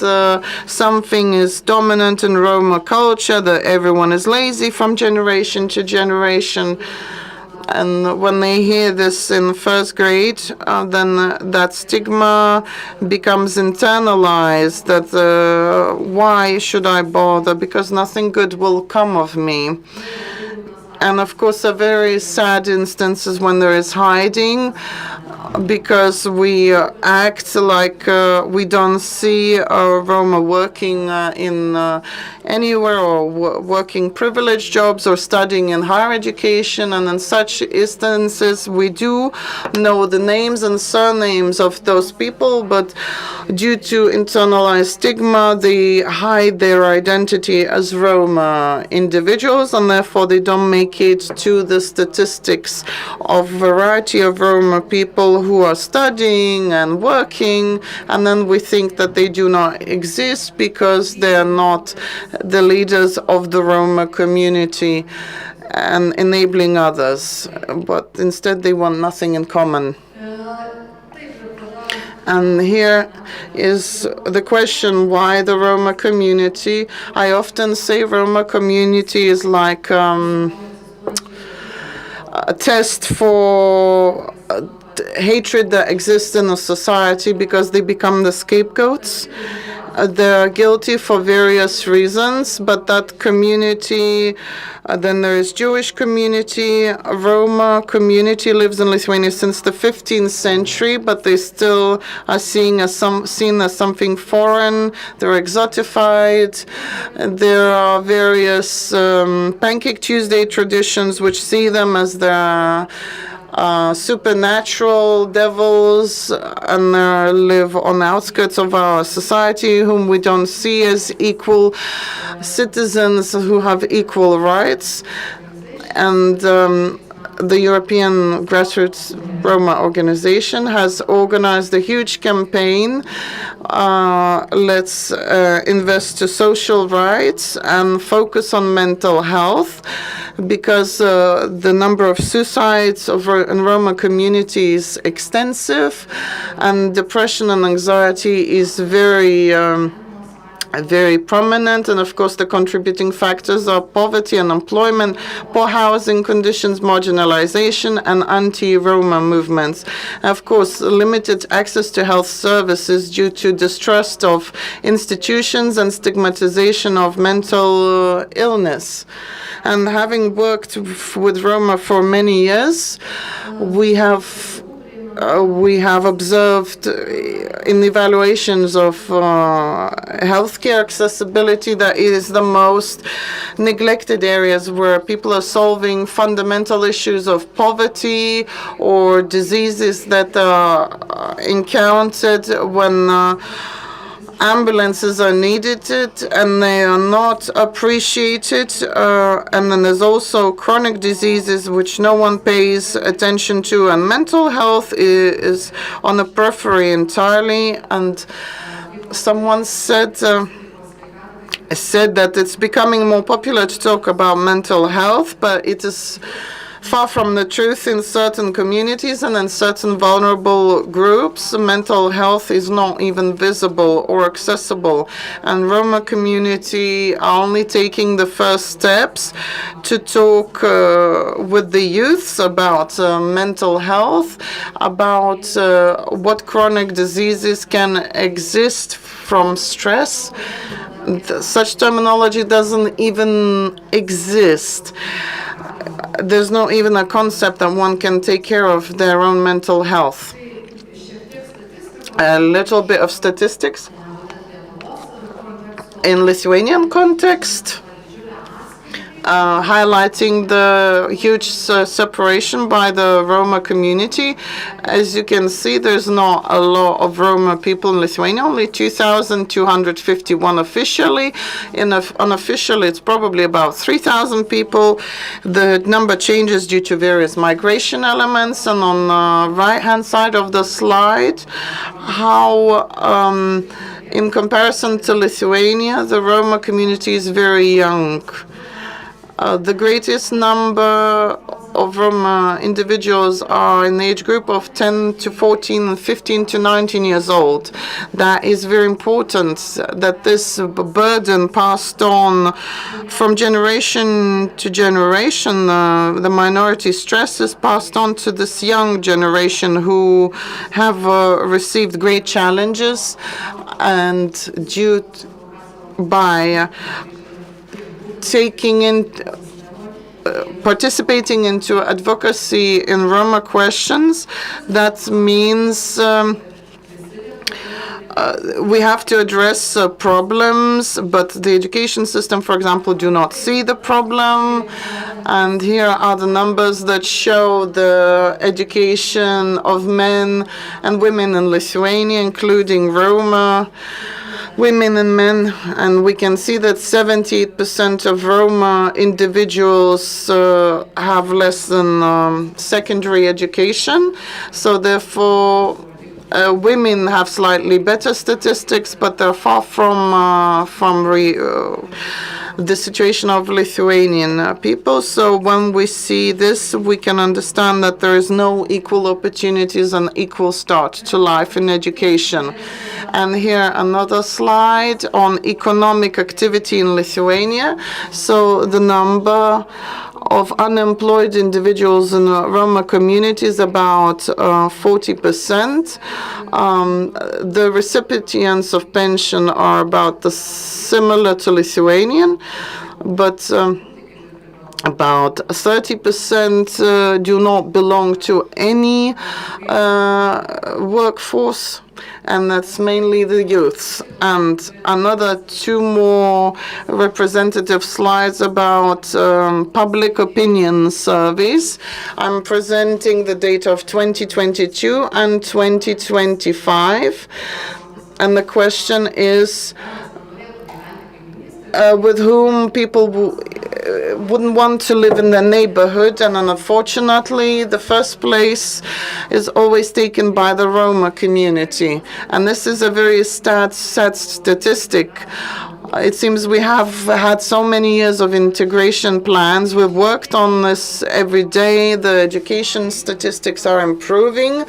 something is dominant in Roma culture, that everyone is lazy from generation to generation. And when they hear this in first grade, then that stigma becomes internalized, that why should I bother, because nothing good will come of me. And of course, a very sad instance is when there is hiding, because we act like we don't see Roma working in anywhere, or working privileged jobs, or studying in higher education. And in such instances, we do know the names and surnames of those people, but due to internalized stigma, they hide their identity as Roma individuals, and therefore they don't make it to the statistics of variety of Roma people who are studying and working, and then we think that they do not exist because they are not the leaders of the Roma community and enabling others, but instead they want nothing in common. And here is the question, why the Roma community? I often say Roma community is like a test for hatred that exists in a society, because they become the scapegoats. They're guilty for various reasons, but that community, then there is Jewish community, Roma community lives in Lithuania since the 15th century, but they still are seen as something foreign. They're exotified. There are various Pancake Tuesday traditions which see them as the supernatural devils, and live on the outskirts of our society, whom we don't see as equal citizens who have equal rights. And the European Grassroots Roma organization has organized a huge campaign, let's invest to social rights and focus on mental health, because the number of suicides in Roma community is extensive, and depression and anxiety is very very prominent, and of course the contributing factors are poverty, unemployment, poor housing conditions, marginalization, and anti-Roma movements. Of course, limited access to health services due to distrust of institutions and stigmatization of mental illness. And having worked with Roma for many years, we have observed in evaluations of healthcare accessibility that it is the most neglected areas where people are solving fundamental issues of poverty or diseases that are encountered when ambulances are needed and they are not appreciated. And then there's also chronic diseases which no one pays attention to. And mental health is on the periphery entirely. And someone said that it's becoming more popular to talk about mental health, but it is far from the truth in certain communities and in certain vulnerable groups. Mental health is not even visible or accessible. And Roma community are only taking the first steps to talk with the youths about mental health, about what chronic diseases can exist from stress. Such terminology doesn't even exist. There's not even a concept that one can take care of their own mental health. A little bit of statistics. In Lithuanian context, highlighting the huge separation by the Roma community. As you can see, there's not a lot of Roma people in Lithuania, only 2,251 officially. Unofficially, it's probably about 3,000 people. The number changes due to various migration elements. And on the right-hand side of the slide, how in comparison to Lithuania, the Roma community is very young. The greatest number of Roma individuals are in the age group of 10 to 14 and 15 to 19 years old. That is very important, that this burden passed on from generation to generation. The minority stress is passed on to this young generation who have received great challenges, and due by participating into advocacy in Roma questions, that means we have to address problems, but the education system, for example, do not see the problem. And here are the numbers that show the education of men and women in Lithuania, including Roma women and men, and we can see that 78% of Roma individuals have less than secondary education. So therefore, women have slightly better statistics, but they're far from the situation of Lithuanian people. So when we see this, we can understand that there is no equal opportunities and equal start to life in education. And here another slide on economic activity in Lithuania. So the number of unemployed individuals in the Roma community is about 40%. The recipients of pension are about similar to Lithuanian, but about 30% do not belong to any workforce, and that's mainly the youths. And another two more representative slides about public opinion surveys. I'm presenting the data of 2022 and 2025, and the question is with whom people wouldn't want to live in their neighborhood, and unfortunately the first place is always taken by the Roma community. And this is a very sad statistic. It seems we have had so many years of integration plans. We've worked on this every day. The education statistics are improving.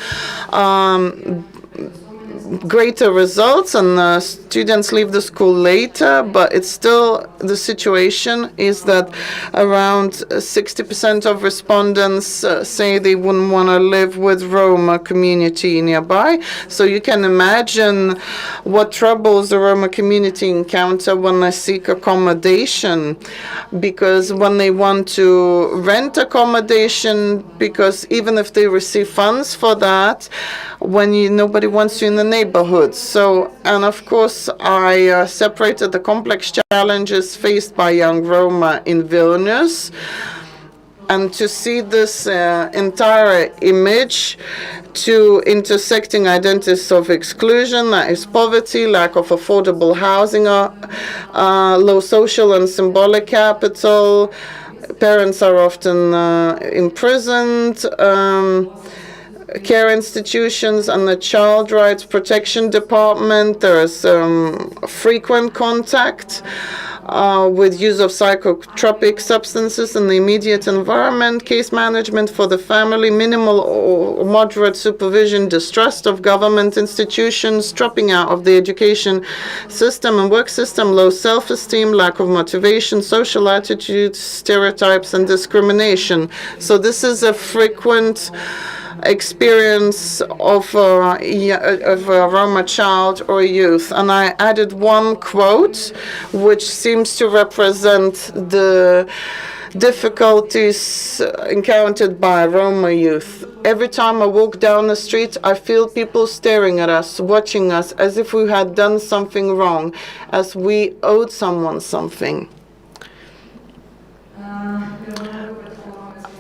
greater results, and students leave the school later, but it's still the situation is that around 60% of respondents say they wouldn't want to live with Roma community nearby. So you can imagine what troubles the Roma community encounter when they seek accommodation, because when they want to rent accommodation, because even if they receive funds for that, nobody wants you in the neighborhood. So, and of course, I separated the complex challenges faced by young Roma in Vilnius. And to see this entire image to intersecting identities of exclusion, that is poverty, lack of affordable housing, low social and symbolic capital, parents are often imprisoned, care institutions and the Child Rights Protection Department. There is frequent contact with use of psychotropic substances in the immediate environment, case management for the family, minimal or moderate supervision, distrust of government institutions, dropping out of the education system and work system, low self-esteem, lack of motivation, social attitudes, stereotypes, and discrimination. So this is a frequent experience of a Roma child or youth. And I added one quote which seems to represent the difficulties encountered by Roma youth. Every time I walk down the street, I feel people staring at us, watching us, as if we had done something wrong, as we owed someone something.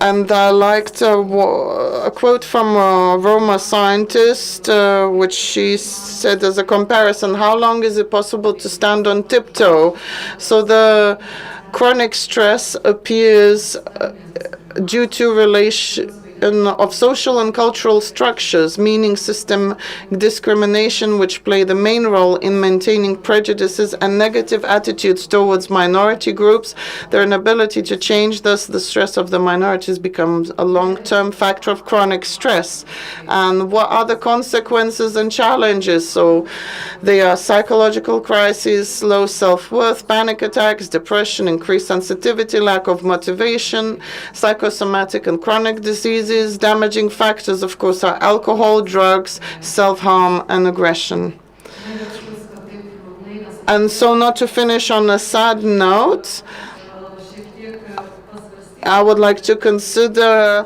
And I liked a quote from a Roma scientist, which she said as a comparison, how long is it possible to stand on tiptoe? So the chronic stress appears due to relation of social and cultural structures, meaning system discrimination, which play the main role in maintaining prejudices and negative attitudes towards minority groups, their inability to change. Thus, the stress of the minorities becomes a long-term factor of chronic stress. And what are the consequences and challenges? So they are psychological crises, low self-worth, panic attacks, depression, increased sensitivity, lack of motivation, psychosomatic and chronic diseases. Damaging factors, of course, are alcohol, drugs, self-harm, and aggression. And so, not to finish on a sad note, I would like to consider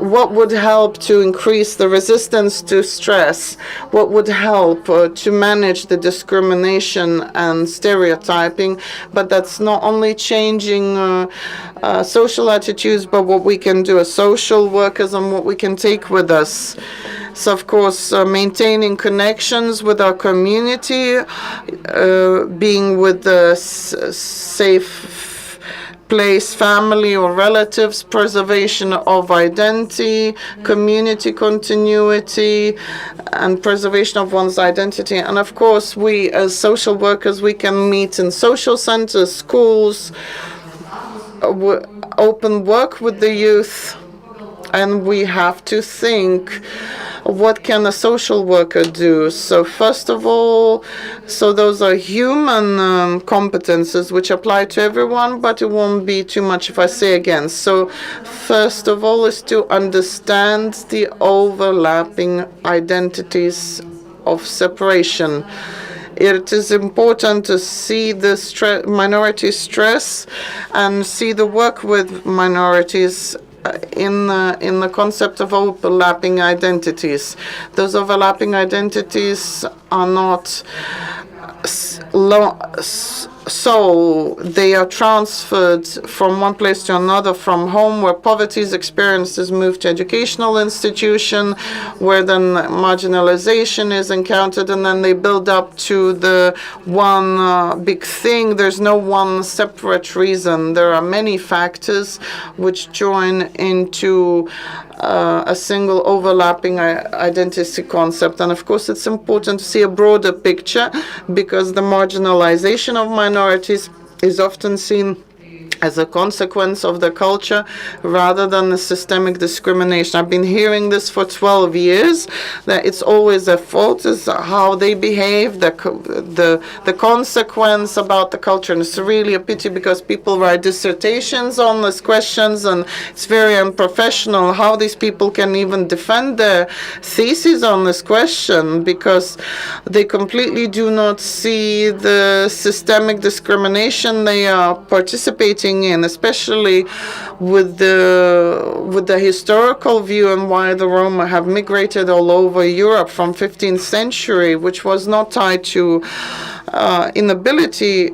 what would help to increase the resistance to stress, what would help to manage the discrimination and stereotyping. But that's not only changing social attitudes, but what we can do as social workers and what we can take with us. So, of course, maintaining connections with our community, being with the safe place, family or relatives, preservation of identity, community continuity, and preservation of one's identity. And of course, we as social workers, we can meet in social centers, schools, open work with the youth, and we have to think, what can a social worker do? So first of all, so those are human competences which apply to everyone, but it won't be too much if I say again. So first of all is to understand the overlapping identities of separation. It is important to see the minority stress and see the work with minorities in the concept of overlapping identities. Those overlapping identities are not so they are transferred from one place to another, from home where poverty is experienced is moved to educational institution, where then marginalization is encountered, and then they build up to the one big thing. There's no one separate reason. There are many factors which join into a single overlapping identity concept. And of course, it's important to see a broader picture, because the marginalization of minorities is often seen as a consequence of the culture rather than a systemic discrimination. I've been hearing this for 12 years, that it's always their fault, is how they behave, the consequence about the culture. And it's really a pity because people write dissertations on these questions and it's very unprofessional how these people can even defend their theses on this question, because they completely do not see the systemic discrimination they are participating in, especially with the historical view and why the Roma have migrated all over Europe from 15th century, which was not tied to inability,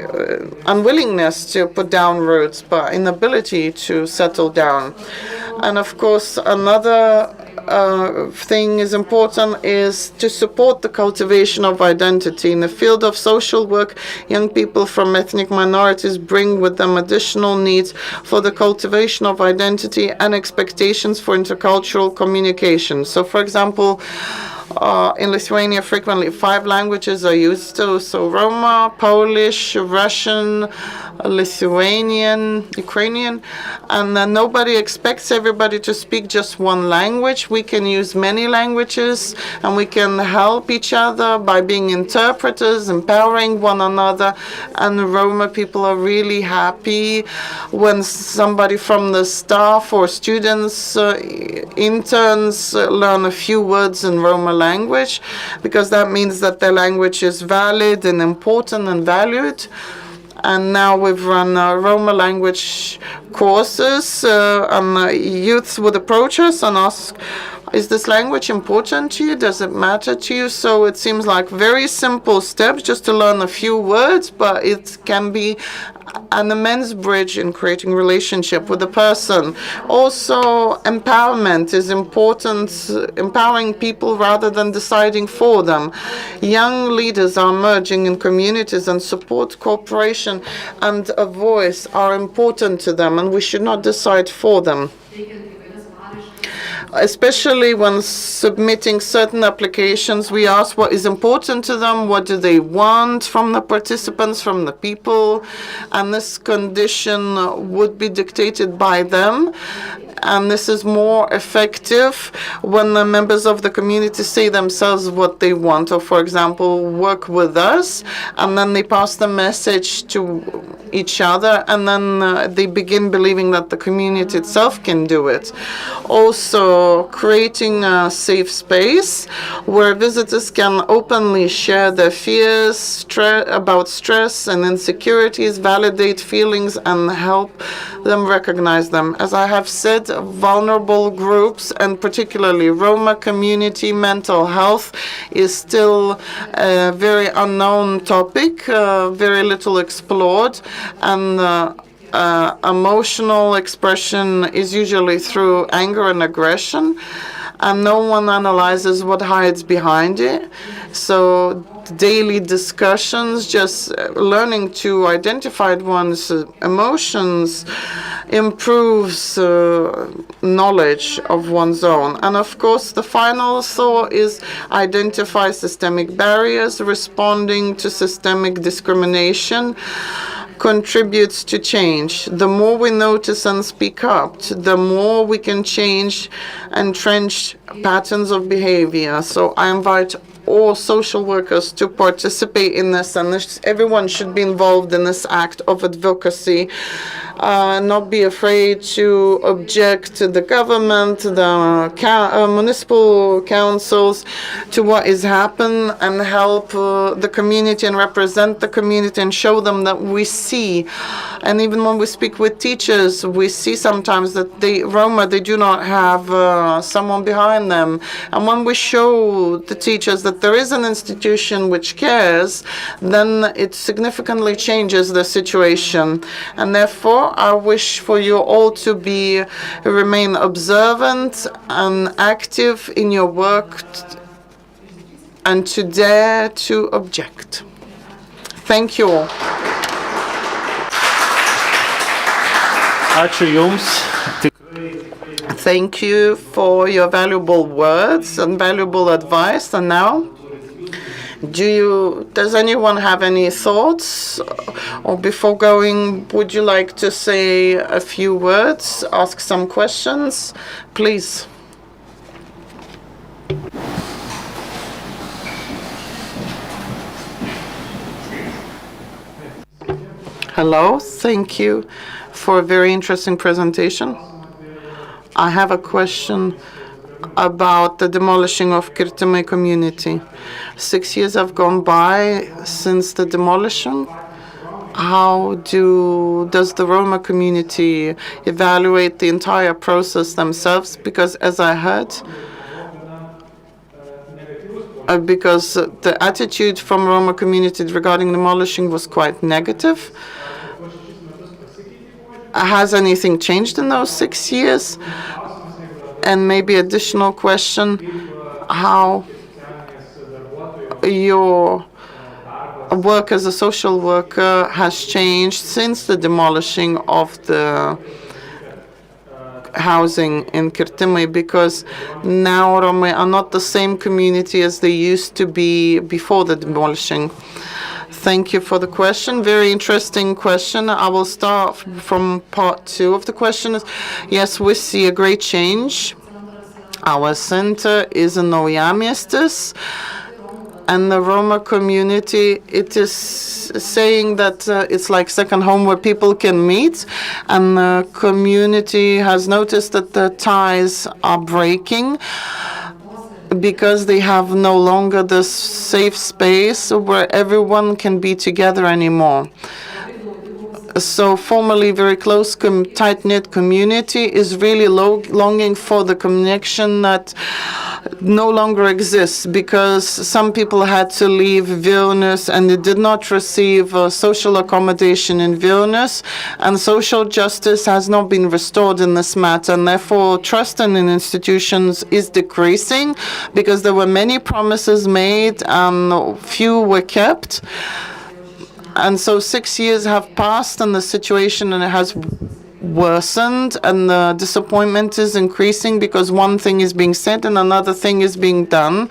unwillingness to put down roots, but inability to settle down. And of course, another thing is important is to support the cultivation of identity. In the field of social work, young people from ethnic minorities bring with them additional needs for the cultivation of identity and expectations for intercultural communication. So, for example, in Lithuania, frequently 5 languages are used, so Roma, Polish, Russian, Lithuanian, Ukrainian, and nobody expects everybody to speak just one language. We can use many languages, and we can help each other by being interpreters, empowering one another. And the Roma people are really happy when somebody from the staff or students, interns, learn a few words in Roma language, because that means that their language is valid and important and valued. And now we've run Roma language courses, and youths would approach us and ask, is this language important to you? Does it matter to you? So it seems like very simple steps just to learn a few words, but it can be an immense bridge in creating relationship with the person. Also, empowerment is important, empowering people rather than deciding for them. Young leaders are emerging in communities, and support, cooperation, and a voice are important to them, and we should not decide for them. Especially when submitting certain applications, we ask what is important to them, what do they want from the participants, from the people, and this condition would be dictated by them. And this is more effective when the members of the community say themselves what they want, or, for example, work with us, and then they pass the message to each other, and then they begin believing that the community itself can do it. Also, creating a safe space where visitors can openly share their fears about stress and insecurities, validate feelings, and help them recognize them. As I have said, vulnerable groups, and particularly Roma community mental health, is still a very unknown topic, very little explored, and emotional expression is usually through anger and aggression, and no one analyzes what hides behind it. So daily discussions, just learning to identify one's emotions, improves knowledge of one's own. And of course, the final thought is identify systemic barriers. Responding to systemic discrimination contributes to change. The more we notice and speak up, the more we can change entrenched patterns of behavior. So I invite all social workers to participate in this, and everyone should be involved in this act of advocacy. Not be afraid to object to the government, the municipal councils, to what is happening, and help the community and represent the community and show them that we see. And even when we speak with teachers, we see sometimes that Roma, they do not have someone behind them. And when we show the teachers that there is an institution which cares, then it significantly changes the situation. And therefore, I wish for you all to remain observant and active in your work, and to dare to object. Thank you all. Ačiū Jums. Thank you for your valuable words and valuable advice. And now Does anyone have any thoughts? Or before going, would you like to say a few words, ask some questions? Please. Hello, thank you for a very interesting presentation. I have a question about the demolishing of Kirtimai community. 6 years have gone by since the demolition. How does the Roma community evaluate the entire process themselves? Because as I heard, because the attitude from Roma community regarding demolishing was quite negative. Has anything changed in those 6 years? And maybe additional question, how your work as a social worker has changed since the demolishing of the housing in Kirtimai, because now Roma are not the same community as they used to be before the demolishing. Thank you for the question. Very interesting question. I will start from part 2 of the question. Yes, we see a great change. Our center is in Naujamiestis, and the Roma community, it is saying that it's like second home where people can meet, and the community has noticed that the ties are breaking because they have no longer this safe space where everyone can be together anymore. So formerly very close, tight-knit community is really longing for the connection that no longer exists, because some people had to leave Vilnius and they did not receive social accommodation in Vilnius, and social justice has not been restored in this matter, and therefore trust in institutions is decreasing because there were many promises made and few were kept. And so 6 years have passed and the situation has worsened, and the disappointment is increasing because one thing is being said and another thing is being done.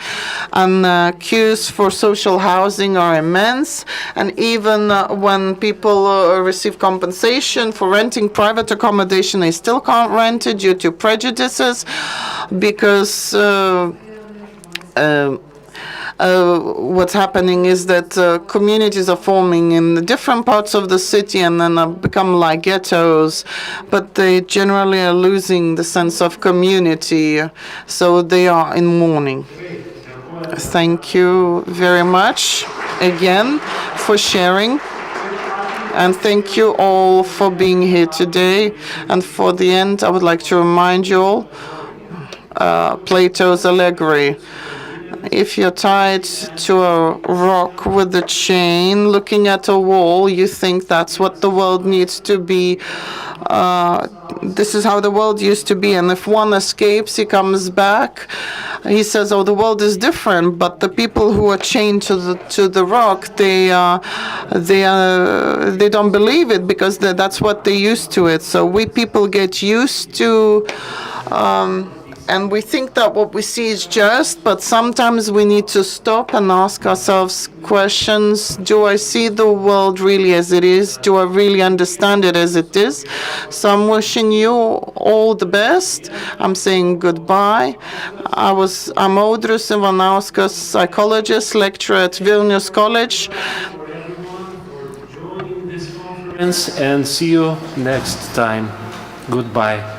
And the queues for social housing are immense. And even when people receive compensation for renting private accommodation, they still can't rent it due to prejudices, because what's happening is that communities are forming in the different parts of the city and then become like ghettos, but they generally are losing the sense of community, so they are in mourning. Thank you very much again for sharing. And thank you all for being here today. And for the end, I would like to remind you all Plato's allegory. If you're tied to a rock with a chain, looking at a wall, you think that's what the world needs to be. This is how the world used to be. And if one escapes, he comes back. He says, "Oh, the world is different." But the people who are chained to the rock, they don't believe it, because that's what they used to it. So we people get used to. And we think that what we see is just, but sometimes we need to stop and ask ourselves questions. Do I see the world really as it is? Do I really understand it as it is? So I'm wishing you all the best. I'm saying goodbye. I'm Audrius Ivanauskas, psychologist, lecturer at Vilnius College. And see you next time. Goodbye.